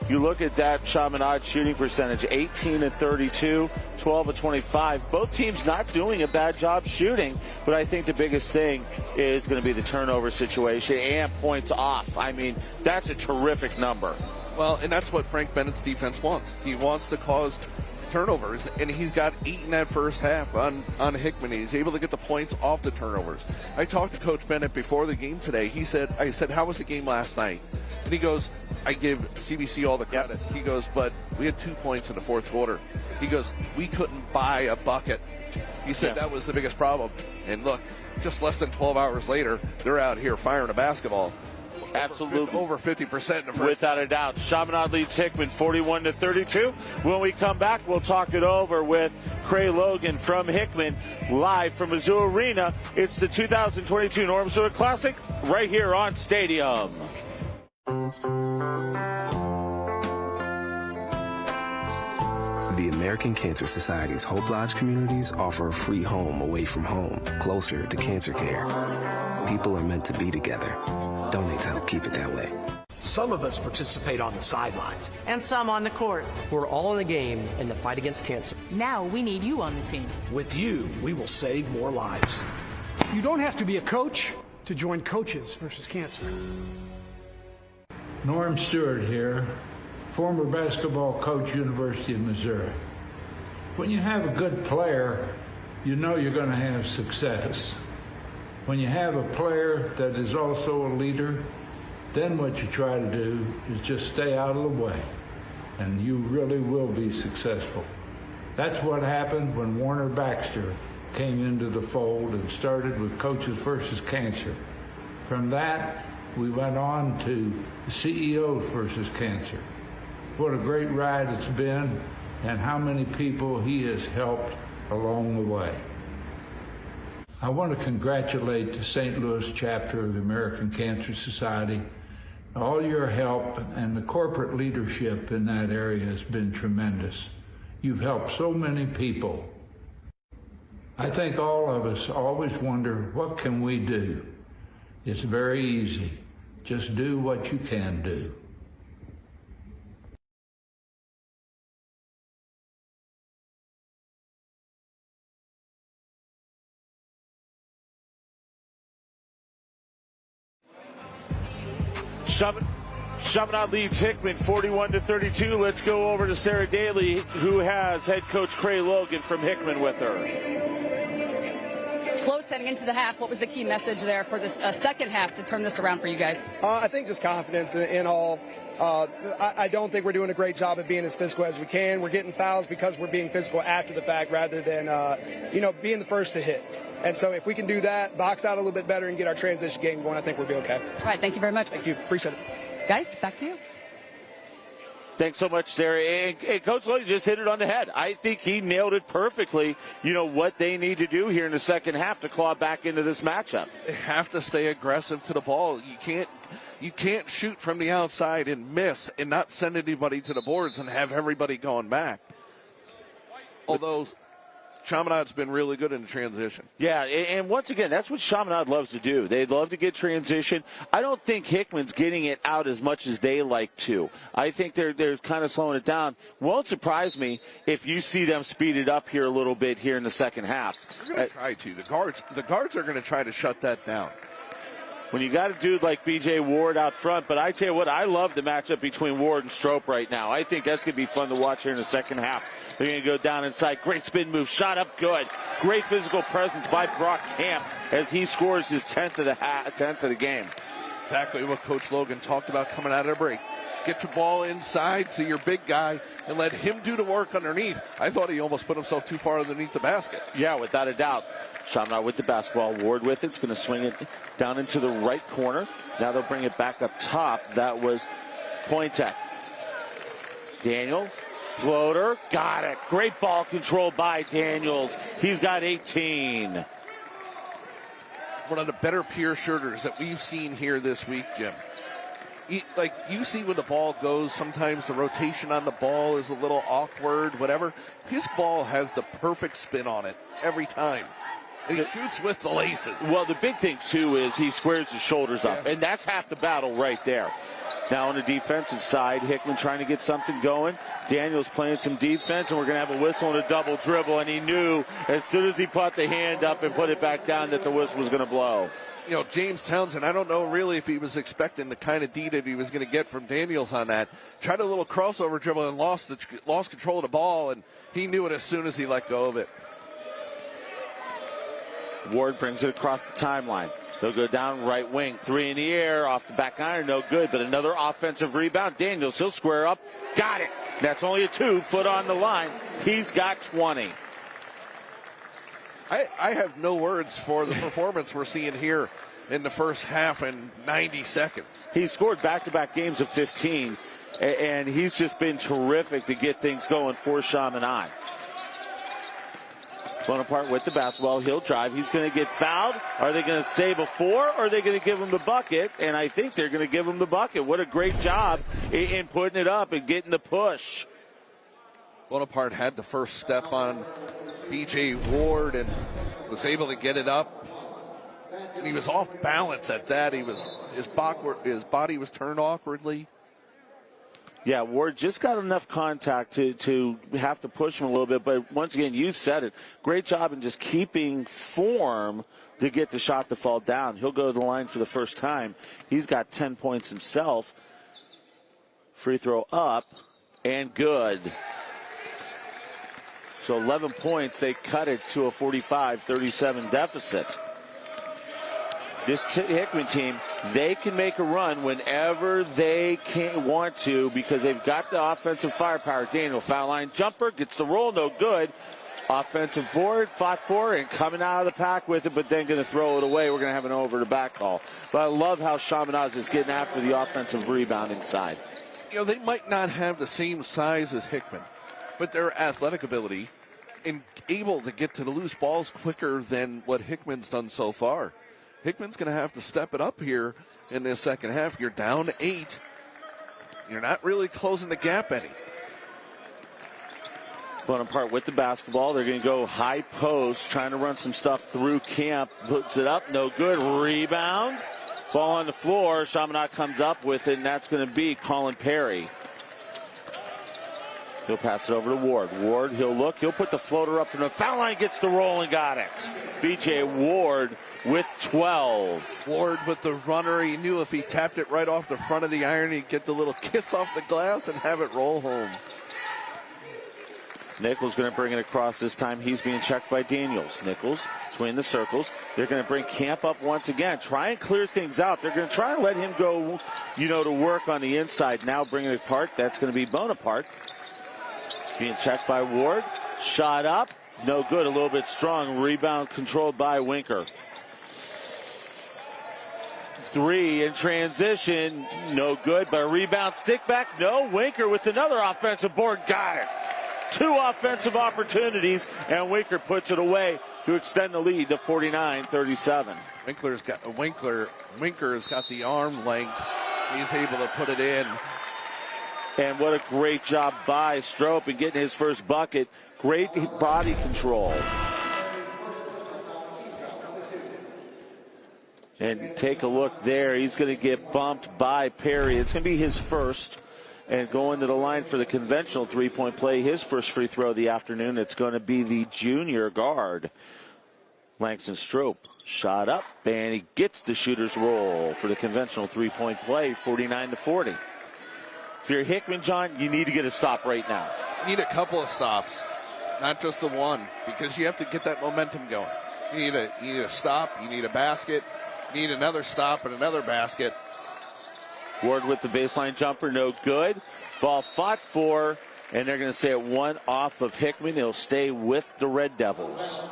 you look at that Chaminade shooting percentage, 18-32, 12-25. Both teams not doing a bad job shooting, but I think the biggest thing is going to be the turnover situation and points off. I mean, that's a terrific number. Well, and that's what Frank Bennett's defense wants. He wants to cause turnovers, and he's got 8 in that first half on Hickman. He's able to get the points off the turnovers. I talked to Coach Bennett before the game today. I said, how was the game last night? And he goes, I give CBC all the credit. He goes, but we had 2 points in the fourth quarter. He goes, we couldn't buy a bucket. He said that was the biggest problem. And look, just less than 12 hours later, they're out here firing a basketball. Absolutely. Over 50% in the first. Without a doubt. Chaminade leads Hickman 41-32. When we come back, we'll talk it over with Cray Logan from Hickman, live from Mizzou Arena. It's the 2022 Norm Stewart Classic right here on Stadium. The American Cancer Society's Hope Lodge communities offer a free home away from home, closer to cancer care. People are meant to be together. Donate to help keep it that way. Some of us participate on the sidelines. And some on the court. We're all in the game in the fight against cancer. Now we need you on the team. With you, we will save more lives. You don't have to be a coach to join Coaches versus Cancer. Norm Stewart here, former basketball coach, University of Missouri. When you have a good player, you know you're going to have success. When you have a player that is also a leader, then what you try to do is just stay out of the way, and you really will be successful. That's what happened when Warner Baxter came into the fold and started with Coaches versus Cancer. From that, we went on to CEOs versus Cancer. What a great ride it's been, and how many people he has helped along the way. I want to congratulate the St. Louis chapter of the American Cancer Society. All your help and the corporate leadership in that area has been tremendous. You've helped so many people I think all of us always wonder, what can we do? It's very easy. Just do what you can do. Chaminade leads Hickman 41-32. Let's go over to Sarah Daly, who has head coach Cray Logan from Hickman with her. Close heading into the half. What was the key message there for this second half to turn this around for you guys? I think just confidence in all. I don't think we're doing a great job of being as physical as we can. We're getting fouls because we're being physical after the fact rather than, being the first to hit. And so if we can do that, box out a little bit better and get our transition game going, I think we'll be okay. All right, thank you very much. Thank you. Appreciate it. Guys, back to you. Thanks so much, Sarah. And Coach Logan just hit it on the head. I think he nailed it perfectly, what they need to do here in the second half to claw back into this matchup. They have to stay aggressive to the ball. You can't shoot from the outside and miss and not send anybody to the boards and have everybody going back. Although Chaminade's been really good in transition. Yeah, and once again, that's what Chaminade loves to do. They love to get transition. I don't think Hickman's getting it out as much as they like to. I think they're kind of slowing it down. Won't surprise me if you see them speed it up here a little bit here in the second half. They're going to try to. The guards are going to try to shut that down. When you got a dude like B.J. Ward out front, but I tell you what, I love the matchup between Ward and Strope right now. I think that's going to be fun to watch here in the second half. They're going to go down inside. Great spin move. Shot up good. Great physical presence by Brock Camp as he scores his 10th of the game. Exactly what Coach Logan talked about coming out of the break. Get your ball inside to your big guy and let him do the work underneath. I thought he almost put himself too far underneath the basket. Yeah, without a doubt. Chaminade with the basketball. Ward with it. It's going to swing it down into the right corner. Now they'll bring it back up top. That was Pointek. Daniel. Floater. Got it. Great ball control by Daniels. He's got 18. One of the better pure shooters that we've seen here this week, Jim. You see when the ball goes, sometimes the rotation on the ball is a little awkward, whatever. His ball has the perfect spin on it every time. And he shoots with the laces. Well, the big thing, too, is he squares his shoulders up. And that's half the battle right there. Now on the defensive side, Hickman trying to get something going. Daniels playing some defense, and we're going to have a whistle and a double dribble. And he knew as soon as he put the hand up and put it back down that the whistle was going to blow. James Townsend, I don't know really if he was expecting the kind of D that he was going to get from Daniels on that. Tried a little crossover dribble and lost control of the ball, and he knew it as soon as he let go of it. Ward brings it across the timeline. They'll go down right wing. 3 in the air, off the back iron, no good. But another offensive rebound. Daniels, he'll square up. Got it. That's only a 2 foot on the line. He's got 20. I have no words for the performance we're seeing here in the first half in 90 seconds. He scored back-to-back games of 15, and he's just been terrific to get things going for Chaminade. Bonaparte with the basketball. He'll drive. He's going to get fouled. Are they going to say before, or are they going to give him the bucket? And I think they're going to give him the bucket. What a great job in putting it up and getting the push. Bonaparte had the first step on B.J. Ward and was able to get it up. And he was off balance at that. His body was turned awkwardly. Yeah, Ward just got enough contact to have to push him a little bit. But once again, you said it. Great job in just keeping form to get the shot to fall down. He'll go to the line for the first time. He's got 10 points himself. Free throw up and good. So 11 points, they cut it to a 45-37 deficit. This Hickman team, they can make a run whenever they want to because they've got the offensive firepower. Daniel, foul line jumper, gets the roll, no good. Offensive board, fought for, and coming out of the pack with it, but then going to throw it away. We're going to have an over-to-back call. But I love how Chaminade is getting after the offensive rebounding side. They might not have the same size as Hickman, but their athletic ability and able to get to the loose balls quicker than what Hickman's done so far. Hickman's going to have to step it up here in this second half. You're down 8. You're not really closing the gap any. Bonaparte with the basketball. They're going to go high post, trying to run some stuff through Camp. Puts it up, no good. Rebound. Ball on the floor. Chaminade comes up with it, and that's going to be Colin Perry. He'll pass it over to Ward. Ward, he'll look. He'll put the floater up from the foul line, gets the roll and got it. B.J. Ward with 12. Ward with the runner. He knew if he tapped it right off the front of the iron, he'd get the little kiss off the glass and have it roll home. Nichols going to bring it across this time. He's being checked by Daniels. Nichols between the circles. They're going to bring Camp up once again. Try and clear things out. They're going to try and let him go, to work on the inside. Now bringing it apart. That's going to be Bonaparte. Being checked by Ward. Shot up. No good. A little bit strong. Rebound controlled by Winker. 3 in transition. No good, but a rebound stick back. No. Winker with another offensive board. Got it. 2 offensive opportunities, and Winker puts it away to extend the lead to 49-37. Winker's got the arm length. He's able to put it in. And what a great job by Strope in getting his first bucket. Great body control. And take a look there. He's going to get bumped by Perry. It's going to be his first. And going to the line for the conventional three-point play, his first free throw of the afternoon, it's going to be the junior guard, Langston Strope. Shot up, and he gets the shooter's roll for the conventional three-point play, 49-40. If you're Hickman, John, you need to get a stop right now. You need a couple of stops, not just the one, because you have to get that momentum going. You need a stop, you need a basket, you need another stop and another basket. Ward with the baseline jumper, no good. Ball fought for, and they're going to say it one off of Hickman. He'll stay with the Red Devils.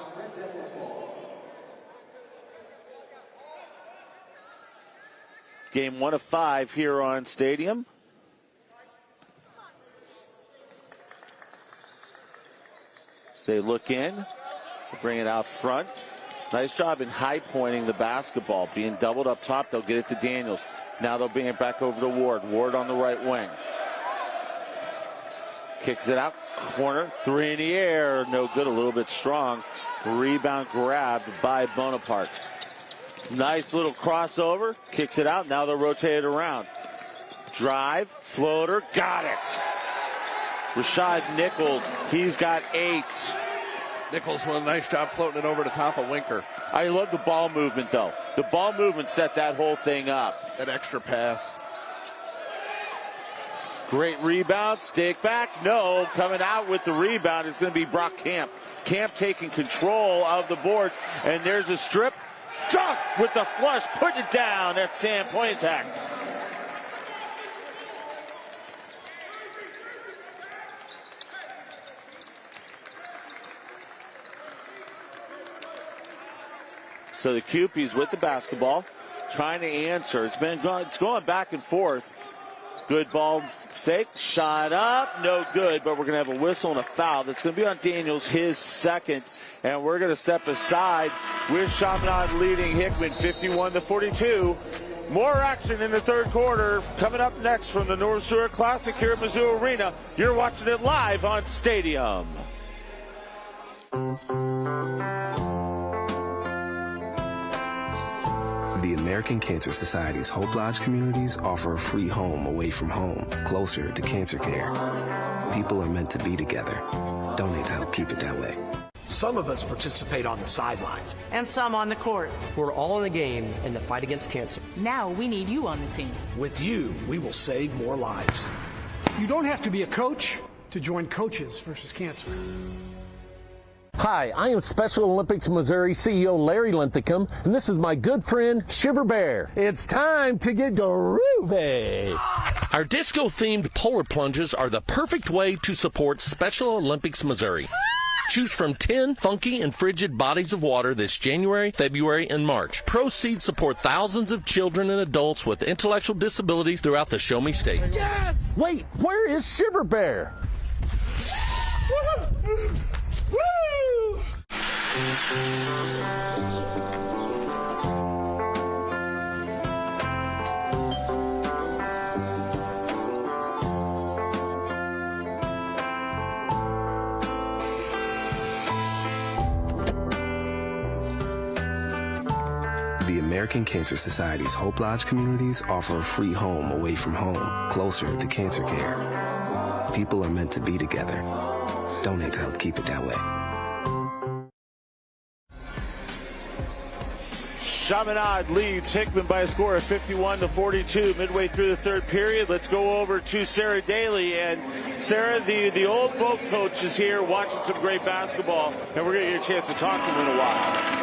Game 1 of 5 here on Stadium. So they look in, bring it out front. Nice job in high pointing the basketball. Being doubled up top, they'll get it to Daniels. Now they'll bring it back over to Ward. Ward on the right wing. Kicks it out. Corner. 3 in the air. No good. A little bit strong. Rebound grabbed by Bonaparte. Nice little crossover. Kicks it out. Now they'll rotate it around. Drive. Floater. Got it. Rashad Nichols. He's got 8. Nichols with a nice job floating it over the top of Winker. I love the ball movement, though. The ball movement set that whole thing up. That extra pass. Great rebound. Stick back. No. Coming out with the rebound is going to be Brock Camp. Camp taking control of the boards. And there's a strip. Dunk with the flush. Putting it down. That's Sam Pointak. So the Cupies with the basketball, trying to answer. It's going back and forth. Good ball fake, shot up, no good, but we're going to have a whistle and a foul. That's going to be on Daniels, his second, and we're going to step aside with Chaminade leading Hickman 51-42. More action in the third quarter coming up next from the Norm Stewart Classic here at Mizzou Arena. You're watching it live on Stadium. The American Cancer Society's Hope Lodge communities offer a free home away from home, closer to cancer care. People are meant to be together. Donate to help keep it that way. Some of us participate on the sidelines. And some on the court. We're all in the game in the fight against cancer. Now we need you on the team. With you, we will save more lives. You don't have to be a coach to join Coaches versus Cancer. Hi, I am Special Olympics Missouri CEO Larry Linthicum, and this is my good friend Shiver Bear. It's time to get groovy. Our disco-themed polar plunges are the perfect way to support Special Olympics Missouri. Choose from 10 funky and frigid bodies of water this January, February, and March. Proceeds support thousands of children and adults with intellectual disabilities throughout the Show Me State. Yes! Wait, where is Shiver Bear? Woo! American Cancer Society's Hope Lodge communities offer a free home away from home, closer to cancer care. People are meant to be together. Donate to help keep it that way. Chaminade leads Hickman by a score of 51-42 midway through the third period. Let's go over to Sarah Daly. And Sarah, the old boat coach, is here watching some great basketball, and we're going to get a chance to talk to him in a while.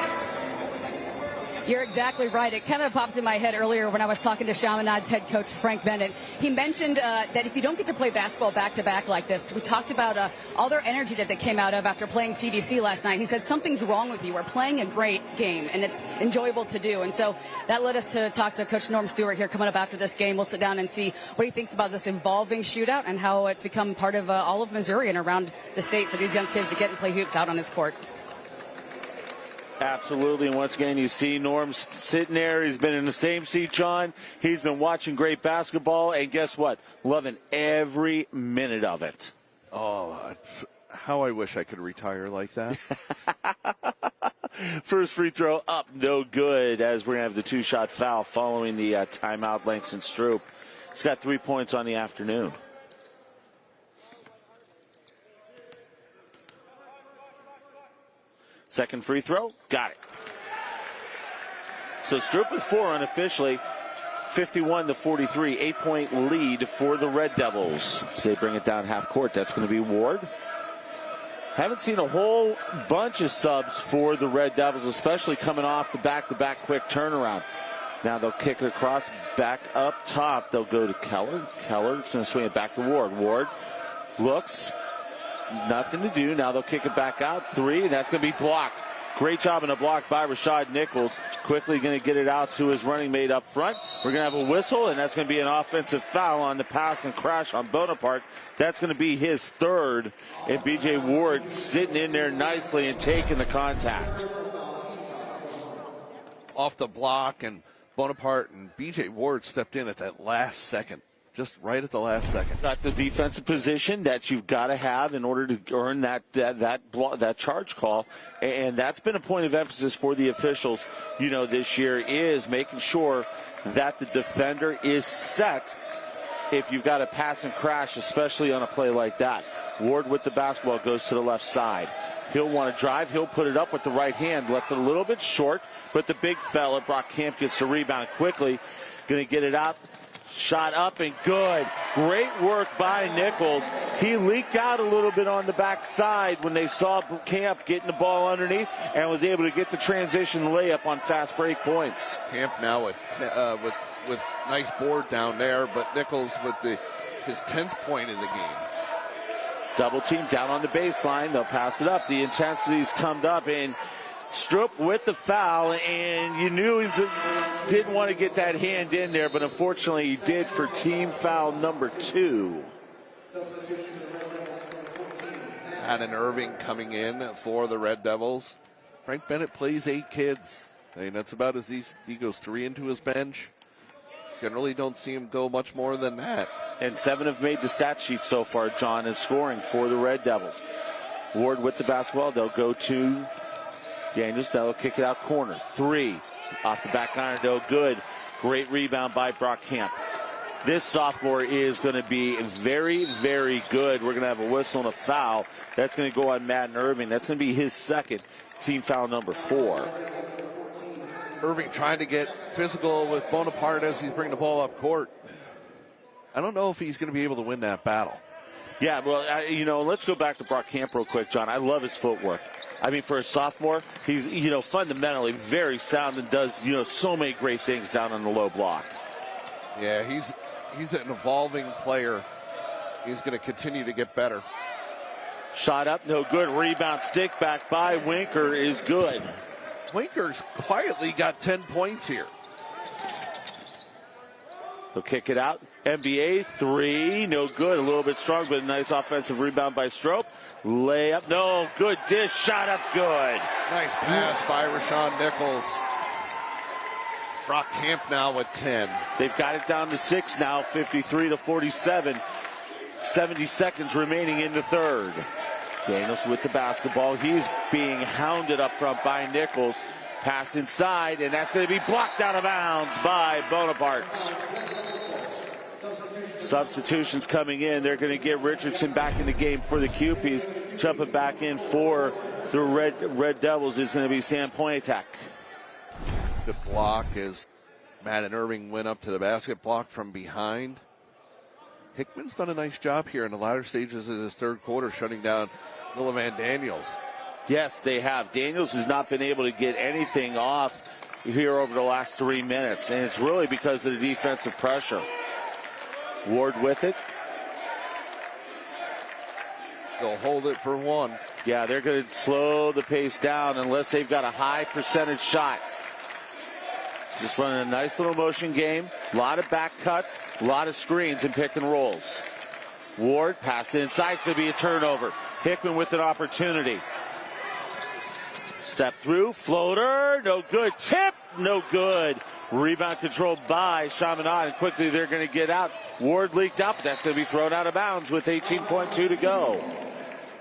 You're exactly right. It kind of popped in my head earlier when I was talking to Chaminade's head coach, Frank Bennett. He mentioned that if you don't get to play basketball back-to-back like this, we talked about all their energy that they came out of after playing CBC last night. He said, something's wrong with you. We're playing a great game, and it's enjoyable to do. And so that led us to talk to Coach Norm Stewart here coming up after this game. We'll sit down and see what he thinks about this evolving shootout and how it's become part of all of Missouri and around the state for these young kids to get and play hoops out on his court. Absolutely, and once again, you see Norm sitting there. He's been in the same seat, John. He's been watching great basketball, and guess what? Loving every minute of it. Oh, how I wish I could retire like that. First free throw up, no good, as we're going to have the two-shot foul following the timeout. Langston Stroop. He's got 3 points on the afternoon. Second free throw, got it. So Stroop with 4 unofficially, 51-43, 8-point lead for the Red Devils. So they bring it down half court. That's going to be Ward. Haven't seen a whole bunch of subs for the Red Devils, especially coming off the back-to-back quick turnaround. Now they'll kick it across, back up top. They'll go to Keller. Keller's going to swing it back to Ward. Ward looks. Nothing to do. Now they'll kick it back out. 3, and that's going to be blocked. Great job in a block by Rashad Nichols. Quickly going to get it out to his running mate up front. We're going to have a whistle, and that's going to be an offensive foul on the pass and crash on Bonaparte. That's going to be his third. And B.J. Ward sitting in there nicely and taking the contact. Off the block, and Bonaparte and B.J. Ward stepped in at that last second. Just right at the last second. Got the defensive position that you've got to have in order to earn that charge call, and that's been a point of emphasis for the officials, this year, is making sure that the defender is set if you've got a pass and crash, especially on a play like that. Ward with the basketball goes to the left side. He'll want to drive. He'll put it up with the right hand. Left it a little bit short, but the big fella, Brock Camp, gets the rebound quickly. Going to get it out. Shot up and good. Great work by Nichols. He leaked out a little bit on the backside when they saw Camp getting the ball underneath and was able to get the transition layup on fast break points. Camp now with nice board down there, but Nichols with his 10th point in the game. Double team down on the baseline. They'll pass it up. The intensity's come up, and Stroop with the foul, and you knew he didn't want to get that hand in there, but unfortunately he did for team foul number 2. Adam Irving coming in for the Red Devils. Frank Bennett plays 8 kids. I mean, that's about as he goes 3 into his bench. Generally don't see him go much more than that. And 7 have made the stat sheet so far, John, in scoring for the Red Devils. Ward with the basketball. They'll go to Daniels. They'll kick it out corner. 3 off the back iron. No good. Great rebound by Brock Camp. This sophomore is going to be very, very good. We're going to have a whistle and a foul. That's going to go on Madden Irving. That's going to be his second, team foul number 4. Irving trying to get physical with Bonaparte as he's bringing the ball up court. I don't know if he's going to be able to win that battle. Yeah, well, let's go back to Brock Camp real quick, John. I love his footwork. I mean, for a sophomore, he's, fundamentally very sound and does, so many great things down on the low block. Yeah, he's an evolving player. He's going to continue to get better. Shot up, no good. Rebound, stick back by Winker is good. Winker's quietly got 10 points here. They'll kick it out. NBA 3, no good. A little bit strong, but a nice offensive rebound by Stroop. Layup, no good. Dish, shot up, good. Nice pass by Rashawn Nichols. Brock Camp now with 10. They've got it down to 6 now, 53-47. 70 seconds remaining in the third. Daniels with the basketball. He's being hounded up front by Nichols. Pass inside, and that's going to be blocked out of bounds by Bonaparte. Substitutions coming in. They're going to get Richardson back in the game for the Cupies. Jumping back in for the Red Devils is going to be Sam Pointak. Good block as Matt and Irving went up to the basket, block from behind. Hickman's done a nice job here in the latter stages of this third quarter, shutting down Millivan Daniels. Yes, they have. Daniels has not been able to get anything off here over the last 3 minutes, and it's really because of the defensive pressure. Ward with it. They'll hold it for one. Yeah, they're going to slow the pace down unless they've got a high percentage shot. Just running a nice little motion game. A lot of back cuts, a lot of screens and pick and rolls. Ward pass it inside. It's going to be a turnover. Hickman with an opportunity. Step through, floater, no good. Tip, no good. Rebound controlled by Chaminade, and quickly they're going to get out. Ward leaked up, but that's going to be thrown out of bounds with 18.2 to go.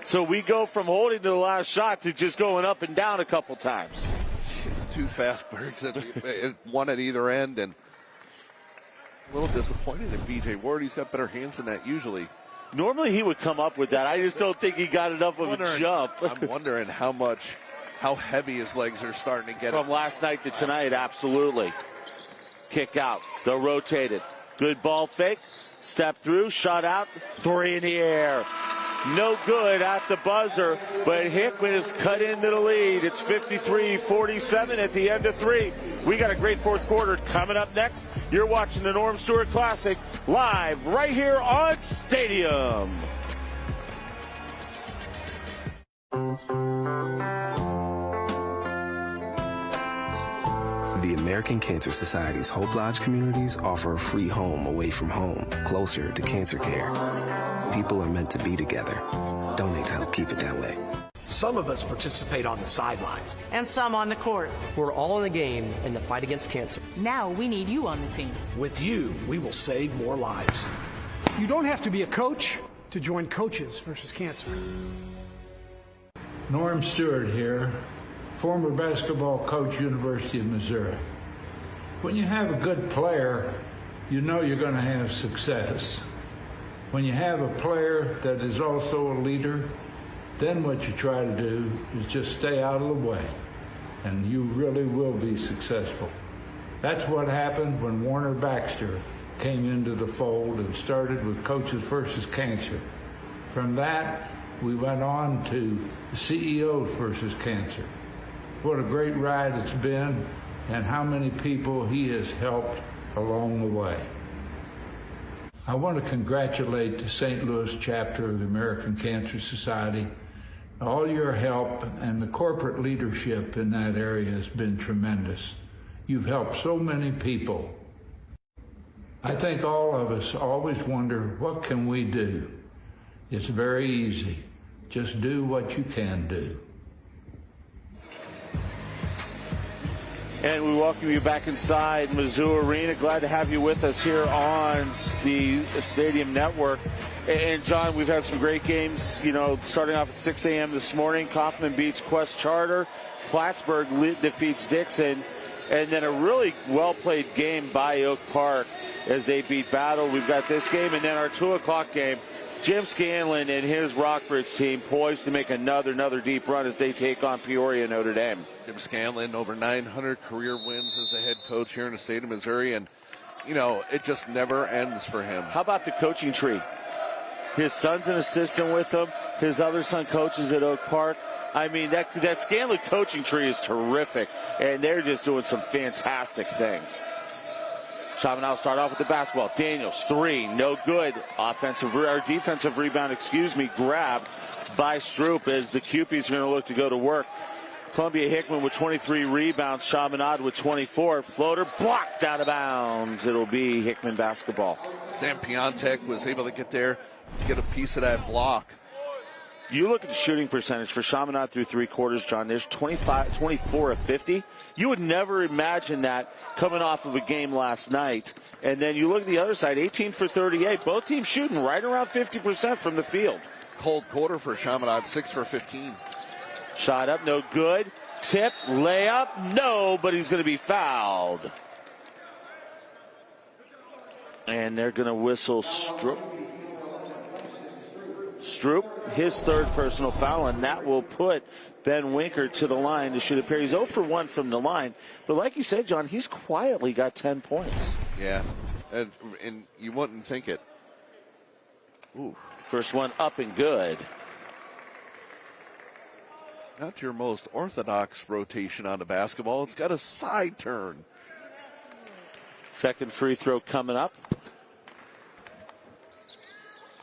So we go from holding to the last shot to just going up and down a couple times. Two fast breaks, one at either end, and a little disappointed in B.J. Ward. He's got better hands than that usually. Normally he would come up with that. I just don't think he got enough of a jump. I'm wondering how heavy his legs are starting to get. From last night to tonight, absolutely. Kick out. They'll rotate it. Good ball fake. Step through. Shot out. Three in the air. No good at the buzzer, but Hickman has cut into the lead. It's 53-47 at the end of three. We got a great fourth quarter coming up next. You're watching the Norm Stewart Classic live right here on Stadium. The American Cancer Society's Hope Lodge communities offer a free home away from home, closer to cancer care. People are meant to be together. Donate to help keep it that way. Some of us participate on the sidelines. And some on the court. We're all in the game in the fight against cancer. Now we need you on the team. With you, we will save more lives. You don't have to be a coach to join Coaches versus Cancer. Norm Stewart here, former basketball coach, University of Missouri. When you have a good player, you know you're going to have success. When you have a player that is also a leader, then what you try to do is just stay out of the way, and you really will be successful. That's what happened when Warner Baxter came into the fold and started with Coaches versus Cancer. From that, we went on to CEOs versus Cancer. What a great ride it's been, and how many people he has helped along the way. I want to congratulate the St. Louis chapter of the American Cancer Society. All your help and the corporate leadership in that area has been tremendous. You've helped so many people. I think all of us always wonder, what can we do? It's very easy. Just do what you can do. And we welcome you back inside Mizzou Arena. Glad to have you with us here on the Stadium Network. And, John, we've had some great games, starting off at 6 a.m. this morning. Kaufman beats Quest Charter. Plattsburgh defeats Dixon. And then a really well-played game by Oak Park as they beat Battle. We've got this game, and then our 2 o'clock game. Jim Scanlon and his Rockbridge team poised to make another deep run as they take on Peoria Notre Dame. Jim Scanlon, over 900 career wins as a head coach here in the state of Missouri, and, it just never ends for him. How about the coaching tree? His son's an assistant with him. His other son coaches at Oak Park. I mean, that Scanlon coaching tree is terrific, and they're just doing some fantastic things. Chaminade will start off with the basketball. Daniels, three, no good. Defensive rebound, grabbed by Stroop as the Cupies are going to look to go to work. Columbia Hickman with 23 rebounds. Chaminade with 24. Floater blocked out of bounds. It'll be Hickman basketball. Sam Piontek was able to get there, get a piece of that block. You look at the shooting percentage for Chaminade through three quarters, John. There's 24 of 50. You would never imagine that coming off of a game last night. And then you look at the other side, 18 for 38. Both teams shooting right around 50% from the field. Cold quarter for Chaminade, 6 for 15. Shot up, no good. tip, layup, no, but he's going to be fouled. And they're going to whistle Stroop, his third personal foul, and that will put Ben Winker to the line to shoot a pair. He's 0 for 1 from the line. But like you said, John, he's quietly got 10 points. Yeah, and you wouldn't think it. Ooh. First one up and good. Not your most orthodox rotation on the basketball. It's got a side turn. Second free throw coming up.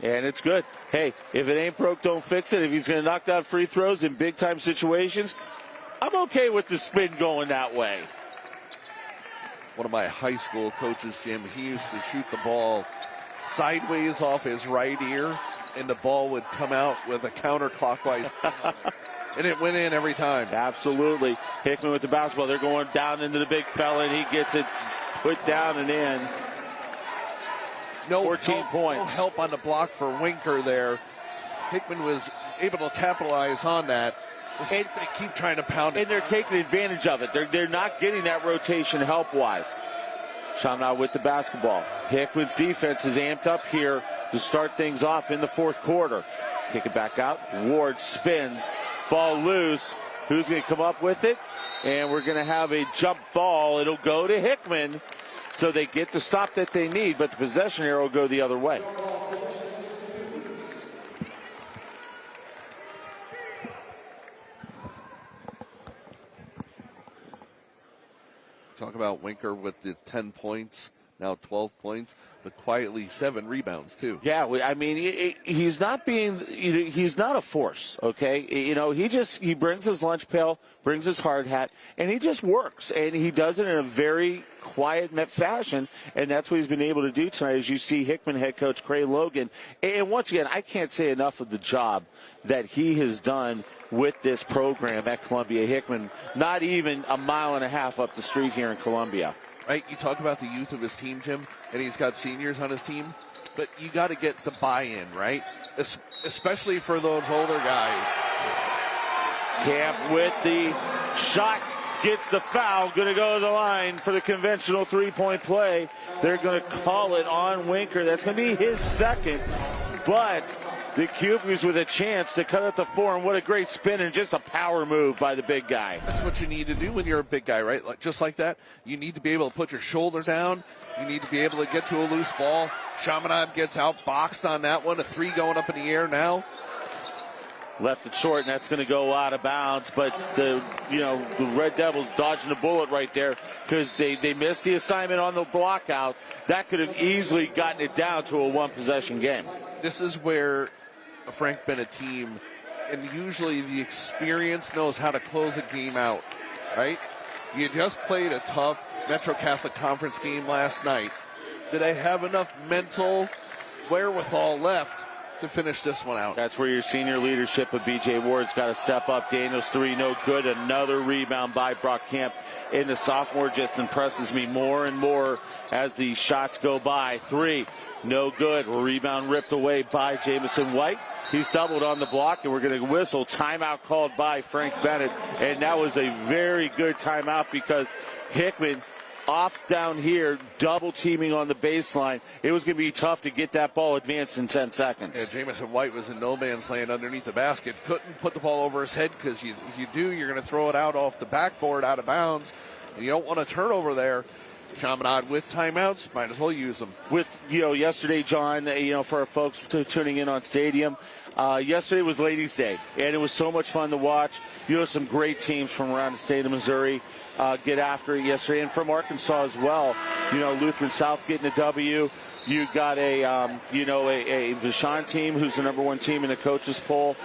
And it's good. Hey, if it ain't broke, don't fix it. If he's going to knock down free throws in big-time situations, I'm okay with the spin going that way. One of my high school coaches, Jim, he used to shoot the ball sideways off his right ear, and the ball would come out with a counterclockwise spin on it. And it went in every time. Absolutely. Hickman with the basketball. They're going down into the big fella, and he gets it put down and in. 14 points. No help on the block for Winker there. Hickman was able to capitalize on that. They keep trying to pound it. And they're taking advantage of it. They're not getting that rotation help-wise. Chaminade with the basketball. Hickman's defense is amped up here to start things off in the fourth quarter. Kick it back out. Ward spins. Ball loose. Who's going to come up with it? And we're going to have a jump ball. It'll go to Hickman. So they get the stop that they need, but the possession arrow will go the other way. Talk about Winker with the 10 points, now 12 points, but quietly 7 rebounds too. Yeah, I mean, he's not he's not a force, okay? He brings his lunch pail, brings his hard hat, and he just works. And he does it in a very quiet fashion, and that's what he's been able to do tonight, as you see Hickman head coach Craig Logan. And once again, I can't say enough of the job that he has done with this program at Columbia. Hickman, not even a mile and a half up the street here in Columbia. Right, you talk about the youth of his team, Jim, and he's got seniors on his team, but you got to get the buy-in, right? Especially for those older guys. Camp with the shot, gets the foul, going to go to the line for the conventional three-point play. They're going to call it on Winker. That's going to be his second, but the Cubans with a chance to cut at the 4, and what a great spin and just a power move by the big guy. That's what you need to do when you're a big guy, right? Just like that. You need to be able to put your shoulder down. You need to be able to get to a loose ball. Chaminade gets outboxed on that one. A 3 going up in the air now. Left it short, and that's going to go out of bounds. But the Red Devils dodging the bullet right there, because they missed the assignment on the block out. That could have easily gotten it down to a one-possession game. This is where a Frank Bennett team, and usually the experience knows how to close a game out, right? You just played a tough Metro Catholic Conference game last night. Did I have enough mental wherewithal left to finish this one out? That's where your senior leadership of B.J. Ward's got to step up. Daniels 3, no good. Another rebound by Brock Camp. And the sophomore just impresses me more and more as the shots go by. 3, no good. Rebound ripped away by Jamison White. He's doubled on the block, and we're going to whistle. Timeout called by Frank Bennett. And that was a very good timeout, because Hickman off down here, double teaming on the baseline. It was going to be tough to get that ball advanced in 10 seconds. Yeah, Jamison White was in no man's land underneath the basket. Couldn't put the ball over his head, because if you do, you're going to throw it out off the backboard, out of bounds. And you don't want a turnover there. Chaminade with timeouts, might as well use them. With, yesterday, John, for our folks tuning in on Stadium, yesterday was Ladies' Day, and it was so much fun to watch. Some great teams from around the state of Missouri get after it yesterday, and from Arkansas as well. Lutheran South getting a W. You got a Vashon team who's the number 1 team in the coaches poll.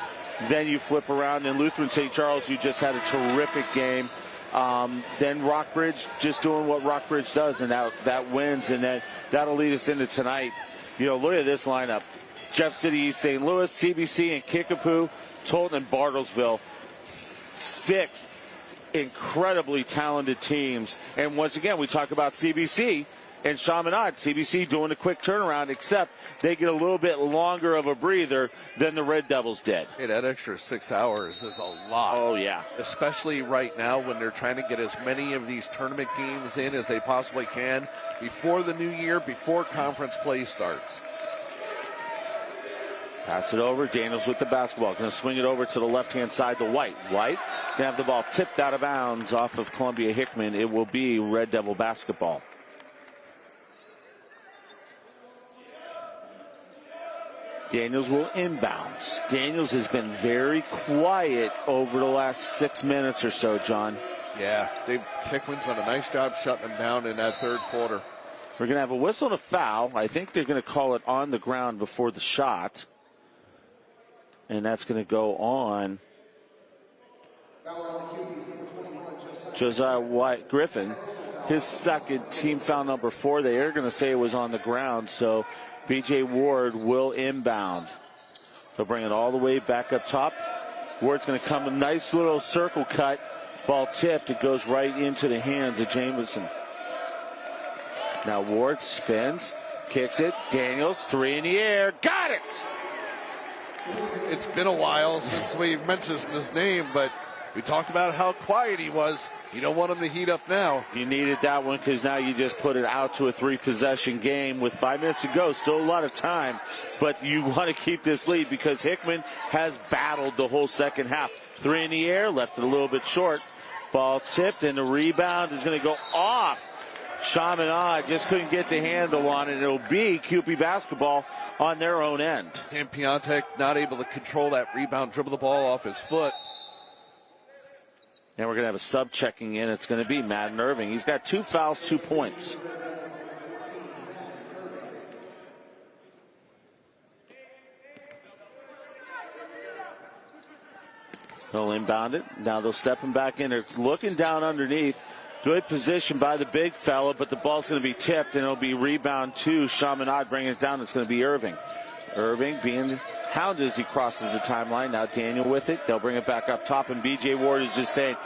Then you flip around, and Lutheran St. Charles, you just had a terrific game. Then Rockbridge just doing what Rockbridge does, and that wins, and then that'll lead us into tonight. Look at this lineup. Jeff City, East St. Louis, CBC, and Kickapoo, Tolton, and Bartlesville. 6 incredibly talented teams. And once again, we talk about CBC. And Chaminade, CBC doing a quick turnaround, except they get a little bit longer of a breather than the Red Devils did. Hey, that extra 6 hours is a lot. Oh, yeah. Especially right now when they're trying to get as many of these tournament games in as they possibly can before the new year, before conference play starts. Pass it over. Daniels with the basketball. Going to swing it over to the left-hand side to White. White going to have the ball tipped out of bounds off of Columbia Hickman. It will be Red Devil basketball. Daniels will inbounds. Daniels has been very quiet over the last 6 minutes or so, John. Yeah, Hickman's done a nice job shutting them down in that third quarter. We're going to have a whistle and a foul. I think they're going to call it on the ground before the shot. And that's going to go on Josiah White Griffin. His second, team foul number 4. They are going to say it was on the ground, so B.J. Ward will inbound. They'll bring it all the way back up top. Ward's going to come a nice little circle cut. Ball tipped. It goes right into the hands of Jameson. Now Ward spins, kicks it. Daniels, 3 in the air. Got it! It's been a while since we've mentioned his name, but we talked about how quiet he was. You don't want him to heat up now. You needed that one because now you just put it out to a 3-possession game with 5 minutes to go. Still a lot of time, but you want to keep this lead because Hickman has battled the whole second half. 3 in the air, left it a little bit short. Ball tipped, and the rebound is going to go off. Chaminade just couldn't get the handle on it. It'll be QP basketball on their own end. Sam Piontek not able to control that rebound, dribble the ball off his foot. And we're going to have a sub checking in. It's going to be Madden Irving. He's got 2 fouls, 2 points. They'll inbound it. Now they'll step him back in. They're looking down underneath. Good position by the big fella, but the ball's going to be tipped, and it'll be rebound to Chaminade bringing it down. It's going to be Irving. Irving being hounded as he crosses the timeline. Now Daniel with it. They'll bring it back up top, and B.J. Ward is just saying,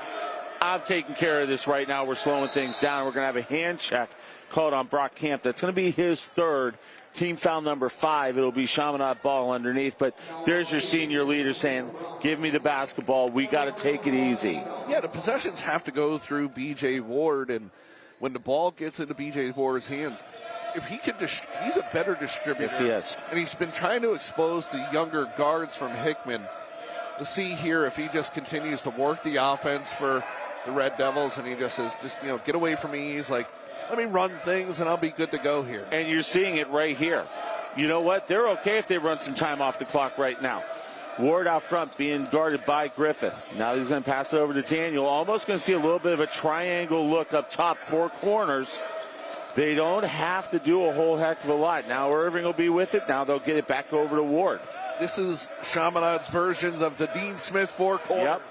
I'm taking care of this right now. We're slowing things down. We're going to have a hand check called on Brock Camp. That's going to be his third. Team foul number 5. It'll be Chaminade ball underneath. But there's your senior leader saying, give me the basketball. We got to take it easy. Yeah, the possessions have to go through B.J. Ward. And when the ball gets into B.J. Ward's hands, if he could, he's a better distributor. Yes, he is. And he's been trying to expose the younger guards from Hickman. We'll see here if he just continues to work the offense for the Red Devils, and he just says, get away from me. He's like, let me run things, and I'll be good to go here. And you're seeing it right here. You know what? They're okay if they run some time off the clock right now. Ward out front being guarded by Griffith. Now he's going to pass it over to Daniel. Almost going to see a little bit of a triangle look up top, 4 corners. They don't have to do a whole heck of a lot. Now Irving will be with it. Now they'll get it back over to Ward. This is Chaminade's version of the Dean Smith 4 corners. Yep.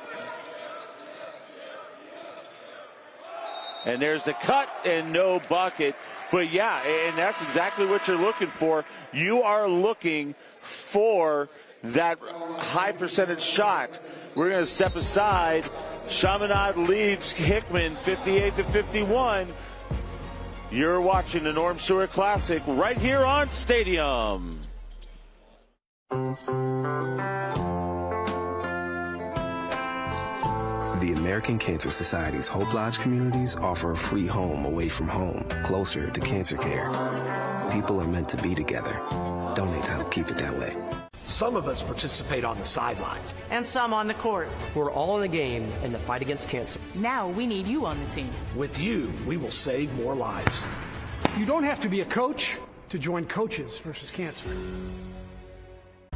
And there's the cut and no bucket. But, yeah, and that's exactly what you're looking for. You are looking for that high percentage shot. We're going to step aside. Chaminade leads Hickman 58-51. You're watching the Norm Stewart Classic right here on Stadium. The American Cancer Society's Hope Lodge communities offer a free home away from home, closer to cancer care. People are meant to be together. Donate to help keep it that way. Some of us participate on the sidelines. And some on the court. We're all in the game in the fight against cancer. Now we need you on the team. With you, we will save more lives. You don't have to be a coach to join Coaches versus Cancer.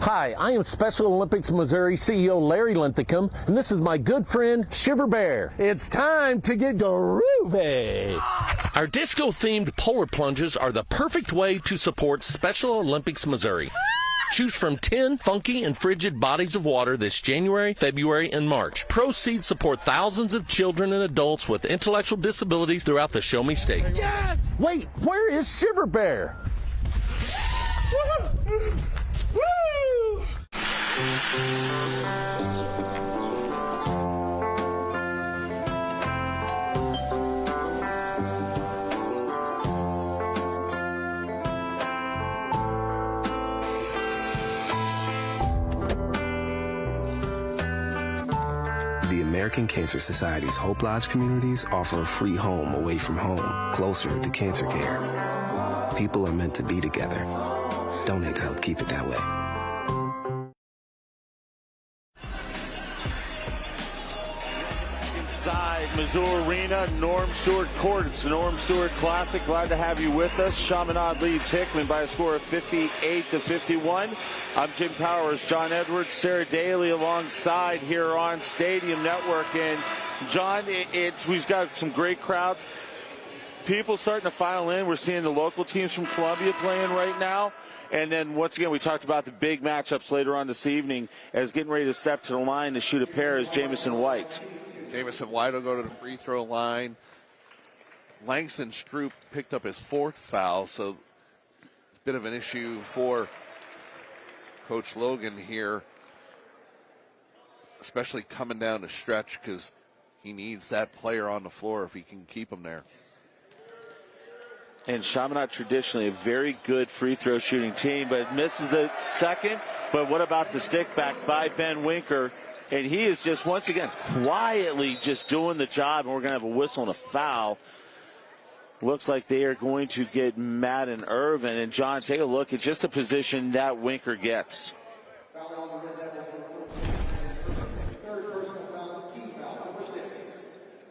Hi, I am Special Olympics Missouri CEO Larry Linthicum, and this is my good friend Shiver Bear. It's time to get groovy. Our disco-themed polar plunges are the perfect way to support Special Olympics Missouri. Choose from 10 funky and frigid bodies of water this January, February, and March. Proceeds support thousands of children and adults with intellectual disabilities throughout the Show Me State. Yes! Wait, where is Shiver Bear? Woo! American Cancer Society's Hope Lodge communities offer a free home away from home, closer to cancer care. People are meant to be together. Donate to help keep it that way. Inside Missouri Arena, Norm Stewart Court. It's the Norm Stewart Classic. Glad to have you with us. Chaminade leads Hickman by a score of 58-51. I'm Jim Powers, John Edwards, Sarah Daly alongside here on Stadium Network. And John, we've got some great crowds. People starting to file in. We're seeing the local teams from Columbia playing right now. And then, once again, we talked about the big matchups later on this evening as getting ready to step to the line to shoot a pair is Jamison White. Jamison White will go to the free throw line. Langston Stroop picked up his 4th foul, so it's a bit of an issue for Coach Logan here, especially coming down the stretch because he needs that player on the floor if he can keep him there. And Chaminade traditionally a very good free throw shooting team, but misses the second. But what about the stick back by Ben Winker? And he is just, once again, quietly just doing the job. And we're going to have a whistle and a foul. Looks like they are going to get Madden Irvin. And, John, take a look at just the position that Winker gets.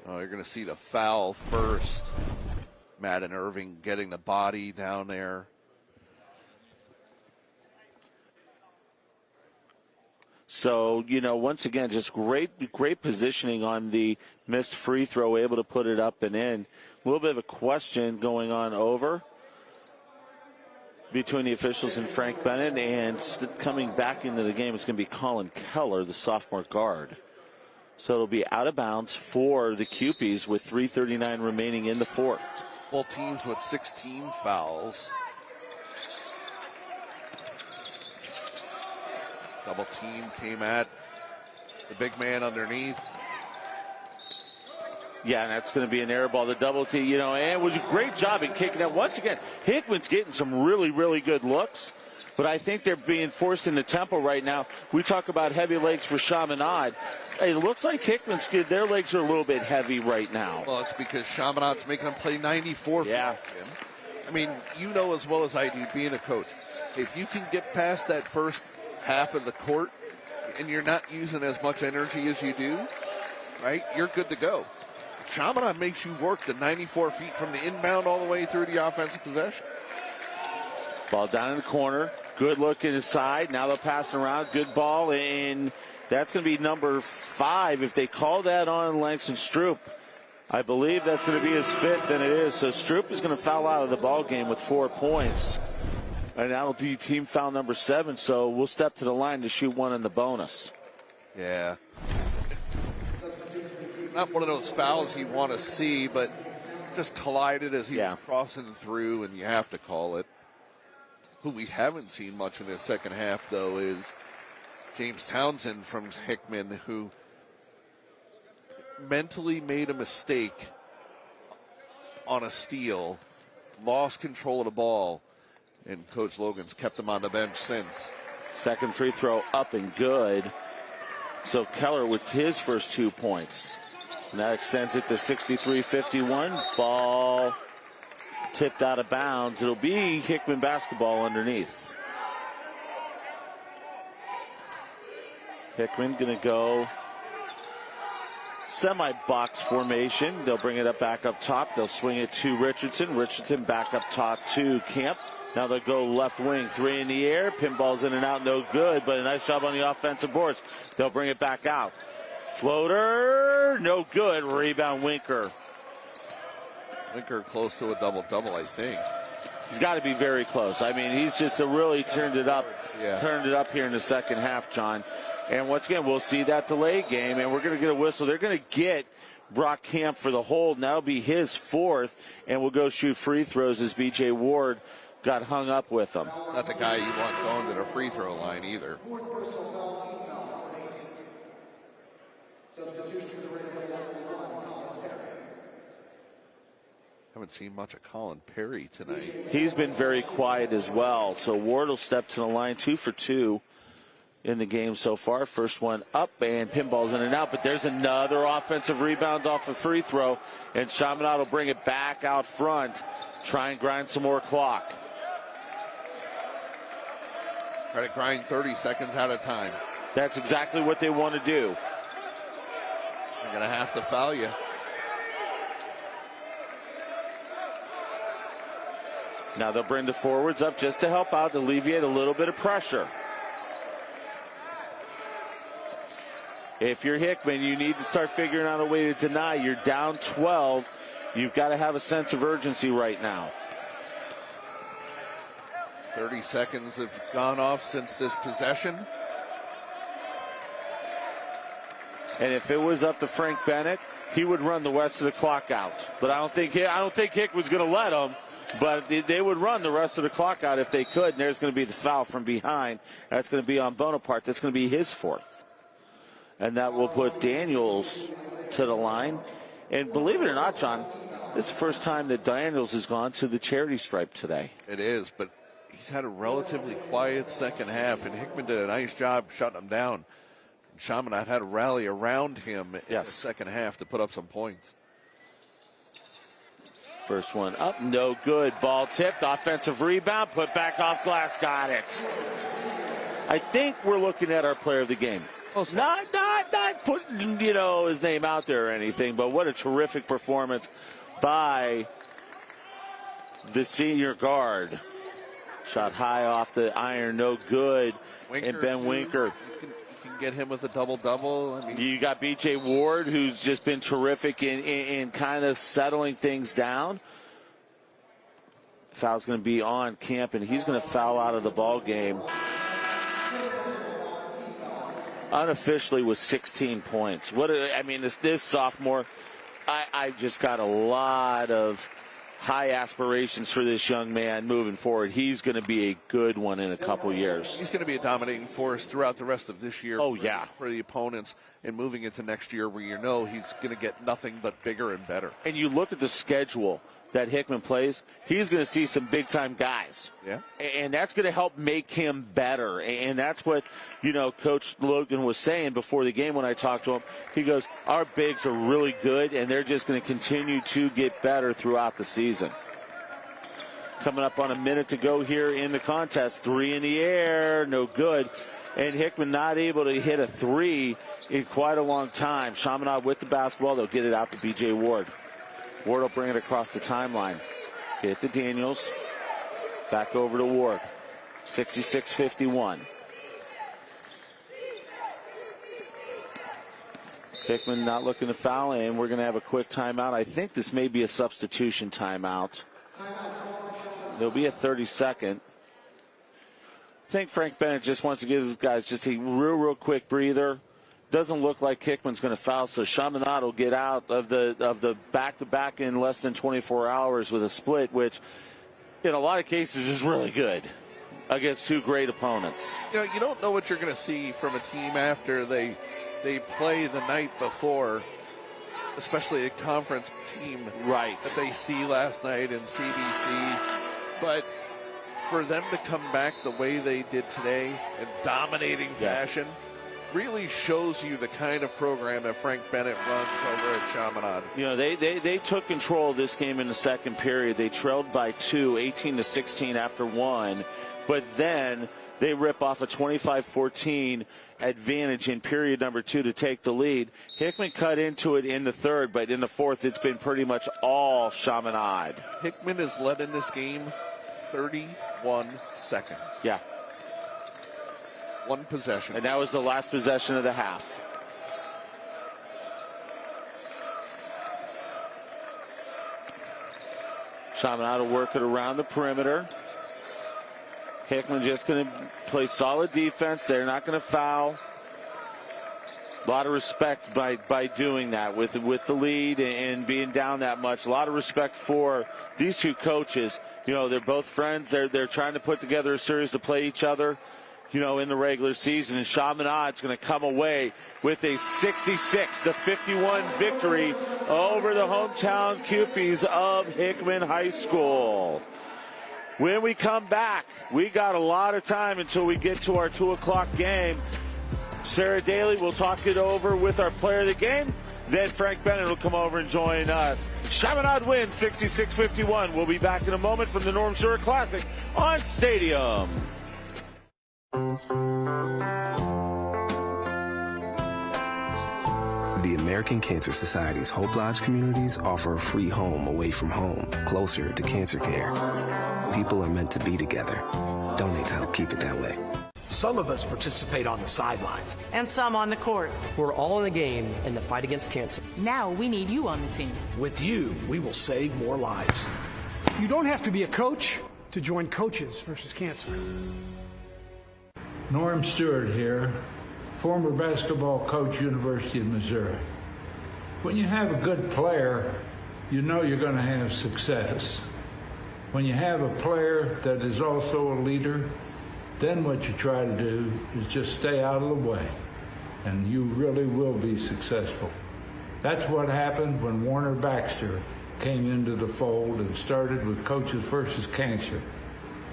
Oh, you're going to see the foul first. Madden Irving getting the body down there. So, once again, just great positioning on the missed free throw, able to put it up and in. A little bit of a question going on over between the officials and Frank Bennett, and coming back into the game, it's going to be Colin Keller, the sophomore guard. So it'll be out of bounds for the Cupies with 3:39 remaining in the 4th. Both teams with 16 fouls. Double team came at the big man underneath. Yeah, and that's going to be an air ball. The double team, and it was a great job in kicking out. Once again, Hickman's getting some really, really good looks, but I think they're being forced into tempo right now. We talk about heavy legs for Chaminade. It looks like Hickman's good. Their legs are a little bit heavy right now. Well, it's because Chaminade's making them play 94 feet. Yeah. I mean, you know as well as I do, being a coach, if you can get past that first half of the court and you're not using as much energy as you do, right, you're good to go. Chaminade makes you work the 94 feet from the inbound all the way through the offensive possession. Ball down in the corner. Good look inside. Now they're passing around. Good ball. And that's going to be number 5. If they call that on Langston Stroop, I believe that's going to be his 5th, and it is. So Stroop is going to foul out of the ball game with 4 points. And that'll be team foul number 7. So we'll step to the line to shoot one in the bonus. Yeah. Not one of those fouls you want to see, but just collided as he was crossing through, and you have to call it. Who we haven't seen much in the second half, though, is James Townsend from Hickman, who mentally made a mistake on a steal, lost control of the ball, and Coach Logan's kept him on the bench since. Second free throw up and good. So Keller with his first 2 points. And that extends it to 63-51. Ball tipped out of bounds. It'll be Hickman basketball underneath. Hickman going to go semi-box formation. They'll bring it up back up top. They'll swing it to Richardson. Richardson back up top to Camp. Now they'll go left wing. 3 in the air. Pinball's in and out. No good, but a nice job on the offensive boards. They'll bring it back out. Floater. No good. Rebound Winker. Winker close to a double-double, I think. He's got to be very close. I mean, he's just really turned it up here in the second half, John. And once again, we'll see that delay game, and we're going to get a whistle. They're going to get Brock Camp for the hold. Now it'll be his 4th, and we'll go shoot free throws as B.J. Ward got hung up with them. Not the guy you want going to the free throw line either. Haven't seen much of Colin Perry tonight. He's been very quiet as well. So Ward will step to the line 2 for 2 in the game so far. First one up, and pinball's in and out, but there's another offensive rebound off a free throw, and Chaminade will bring it back out front, try and grind some more clock. Try to grind 30 seconds at a time. That's exactly what they want to do. They're going to have to foul you. Now they'll bring the forwards up just to help out, alleviate a little bit of pressure. If you're Hickman, you need to start figuring out a way to deny. You're down 12. You've got to have a sense of urgency right now. 30 seconds have gone off since this possession. And if it was up to Frank Bennett, he would run the rest of the clock out. But I don't think Hickman's going to let him. But they would run the rest of the clock out if they could. And there's going to be the foul from behind. That's going to be on Bonaparte. That's going to be his fourth. And that will put Daniels to the line. And believe it or not, John, this is the first time that Daniels has gone to the charity stripe today. It is, but he's had a relatively quiet second half, and Hickman did a nice job shutting him down. Chaminade had to rally around him in the second half to put up some points. First one up, no good. Ball tipped, offensive rebound, put back off glass, got it. I think we're looking at our player of the game. Not putting, his name out there or anything, but what a terrific performance by the senior guard. Shot high off the iron, no good. And Ben Winker. You can get him with a double-double. You got B.J. Ward, who's just been terrific in kind of settling things down. Foul's going to be on Camp, and he's going to foul out of the ball game. Unofficially with 16 points. This sophomore, I just got a lot of high aspirations for this young man moving forward. He's going to be a good one in a couple years. He's going to be a dominating force throughout the rest of this year. Oh, yeah. For the opponents and moving into next year where he's going to get nothing but bigger and better. And you look at the schedule that Hickman plays, he's going to see some big-time guys. Yeah. And that's going to help make him better. And that's what, Coach Logan was saying before the game when I talked to him. He goes, our bigs are really good, and they're just going to continue to get better throughout the season. Coming up on a minute to go here in the contest. 3 in the air, no good. And Hickman not able to hit a 3 in quite a long time. Chaminade with the basketball. They'll get it out to B.J. Ward. Ward will bring it across the timeline. Get to Daniels. Back over to Ward. 66-51. Hickman not looking to foul, and we're going to have a quick timeout. I think this may be a substitution timeout. There'll be a 30-second. I think Frank Bennett just wants to give these guys just a real quick breather. Doesn't look like Hickman's going to foul, so Chaminade will get out of the back-to-back in less than 24 hours with a split, which in a lot of cases is really good against two great opponents. You don't know what you're going to see from a team after they play the night before, especially a conference team that they see last night in CBC. But for them to come back the way they did today in dominating fashion really shows you the kind of program that Frank Bennett runs over at Chaminade. They took control of this game in the second period. They trailed by 2, 18-16 after 1. But then they rip off a 25-14 advantage in period number 2 to take the lead. Hickman cut into it in the third, but in the fourth it's been pretty much all Chaminade. Hickman has led in this game 31 seconds. Yeah. One possession. And that was the last possession of the half. Chaminade will work it around the perimeter. Hickman just going to play solid defense. They're not going to foul. A lot of respect by doing that with the lead and being down that much. A lot of respect for these two coaches. They're both friends. They're trying to put together a series to play each other, in the regular season. And Chaminade's going to come away with a 66-51 victory over the hometown Cupies of Hickman High School. When we come back, we got a lot of time until we get to our 2 o'clock game. Sarah Daly will talk it over with our player of the game. Then Frank Bennett will come over and join us. Chaminade wins 66-51. We'll be back in a moment from the Norm Stewart Classic on Stadium. The American Cancer Society's Hope Lodge communities offer a free home away from home, closer to cancer care. People are meant to be together. Donate to help keep it that way. Some of us participate on the sidelines. And some on the court. We're all in the game in the fight against cancer. Now we need you on the team. With you, we will save more lives. You don't have to be a coach to join Coaches versus Cancer. Norm Stewart here, former basketball coach, University of Missouri. When you have a good player, you know you're going to have success. When you have a player that is also a leader, then what you try to do is just stay out of the way, and you really will be successful. That's what happened when Warner Baxter came into the fold and started with Coaches versus Cancer.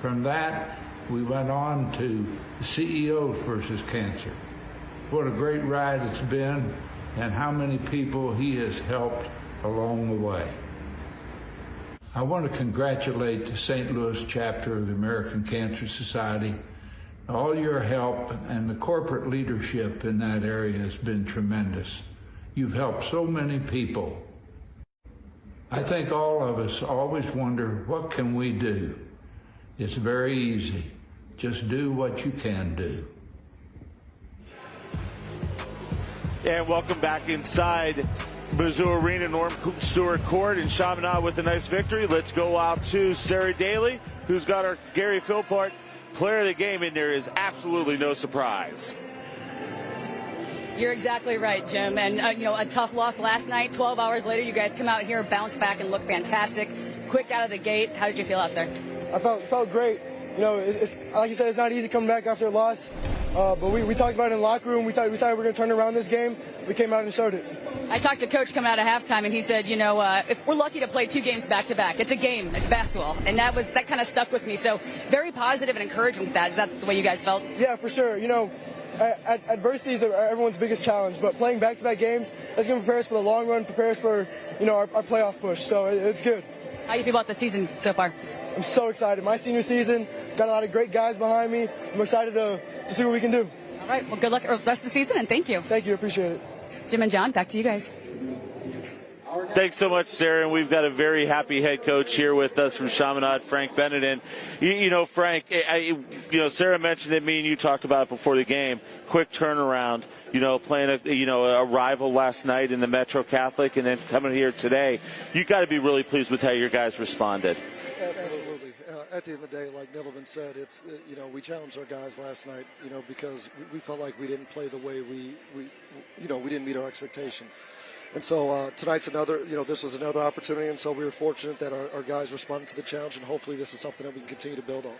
From that, we went on to CEOs versus Cancer. What a great ride it's been, and how many people he has helped along the way. I want to congratulate the St. Louis chapter of the American Cancer Society. All your help and the corporate leadership in that area has been tremendous. You've helped so many people. I think all of us always wonder, what can we do? It's very easy. Just do what you can do. And welcome back inside Mizzou Arena, Norm Stewart Court, and Chaminade with a nice victory. Let's go out to Sarah Daly, who's got our Gary Philpott player of the game, and there is absolutely no surprise. You're exactly right, Jim. And, a tough loss last night. 12 hours later, you guys come out here, bounce back, and look fantastic. Quick out of the gate. How did you feel out there? I felt great. It's, like you said, it's not easy coming back after a loss. But we talked about it in the locker room. We decided we're going to turn around this game. We came out and showed it. I talked to Coach coming out of halftime, and he said, if we're lucky to play 2 games back-to-back, it's a game. It's basketball. And that kind of stuck with me. So very positive and encouraging with that. Is that the way you guys felt? Yeah, for sure. Adversity is everyone's biggest challenge. But playing back-to-back games, that's going to prepare us for the long run, prepare us for, our playoff push. So it's good. How do you feel about the season so far? I'm so excited. My senior season, got a lot of great guys behind me. I'm excited to see what we can do. All right. Well, good luck the rest of the season, and thank you. Thank you. Appreciate it. Jim and John, back to you guys. Thanks so much, Sarah. And we've got a very happy head coach here with us from Chaminade, Frank Bennett. And, Frank, Sarah mentioned it. Me and you talked about it before the game. Quick turnaround, playing a rival last night in the Metro Catholic and then coming here today. You got to be really pleased with how your guys responded. Absolutely. At the end of the day, like Nilovan said, it's we challenged our guys last night, because we felt like we didn't play the way we didn't meet our expectations. And so tonight's this was another opportunity, and so we were fortunate that our guys responded to the challenge, and hopefully this is something that we can continue to build on.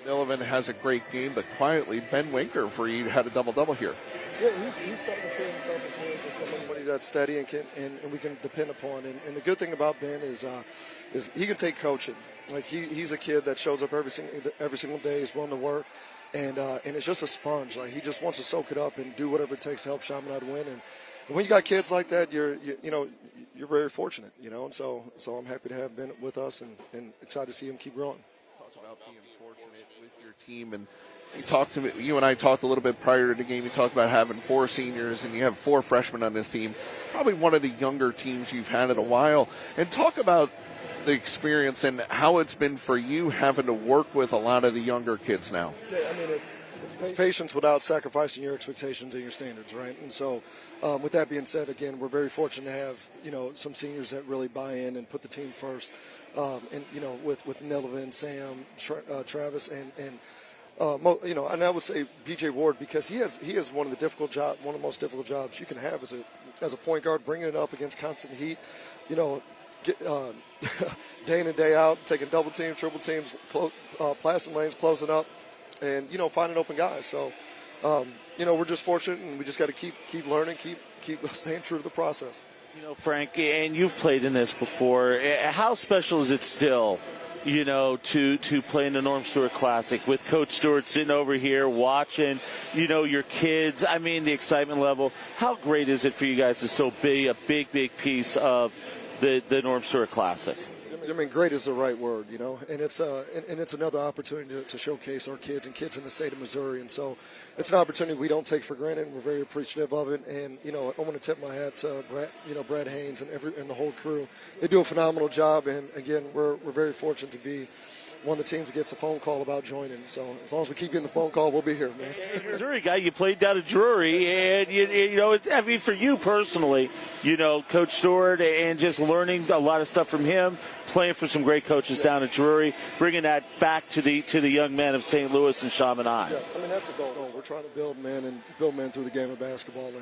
Nilovan has a great game, but quietly, Ben Winker for you had a double-double here. Yeah, he's starting to put himself into somebody that's steady and we can depend upon. And the good thing about Ben is he can take coaching. Like he's a kid that shows up every single day. He's willing to work, and it's just a sponge. Like he just wants to soak it up and do whatever it takes to help Chaminade win. And when you got kids like that, you're very fortunate. And so I'm happy to have Ben with us and excited to see him keep growing. Talk about being fortunate with your team, and you and I talked a little bit prior to the game. You talked about having 4 seniors and you have 4 freshmen on this team. Probably one of the younger teams you've had in a while. And talk about the experience and how it's been for you having to work with a lot of the younger kids now. Yeah, it's patience without sacrificing your expectations and your standards, right? And so with that being said, again, we're very fortunate to have, some seniors that really buy in and put the team first. With Nilovan, Sam, Travis, and I would say BJ Ward, because he has one of the most difficult jobs you can have as a point guard, bringing it up against constant heat, day in and day out, taking double teams, triple teams, passing lanes, closing up, and finding open guys. So we're just fortunate, and we just got to keep learning, keep staying true to the process. Frank, and you've played in this before. How special is it still to play in the Norm Stewart Classic with Coach Stewart sitting over here watching, your kids. I mean, the excitement level. How great is it for you guys to still be a big, big piece of the Norm Stewart Classic? I mean, great is the right word, and it's another opportunity to showcase our kids and kids in the state of Missouri, and so it's an opportunity we don't take for granted, and we're very appreciative of it. And I want to tip my hat to Brad Haynes and the whole crew. They do a phenomenal job, and again, we're very fortunate to be one of the teams that gets a phone call about joining. So as long as we keep getting the phone call, we'll be here, man. Missouri guy, you played down at Drury, and it's for you personally, Coach Stewart, and just learning a lot of stuff from him, playing for some great coaches down at Drury, bringing that back to the young men of St. Louis and Chaminade. Yes, that's the goal. We're trying to build men through the game of basketball,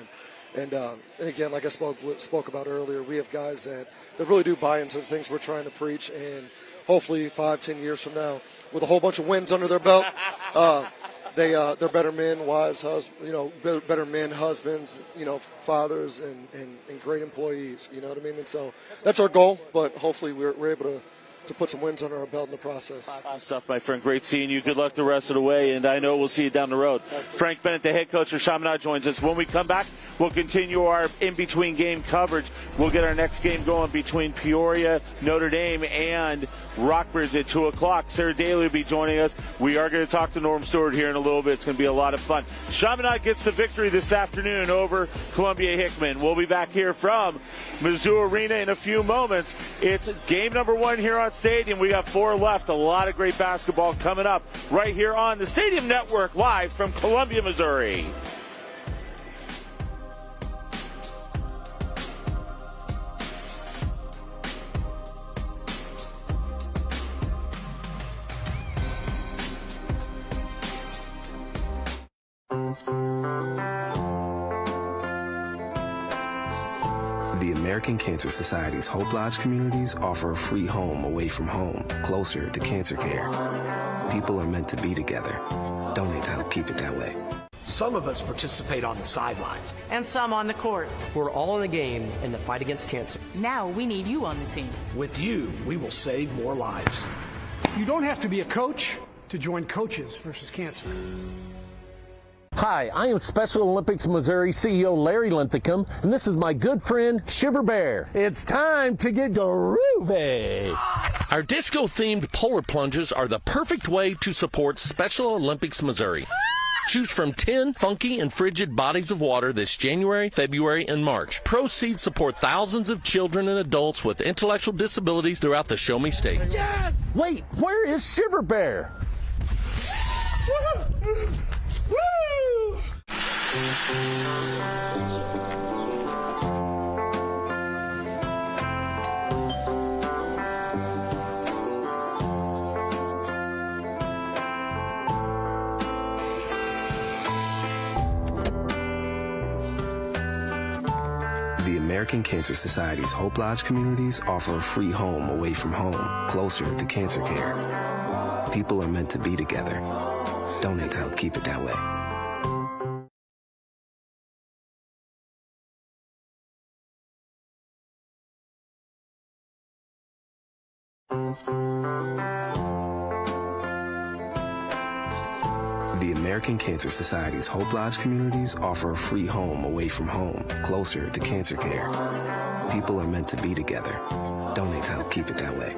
and again, like I spoke about earlier, we have guys that really do buy into the things we're trying to preach, and hopefully 5-10 years from now, with a whole bunch of wins under their belt, they're better men, wives, better men, husbands, fathers, and great employees. You know what I mean? And so that's our goal. But hopefully we're able to put some wins under our belt in the process. Awesome stuff, my friend. Great seeing you. Good luck the rest of the way, and I know we'll see you down the road. Frank Bennett, the head coach of Chaminade, joins us. When we come back, we'll continue our in-between game coverage. We'll get our next game going between Peoria, Notre Dame, and Rockbridge at 2 o'clock. Sarah Daly will be joining us. We are going to talk to Norm Stewart here in a little bit. It's going to be a lot of fun. Chaminade gets the victory this afternoon over Columbia Hickman. We'll be back here from Mizzou Arena in a few moments. It's game number 1 here on Stadium. We got 4 left. A lot of great basketball coming up right here on the Stadium Network, live from Columbia, Missouri. The American Cancer Society's Hope Lodge communities offer a free home away from home, closer to cancer care. People are meant to be together. Donate to help keep it that way. Some of us participate on the sidelines. And some on the court. We're all in the game in the fight against cancer. Now we need you on the team. With you, we will save more lives. You don't have to be a coach to join Coaches versus Cancer. Hi, I am Special Olympics Missouri CEO Larry Linthicum, and this is my good friend Shiver Bear. It's time to get groovy. Our disco-themed polar plunges are the perfect way to support Special Olympics Missouri. Choose from 10 funky and frigid bodies of water this January, February, and March. Proceeds support thousands of children and adults with intellectual disabilities throughout the Show Me State. Yes! Wait, where is Shiver Bear? Woo! The American Cancer Society's Hope Lodge communities offer a free home away from home, closer to cancer care. People are meant to be together. Donate to help keep it that way. The American Cancer Society's Hope Lodge communities offer a free home away from home, closer to cancer care. People are meant to be together. Donate to help keep it that way.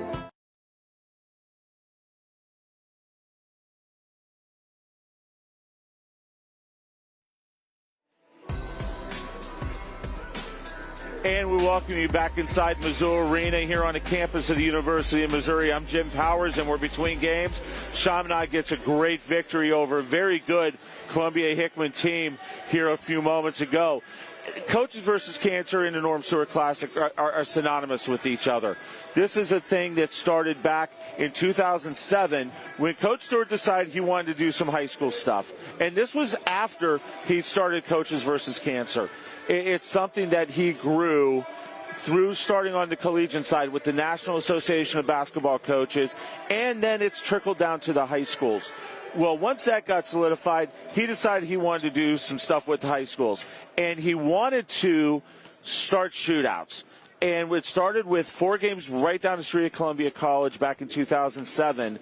And we welcome you back inside Mizzou Arena here on the campus of the University of Missouri. I'm Jim Powers, and we're between games. Chaminade gets a great victory over a very good Columbia Hickman team here a few moments ago. Coaches versus Cancer in the Norm Stewart Classic are synonymous with each other. This is a thing that started back in 2007 when Coach Stewart decided he wanted to do some high school stuff. And this was after he started Coaches versus Cancer. It's something that he grew through starting on the collegiate side with the National Association of Basketball Coaches, and then it's trickled down to the high schools. Well, once that got solidified, he decided he wanted to do some stuff with the high schools, and he wanted to start shootouts. And it started with 4 games right down the street at Columbia College back in 2007.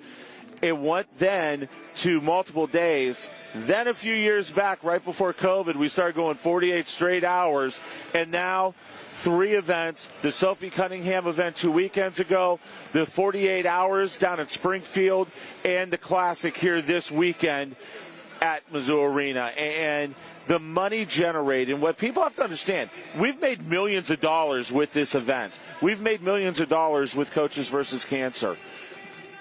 It went then to multiple days. Then a few years back, right before COVID, we started going 48 straight hours. And now 3 events, the Sophie Cunningham event 2 weekends ago, the 48 hours down at Springfield, and the Classic here this weekend at Mizzou Arena. And the money generated, and what people have to understand, we've made millions of dollars with this event. We've made millions of dollars with Coaches versus Cancer.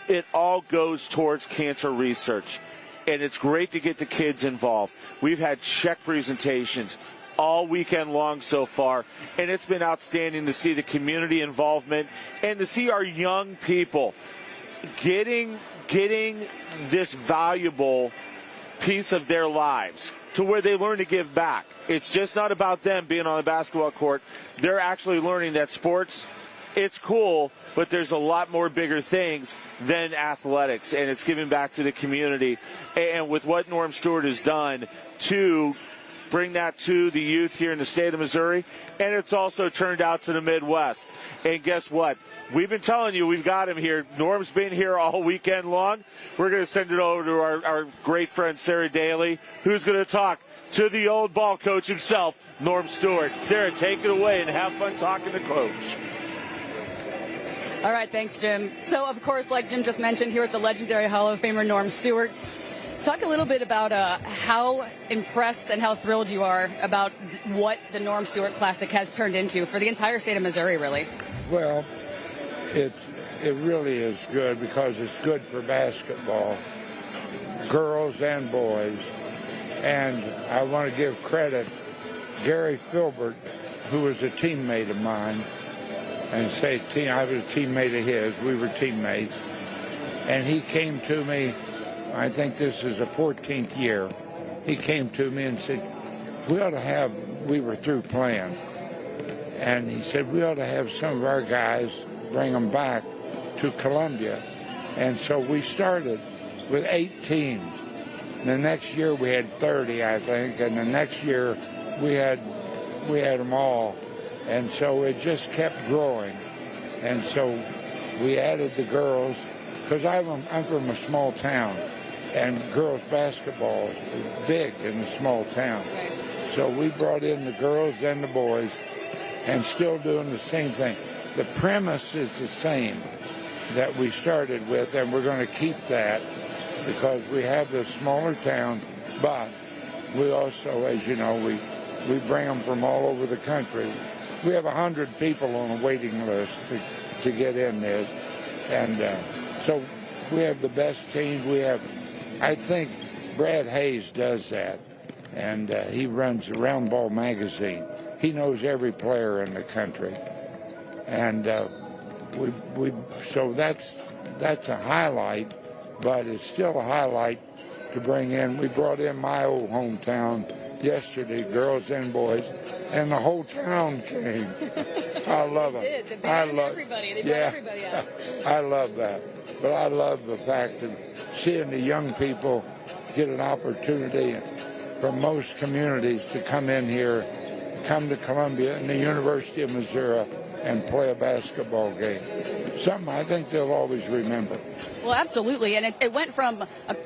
It all goes towards cancer research, and it's great to get the kids involved. We've had check presentations all weekend long so far, and it's been outstanding to see the community involvement and to see our young people getting this valuable piece of their lives to where they learn to give back. It's just not about them being on the basketball court. They're actually learning that sports, it's cool, but there's a lot more bigger things than athletics, and it's giving back to the community. And with what Norm Stewart has done to bring that to the youth here in the state of Missouri, and it's also turned out to the Midwest. And guess what? We've been telling you we've got him here. Norm's been here all weekend long. We're going to send it over to our great friend Sarah Daly, who's going to talk to the old ball coach himself, Norm Stewart. Sarah, take it away and have fun talking to Coach. All right, thanks, Jim. So, of course, like Jim just mentioned, here at the legendary Hall of Famer Norm Stewart, talk a little bit about how impressed and how thrilled you are about what the Norm Stewart Classic has turned into for the entire state of Missouri, really. Well, it really is good because it's good for basketball, girls and boys. And I want to give credit Gary Filbert, who was a teammate of mine, and I was a teammate of his. We were teammates. And he came to me, I think this is the 14th year, he came to me and said, we were through playing. And he said, we ought to have some of our guys, bring them back to Columbia. And so we started with 8 teams. The next year we had 30, I think, and the next year we had them all. And so it just kept growing. And so we added the girls, because I'm from a small town, and girls basketball is big in a small town. So we brought in the girls and the boys, and still doing the same thing. The premise is the same that we started with, and we're going to keep that because we have this smaller town, but we also, as you know, we bring them from all over the country. We have 100 people on a waiting list to get in this, and so we have the best teams. We have, I think Brad Hayes does that, and he runs Round Ball magazine. He knows every player in the country, and so that's a highlight, but it's still a highlight to bring in. We brought in my old hometown yesterday, girls and boys, and the whole town came. I love it. They brought everybody. They brought everybody out. I love that. But I love the fact of seeing the young people get an opportunity from most communities to come in here, come to Columbia and the University of Missouri and play a basketball game. Something I think they'll always remember. Well, absolutely. And it went from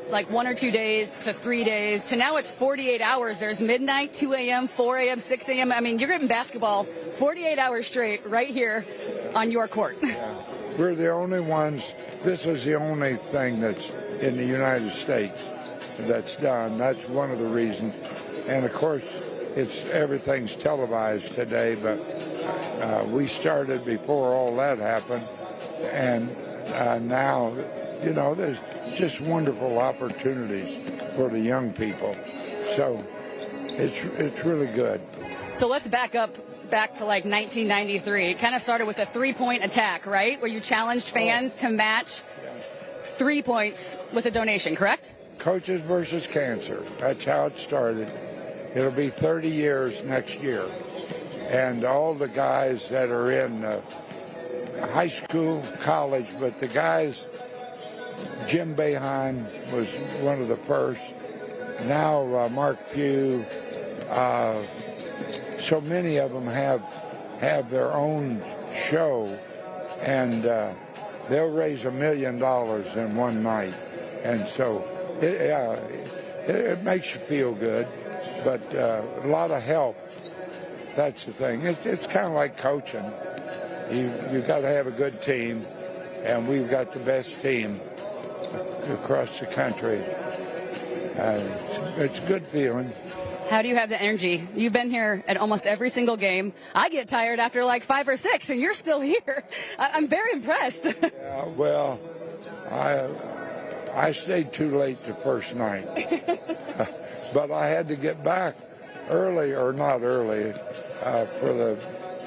like 1 or 2 days to 3 days to now it's 48 hours. There's midnight, 2 a.m., 4 a.m., 6 a.m. I mean, you're getting basketball 48 hours straight right here on your court. Yeah. We're the only ones. This is the only thing that's in the United States that's done. That's one of the reasons. And, of course, everything's televised today, but we started before all that happened. And now, you know, there's just wonderful opportunities for the young people. So it's really good. So let's back to like 1993. It kind of started with a 3-point attack, right? Where you challenged fans to match 3 points with a donation, correct? Coaches versus Cancer. That's how it started. It'll be 30 years next year. And all the guys that are in high school, college, but the guys, Jim Boeheim was one of the first. Now Mark Few. So many of them have their own show, and they'll raise $1 million in one night. And so it makes you feel good, but a lot of help. That's the thing. It's kind of like coaching. You've got to have a good team, and we've got the best team across the country. It's a good feeling. How do you have the energy? You've been here at almost every single game. I get tired after like 5 or 6, and you're still here. I'm very impressed. Yeah, well, I stayed too late the first night. But I had to get back early, or not early, for the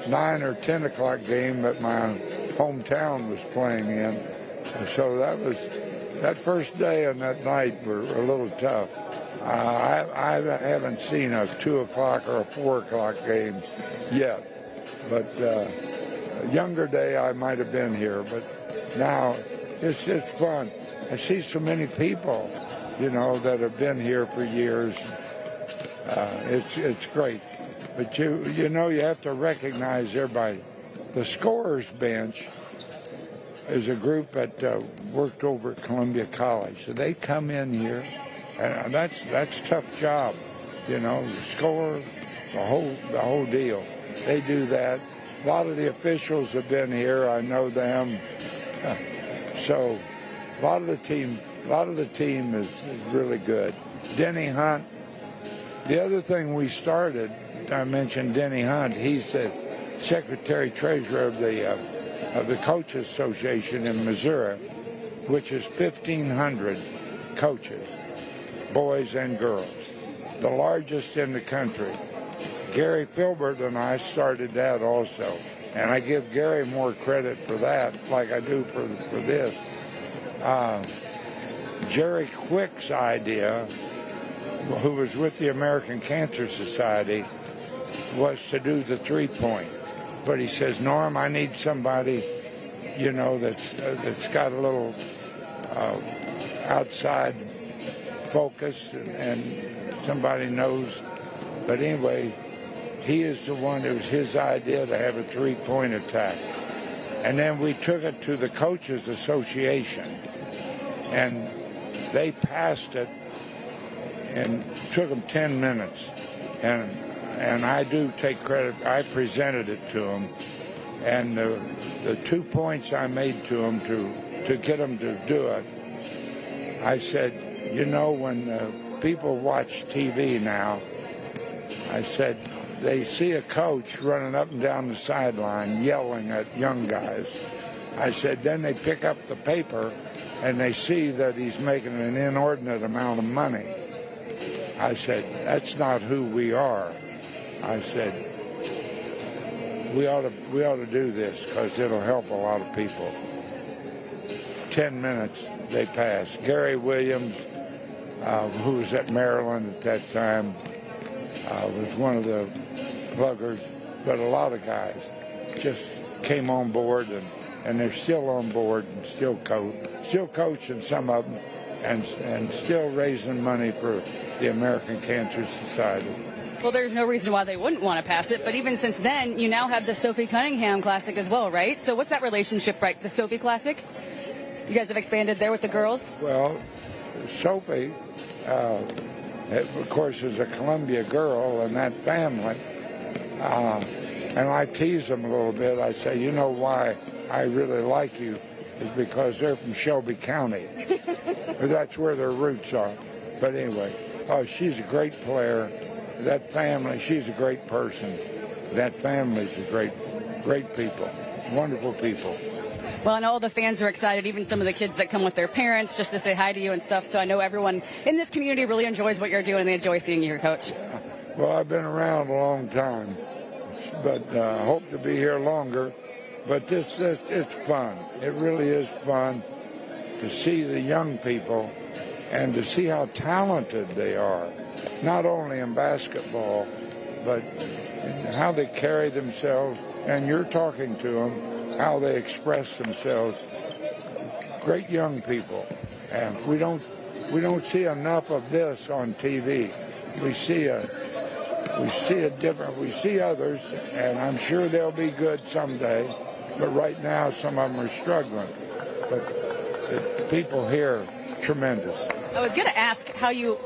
9 or 10 o'clock game that my hometown was playing in. So that first day and that night were a little tough. I haven't seen a 2 o'clock or a 4 o'clock game yet. But a younger day I might have been here. But now it's fun. I see so many people, that have been here for years. It's great. But you have to recognize everybody. The scorers bench is a group that worked over at Columbia College. So they come in here, and that's a tough job. You score, the whole deal. They do that. A lot of the officials have been here. I know them. So a lot of the team is really good. Denny Hunt. The other thing we started, I mentioned Denny Hunt. He's the secretary-treasurer of the Coaches Association in Missouri, which is 1,500 coaches, boys and girls, the largest in the country. Gary Filbert and I started that also, and I give Gary more credit for that, like I do for this. Jerry Quick's idea, who was with the American Cancer Society, was to do the three-point. But he says, Norm, I need somebody, that's got a little outside focus and somebody knows. But anyway, he is the one, it was his idea to have a three-point attack. And then we took it to the Coaches Association, and they passed it, and it took them 10 minutes. And I do take credit. I presented it to them, and the 2 points I made to them to get them to do it, I said, when people watch TV now, I said, they see a coach running up and down the sideline yelling at young guys. I said, then they pick up the paper and they see that he's making an inordinate amount of money. I said, that's not who we are. I said, we ought to do this because it'll help a lot of people. 10 minutes, they passed. Gary Williams, who was at Maryland at that time, was one of the pluggers, but a lot of guys just came on board, and they're still on board and still coaching some of them, and still raising money for the American Cancer Society. Well, there's no reason why they wouldn't want to pass it, but even since then, you now have the Sophie Cunningham Classic as well, right? So what's that relationship like, the Sophie Classic? You guys have expanded there with the girls? Well, Sophie, of course, is a Columbia girl in that family, and I tease them a little bit. I say, why I really like you is because they're from Shelby County. That's where their roots are. But anyway, she's a great player. That family, she's a great person. That family's a great people, wonderful people. Well, I know all the fans are excited, even some of the kids that come with their parents just to say hi to you and stuff. So I know everyone in this community really enjoys what you're doing, and they enjoy seeing you here, Coach. Well, I've been around a long time, but I hope to be here longer. But it's fun. It really is fun to see the young people and to see how talented they are, not only in basketball, but in how they carry themselves. And you're talking to them, how they express themselves. Great young people, and we don't see enough of this on TV. We see others, and I'm sure they'll be good someday. but right now some of them are struggling. But the people here, tremendous. I was going to ask how you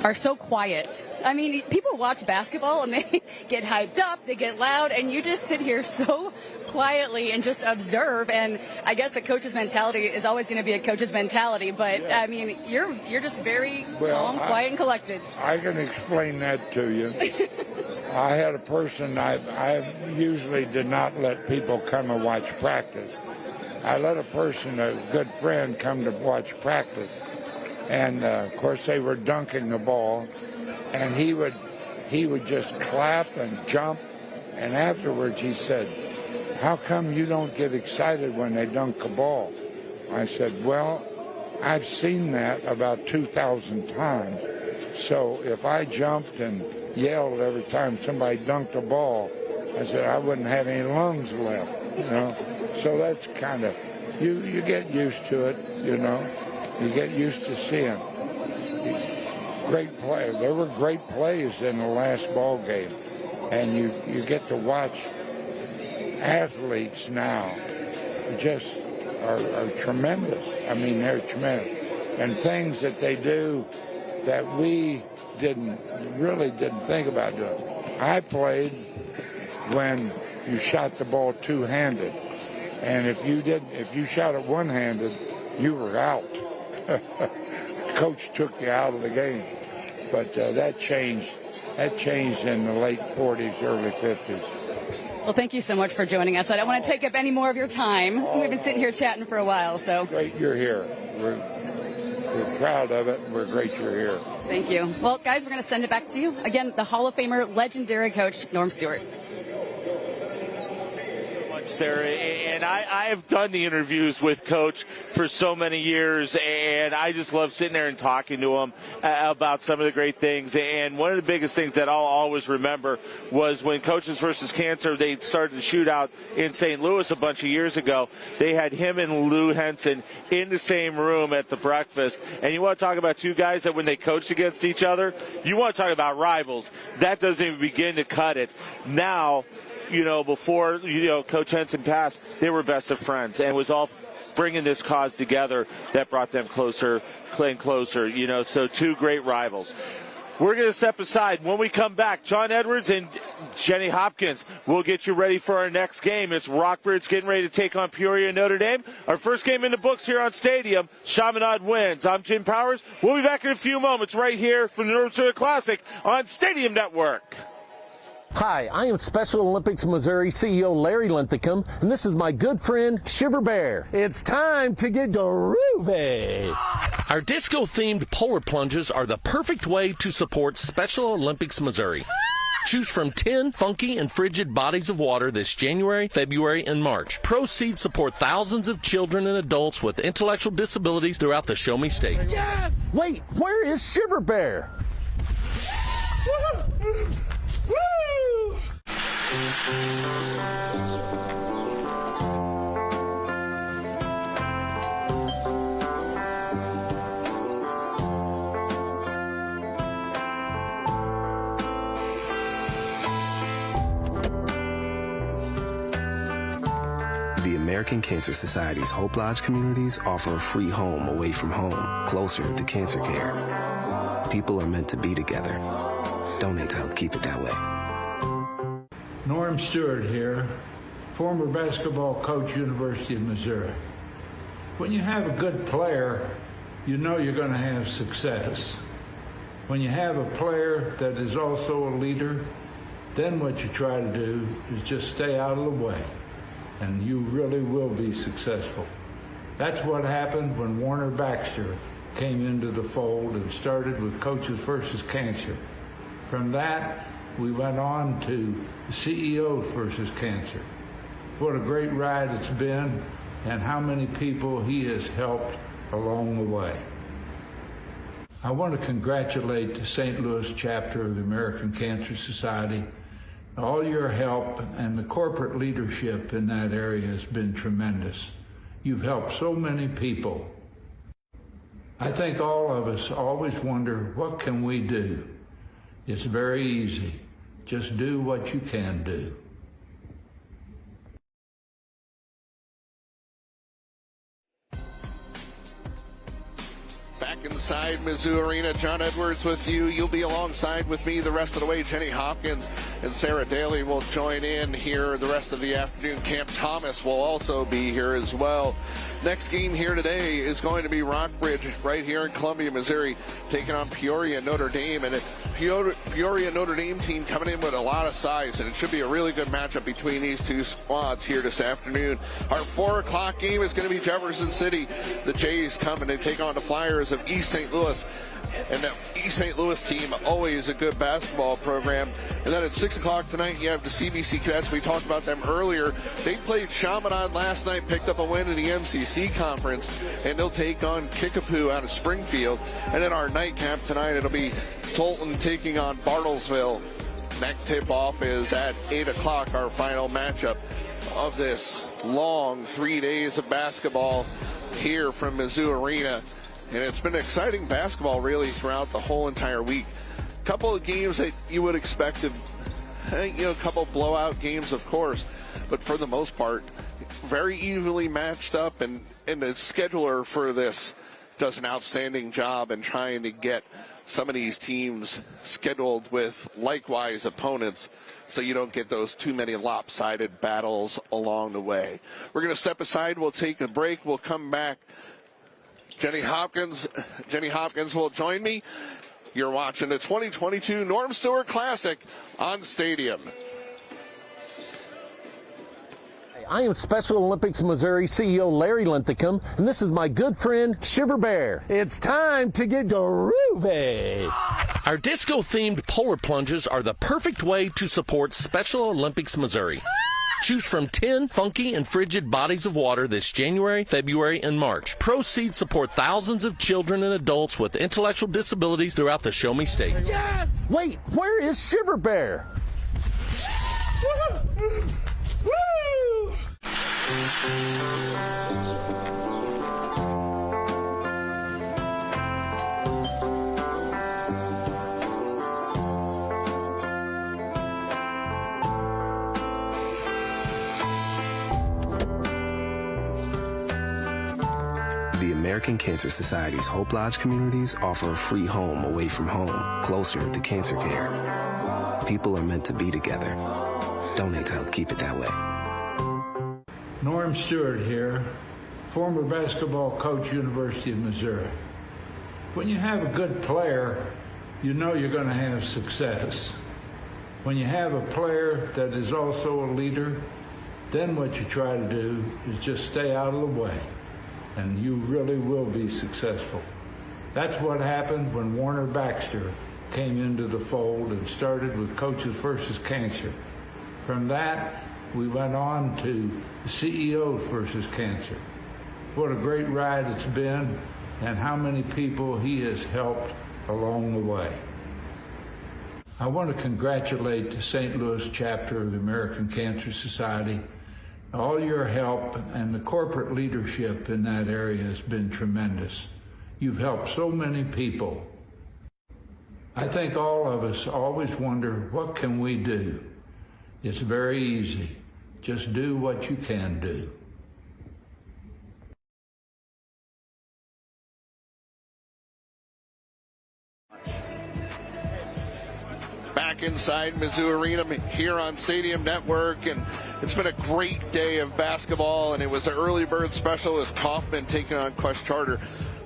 are so quiet. I mean, people watch basketball and they get hyped up, they get loud, and you just sit here so quietly and just observe. And I guess a coach's mentality is always going to be a coach's mentality. But yeah. I mean, you're just very calm, quiet, and collected. I can explain that to you. I had a person, I usually did not let people come and watch practice. I let a person, a good friend, come to watch practice. And, of course, they were dunking the ball. And he would just clap and jump. And afterwards he said, "How come you don't get excited when they dunk the ball?" I said, "Well, I've seen that about 2,000 times. So if I jumped and yelled every time somebody dunked a ball, I said I wouldn't have any lungs left, you know." So that's kind of, you get used to it, you know. You get used to seeing great play. There were great plays in the last ball game, and you get to watch athletes now just are tremendous. I mean, they're tremendous. And things that they do that we really didn't think about doing. I played when you shot the ball two-handed. And if you shot it one-handed, you were out. Coach took you out of the game. But that changed in the late 40s, early 50s. Well, thank you so much for joining us. I don't want to take up any more of your time. We've been sitting here chatting for a while, so. Great you're here. We're proud of it. We're great you're here. Thank you. Well, guys, we're going to send it back to you. Again, the Hall of Famer, legendary coach, Norm Stewart. Sarah, and I have done the interviews with Coach for so many years, and I just love sitting there and talking to him about some of the great things. And one of the biggest things that I'll always remember was when Coaches versus Cancer, they started the shootout in St. Louis a bunch of years ago. They had him and Lou Henson in the same room at the breakfast. And you want to talk about two guys that when they coached against each other, you want to talk about rivals. That doesn't even begin to cut it. Now, you know, before, Coach Henson passed, they were best of friends, and it was all bringing this cause together that brought them closer and closer, so two great rivals. We're going to step aside. When we come back, John Edwards and Jenny Hopkins will get you ready for our next game. It's Rockbridge getting ready to take on Peoria Notre Dame. Our first game in the books here on Stadium. Chaminade wins. I'm Jim Powers. We'll be back in a few moments right here from the Norm Stewart Classic on Stadium Network. Hi, I am Special Olympics Missouri CEO Larry Linthicum, and this is my good friend Shiver Bear. It's time to get groovy. Our disco-themed polar plunges are the perfect way to support Special Olympics Missouri. Choose from 10 funky and frigid bodies of water this January, February, and March. Proceeds support thousands of children and adults with intellectual disabilities throughout the Show Me State. Yes! Wait, where is Shiver Bear? Woo! The American Cancer Society's Hope Lodge communities offer a free home away from home, closer to cancer care. People are meant to be together. Donate to help keep it that way. Norm Stewart here, former basketball coach, University of Missouri. When you have a good player, you know you're going to have success. When you have a player that is also a leader, then what you try to do is just stay out of the way, and you really will be successful. That's what happened when Warner Baxter came into the fold and started with Coaches versus Cancer. From that, we went on to CEOs versus Cancer. What a great ride it's been, and how many people he has helped along the way. I want to congratulate the St. Louis chapter of the American Cancer Society. All your help and the corporate leadership in that area has been tremendous. You've helped so many people. I think all of us always wonder, what can we do? It's very easy. Just do what you can do. inside Mizzou Arena. John Edwards with you. You'll be alongside with me the rest of the way. Jenny Hopkins and Sarah Daly will join in here the rest of the afternoon. Cam Thomas will also be here as well. Next game here today is going to be Rockbridge right here in Columbia, Missouri, taking on Peoria Notre Dame. And Peoria Notre Dame team coming in with a lot of size, and it should be a really good matchup between these two squads here this afternoon. Our 4 o'clock game is going to be Jefferson City. The Jays coming to take on the Flyers of East St. Louis. And the East St. Louis team, always a good basketball program. And then at 6 o'clock tonight, you have the CBC Cadets. We talked about them earlier. They played Chaminade last night, picked up a win in the MCC conference, and they'll take on Kickapoo out of Springfield. And then our nightcap tonight, it'll be Tolton taking on Bartlesville. Next tip-off is at 8 o'clock, our final matchup of this long 3 days of basketball here from Mizzou Arena. And it's been exciting basketball really throughout the whole entire week. A couple of games that you would expect to, a couple of blowout games, of course, but for the most part, very evenly matched up, and the scheduler for this does an outstanding job in trying to get some of these teams scheduled with likewise opponents so you don't get those too many lopsided battles along the way. We're going to step aside. We'll take a break. We'll come back. Jenny Hopkins will join me. You're watching the 2022 Norm Stewart Classic on Stadium. I am Special Olympics Missouri CEO Larry Linthicum, and this is my good friend Shiver Bear. It's time to get groovy. Our disco-themed polar plunges are the perfect way to support Special Olympics Missouri. Choose from 10 funky and frigid bodies of water this January, February, and March. Proceeds support thousands of children and adults with intellectual disabilities throughout the Show Me State. Yes! Wait, where is Shiver Bear? Woo! The American Cancer Society's Hope Lodge communities offer a free home away from home, closer to cancer care. People are meant to be together. Donate to help keep it that way. Norm Stewart here, former basketball coach, University of Missouri. When you have a good player, you know you're going to have success. When you have a player that is also a leader, then what you try to do is just stay out of the way, and you really will be successful. That's what happened when Warner Baxter came into the fold and started with Coaches versus Cancer. From that, we went on to CEOs versus Cancer. What a great ride it's been, and how many people he has helped along the way. I want to congratulate the St. Louis chapter of the American Cancer Society. All your help and the corporate leadership in that area has been tremendous. You've helped so many people. I think all of us always wonder, what can we do? It's very easy. Just do what you can do. Back inside Mizzou Arena here on Stadium Network, and it's been a great day of basketball, and it was an early bird special as Kaufman taking on Quest Charter.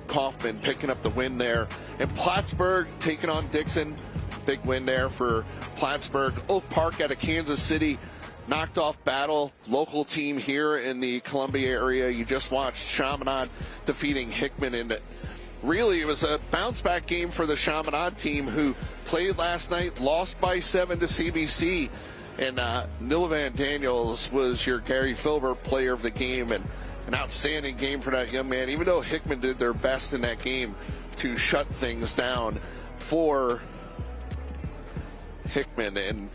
Kaufman picking up the win there. And Plattsburgh taking on Dixon. Big win there for Plattsburgh. Oak Park out of Kansas City knocked off Battle, local team here in the Columbia area. You just watched Chaminade defeating Hickman in it. Really, it was a bounce-back game for the Chaminade team, who played last night, lost by 7 to CBC. And Nilovan Daniels was your Gary Filbert player of the game, and an outstanding game for that young man, even though Hickman did their best in that game to shut things down for Hickman. And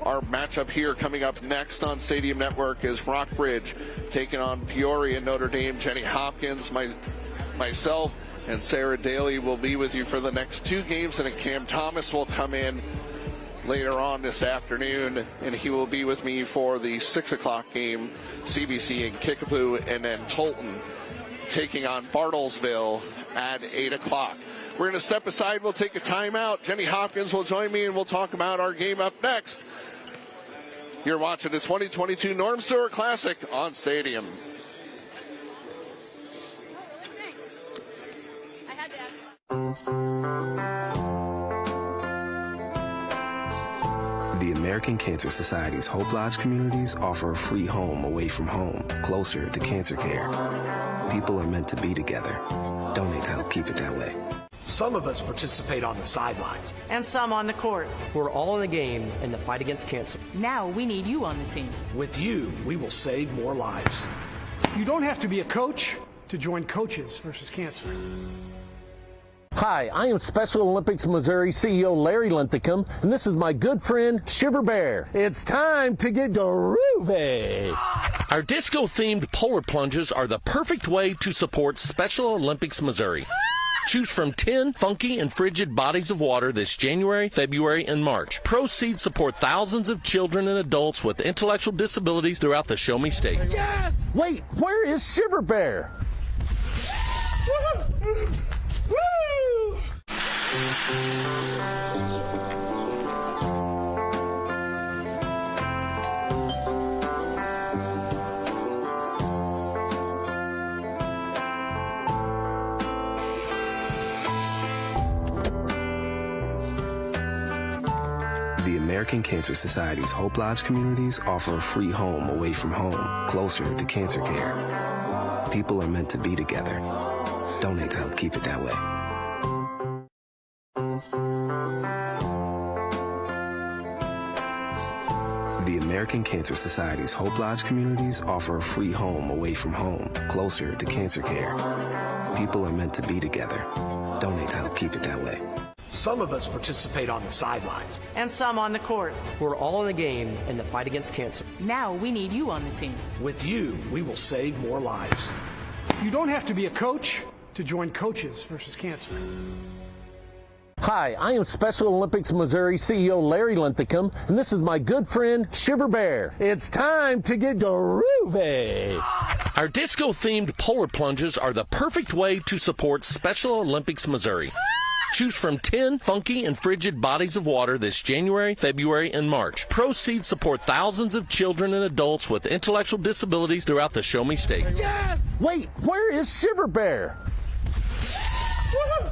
our matchup here coming up next on Stadium Network is Rockbridge taking on Peoria Notre Dame. Jenny Hopkins, myself, and Sarah Daly will be with you for the next 2 games, and Cam Thomas will come in later on this afternoon, and he will be with me for the 6 o'clock game, CBC and Kickapoo, and then Tolton taking on Bartlesville at 8 o'clock. We're going to step aside. We'll take a timeout. Jenny Hopkins will join me, and we'll talk about our game up next. You're watching the 2022 Norm Stewart Classic on Stadium. The American Cancer Society's Hope Lodge communities offer a free home away from home, closer to cancer care. People are meant to be together. Donate to help keep it that way. Some of us participate on the sidelines. And some on the court. We're all in the game in the fight against cancer. Now we need you on the team. With you, we will save more lives. You don't have to be a coach to join Coaches versus Cancer. Hi, I am Special Olympics Missouri CEO Larry Linthicum, and this is my good friend Shiver Bear. It's time to get groovy. Our disco-themed polar plunges are the perfect way to support Special Olympics Missouri. Choose from 10 funky and frigid bodies of water this January, February, and March. Proceeds support thousands of children and adults with intellectual disabilities throughout the Show Me State. Yes! Wait, where is Shiver Bear? Woo! The American Cancer Society's Hope Lodge communities offer a free home away from home, closer to cancer care. People are meant to be together. Donate to help keep it that way. The American Cancer Society's Hope Lodge communities offer a free home away from home, closer to cancer care. People are meant to be together. Donate to help keep it that way. Some of us participate on the sidelines. And some on the court. We're all in the game in the fight against cancer. Now we need you on the team. With you, we will save more lives. You don't have to be a coach to join Coaches versus Cancer. Hi, I am Special Olympics Missouri CEO Larry Linthicum, and this is my good friend Shiver Bear. It's time to get groovy. Our disco-themed polar plunges are the perfect way to support Special Olympics Missouri. Choose from 10 funky and frigid bodies of water this January, February, and March. Proceeds support thousands of children and adults with intellectual disabilities throughout the Show Me State. Yes! Wait, where is Shiver Bear? Woo!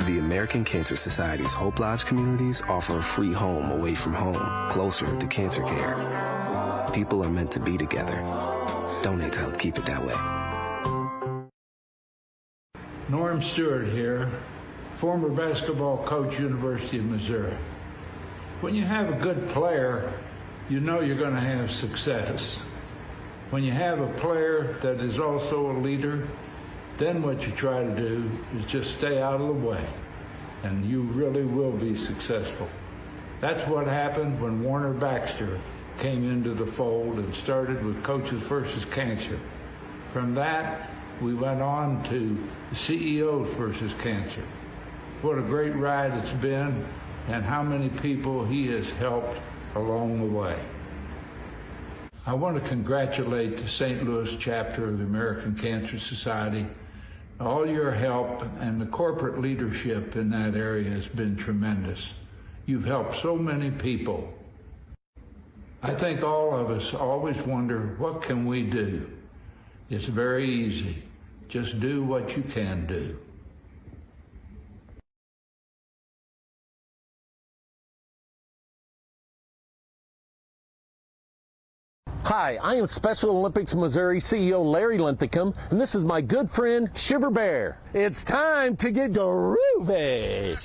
The American Cancer Society's Hope Lodge communities offer a free home away from home, closer to cancer care. People are meant to be together. Donate to help keep it that way. Norm Stewart here, former basketball coach, University of Missouri. When you have a good player, you know you're going to have success. When you have a player that is also a leader, then what you try to do is just stay out of the way, and you really will be successful. That's what happened when Warner Baxter came into the fold and started with Coaches versus Cancer. From that, we went on to CEOs versus Cancer. What a great ride it's been, and how many people he has helped along the way. I want to congratulate the St. Louis chapter of the American Cancer Society. All your help and the corporate leadership in that area has been tremendous. You've helped so many people. I think all of us always wonder, what can we do? It's very easy. Just do what you can do. Hi, I am Special Olympics Missouri CEO Larry Linthicum, and this is my good friend Shiver Bear. It's time to get groovy.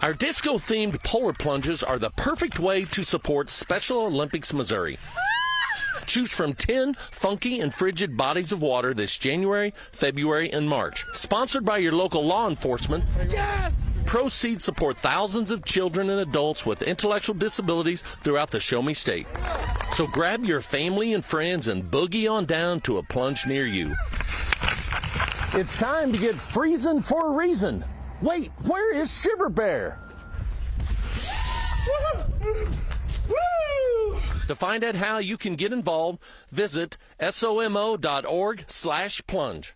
Our disco-themed polar plunges are the perfect way to support Special Olympics Missouri. Choose from 10 funky and frigid bodies of water this January, February, and March. Sponsored by your local law enforcement. Yes! Proceeds support thousands of children and adults with intellectual disabilities throughout the Show Me State. So grab your family and friends and boogie on down to a plunge near you. It's time to get freezing for a reason. Wait, where is Shiver Bear? To find out how you can get involved, visit somo.org/plunge.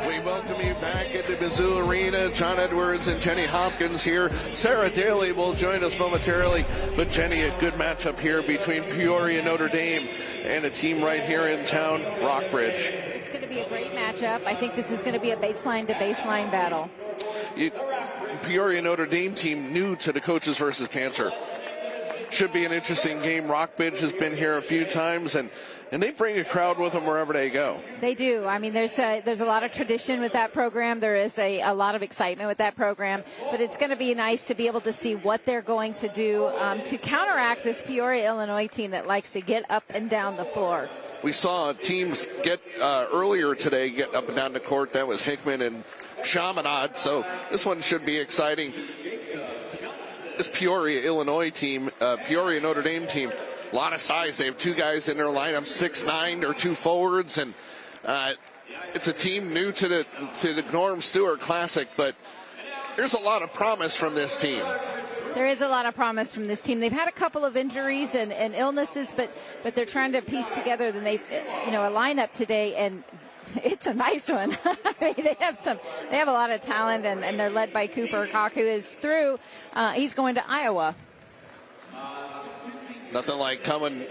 We welcome you back into Mizzou Arena. John Edwards and Jenny Hopkins here. Sarah Daly will join us momentarily. But Jenny, a good matchup here between Peoria and Notre Dame and a team right here in town, Rockbridge. It's going to be a great matchup. I think this is going to be a baseline to baseline battle. Peoria Notre Dame team new to the Coaches versus Cancer. Should be an interesting game. Rockbridge has been here a few times, and they bring a crowd with them wherever they go. They do. I mean, there's a lot of tradition with that program. There is a lot of excitement with that program. But it's going to be nice to be able to see what they're going to do to counteract this Peoria, Illinois team that likes to get up and down the floor. We saw teams get earlier today get up and down the court. That was Hickman and Chaminade. So this one should be exciting. This Peoria, Illinois team, Peoria Notre Dame team, a lot of size. They have two guys in their lineup, 6'9", they're two forwards, and it's a team new to the Norm Stewart Classic, but there's a lot of promise from this team. There is a lot of promise from this team. They've had a couple of injuries and illnesses, but they're trying to piece together a lineup today, and it's a nice one. I mean, they have a lot of talent, and they're led by Cooper Koch, who is through. He's going to Iowa. Nothing like coming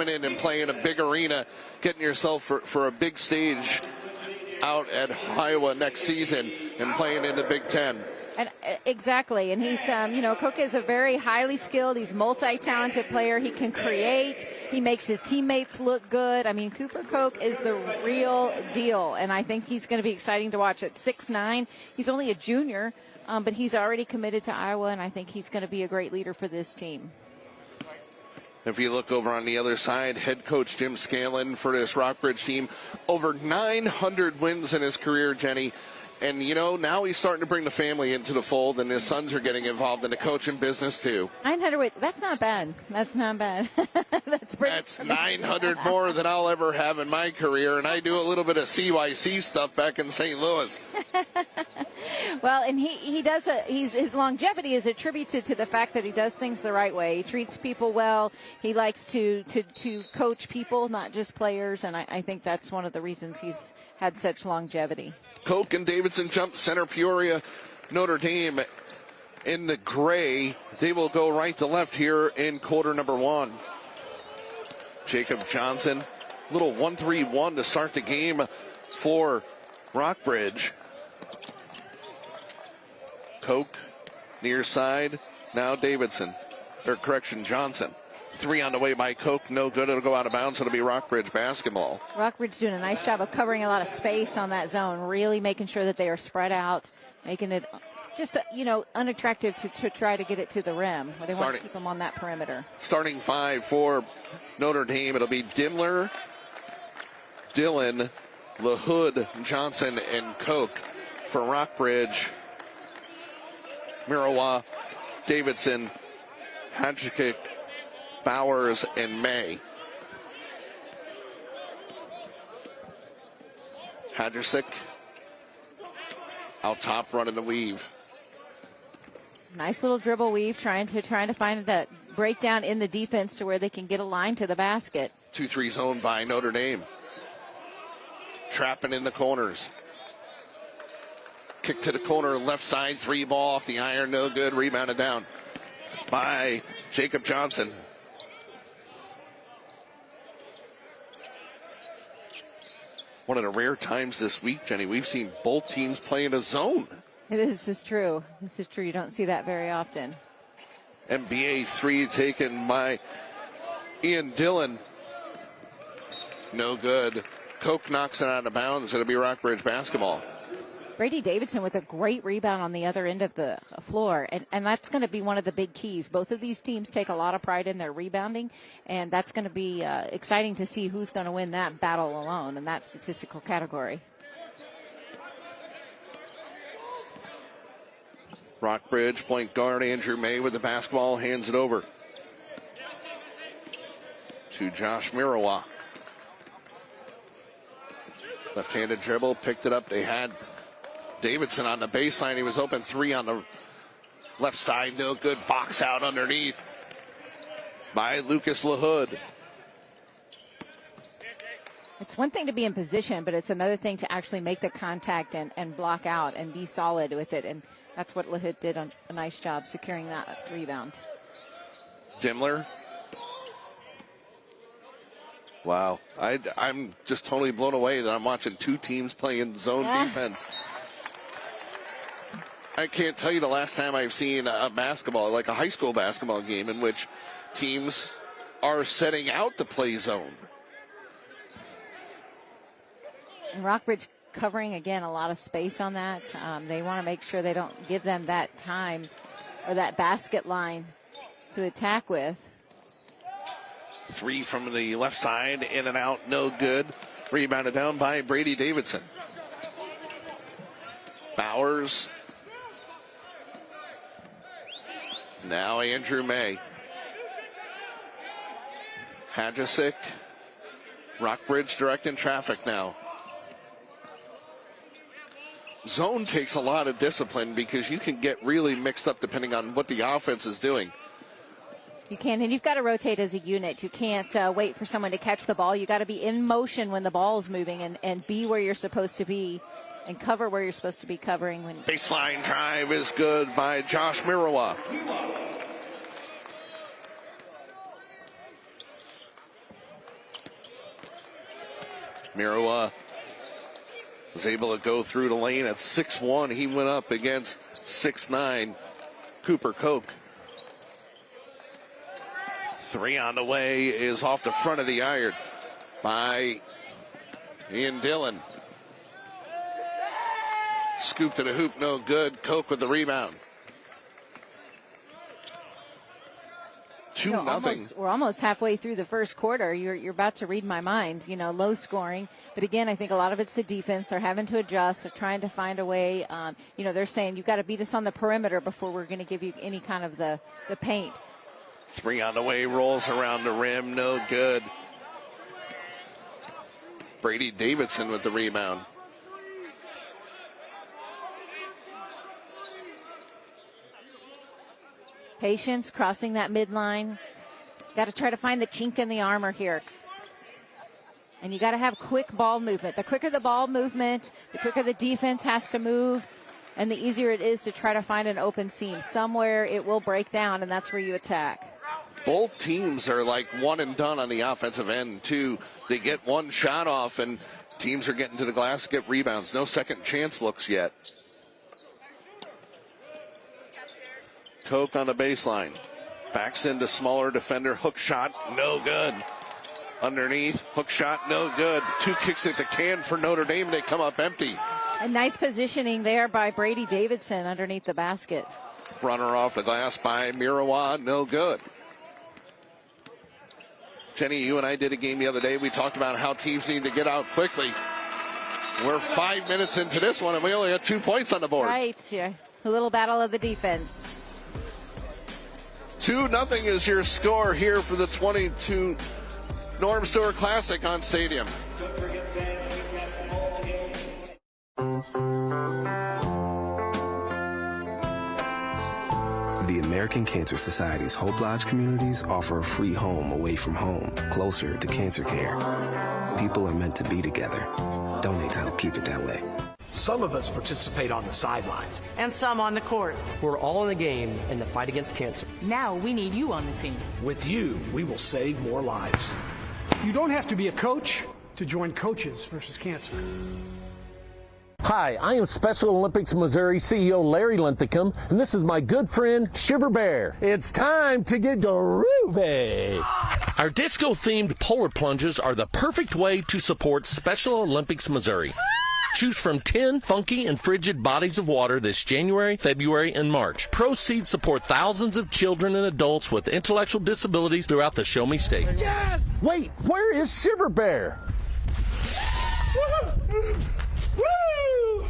in and playing a big arena, getting yourself for a big stage out at Iowa next season and playing in the Big Ten. And exactly, and he's, Cook is a very highly skilled, he's multi-talented player. He can create, he makes his teammates look good. I mean, Cooper Koch is the real deal, and I think he's going to be exciting to watch. At 6'9", he's only a junior, but he's already committed to Iowa, and I think he's going to be a great leader for this team. If you look over on the other side, head coach Jim Scanlon for this Rockbridge team, over 900 wins in his career, Jenny. And, now he's starting to bring the family into the fold, and his sons are getting involved in the coaching business, too. 900 wins. That's not bad. That's not bad. That's 900 more than I'll ever have in my career, and I do a little bit of CYC stuff back in St. Louis. Well, and he does his longevity is attributed to the fact that he does things the right way. He treats people well. He likes to coach people, not just players, and I think that's one of the reasons he's had such longevity. Koch and Davidson jump center. Peoria, Notre Dame in the gray. They will go right to left here in quarter number one. Jacob Johnson, little 1-3-1 to start the game for Rockbridge. Koch near side. Now Johnson. Three on the way by Koch. No good. It'll go out of bounds. It'll be Rockbridge basketball. Rockbridge doing a nice job of covering a lot of space on that zone, really making sure that they are spread out, making it just, unattractive to try to get it to the rim. They want to keep them on that perimeter. Starting five for Notre Dame. It'll be Dimler, Dillon, LaHood, Johnson, and Koch. For Rockbridge, Mirawa, Davidson, Hadjikic, Bowers, and May. Hadjikic out top running the weave. Nice little dribble weave, trying to find that breakdown in the defense to where they can get a line to the basket. 2-3 zone by Notre Dame. Trapping in the corners. Kick to the corner, left side, three ball off the iron, no good. Rebounded down by Jacob Johnson. One of the rare times this week, Jenny, we've seen both teams play in a zone. This is true. This is true. You don't see that very often. NBA three taken by Ian Dillon. No good. Koch knocks it out of bounds. It'll be Rockbridge basketball. Brady Davidson with a great rebound on the other end of the floor, and that's going to be one of the big keys. Both of these teams take a lot of pride in their rebounding, and that's going to be exciting to see who's going to win that battle alone in that statistical category. Rockbridge point guard Andrew May with the basketball, hands it over to Josh Mirawa. Left-handed dribble, picked it up. They had Davidson on the baseline. He was open three on the left side. No good. Box out underneath by Lucas LaHood. It's one thing to be in position, but it's another thing to actually make the contact and block out and be solid with it. And that's what LaHood did on a nice job securing that rebound. Dimmler. Wow. I'm just totally blown away that I'm watching two teams playing zone defense. I can't tell you the last time I've seen a basketball, like a high school basketball game, in which teams are setting out to play zone. Rockbridge covering, again, a lot of space on that. They want to make sure they don't give them that time or that basket line to attack with. Three from the left side, in and out, no good. Rebounded down by Brady Davidson. Bowers. Now Andrew May. Hadjisic. Rockbridge directing traffic now. Zone takes a lot of discipline because you can get really mixed up depending on what the offense is doing. You can, and you've got to rotate as a unit. You can't wait for someone to catch the ball. You got to be in motion when the ball is moving and be where you're supposed to be and cover where you're supposed to be covering. When baseline drive is good by Josh Mirawa. Mirawa was able to go through the lane at 6'1". He went up against 6'9" Cooper Koch. Three on the way is off the front of the iron by Ian Dillon. Scoop to the hoop, no good. Koch with the rebound. 2-0. We're almost halfway through the first quarter. You're about to read my mind. Low scoring. But again, I think a lot of it's the defense. They're having to adjust. They're trying to find a way. They're saying you've got to beat us on the perimeter before we're going to give you any kind of the paint. Three on the way, rolls around the rim, no good. Brady Davidson with the rebound. Patience, crossing that midline. Got to try to find the chink in the armor here. And you got to have quick ball movement. The quicker the ball movement, the quicker the defense has to move, and the easier it is to try to find an open seam. Somewhere it will break down, and that's where you attack. Both teams are like one and done on the offensive end, too. They get one shot off, and teams are getting to the glass, get rebounds. No second chance looks yet. Koch on the baseline. Backs into smaller defender. Hook shot, no good. Underneath, hook shot, no good. Two kicks at the can for Notre Dame. They come up empty. A nice positioning there by Brady Davidson underneath the basket. Runner off the glass by Mirawa, no good. Jenny, you and I did a game the other day. We talked about how teams need to get out quickly. We're 5 minutes into this one, and we only got 2 points on the board. Right, yeah. A little battle of the defense. 2-0 is your score here for the 22 Norm Stewart Classic on Stadium. The American Cancer Society's Hope Lodge communities offer a free home away from home, closer to cancer care. People are meant to be together. Donate to help keep it that way. Some of us participate on the sidelines. And some on the court. We're all in the game in the fight against cancer. Now we need you on the team. With you, we will save more lives. You don't have to be a coach to join Coaches versus Cancer. Hi, I am Special Olympics Missouri CEO Larry Linthicum, and this is my good friend Shiver Bear. It's time to get groovy. Our disco-themed polar plunges are the perfect way to support Special Olympics Missouri. Choose from 10 funky and frigid bodies of water this January, February, and March. Proceeds support thousands of children and adults with intellectual disabilities throughout the Show Me State. Yes! Wait, where is Shiver Bear? Woo! Woo!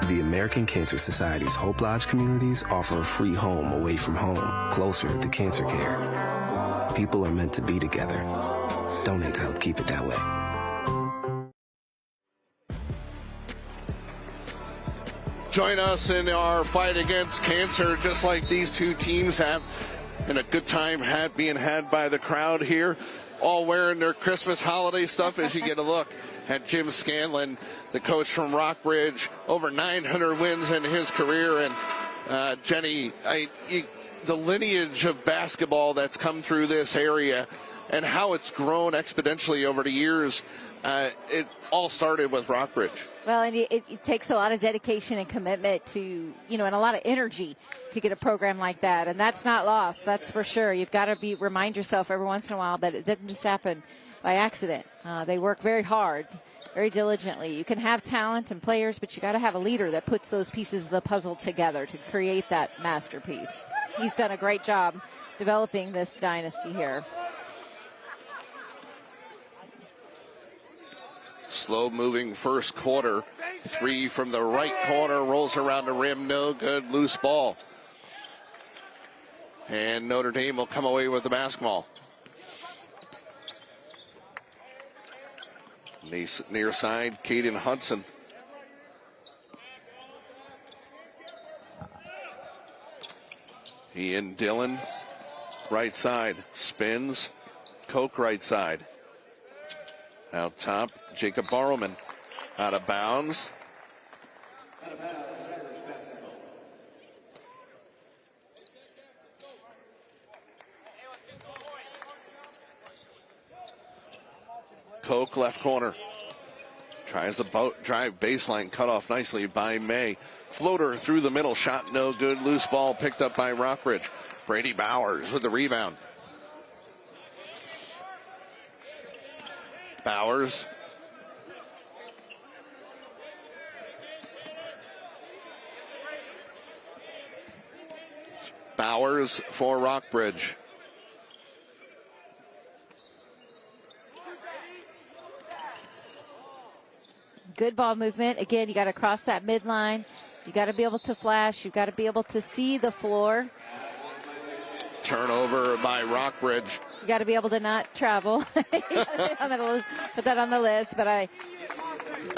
The American Cancer Society's Hope Lodge communities offer a free home away from home, closer to cancer care. People are meant to be together. Donate to help keep it that way. Join us in our fight against cancer, just like these two teams have. And a good time being had by the crowd here, all wearing their Christmas holiday stuff as you get a look at Jim Scanlon, the coach from Rockbridge, over 900 wins in his career. And Jenny, the lineage of basketball that's come through this area and how it's grown exponentially over the years, it all started with Rockbridge. Well, and it takes a lot of dedication and commitment to, and a lot of energy to get a program like that. And that's not lost, that's for sure. You've got to remind yourself every once in a while that it didn't just happen by accident. They work very hard, very diligently. You can have talent and players, but you got to have a leader that puts those pieces of the puzzle together to create that masterpiece. He's done a great job developing this dynasty here. Slow-moving first quarter. Three from the right corner, rolls around the rim, no good, loose ball. And Notre Dame will come away with the basketball. Near side, Caden Hudson. Ian Dillon, right side, spins. Koch, right side. Out top, Jacob Barrowman. Out of bounds. Koch, left corner. Tries the drive baseline, cut off nicely by May. Floater through the middle, shot no good. Loose ball picked up by Rockbridge. Brady Bowers with the rebound. Bowers. Bowers for Rockbridge. Good ball movement. Again, you got to cross that midline. You got to be able to flash. You've got to be able to see the floor. Turnover by Rockbridge. You got to be able to not travel. Put that on the list. But I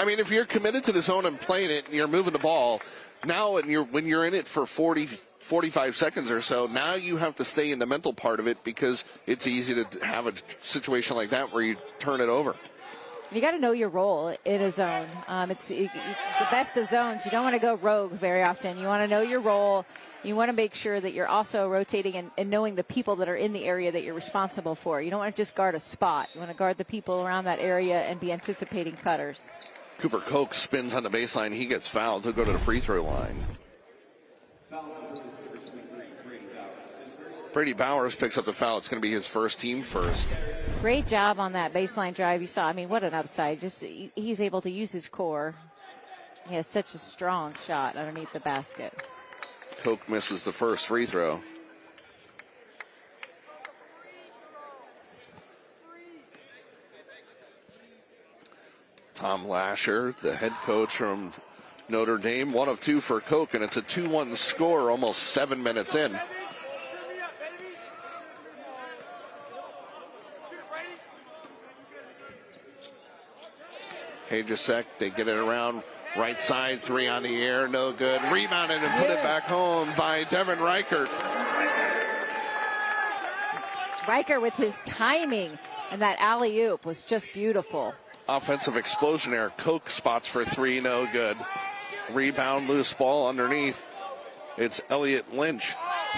mean, if you're committed to the zone and playing it, and you're moving the ball now, and when you're in it for 45 seconds or so, now you have to stay in the mental part of it because it's easy to have a situation like that where you turn it over. You got to know your role in a zone. It's the best of zones. You don't want to go rogue very often. You want to know your role. You want to make sure that you're also rotating and knowing the people that are in the area that you're responsible for. You don't want to just guard a spot. You want to guard the people around that area and be anticipating cutters. Cooper Koch spins on the baseline. He gets fouled. He'll go to the free throw line. Brady Bowers picks up the foul. It's going to be his first, team first. Great job on that baseline drive. You saw, what an upside. He's able to use his core. He has such a strong shot underneath the basket. Koch misses the first free throw. Tom Lasher, the head coach from Notre Dame, 1 of 2 for Koch, and it's a 2-1 score almost 7 minutes in. Hajacek, they get it around right side, 3 on the air, no good. Rebounded and put it back home by Devin Reichert. Reichert with his timing, and that alley-oop was just beautiful. Offensive explosion there. Koch spots for 3, no good. Rebound, loose ball underneath. It's Elliott Lynch.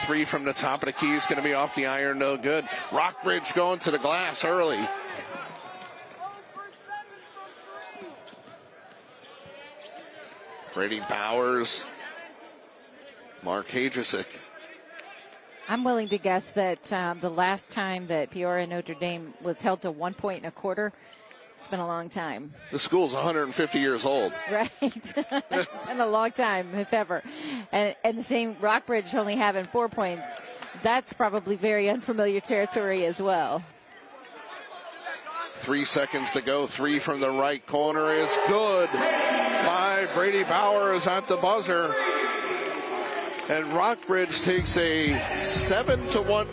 3 from the top of the key is going to be off the iron, no good. Rockbridge going to the glass early. Brady Bowers, Mark Hajicic. I'm willing to guess that the last time that Peoria Notre Dame was held to 1 point and a quarter, it's been a long time. The school's 150 years old. Right. It's been a long time, if ever. And the same Rockbridge only having 4 points. That's probably very unfamiliar territory as well. 3 seconds to go. Three from the right corner is good by Brady Bowers at the buzzer. And Rockbridge takes a 7-1.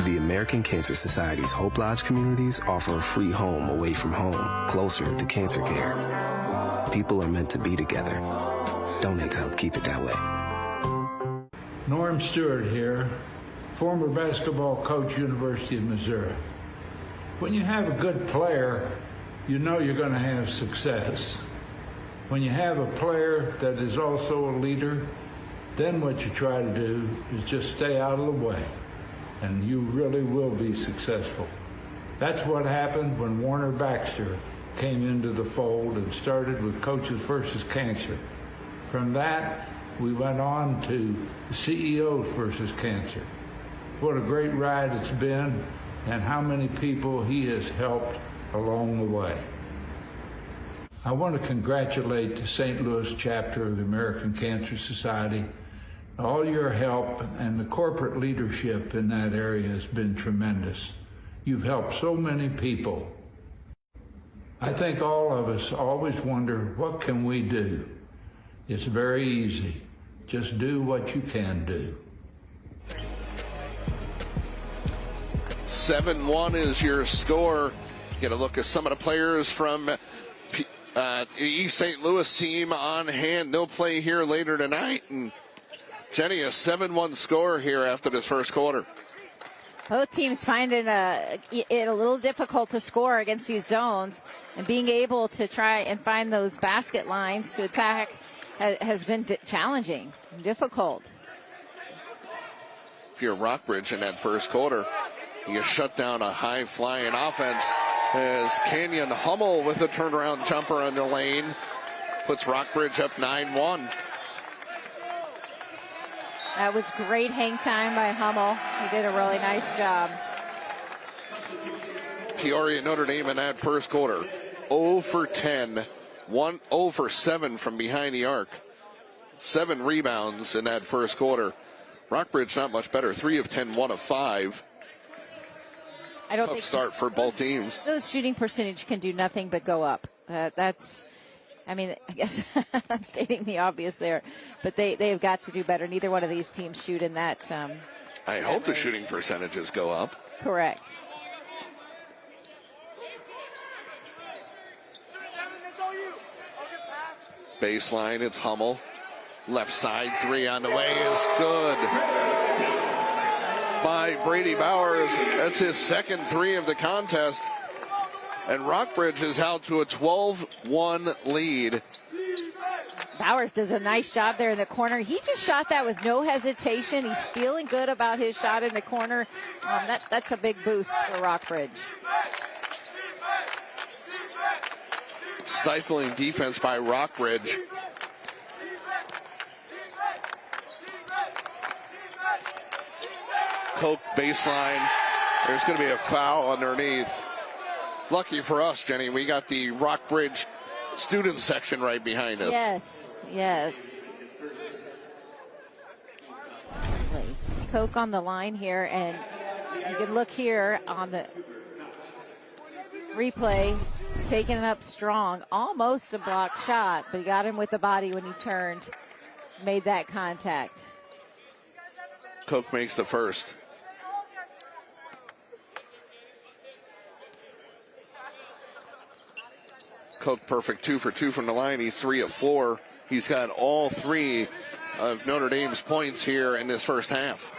The American Cancer Society's Hope Lodge communities offer a free home away from home, closer to cancer care. People are meant to be together. Donate to help keep it that way. Norm Stewart here, former basketball coach, University of Missouri. When you have a good player, you know you're going to have success. When you have a player that is also a leader, then what you try to do is just stay out of the way, and you really will be successful. That's what happened when Warner Baxter came into the fold and started with Coaches versus Cancer. From that, we went on to CEOs versus Cancer. What a great ride it's been, and how many people he has helped along the way. I want to congratulate the St. Louis chapter of the American Cancer Society. All your help and the corporate leadership in that area has been tremendous. You've helped so many people. I think all of us always wonder, what can we do? It's very easy. Just do what you can do. 7-1 is your score. Get a look at some of the players from the East St. Louis team on hand. They'll play here later tonight. And Jenny, a 7-1 score here after this first quarter. Both teams finding it a little difficult to score against these zones, and being able to try and find those basket lines to attack has been challenging, difficult. If you're Rockbridge in that first quarter, you shut down a high-flying offense as Canyon Hummel with a turnaround jumper in the lane puts Rockbridge up 9-1. That was great hang time by Hummel. He did a really nice job. Peoria Notre Dame in that first quarter, 0 for 10, 0 for 7 from behind the arc. 7 rebounds in that first quarter. Rockbridge not much better, 3 of 10, 1 of 5. I don't Tough think start for both teams. Those shooting percentage can do nothing but go up. I guess I'm stating the obvious there, but they've got to do better. Neither one of these teams shoot in that. I hope the shooting percentages go up. Correct. Baseline, it's Hummel. Left side 3 on the way is good. By Brady Bowers. That's his second 3 of the contest. And Rockbridge is out to a 12-1 lead. Bowers does a nice job there in the corner. He just shot that with no hesitation. He's feeling good about his shot in the corner. That's a big boost for Rockbridge. Stifling defense by Rockbridge. Koch baseline. There's going to be a foul underneath. Lucky for us, Jenny, we got the Rockbridge student section right behind us. Yes. Koch on the line here, and you can look here on the replay, taking it up strong, almost a block shot, but he got him with the body when he turned, made that contact. Koch makes the first. Koch perfect 2 for 2 from the line. He's 3 of 4. He's got all 3 of Notre Dame's points here in this first half.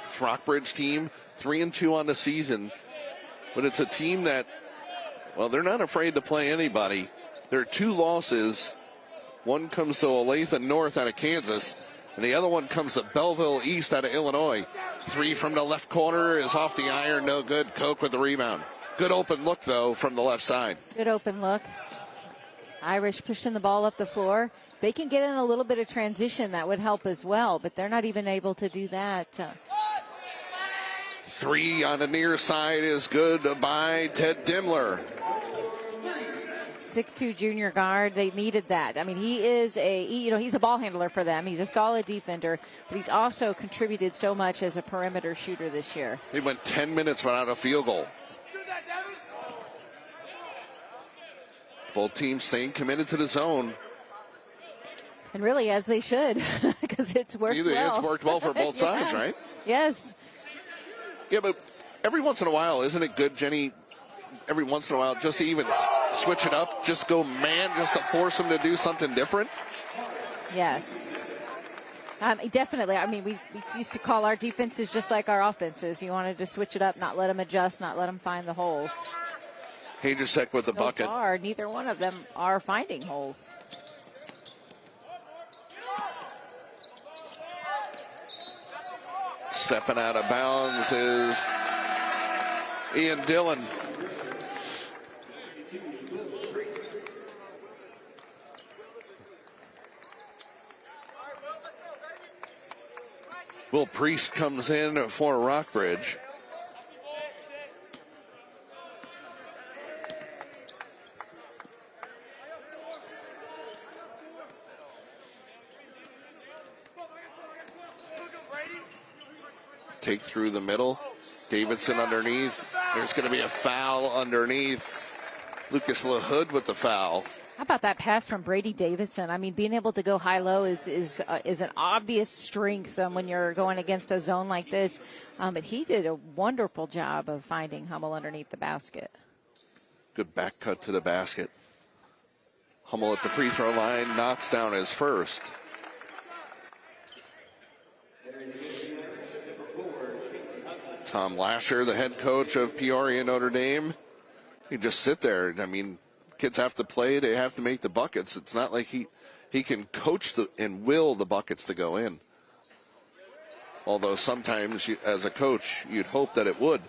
This Rockbridge team 3-2 on the season. but it's a team that, well, they're not afraid to play anybody. There are 2 losses. One comes to Olathe North out of Kansas, and the other one comes to Belleville East out of Illinois. 3 from the left corner is off the iron, no good. Koch with the rebound. Good open look, though, from the left side. Good open look. Irish pushing the ball up the floor. They can get in a little bit of transition. That would help as well, but they're not even able to do that. 3 on the near side is good by Ted Dimler. 6'2" junior guard. They needed that. I mean, he's a ball handler for them. He's a solid defender, but he's also contributed so much as a perimeter shooter this year. He went 10 minutes without a field goal. Both teams staying committed to the zone. And really, as they should, because it's worked well. It's worked well for both sides, right? Yes. Yeah, but every once in a while, isn't it good, Jenny, every once in a while, just to even switch it up, just go man, just to force them to do something different? Yes. Definitely. I mean, we used to call our defenses just like our offenses. You wanted to switch it up, not let them adjust, not let them find the holes. Hajacek with the bucket. So far, neither one of them are finding holes. Stepping out of bounds is Ian Dillon. Will Priest comes in for Rockbridge. Take through the middle. Davidson underneath. There's going to be a foul underneath. Lucas LaHood with the foul. How about that pass from Brady Davidson? I mean, being able to go high-low is an obvious strength when you're going against a zone like this. But he did a wonderful job of finding Hummel underneath the basket. Good back cut to the basket. Hummel at the free throw line knocks down his first. Tom Lasher, the head coach of Peoria Notre Dame. He just sit there. I mean, kids have to play. They have to make the buckets. It's not like he can coach and will the buckets to go in. Although sometimes, as a coach, you'd hope that it would.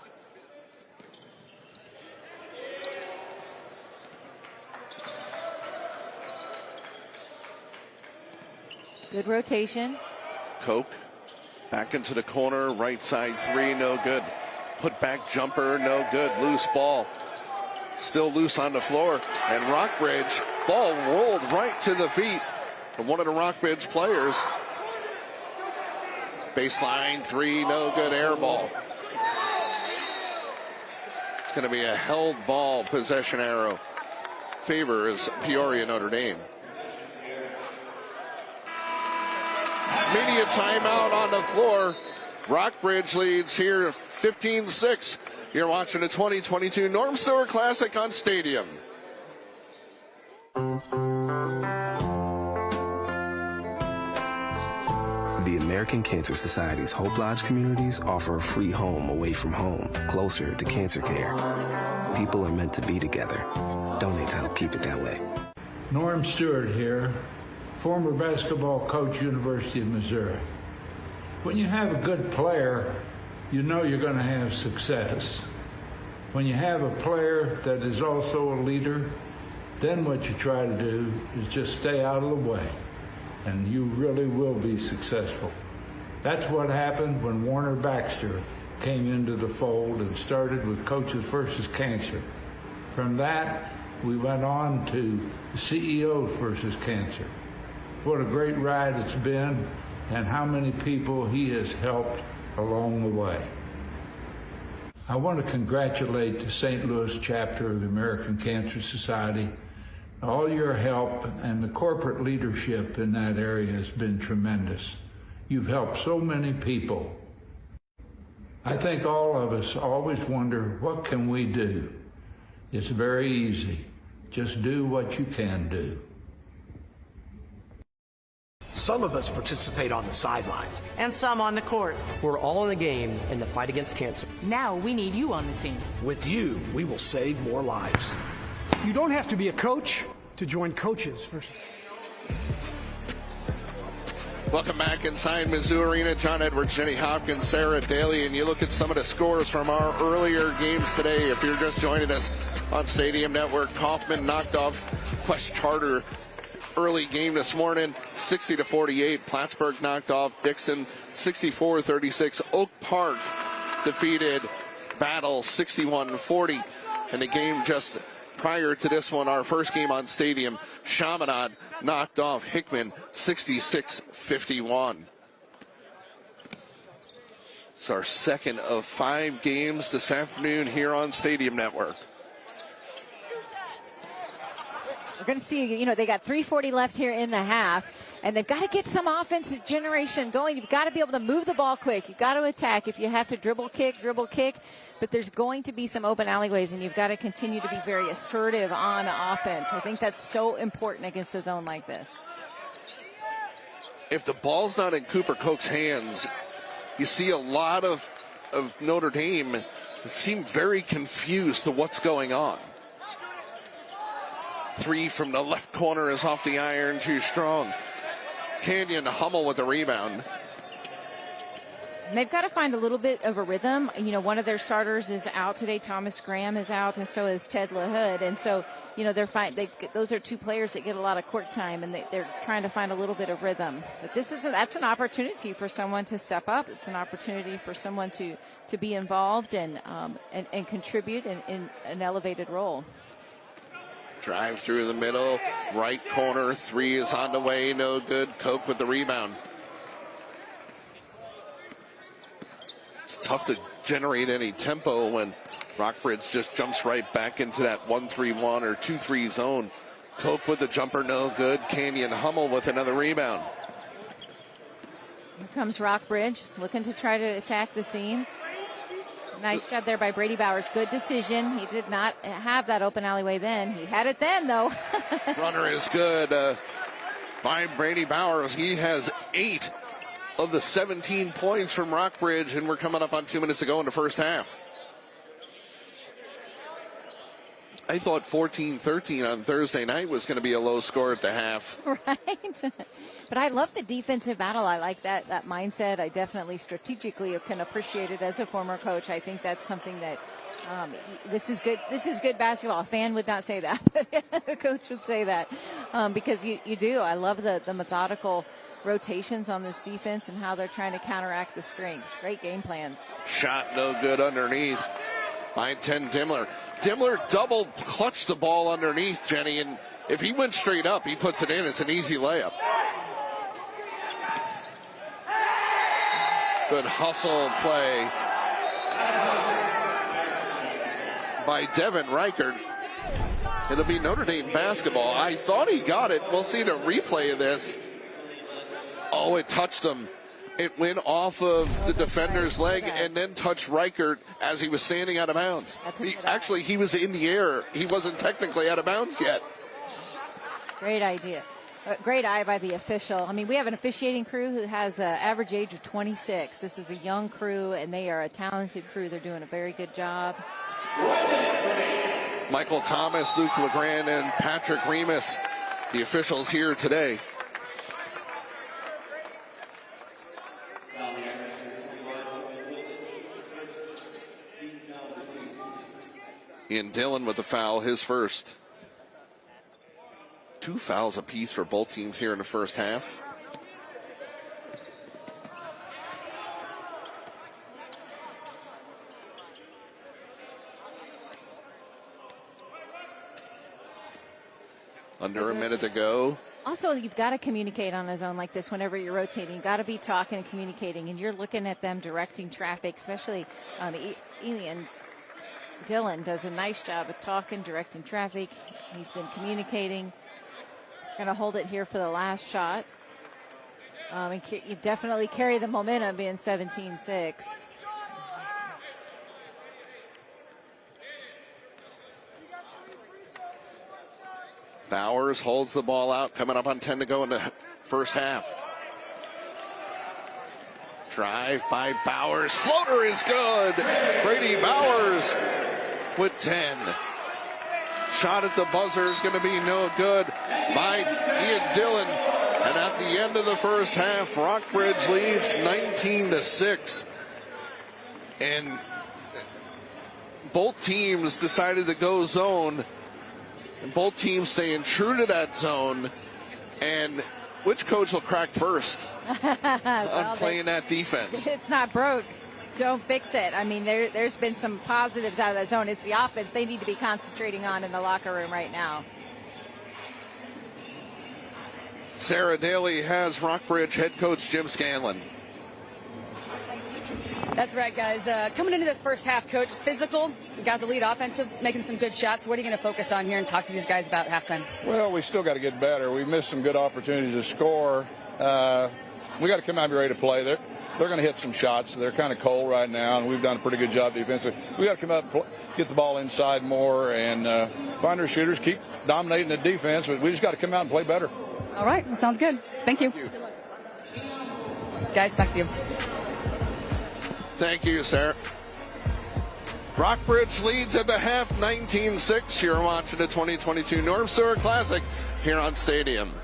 Good rotation. Koch back into the corner, right side 3, no good. Put back jumper, no good. Loose ball. Still loose on the floor. And Rockbridge, ball rolled right to the feet of one of the Rockbridge players. Baseline 3, no good, air ball. It's going to be a held ball, possession arrow. Favors Peoria Notre Dame. Media timeout on the floor. Rockbridge leads here 15-6. You're watching the 2022 Norm Stewart Classic on Stadium. The American Cancer Society's Hope Lodge communities offer a free home away from home, closer to cancer care. People are meant to be together. Donate to help keep it that way. Norm Stewart here, former basketball coach, University of Missouri. When you have a good player, you know you're going to have success. When you have a player that is also a leader, then what you try to do is just stay out of the way, and you really will be successful. That's what happened when Warner Baxter came into the fold and started with Coaches versus Cancer. From that, we went on to CEOs versus Cancer. What a great ride it's been, and how many people he has helped along the way. I want to congratulate the St. Louis chapter of the American Cancer Society. All your help and the corporate leadership in that area has been tremendous. You've helped so many people. I think all of us always wonder, what can we do? It's very easy. Just do what you can do. Some of us participate on the sidelines. And some on the court. We're all in the game in the fight against cancer. Now we need you on the team. With you, we will save more lives. You don't have to be a coach to join coaches. Welcome back inside Mizzou Arena. John Edwards, Jenny Hopkins, Sarah Daly, and you look at some of the scores from our earlier games today. If you're just joining us on Stadium Network, Kaufman knocked off West Charter early game this morning, 60-48. Plattsburgh knocked off Dixon, 64-36. Oak Park defeated Battle, 61-40. And the game just prior to this one, our first game on Stadium, Chaminade knocked off Hickman, 66-51. It's our second of 5 games this afternoon here on Stadium Network. We're going to see, they got 3:40 left here in the half, and they've got to get some offensive generation going. You've got to be able to move the ball quick. You've got to attack. If you have to dribble kick, but there's going to be some open alleyways, and you've got to continue to be very assertive on offense. I think that's so important against a zone like this. If the ball's not in Cooper Koch's hands, you see a lot of Notre Dame seem very confused to what's going on. 3 from the left corner is off the iron, too strong. Canyon Hummel with the rebound. And they've got to find a little bit of a rhythm. One of their starters is out today. Thomas Graham is out, and so is Ted LaHood. And so, those are 2 players that get a lot of court time, and they're trying to find a little bit of rhythm. But that's an opportunity for someone to step up. It's an opportunity for someone to be involved and contribute in an elevated role. Drive through the middle, right corner, 3 is on the way, no good. Koch with the rebound. It's tough to generate any tempo when Rockbridge just jumps right back into that 1-3-1 or 2-3 zone. Koch with the jumper, no good. Canyon Hummel with another rebound. Here comes Rockbridge, looking to try to attack the seams. Nice job there by Brady Bowers. Good decision. He did not have that open alleyway then. He had it then, though. Runner is good by Brady Bowers. He has 8 of the 17 points from Rockbridge, and we're coming up on 2 minutes to go in the first half. I thought 14-13 on Thursday night was going to be a low score at the half. Right. But I love the defensive battle. I like that mindset. I definitely strategically can appreciate it as a former coach. I think that's something that this is good. This is good basketball. A fan would not say that, but a coach would say that because you do. I love the methodical rotations on this defense and how they're trying to counteract the strengths. Great game plans. Shot no good underneath by 10 Dimmler. Dimmler double clutched the ball underneath, Jenny, and if he went straight up, he puts it in. It's an easy layup. Good hustle play by Devin Reichert. It'll be Notre Dame basketball. I thought he got it. We'll see the replay of this. Oh, it touched him. It went off of the defender's leg and then touched Reichert as he was standing out of bounds. He was in the air. He wasn't technically out of bounds yet. Great idea. Great eye by the official. I mean, we have an officiating crew who has an average age of 26. This is a young crew, and they are a talented crew. They're doing a very good job. Michael Thomas, Luke LeGrand, and Patrick Remus, the officials here today. Ian Dillon with the foul, his first. 2 fouls apiece for both teams here in the first half. Under a minute to go. Also, you've got to communicate on a zone like this whenever you're rotating. You've got to be talking and communicating, and you're looking at them directing traffic, especially Ian Dillon does a nice job of talking, directing traffic. He's been communicating. Going to hold it here for the last shot. And you definitely carry the momentum being 17-6. Bowers holds the ball out, coming up on 10 to go in the first half. Drive by Bowers. Floater is good. Brady Bowers with 10. Shot at the buzzer is going to be no good by Ian Dillon. And at the end of the first half, Rockbridge leads 19-6. And both teams decided to go zone. And both teams staying true to that zone. And which coach will crack first on playing that defense? It's not broke. Don't fix it. I mean, there's been some positives out of that zone. It's the offense they need to be concentrating on in the locker room right now. Sarah Daly has Rockbridge head coach Jim Scanlon. That's right, guys. Coming into this first half, Coach, physical, got the lead offensive, making some good shots. What are you going to focus on here and talk to these guys about halftime? Well, we still got to get better. We missed some good opportunities to score. We got to come out and be ready to play. They're going to hit some shots. They're kind of cold right now, and we've done a pretty good job defensively. We got to come up, get the ball inside more, and find our shooters, keep dominating the defense. But we just got to come out and play better. All right, well, sounds good. Thank you. Guys, back to you. Thank you, Sarah. Rockbridge leads at the half 19-6. You're watching the 2022 Norm Stewart Classic here on Stadium.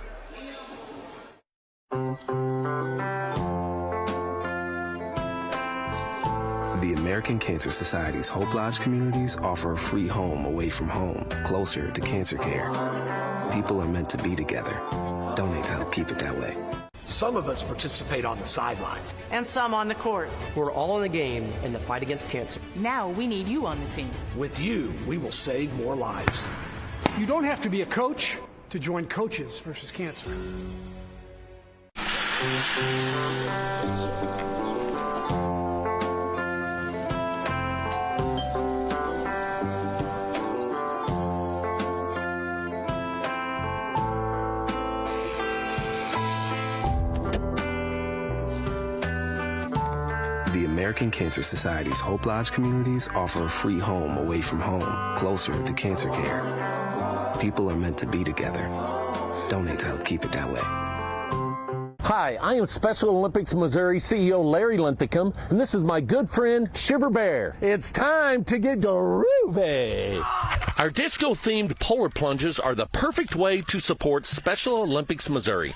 The American Cancer Society's Hope Lodge communities offer a free home away from home, closer to cancer care. People are meant to be together. Donate to help keep it that way. Some of us participate on the sidelines. And some on the court. We're all in the game in the fight against cancer. Now we need you on the team. With you, we will save more lives. You don't have to be a coach to join Coaches versus Cancer. The American Cancer Society's Hope Lodge communities offer a free home away from home, closer to cancer care. People are meant to be together. Donate to help keep it that way. Hi, I am Special Olympics Missouri CEO Larry Linthicum, and this is my good friend Shiver Bear. It's time to get groovy. Our disco-themed polar plunges are the perfect way to support Special Olympics Missouri.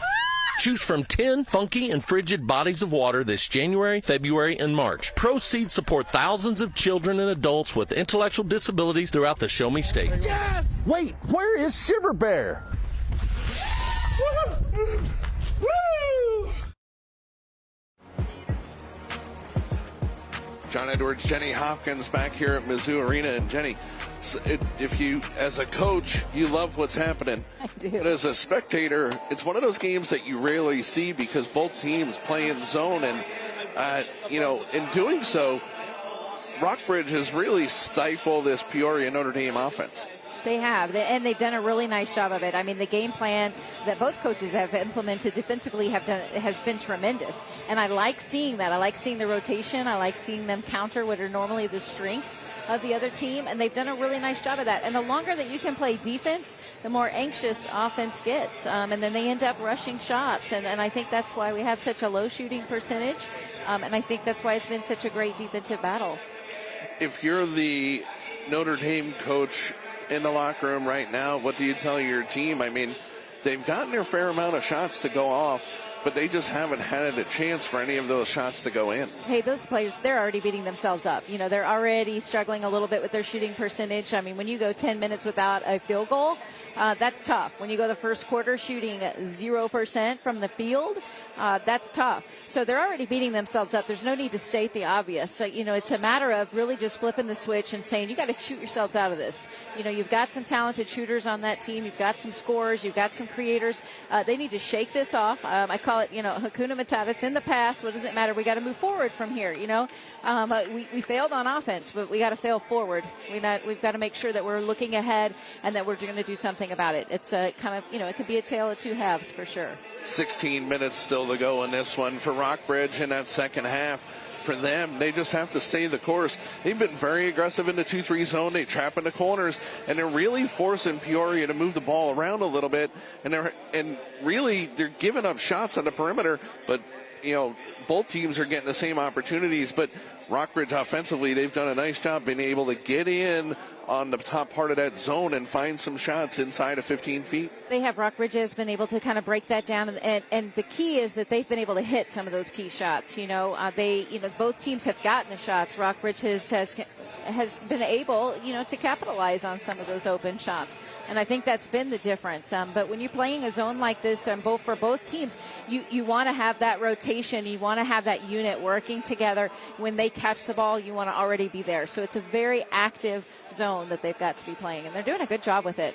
Choose from 10 funky and frigid bodies of water this January, February, and March. Proceeds support thousands of children and adults with intellectual disabilities throughout the Show Me State. Yes! Wait, where is Shiver Bear? Woo! John Edwards, Jenny Hopkins back here at Mizzou Arena. And Jenny, if you, as a coach, you love what's happening. I do. But as a spectator, it's one of those games that you rarely see because both teams play in zone. And, in doing so, Rockbridge has really stifled this Peoria Notre Dame offense. They have, and they've done a really nice job of it. I mean, the game plan that both coaches have implemented defensively has been tremendous, and I like seeing that. I like seeing the rotation. I like seeing them counter what are normally the strengths of the other team, and they've done a really nice job of that. And the longer that you can play defense, the more anxious offense gets, and then they end up rushing shots, and I think that's why we have such a low shooting percentage, and I think that's why it's been such a great defensive battle. If you're the Notre Dame coach in the locker room right now, what do you tell your team? I mean, they've gotten their fair amount of shots to go off, but they just haven't had a chance for any of those shots to go in. Hey, those players, they're already beating themselves up. You know, they're already struggling a little bit with their shooting percentage. I mean, when you go 10 minutes without a field goal, that's tough. When you go the first quarter shooting 0% from the field, that's tough. So they're already beating themselves up. There's no need to state the obvious. So, it's a matter of really just flipping the switch and saying, you got to shoot yourselves out of this. You've got some talented shooters on that team. You've got some scorers. You've got some creators. They need to shake this off. I call it, Hakuna Matata. It's in the past. What does it matter? We got to move forward from here. We failed on offense, but we got to fail forward. We've got to make sure that we're looking ahead and that we're going to do something about it. It's a kind of, it could be a tale of two halves for sure. 16 minutes still to go in this one for Rockbridge in that second half. For them, they just have to stay the course. They've been very aggressive in the 2-3 zone. They trap in the corners, and they're really forcing Peoria to move the ball around a little bit. And they're giving up shots on the perimeter, but both teams are getting the same opportunities, but Rockbridge offensively, they've done a nice job being able to get in on the top part of that zone and find some shots inside of 15 feet. They have. Rockbridge has been able to kind of break that down, and the key is that they've been able to hit some of those key shots. Both teams have gotten the shots. Rockbridge has been able, to capitalize on some of those open shots. And I think that's been the difference. But when you're playing a zone like this, for both teams, you want to have that rotation. You want to have that unit working together. When they catch the ball, you want to already be there. So it's a very active zone that they've got to be playing, and they're doing a good job with it.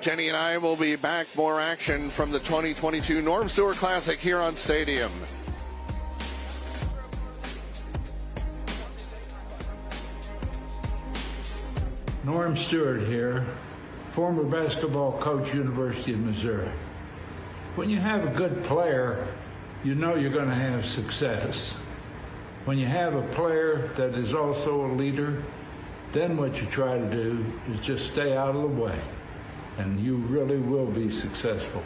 Jenny and I will be back. More action from the 2022 Norm Stewart Classic here on Stadium. Norm Stewart here, former basketball coach, University of Missouri. When you have a good player, you know you're going to have success. When you have a player that is also a leader, then what you try to do is just stay out of the way, and you really will be successful.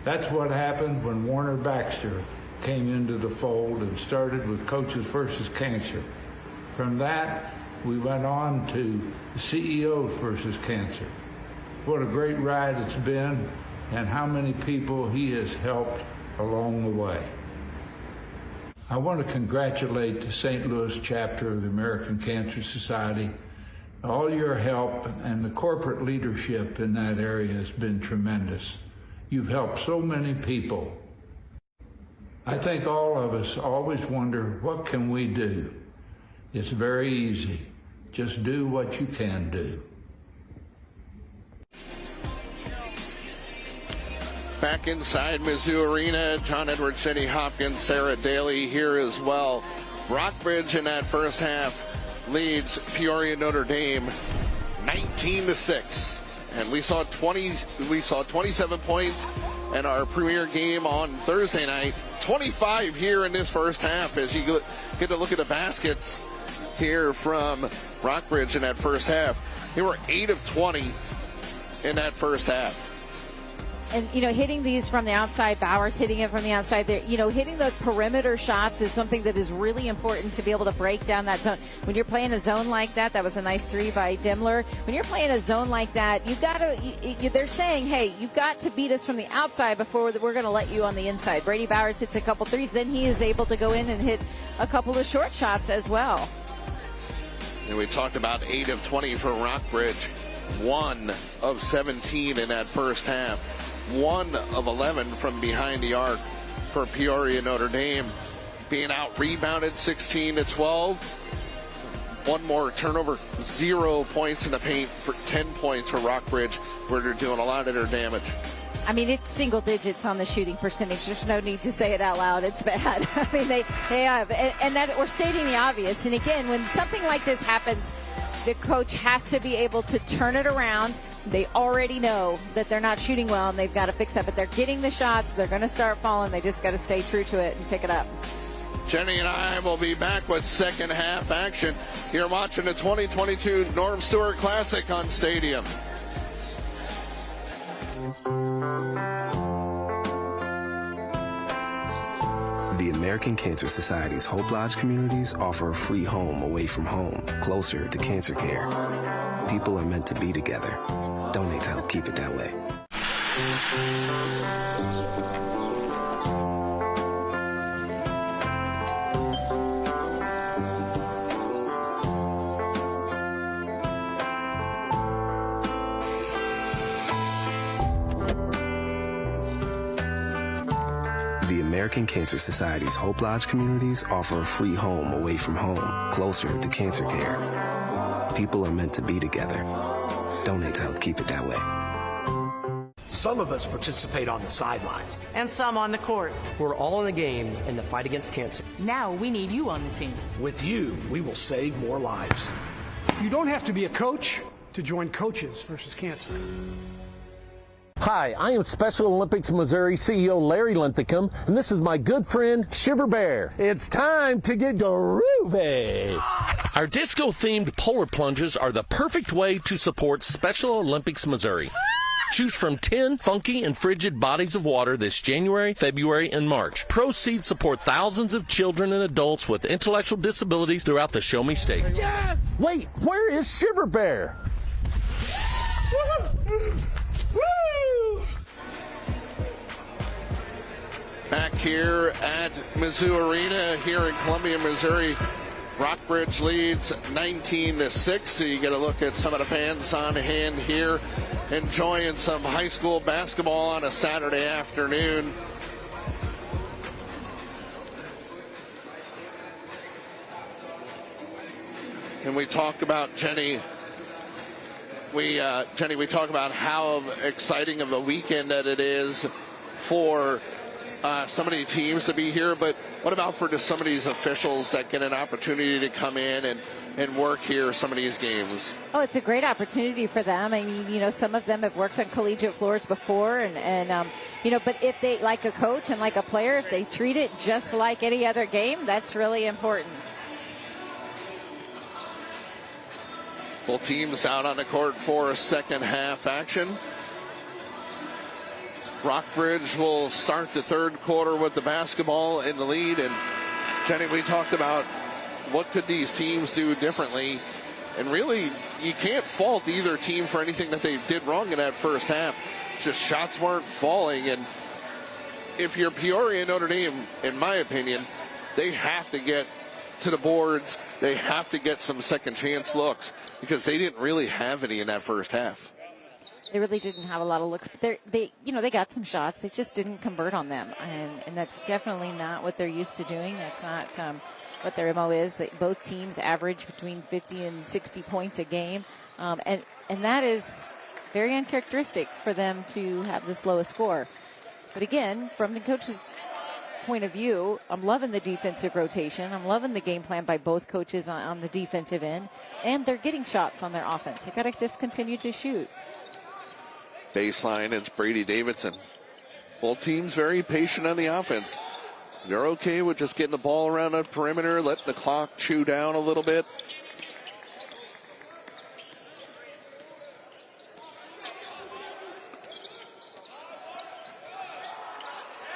That's what happened when Warner Baxter came into the fold and started with Coaches versus Cancer. From that, we went on to CEOs versus Cancer. What a great ride it's been, and how many people he has helped along the way. I want to congratulate the St. Louis chapter of the American Cancer Society. All your help and the corporate leadership in that area has been tremendous. You've helped so many people. I think all of us always wonder, what can we do? It's very easy. Just do what you can do. Back inside Mizzou Arena, John Edwards, Jenny Hopkins, Sarah Daly here as well. Rockbridge in that first half leads Peoria Notre Dame 19-6. And we saw 27 points in our premier game on Thursday night. 25 here in this first half as you get to look at the baskets here from Rockbridge in that first half. They were 8 of 20 in that first half. And, hitting these from the outside, Bowers hitting it from the outside there, hitting the perimeter shots is something that is really important to be able to break down that zone. When you're playing a zone like that was a nice three by Dimmler. When you're playing a zone like that, you've got to, they're saying, hey, you've got to beat us from the outside before we're going to let you on the inside. Brady Bowers hits a couple threes, then he is able to go in and hit a couple of short shots as well. And we talked about 8 of 20 for Rockbridge, 1 of 17 in that first half. 1 of 11 from behind the arc for Peoria Notre Dame, being out rebounded 16-12. One more turnover, 0 points in the paint for 10 points for Rockbridge, where they're doing a lot of their damage. I mean, it's single digits on the shooting percentage. There's no need to say it out loud. It's bad. I mean, they have, and that we're stating the obvious. And again, when something like this happens, the coach has to be able to turn it around. They already know that they're not shooting well, and they've got to fix that. But they're getting the shots. They're going to start falling. They just got to stay true to it and pick it up. Jenny and I will be back with second half action. You're watching the 2022 Norm Stewart Classic on Stadium. The American Cancer Society's Hope Lodge communities offer a free home away from home, closer to cancer care. People are meant to be together. Donate to help keep it that way. The American Cancer Society's Hope Lodge communities offer a free home away from home, closer to cancer care. People are meant to be together. Donate to help keep it that way. Some of us participate on the sidelines. And some on the court. We're all in the game in the fight against cancer. Now we need you on the team. With you, we will save more lives. You don't have to be a coach to join Coaches versus Cancer. Hi, I am Special Olympics Missouri CEO Larry Linthicum, and this is my good friend Shiver Bear. It's time to get groovy. Our disco-themed polar plunges are the perfect way to support Special Olympics Missouri. Choose from 10 funky and frigid bodies of water this January, February, and March. Proceeds support thousands of children and adults with intellectual disabilities throughout the Show Me State. Yes! Wait, where is Shiver Bear? Woo! Back here at Mizzou Arena here in Columbia, Missouri. Rockbridge leads 19-6. So you get a look at some of the fans on hand here enjoying some high school basketball on a Saturday afternoon. And we talk about Jenny. We talk about how exciting of a weekend that it is for some of these teams to be here, but what about for just some of these officials that get an opportunity to come in and work here some of these games? Oh, it's a great opportunity for them. I mean, some of them have worked on collegiate floors before, and but if they, like a coach and like a player, if they treat it just like any other game, that's really important. Both teams out on the court for a second half action. Rockbridge will start the third quarter with the basketball in the lead. And Jenny, we talked about what could these teams do differently. And really, you can't fault either team for anything that they did wrong in that first half. Just shots weren't falling. And if you're Peoria and Notre Dame, in my opinion, they have to get to the boards. They have to get some second chance looks because they didn't really have any in that first half. They really didn't have a lot of looks, but they got some shots. They just didn't convert on them, and that's definitely not what they're used to doing. That's not what their MO is. Both teams average between 50 and 60 points a game, and that is very uncharacteristic for them to have this low a score. But again, from the coach's point of view, I'm loving the defensive rotation. I'm loving the game plan by both coaches on the defensive end, and they're getting shots on their offense. They got to just continue to shoot. Baseline, it's Brady Davidson. Both teams very patient on the offense. They're okay with just getting the ball around the perimeter, letting the clock chew down a little bit.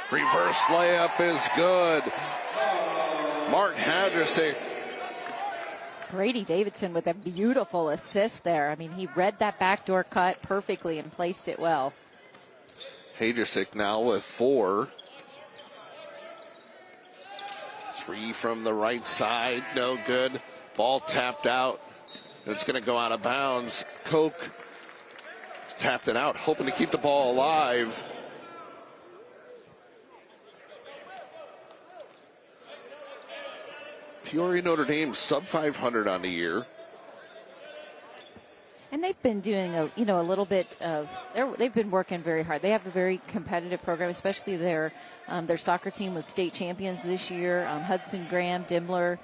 Reverse layup is good. Mark Hadrisick. Brady Davidson with a beautiful assist there. I mean, he read that backdoor cut perfectly and placed it well. Hadrisick now with 4. 3 from the right side, no good. Ball tapped out. It's going to go out of bounds. Koch tapped it out, hoping to keep the ball alive. Peoria Notre Dame sub 500 on the year. And they've been doing a little bit of, they've been working very hard. They have a very competitive program, especially their soccer team with state champions this year. Hudson Graham, Dimmler,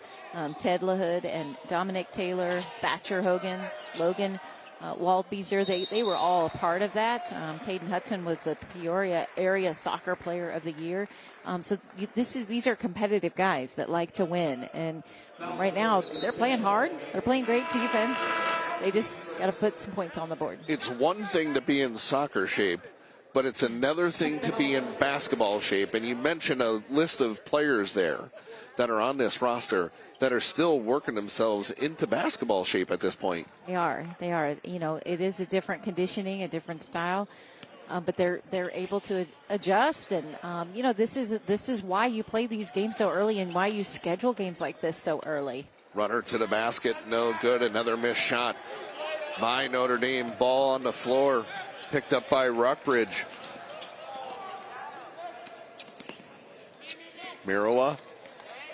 Ted LaHood, and Dominic Taylor, Thatcher Hogan, Logan Waldbeezer. They were all a part of that. Caden Hudson was the Peoria area soccer player of the year. These are competitive guys that like to win. And right now they're playing hard. They're playing great defense. They just got to put some points on the board. It's one thing to be in soccer shape, but it's another thing to be in basketball shape. And you mentioned a list of players there that are on this roster that are still working themselves into basketball shape at this point. They are. It is a different conditioning, a different style, but they're able to adjust. And this is why you play these games so early and why you schedule games like this so early. Runner to the basket, no good. Another missed shot by Notre Dame. Ball on the floor, picked up by Rockbridge. Mirawa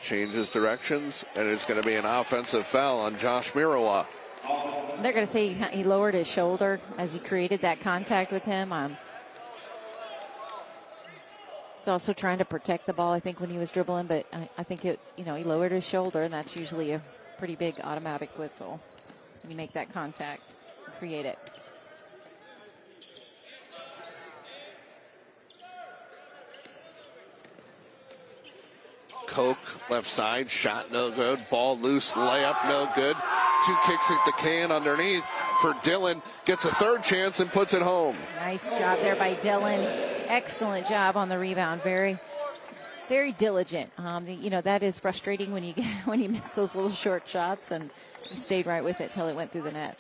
changes directions, and it's going to be an offensive foul on Josh Mirawa. They're going to say he lowered his shoulder as he created that contact with him. He's also trying to protect the ball, I think, when he was dribbling, but I think he lowered his shoulder, and that's usually a pretty big automatic whistle when you make that contact and create it. Koch, left side, shot no good. Ball loose, layup no good. 2 kicks at the can underneath. for Dillon. Gets a third chance and puts it home. Nice job there by Dillon. Excellent job on the rebound. Very, very diligent. That is frustrating when you miss those little short shots, and he stayed right with it till it went through the net.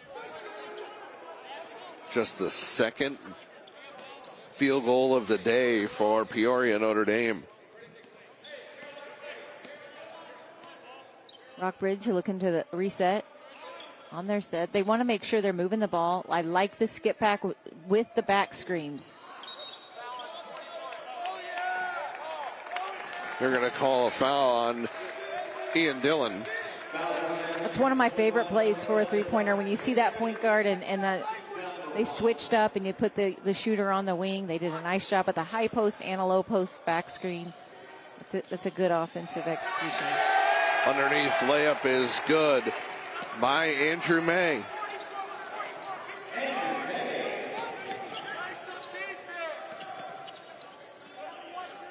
Just the second field goal of the day for Peoria Notre Dame. Rockbridge looking to the reset on their set. They want to make sure they're moving the ball. I like the skip back with the back screens. They're going to call a foul on Ian Dillon. That's one of my favorite plays for a three-pointer. When you see that point guard and they switched up and you put the shooter on the wing. They did a nice job at the high post and a low post back screen. That's a good offensive execution. Underneath layup is good by Andrew May.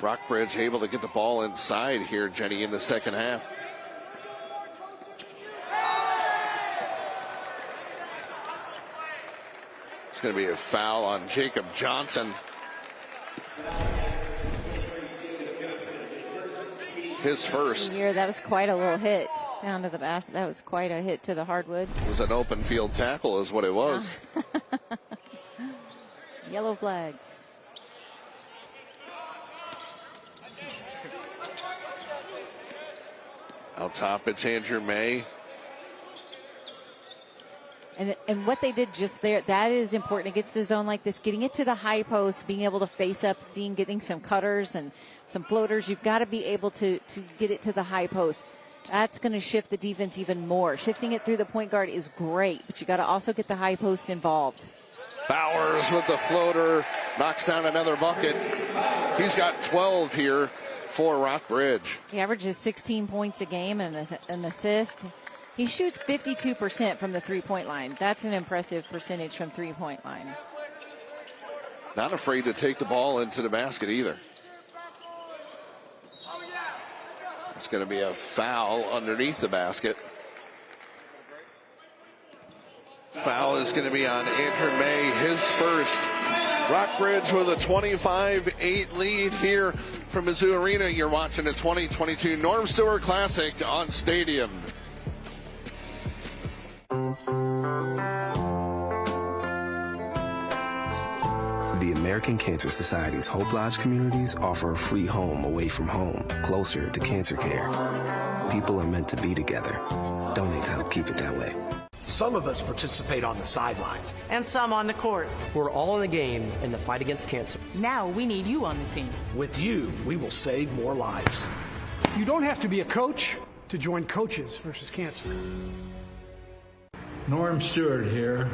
Rockbridge able to get the ball inside here, Jenny, in the second half. It's going to be a foul on Jacob Johnson. His first. Here, that was quite a little hit down to the basket. That was quite a hit to the hardwood. It was an open field tackle is what it was. Yellow flag. Out top, it's Andrew May. And what they did just there, that is important against a zone like this. Getting it to the high post, being able to face up, getting some cutters and some floaters. You've got to be able to get it to the high post. That's going to shift the defense even more. Shifting it through the point guard is great, but you got to also get the high post involved. Bowers with the floater, knocks down another bucket. He's got 12 here for Rockbridge. He averages 16 points a game and an assist. He shoots 52% from the three-point line. That's an impressive percentage from three-point line. Not afraid to take the ball into the basket either. It's going to be a foul underneath the basket. Foul is going to be on Andrew May, his first. Rockbridge with a 25-8 lead here from Mizzou Arena. You're watching the 2022 Norm Stewart Classic on Stadium. The American Cancer Society's Hope Lodge communities offer a free home away from home, closer to cancer care. People are meant to be together. Donate to help keep it that way. Some of us participate on the sidelines. And some on the court. We're all in the game in the fight against cancer. Now we need you on the team. With you, we will save more lives. You don't have to be a coach to join Coaches versus Cancer. Norm Stewart here,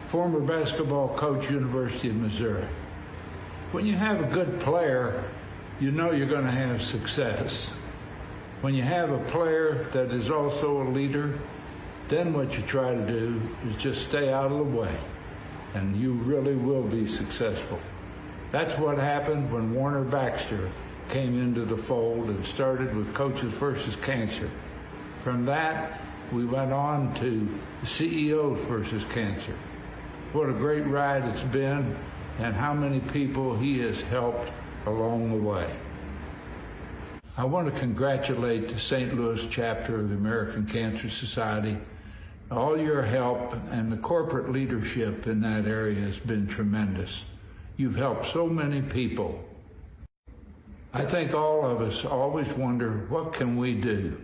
former basketball coach, University of Missouri. When you have a good player, you know you're going to have success. When you have a player that is also a leader, then what you try to do is just stay out of the way, and you really will be successful. That's what happened when Warner Baxter came into the fold and started with Coaches versus Cancer. From that, we went on to CEOs versus Cancer. What a great ride it's been, and how many people he has helped along the way. I want to congratulate the St. Louis chapter of the American Cancer Society. All your help and the corporate leadership in that area has been tremendous. You've helped so many people. I think all of us always wonder, what can we do?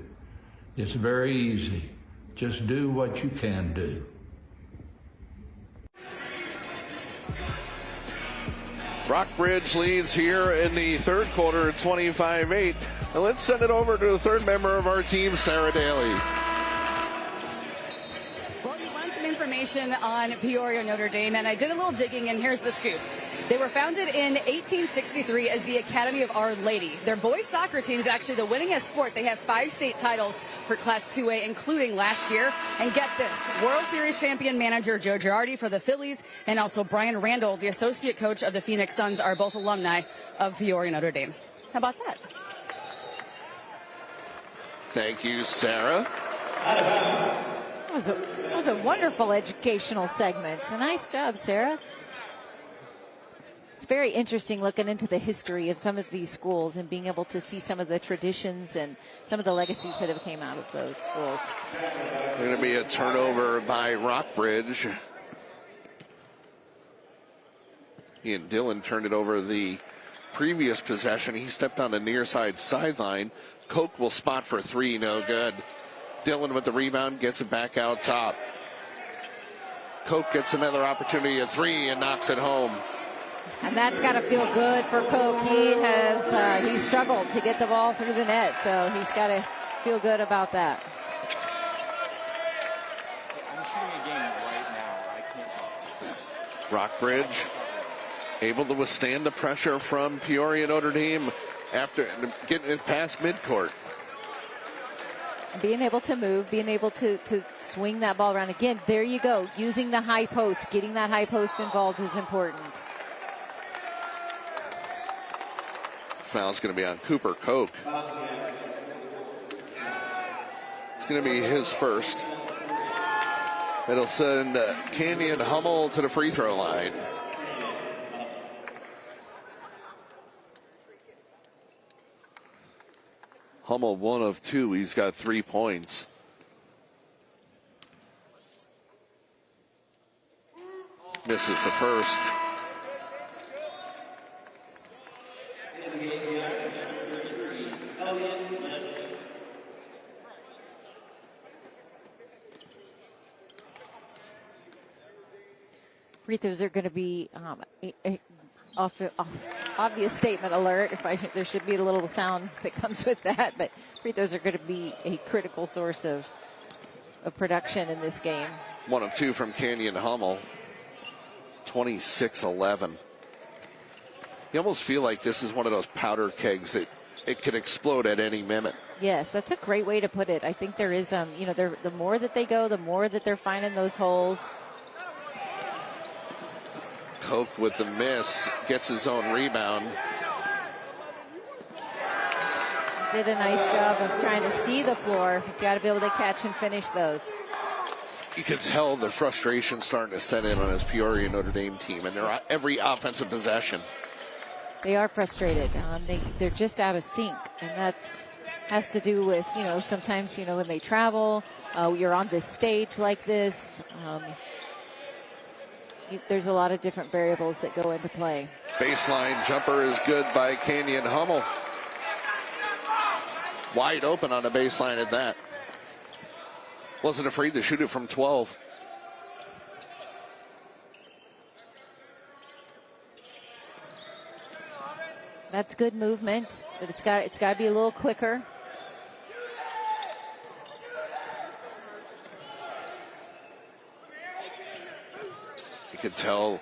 It's very easy. Just do what you can do. Rockbridge leads here in the third quarter at 25-8. And let's send it over to the third member of our team, Sarah Daly. Well, you want some information on Peoria Notre Dame, and I did a little digging, and here's the scoop. They were founded in 1863 as the Academy of Our Lady. Their boys soccer team is actually the winningest sport. They have 5 state titles for Class 2A, including last year. And get this, World Series champion manager Joe Girardi for the Phillies and also Brian Randall, the associate coach of the Phoenix Suns, are both alumni of Peoria Notre Dame. How about that? Thank you, Sarah. That was a wonderful educational segment. So nice job, Sarah. It's very interesting looking into the history of some of these schools and being able to see some of the traditions and some of the legacies that have came out of those schools. Going to be a turnover by Rockbridge. Ian Dillon turned it over the previous possession. He stepped on the near side sideline. Koch will spot for three, no good. Dillon with the rebound, gets it back out top. Koch gets another opportunity at three and knocks it home. And that's got to feel good for Koch. He's struggled to get the ball through the net, so he's got to feel good about that. I'm shooting a game right now. I can't. Rockbridge able to withstand the pressure from Peoria Notre Dame after getting it past midcourt. Being able to move, being able to swing that ball around. Again, there you go. Using the high post, getting that high post involved is important. Foul's going to be on Cooper Koch. It's going to be his first. It'll send Canyon Hummel to the free throw line. Hummel 1 of 2. He's got 3 points. Misses the first. Free throws are going to be obvious statement alert. There should be a little sound that comes with that, but free throws are going to be a critical source of production in this game. 1 of 2 from Canyon Hummel. 26-11. You almost feel like this is one of those powder kegs that it could explode at any minute. Yes, that's a great way to put it. I think there is, the more that they go, the more that they're finding those holes. Koch with the miss, gets his own rebound. Did a nice job of trying to see the floor. You've got to be able to catch and finish those. You can tell the frustration starting to set in on his Peoria Notre Dame team, and they're every offensive possession. They are frustrated. They're just out of sync, and has to do with, sometimes, when they travel, you're on this stage like this. There's a lot of different variables that go into play. Baseline jumper is good by Canyon Hummel. Wide open on the baseline at that. Wasn't afraid to shoot it from 12. That's good movement, but it's got to be a little quicker. You could tell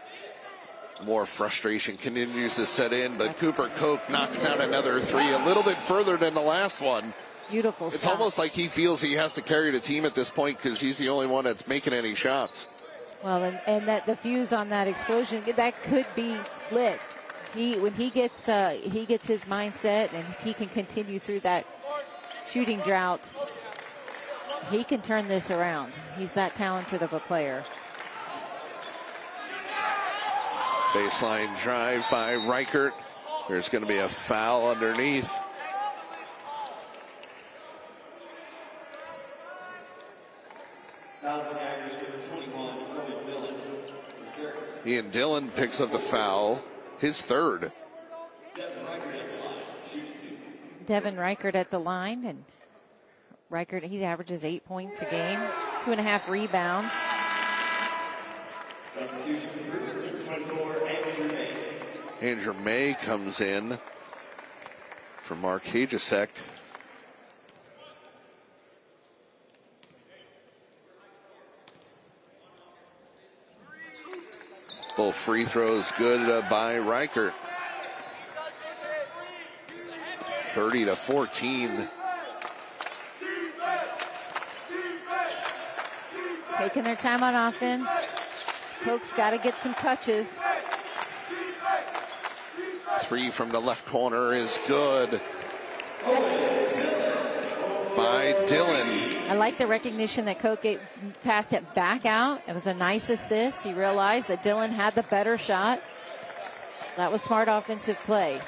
more frustration continues to set in, but Cooper Koch knocks down another three, a little bit further than the last one. Beautiful It's shot. almost like he feels he has to carry the team at this point because he's the only one that's making any shots. Well, and that the fuse on that explosion, that could be lit. When he gets his mindset and he can continue through that shooting drought, he can turn this around. He's that talented of a player. Baseline drive by Reichert. There's going to be a foul underneath. Ian Dillon picks up the foul, his third. Devin Reichert at the line, and Reichert, he averages 8 points a game, 2.5 rebounds. Andrew May comes in for Mark Hajacek. Both free throws good by Reichert. 30-14. Taking their time on offense. Koch's got to get some touches. Three from the left corner is good by by Dillon. I like the recognition that Coke passed it back out. It was a nice assist. He realized that Dillon had the better shot. That was smart offensive play.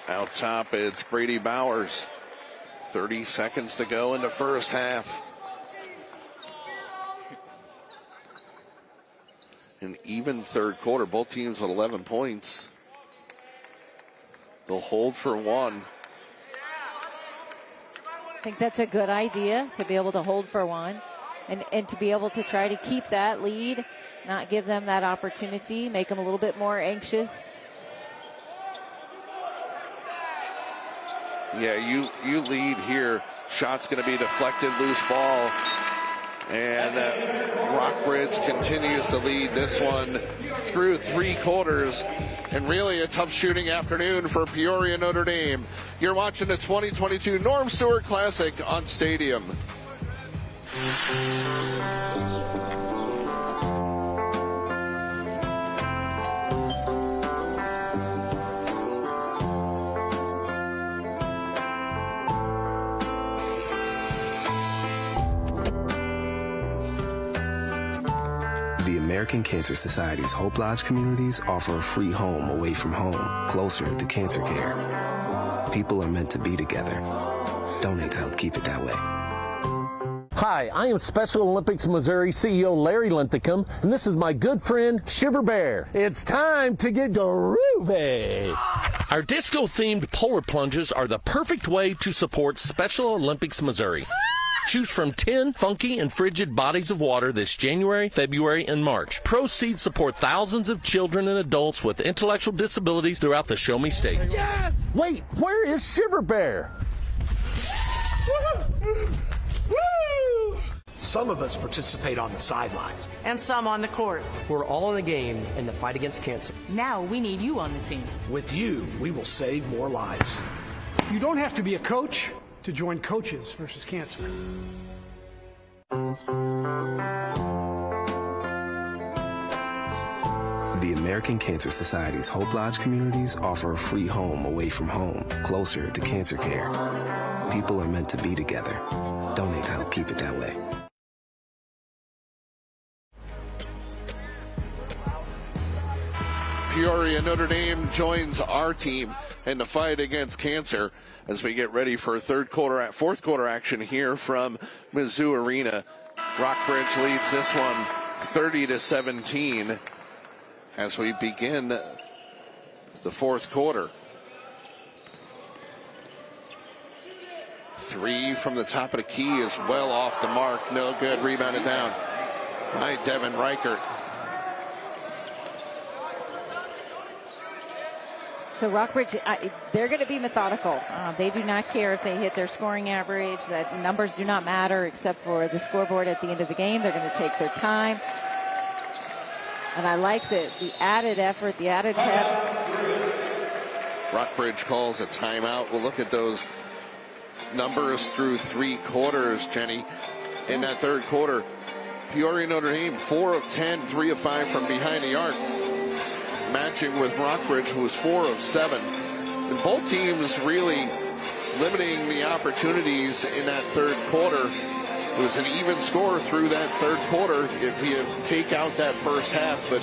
Out top, it's Brady Bowers. 30 seconds to go in the first half. An even third quarter. Both teams with 11 points. They'll hold for one. I think that's a good idea, to be able to hold for one and to be able to try to keep that lead, not give them that opportunity, make them a little bit more anxious. Yeah, you lead here. Shot's going to be deflected, loose ball. And Rockbridge continues to lead this one through three quarters. And really a tough shooting afternoon for Peoria Notre Dame. You're watching the 2022 Norm Stewart Classic on Stadium. The American Cancer Society's Hope Lodge communities offer a free home away from home, closer to cancer care. People are meant to be together. Donate to help keep it that way. Hi, I am Special Olympics Missouri CEO Larry Linthicum, and this is my good friend Shiver Bear. It's time to get groovy. Our disco-themed polar plunges are the perfect way to support Special Olympics Missouri. Choose from 10 funky and frigid bodies of water this January, February, and March. Proceeds support thousands of children and adults with intellectual disabilities throughout the Show Me State. Yes! Wait, where is Shiver Bear? Some of us participate on the sidelines. And some on the court. We're all in the game in the fight against cancer. Now we need you on the team. With you, we will save more lives. You don't have to be a coach to join Coaches versus Cancer. The American Cancer Society's Hope Lodge communities offer a free home away from home, closer to cancer care. People are meant to be together. Donate to help keep it that way. Peoria Notre Dame joins our team in the fight against cancer as we get ready for fourth quarter action here from Mizzou Arena. Rockbridge leads this one 30-17 as we begin the fourth quarter. Three from the top of the key is well off the mark. No good. Rebounded down by Devin Reichert. So Rockbridge, they're going to be methodical. They do not care if they hit their scoring average. That numbers do not matter except for the scoreboard at the end of the game. They're going to take their time. And I like the added effort, the added Rockbridge calls a timeout. We'll look at those numbers through three quarters, Jenny. In that third quarter, Peoria Notre Dame, 4 of 10, 3 of 5 from behind the arc. Matching with Rockbridge, who was 4 of 7. And both teams really limiting the opportunities in that third quarter. It was an even score through that third quarter if you take out that first half. But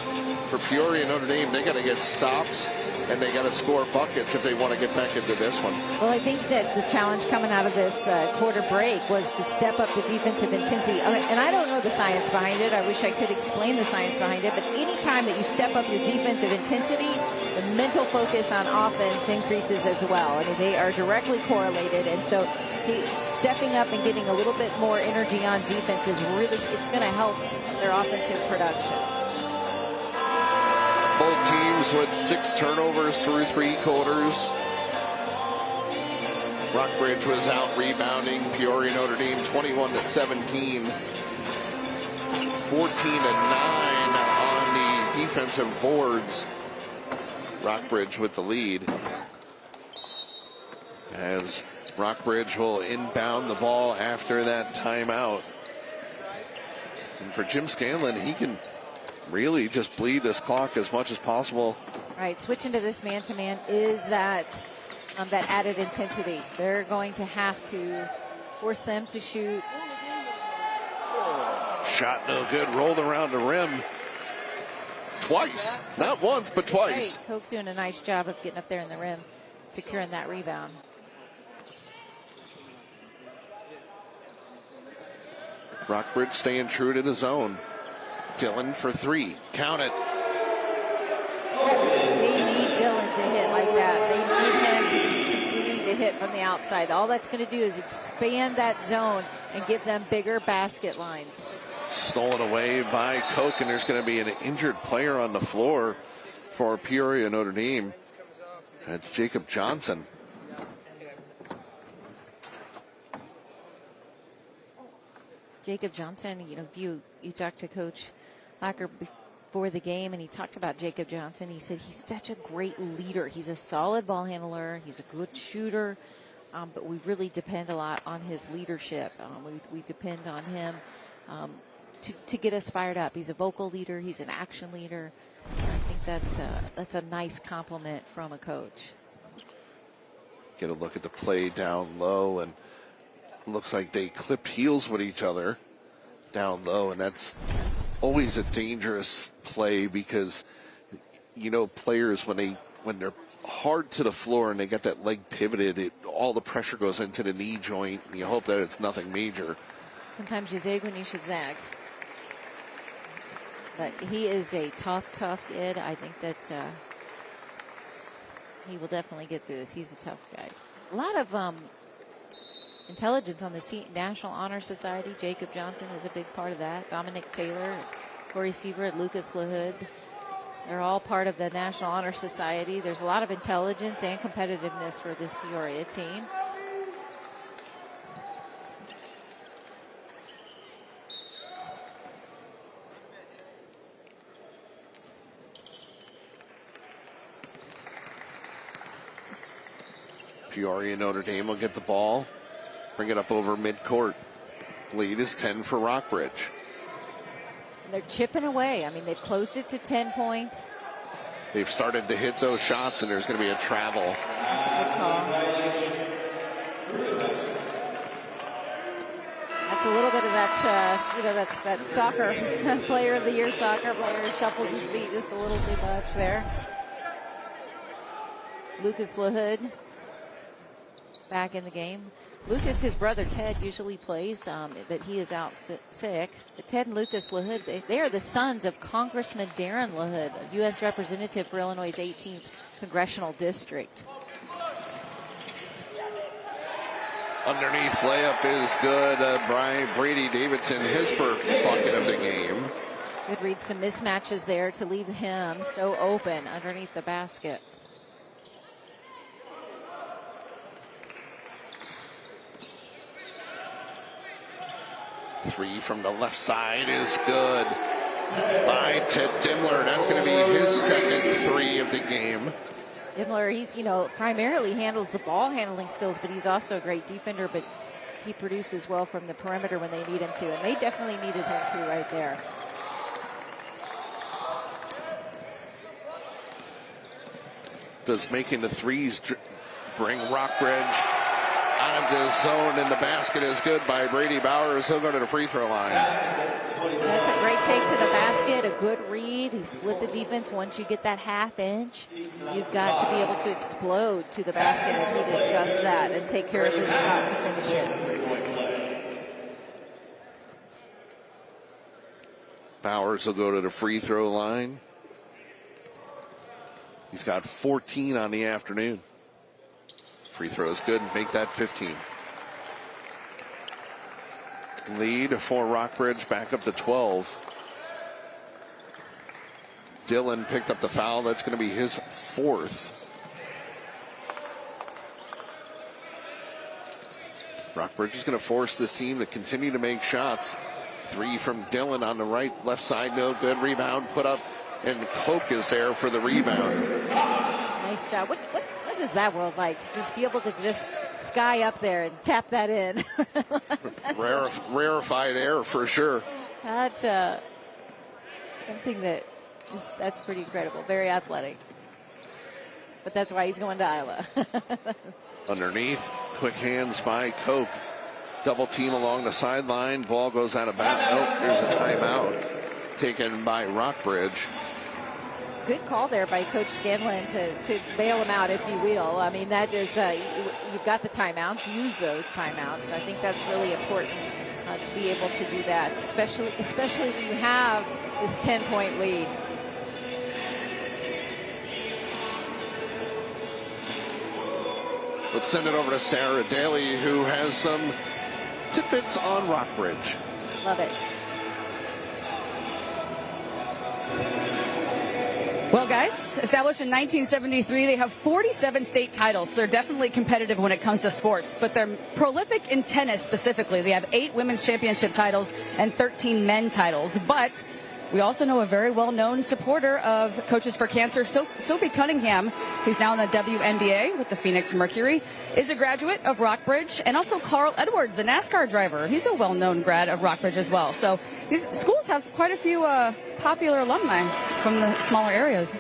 for Peoria Notre Dame, they got to get stops and they got to score buckets if they want to get back into this one. Well, I think that the challenge coming out of this quarter break was to step up the defensive intensity. And I don't know the science behind it. I wish I could explain the science behind it. But any time that you step up your defensive intensity, the mental focus on offense increases as well. I mean, they are directly correlated. And so stepping up and getting a little bit more energy on defense is really, it's going to help their offensive production. Both teams with 6 turnovers through three quarters. Rockbridge was out rebounding Peoria Notre Dame 21-17. 14-9 on the defensive boards. Rockbridge with the lead. As Rockbridge will inbound the ball after that timeout. And for Jim Scanlon, he can really just bleed this clock as much as possible Right, switching to this man-to-man is that added intensity. They're going to have to force them to shoot. Shot no good, rolled around the rim twice. Not once, but twice. Right. Koch doing a nice job of getting up there in the rim, securing that rebound. Rockbridge staying true to the zone. Dillon for three. Count it. They need Dillon to hit like that. They need him to be continuing to hit from the outside. All that's going to do is expand that zone and give them bigger basket lines. Stolen away by Koch, and there's going to be an injured player on the floor for Peoria Notre Dame. That's Jacob Johnson. Jacob Johnson, if you talked to Coach Lacker before the game, and he talked about Jacob Johnson. He said he's such a great leader. He's a solid ball handler. He's a good shooter, but we really depend a lot on his leadership. We depend on him to get us fired up. He's a vocal leader. He's an action leader. I think that's a nice compliment from a coach. Get a look at the play down low, and looks like they clipped heels with each other down low, and that's always a dangerous play because players when they're hard to the floor and they get that leg pivoted, all the pressure goes into the knee joint, and you hope that it's nothing major. Sometimes you zig when you should zag. But he is a tough kid. I think that he will definitely get through this. He's a tough guy. A lot of intelligence on the National Honor Society. Jacob Johnson is a big part of that. Dominic Taylor, Corey Sievert, Lucas LaHood. They're all part of the National Honor Society. There's a lot of intelligence and competitiveness for this Peoria team. Peoria Notre Dame will get the ball, bring it up over midcourt. Lead is 10 for Rockbridge. They're chipping away. I mean, they've closed it to 10 points. They've started to hit those shots, and there's going to be a travel. That's a good call. That's a little bit of that, that soccer player of the year soccer player shuffles his feet just a little too much there. Lucas LaHood back in the game. Lucas, his brother Ted, usually plays, but he is out sick. But Ted and Lucas LaHood, they are the sons of Congressman Darren LaHood, a U.S. representative for Illinois' 18th Congressional District. Underneath layup is good. Brady Davidson, his first bucket of the game. Good read, some mismatches there to leave him so open underneath the basket. Three from the left side is good by Ted Dimler. That's going to be his second three of the game. Dimler, he's, primarily handles the ball handling skills, but he's also a great defender, but he produces well from the perimeter when they need him to, and they definitely needed him to right there. Does making the threes bring Rockbridge out of the zone, and the basket is good by Brady Bowers. He'll go to the free throw line. That's a great take to the basket, a good read. He split the defense. Once you get that half inch, you've got to be able to explode to the basket, and he did just that and take care of his shot to finish it. Bowers will go to the free throw line. He's got 14 on the afternoon. Free throw is good, make that 15. Lead for Rockbridge back up to 12. Dillon picked up the foul. That's going to be his fourth. Rockbridge is going to force this team to continue to make shots. Three from Dillon on the left side, no good. Rebound put up, and Koch is there for the rebound. Nice job. What is that world like, to just be able to just sky up there and tap that in? Rarefied air for sure. That's something that's pretty incredible. Very athletic. but that's why he's going to Iowa. Underneath, quick hands by Koch. Double team along the sideline. Ball goes out of bounds. Nope, there's a timeout taken by Rockbridge. Good call there by Coach Scanlon to bail him out, if you will. I mean, that is, you've got the timeouts. Use those timeouts. I think that's really important to be able to do that, especially when you have this 10-point lead. Let's send it over to Sarah Daly, who has some tidbits on Rockbridge. Love it. Well, guys, established in 1973, they have 47 state titles. They're definitely competitive when it comes to sports, but they're prolific in tennis specifically. They have 8 women's championship titles and 13 men titles. But we also know a very well-known supporter of Coaches for Cancer, Sophie Cunningham, who's now in the WNBA with the Phoenix Mercury, is a graduate of Rockbridge, and also Carl Edwards, the NASCAR driver. He's a well-known grad of Rockbridge as well. So these schools have quite a few popular alumni from the smaller areas.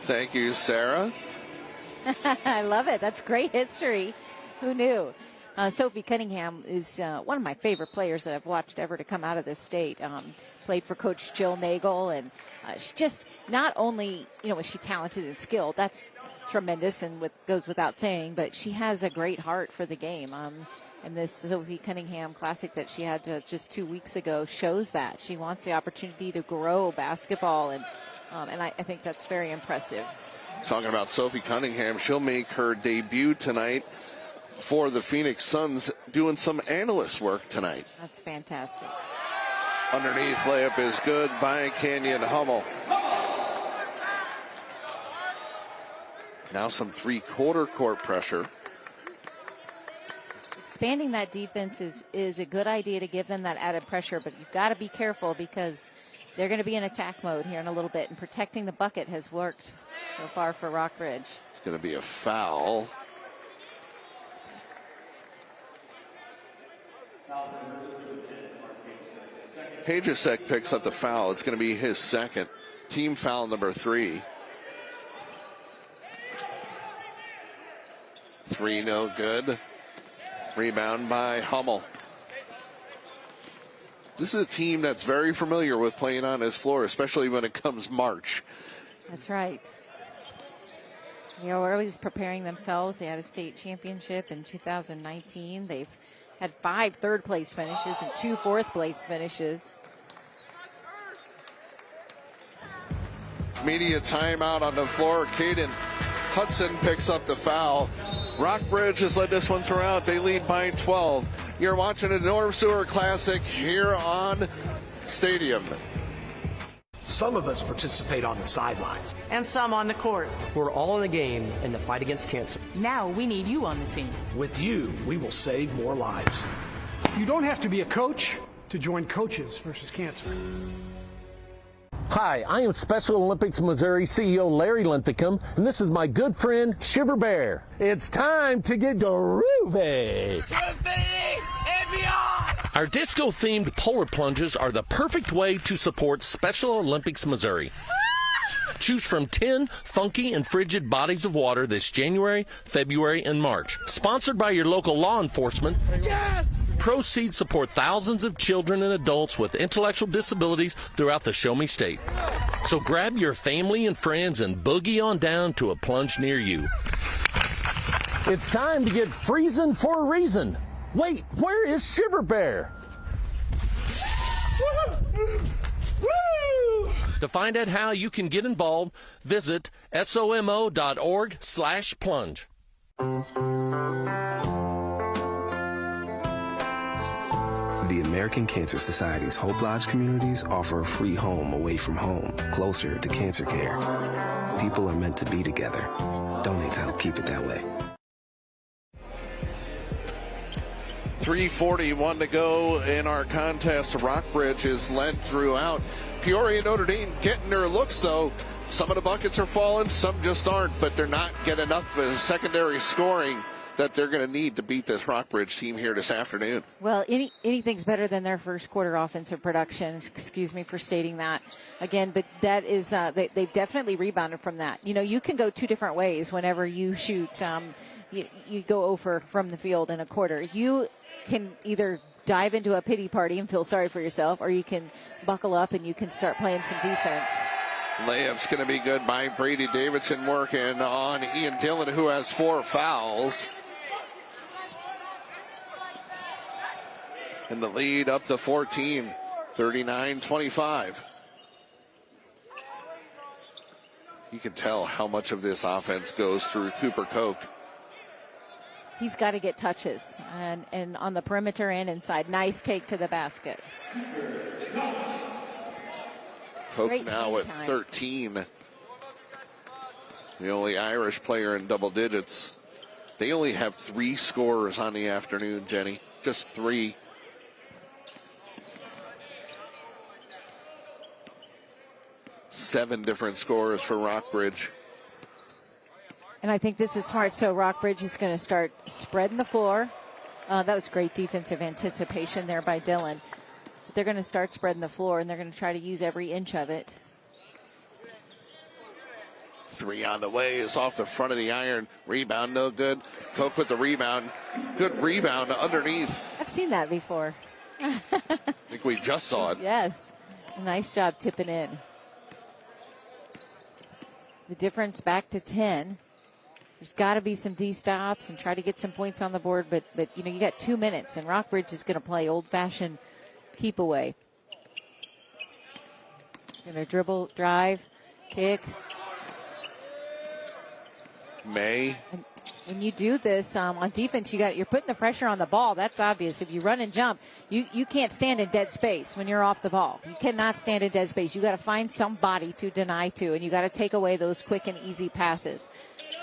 Thank you, Sarah. I love it. That's great history. Who knew? Sophie Cunningham is one of my favorite players that I've watched ever to come out of this state. Played for Coach Jill Nagel, and she just not only, is she talented and skilled, that's tremendous and goes without saying, but she has a great heart for the game. And this Sophie Cunningham Classic that she had just 2 weeks ago shows that. She wants the opportunity to grow basketball, and I think that's very impressive. Talking about Sophie Cunningham, she'll make her debut tonight for the Phoenix Suns, doing some analyst work tonight. That's fantastic. Underneath layup is good by Canyon Hummel. Now some three-quarter court pressure. Expanding that defense is a good idea to give them that added pressure, but you've got to be careful because they're going to be in attack mode here in a little bit, and protecting the bucket has worked so far for Rockbridge. It's going to be a foul. Hajacek picks up the foul. It's going to be his second. Team foul number 3. 3 no good. Rebound by Hummel. This is a team that's very familiar with playing on his floor, especially when it comes March. That's right. Early's preparing themselves. They had a state championship in 2019. They've had 5 third-place finishes and 2 fourth-place finishes. Media timeout on the floor. Caden Hudson picks up the foul. Rockbridge has led this one throughout. They lead by 12. You're watching the Norm Stewart Classic here on Stadium. Some of us participate on the sidelines. And some on the court. We're all in the game in the fight against cancer. Now we need you on the team. With you, we will save more lives. You don't have to be a coach to join Coaches versus Cancer. Hi, I am Special Olympics Missouri CEO Larry Linthicum, and this is my good friend Shiver Bear. It's time to get groovy. Our disco-themed polar plunges are the perfect way to support Special Olympics Missouri. Choose from 10 funky and frigid bodies of water this January, February, and March. Sponsored by your local law enforcement. Yes! Proceeds support thousands of children and adults with intellectual disabilities throughout the Show Me State. So grab your family and friends and boogie on down to a plunge near you. It's time to get freezing for a reason. Wait, where is Shiver Bear? To find out how you can get involved, visit somo.org/plunge. The American Cancer Society's Hope Lodge communities offer a free home away from home, closer to cancer care. People are meant to be together. Donate to help keep it that way. 3:41 to go in our contest. Rockbridge is led throughout. Peoria and Notre Dame getting their looks, though. Some of the buckets are falling, some just aren't, but they're not getting enough secondary scoring that they're going to need to beat this Rockbridge team here this afternoon. Well, anything's better than their first quarter offensive production. Excuse me for stating that again, but that is they've definitely rebounded from that. You know, you can go two different ways whenever you shoot. You go over from the field in a quarter. You can either dive into a pity party and feel sorry for yourself, or you can buckle up and you can start playing some defense. Layup's going to be good by Brady Davidson, working on Ian Dillon, who has 4 fouls. And the lead up to 14, 39-25. You can tell how much of this offense goes through Cooper Koch. He's got to get touches, and on the perimeter and inside. Nice take to the basket. Koch now at 13. The only Irish player in double digits. They only have 3 scorers on the afternoon, Jenny. Just 3. Seven different scorers for Rockbridge. And I think this is smart. So Rockbridge is going to start spreading the floor. That was great defensive anticipation there by Dillon. But they're going to start spreading the floor, and they're going to try to use every inch of it. 3 on the way is off the front of the iron. Rebound, no good. Koch with the rebound. Good rebound underneath. I've seen that before. I think we just saw it. Yes. Nice job tipping in. The difference back to 10. There's got to be some D stops and try to get some points on the board, but you know, you got 2 minutes, and Rockbridge is going to play old-fashioned keep away. Going to dribble, drive, kick. May. And when you do this on defense, you're putting the pressure on the ball. That's obvious. If you run and jump, you can't stand in dead space when you're off the ball. You cannot stand in dead space. You got to find somebody to deny to, and you got to take away those quick and easy passes.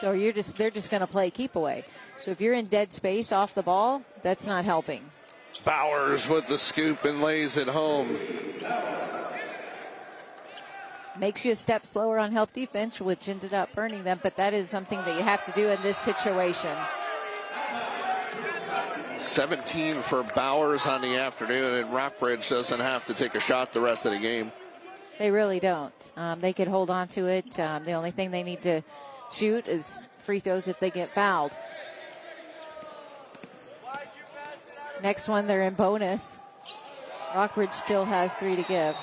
So they're just going to play keep away. So if you're in dead space off the ball, that's not helping. Bowers with the scoop and lays it home. Makes you a step slower on help defense, which ended up burning them, but that is something that you have to do in this situation. 17 for Bowers on the afternoon, and Rockbridge doesn't have to take a shot the rest of the game. They really don't. They could hold on to it. The only thing they need to shoot is free throws if they get fouled. Next one, they're in bonus. Rockbridge still has 3 to give.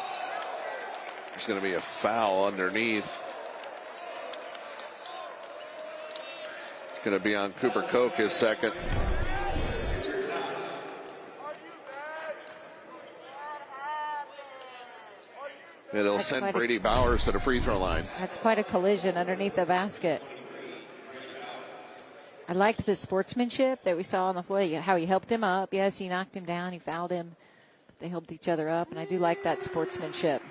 There's going to be a foul underneath. It's going to be on Cooper Koch, his second. It'll send Brady Bowers to the free throw line. That's quite a collision underneath the basket. I liked the sportsmanship that we saw on the floor, how he helped him up. Yes, he knocked him down, he fouled him. But they helped each other up, and I do like that sportsmanship.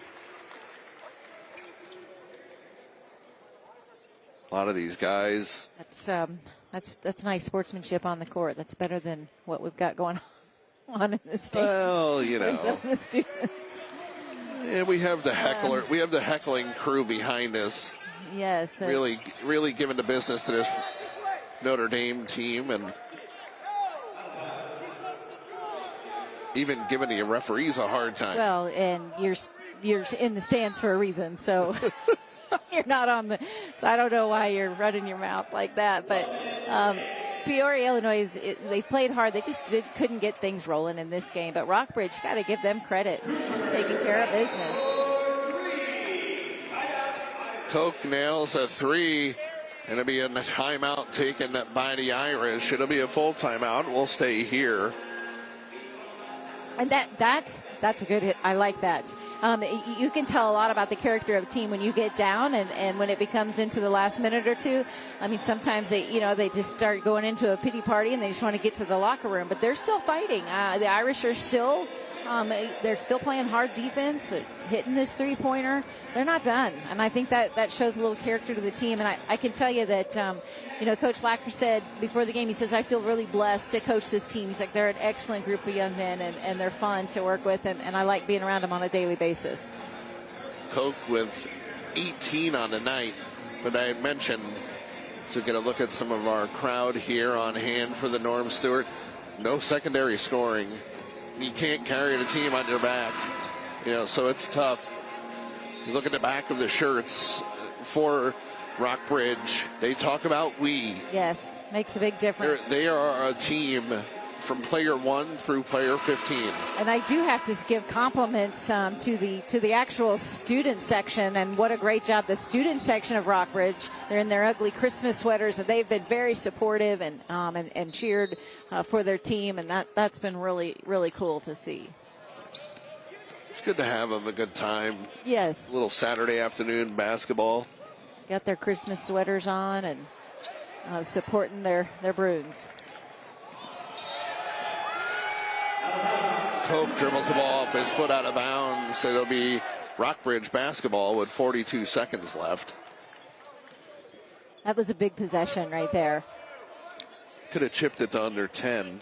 A lot of these guys. That's nice sportsmanship on the court. That's better than what we've got going on in the state. Well, you know. Some of the students. Yeah, we have the heckler. We have the heckling crew behind us. Yes. Really giving the business to this Notre Dame team, and even giving the referees a hard time. Well, and you're in the stands for a reason, so you're not on the. So I don't know why you're running your mouth like that, but Peoria, Illinois, they've played hard. They just couldn't get things rolling in this game. But Rockbridge, got to give them credit, taking care of business. Koch nails a 3. It'll be a timeout taken by the Irish. It'll be a full timeout. We'll stay here. And that's a good hit. I like that. You can tell a lot about the character of a team when you get down and when it becomes into the last minute or two. I mean, sometimes they just start going into a pity party and they just want to get to the locker room, but they're still fighting. The Irish are still they're still playing hard defense, hitting this three-pointer. They're not done, and I think that shows a little character to the team. And I can tell you that Coach Lacker said before the game, he says, I feel really blessed to coach this team. He's like, they're an excellent group of young men, and they're fun to work with, and I like being around them on a daily basis. Koch with 18 on the night, but I had mentioned So get a look at some of our crowd here on hand for the Norm Stewart. No secondary scoring. You can't carry the team on your back. So it's tough. You look at the back of the shirts for Rockbridge. They talk about we. Yes, makes a big difference. They are a team from player 1 through player 15. And I do have to give compliments to the actual student section, and what a great job the student section of Rockbridge. They're in their ugly Christmas sweaters, and they've been very supportive and cheered for their team, and that's been really, really cool to see. It's good to have them a good time. Yes. A little Saturday afternoon basketball. Got their Christmas sweaters on and supporting their Bruins. Koch dribbles the ball off his foot out of bounds. It'll be Rockbridge basketball with 42 seconds left. That was a big possession right there. Could have chipped it to under 10.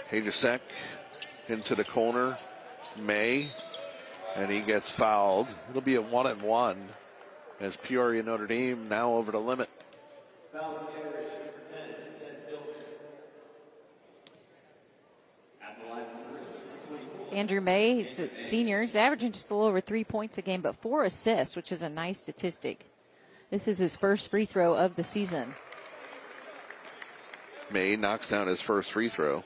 Hajacek into the corner. May. And he gets fouled. It'll be a 1-and-1 as Peoria Notre Dame now over the limit. Andrew May, he's a senior. He's averaging just a little over 3 points a game, but 4 assists, which is a nice statistic. This is his first free throw of the season. May knocks down his first free throw.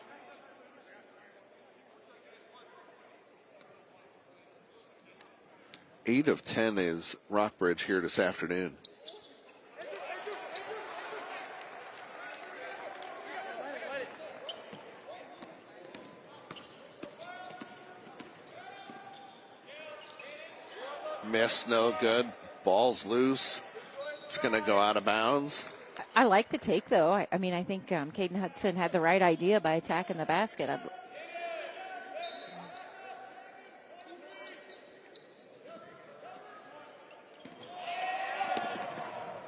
Eight of 10 is Rockbridge here this afternoon. Miss, no good. Ball's loose. It's going to go out of bounds. I like the take, though. I think Caden Hudson had the right idea by attacking the basket.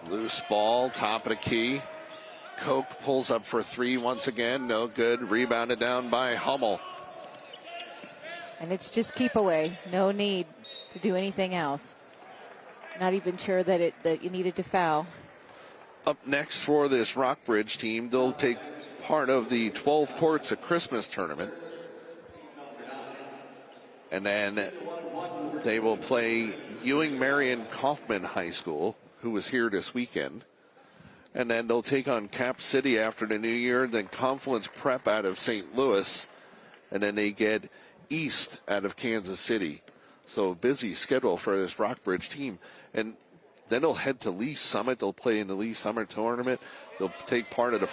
Loose ball, top of the key. Koch pulls up for 3 once again. No good. Rebounded down by Hummel. And it's just keep away. No need to do anything else. Not even sure that you needed to foul. Up next for this Rockbridge team, they'll take part of the 12 Courts of Christmas tournament. And then they will play Ewing Marion Kaufman High School, who was here this weekend. And then they'll take on Cap City after the new year, then Confluence Prep out of St. Louis, and then they get East out of Kansas City. So busy schedule for this Rockbridge team. And then they'll head to Lee Summit. They'll play in the Lee Summer Tournament. They'll take part of the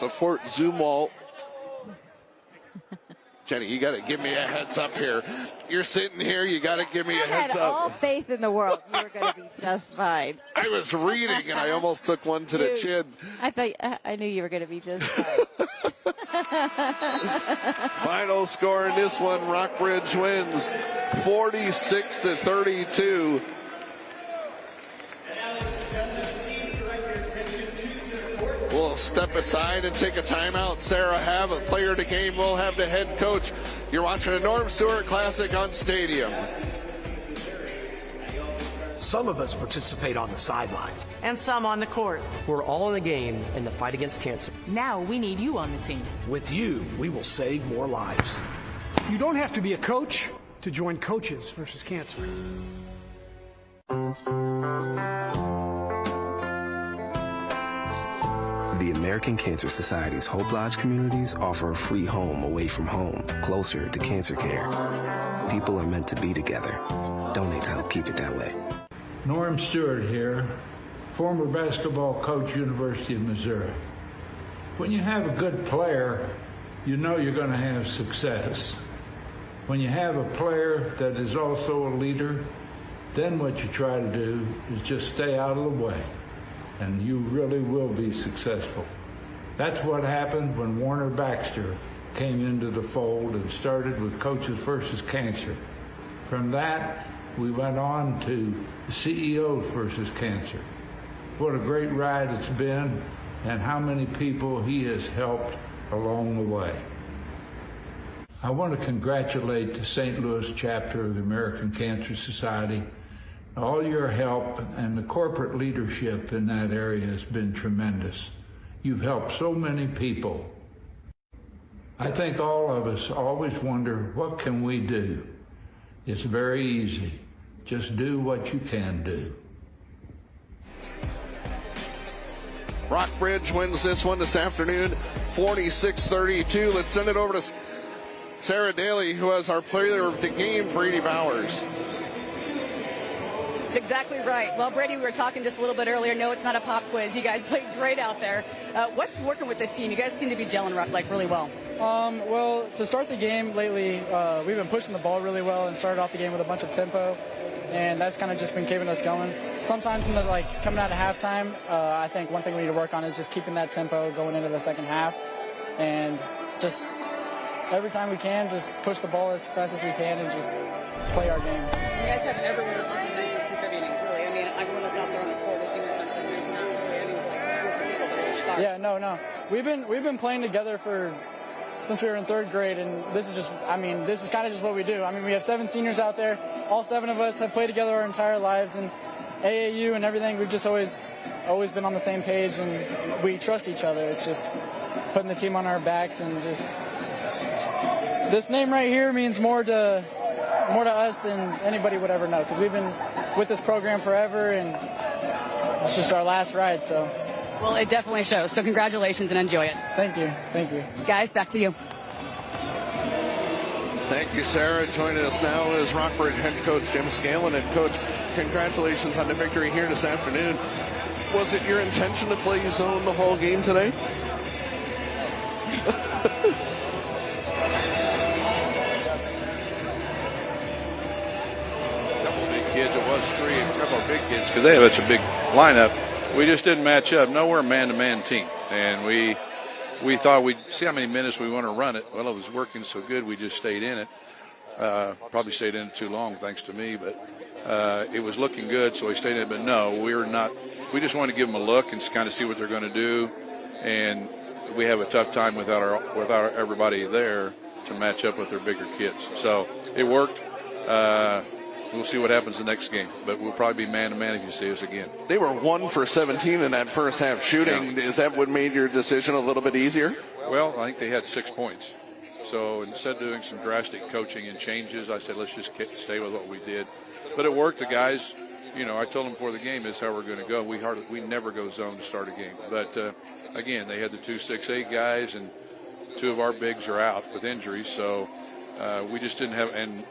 the Fort Zumwalt. Jenny, you got to give me a heads up here. You're sitting here. You got to give me a heads up. I had all faith in the world you were going to be just fine. I was reading, and I almost took one to the chin. I knew you were going to be just fine. Final score in this one, Rockbridge wins 46-32. We'll step aside and take a timeout. Sarah have a player of the game. We'll have the head coach. You're watching a Norm Stewart Classic on Stadium. Some of us participate on the sidelines. And some on the court. We're all in the game in the fight against cancer. Now we need you on the team. With you, we will save more lives. You don't have to be a coach to join Coaches versus Cancer. The American Cancer Society's Hope Lodge communities offer a free home away from home, closer to cancer care. People are meant to be together. Donate to help keep it that way. Norm Stewart here, former basketball coach, University of Missouri. When you have a good player, you know you're going to have success. When you have a player that is also a leader, then what you try to do is just stay out of the way, and you really will be successful. That's what happened when Warner Baxter came into the fold and started with Coaches versus Cancer. From that, we went on to CEOs versus Cancer. What a great ride it's been, and how many people he has helped along the way. I want to congratulate the St. Louis chapter of the American Cancer Society. All your help and the corporate leadership in that area has been tremendous. You've helped so many people. I think all of us always wonder, what can we do? It's very easy. Just do what you can do. Rockbridge wins this one this afternoon, 46-32. Let's send it over to Sarah Daly, who has our player of the game, Brady Bowers. That's exactly right. Well, Brady, we were talking just a little bit earlier. No, it's not a pop quiz. You guys played great out there. What's working with this team? You guys seem to be gelling like really well. Well, to start the game lately, we've been pushing the ball really well and started off the game with a bunch of tempo, and that's kind of just been keeping us going. Sometimes when they're coming out of halftime, I think one thing we need to work on is just keeping that tempo going into the second half, and just every time we can, just push the ball as fast as we can and just play our game. You guys have everyone on the bench is contributing, really. I mean, everyone that's out there on the court is doing something. There's not really any stars. Yeah, no. We've been playing together since we were in third grade, and this is kind of just what we do. I mean, we have 7 seniors out there. All 7 of us have played together our entire lives, and AAU and everything, we've just always been on the same page, and we trust each other. It's just putting the team on our backs, and just this name right here means more to us than anybody would ever know, because we've been with this program forever, and it's just our last ride, so. Well, it definitely shows. So congratulations and enjoy it. Thank you. Guys, back to you. Thank you, Sarah. Joining us now is Rockbridge head coach Jim Scanlon. And Coach, congratulations on the victory here this afternoon. Was it your intention to play zone the whole game today? Kids, it was 3, a couple of big kids, because they have such a big lineup. We just didn't match up. No, we're a man-to-man team, and we thought we'd see how many minutes we want to run it. Well, it was working so good, we just stayed in it. Probably stayed in it too long, thanks to me, but it was looking good, so we stayed in it. But no, we're not. We just wanted to give them a look and kind of see what they're going to do, and we have a tough time without everybody there to match up with their bigger kids. So it worked. We'll see what happens the next game, but we'll probably be man-to-man if you see us again. They were 1 for 17 in that first half shooting. Yeah. Is that what made your decision a little bit easier? Well, I think they had 6 points. So instead of doing some drastic coaching and changes, I said, let's just stay with what we did. But it worked. The guys, I told them before the game, this is how we're going to go. We never go zone to start a game. But, again, they had the 2 6'8" guys, and 2 of our bigs are out with injuries. So we just didn't have – and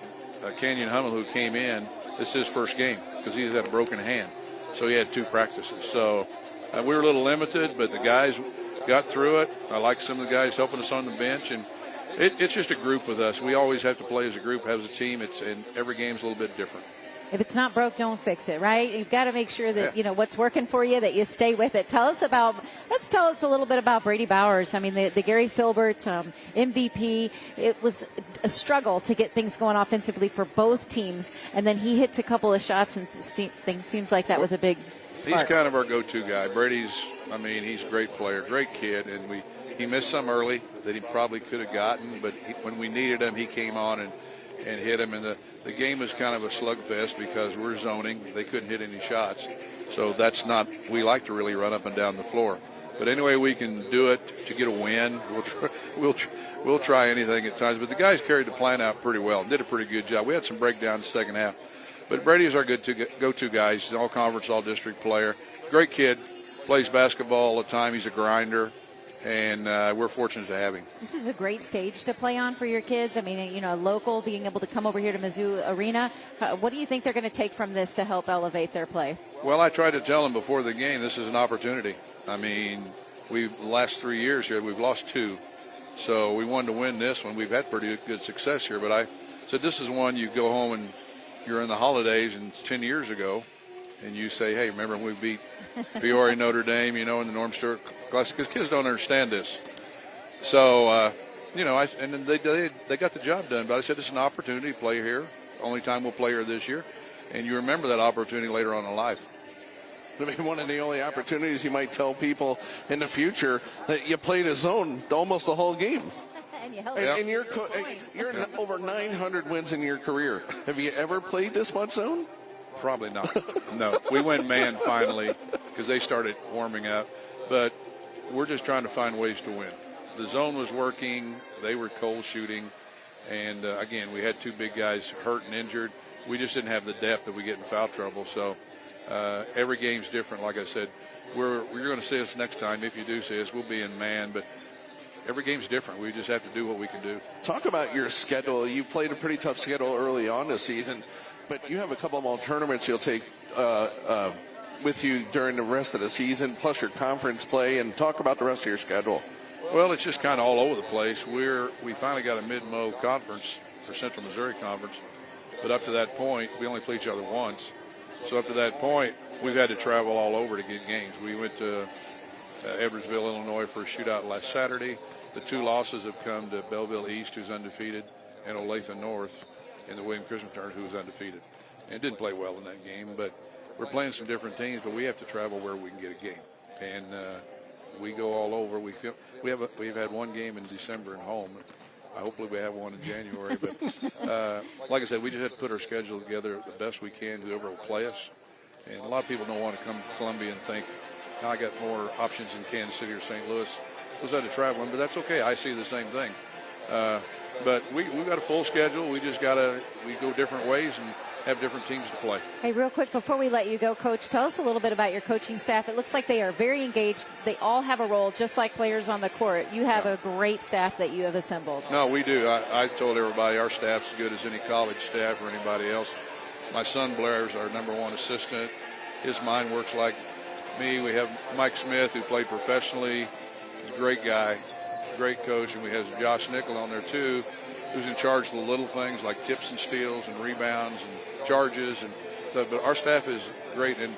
Canyon Hummel, who came in, this is his first game because he had a broken hand. So he had 2 practices. So we were a little limited, but the guys got through it. I like some of the guys helping us on the bench. And it's just a group with us. We always have to play as a group, as a team. And every game's a little bit different. If it's not broke, don't fix it, right? You've got to make sure that, what's working for you, that you stay with it. Let's tell us a little bit about Brady Bowers. I mean, the Gary Filbert MVP, it was a struggle to get things going offensively for both teams. And then he hits a couple of shots and things seems like that was a big spark. He's kind of our go-to guy. Brady's a great player, great kid. And he missed some early that he probably could have gotten. But when we needed him, he came on and hit him. And the game is kind of a slugfest because we're zoning. They couldn't hit any shots. So that's not – we like to really run up and down the floor. But anyway, we can do it to get a win. We'll try anything at times. But the guys carried the plan out pretty well and did a pretty good job. We had some breakdowns in the second half. But Brady's our go-to guy. He's an all-conference, all-district player. Great kid. Plays basketball all the time. He's a grinder. And we're fortunate to have him. This is a great stage to play on for your kids. I mean, local, being able to come over here to Mizzou Arena. What do you think they're going to take from this to help elevate their play? Well, I tried to tell them before the game, this is an opportunity. I mean, the last 3 years here, we've lost 2. So we wanted to win this one. We've had pretty good success here. But I said this is one you go home and you're in the holidays and 10 years ago, and you say, hey, remember when we beat Peoria, Notre Dame, in the Norm Stewart Classic? Because kids don't understand this. So, and then they got the job done. But I said, it's an opportunity to play here. Only time we'll play here this year. And you remember that opportunity later on in life. I mean, one of the only opportunities you might tell people in the future that you played a zone almost the whole game. And you held And you're over 900 wins in your career. Have you ever played this much zone? Probably not. No, we went man finally because they started warming up. But we're just trying to find ways to win. The zone was working. They were cold shooting. And, again, we had two big guys hurt and injured. We just didn't have the depth that we get in foul trouble. So every game's different. Like I said, you're going to see us next time. If you do see us, we'll be in man. But every game's different. We just have to do what we can do. Talk about your schedule. You played a pretty tough schedule early on this season, but you have a couple more tournaments you'll take with you during the rest of the season, plus your conference play, and talk about the rest of your schedule. Well, it's just kind of all over the place. We finally got a mid-Mo conference for Central Missouri Conference, but up to that point, we only play each other once. So up to that point, we've had to travel all over to get games. We went to Edwardsville, Illinois for a shootout last Saturday. The two losses have come to Belleville East, who's undefeated, and Olathe North in the William Christian tournament, who's undefeated. And didn't play well in that game, but we're playing some different teams, but we have to travel where we can get a game. And we go all over. We've had one game in December at home. Hopefully we have one in January. But like I said, we just have to put our schedule together the best we can, whoever will play us. And a lot of people don't want to come to Columbia and think, now I got more options in Kansas City or St. Louis. So I had to travel, but that's okay. I see the same thing. But we've got a full schedule. We just we go different ways and have different teams to play. Hey, real quick, before we let you go, Coach, tell us a little bit about your coaching staff. It looks like they are very engaged. They all have a role, just like players on the court. You have a great staff that you have assembled. No, we do. I told everybody our staff's as good as any college staff or anybody else. My son Blair's our #1 assistant. His mind works like me. We have Mike Smith, who played professionally. He's a great guy, great coach. And we have Josh Nickel on there, too, who's in charge of the little things like tips and steals and rebounds and charges. And so, but our staff is great, and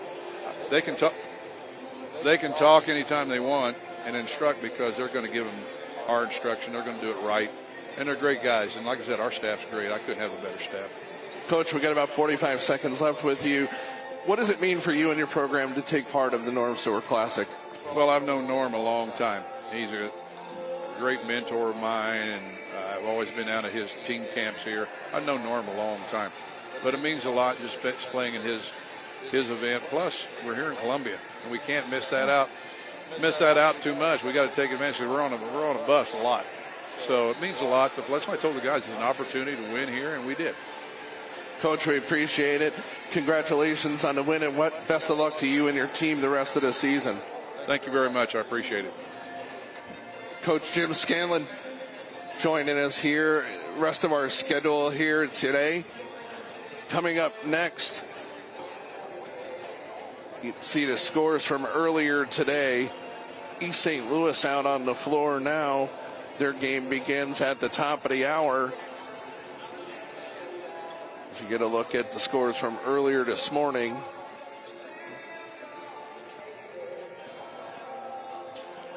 they can talk. They can talk anytime they want and instruct because they're going to give them our instruction. They're going to do it right, and they're great guys. And like I said, our staff's great. I couldn't have a better staff. Coach, we got about 45 seconds left with you. What does it mean for you and your program to take part of the Norm Stewart Classic? Well, I've known Norm a long time. He's a great mentor of mine, and I've always been out of his team camps here. I've known Norm a long time. But it means a lot just playing in his event. Plus, we're here in Columbia, and we can't miss that out. Miss that out too much. We got to take advantage. We're on a bus a lot, so it means a lot. That's why I told the guys it's an opportunity to win here, and we did. Coach, we appreciate it. Congratulations on the win, and best of luck to you and your team the rest of the season. Thank you very much. I appreciate it. Coach Jim Scanlon joining us here. Rest of our schedule here today. Coming up next, you can see the scores from earlier today. East St. Louis out on the floor now. Their game begins at the top of the hour. As you get a look at the scores from earlier this morning.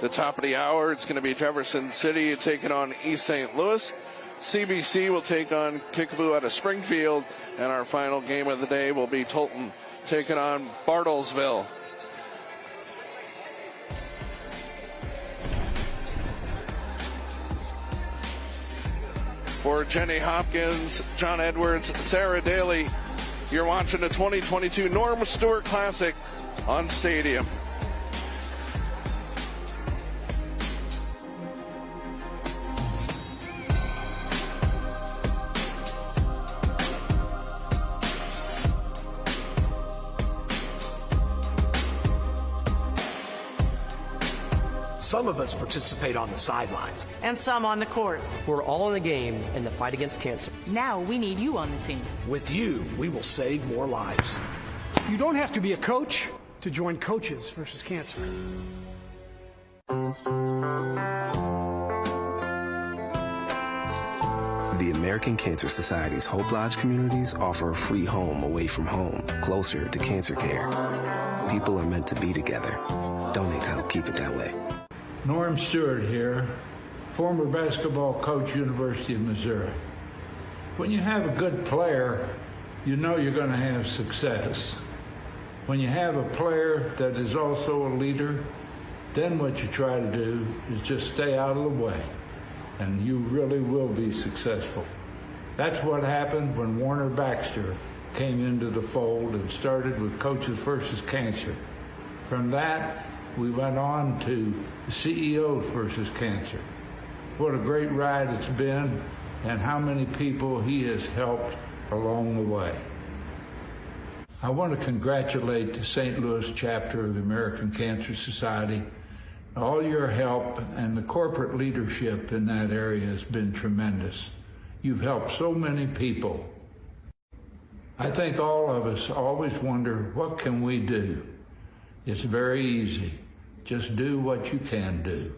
The top of the hour, it's going to be Jefferson City taking on East St. Louis. CBC will take on Kickapoo out of Springfield. And our final game of the day will be Tolton taking on Bartlesville. For Jenny Hopkins, John Edwards, Sarah Daly, you're watching the 2022 Norm Stewart Classic on Stadium. Some of us participate on the sidelines. And some on the court. We're all in the game in the fight against cancer. Now we need you on the team. With you, we will save more lives. You don't have to be a coach to join Coaches versus Cancer. The American Cancer Society's Hope Lodge communities offer a free home away from home, closer to cancer care. People are meant to be together. Donate to help keep it that way. Norm Stewart here, former basketball coach, University of Missouri. When you have a good player, you know you're going to have success. When you have a player that is also a leader, then what you try to do is just stay out of the way and you really will be successful. That's what happened when Warner Baxter came into the fold and started with Coaches versus Cancer. From that, we went on to CEOs versus Cancer. What a great ride it's been, and how many people he has helped along the way. I want to congratulate the St. Louis chapter of the American Cancer Society. All your help and the corporate leadership in that area has been tremendous. You've helped so many people. I think all of us always wonder, what can we do? It's very easy. Just do what you can do.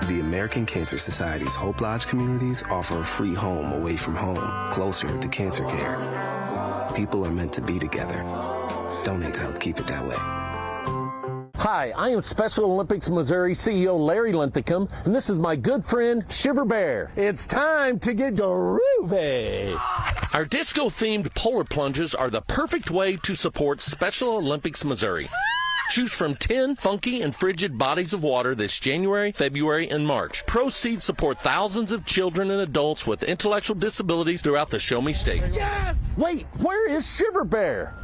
The American Cancer Society's Hope Lodge communities offer a free home away from home, closer to cancer care. People are meant to be together. Donate to help keep it that way. Hi, I am Special Olympics Missouri CEO Larry Linthicum, and this is my good friend Shiver Bear. It's time to get groovy. Our disco-themed polar plunges are the perfect way to support Special Olympics Missouri. Choose from 10 funky and frigid bodies of water this January, February, and March. Proceeds support thousands of children and adults with intellectual disabilities throughout the Show Me State. Yes! Wait, where is Shiver Bear?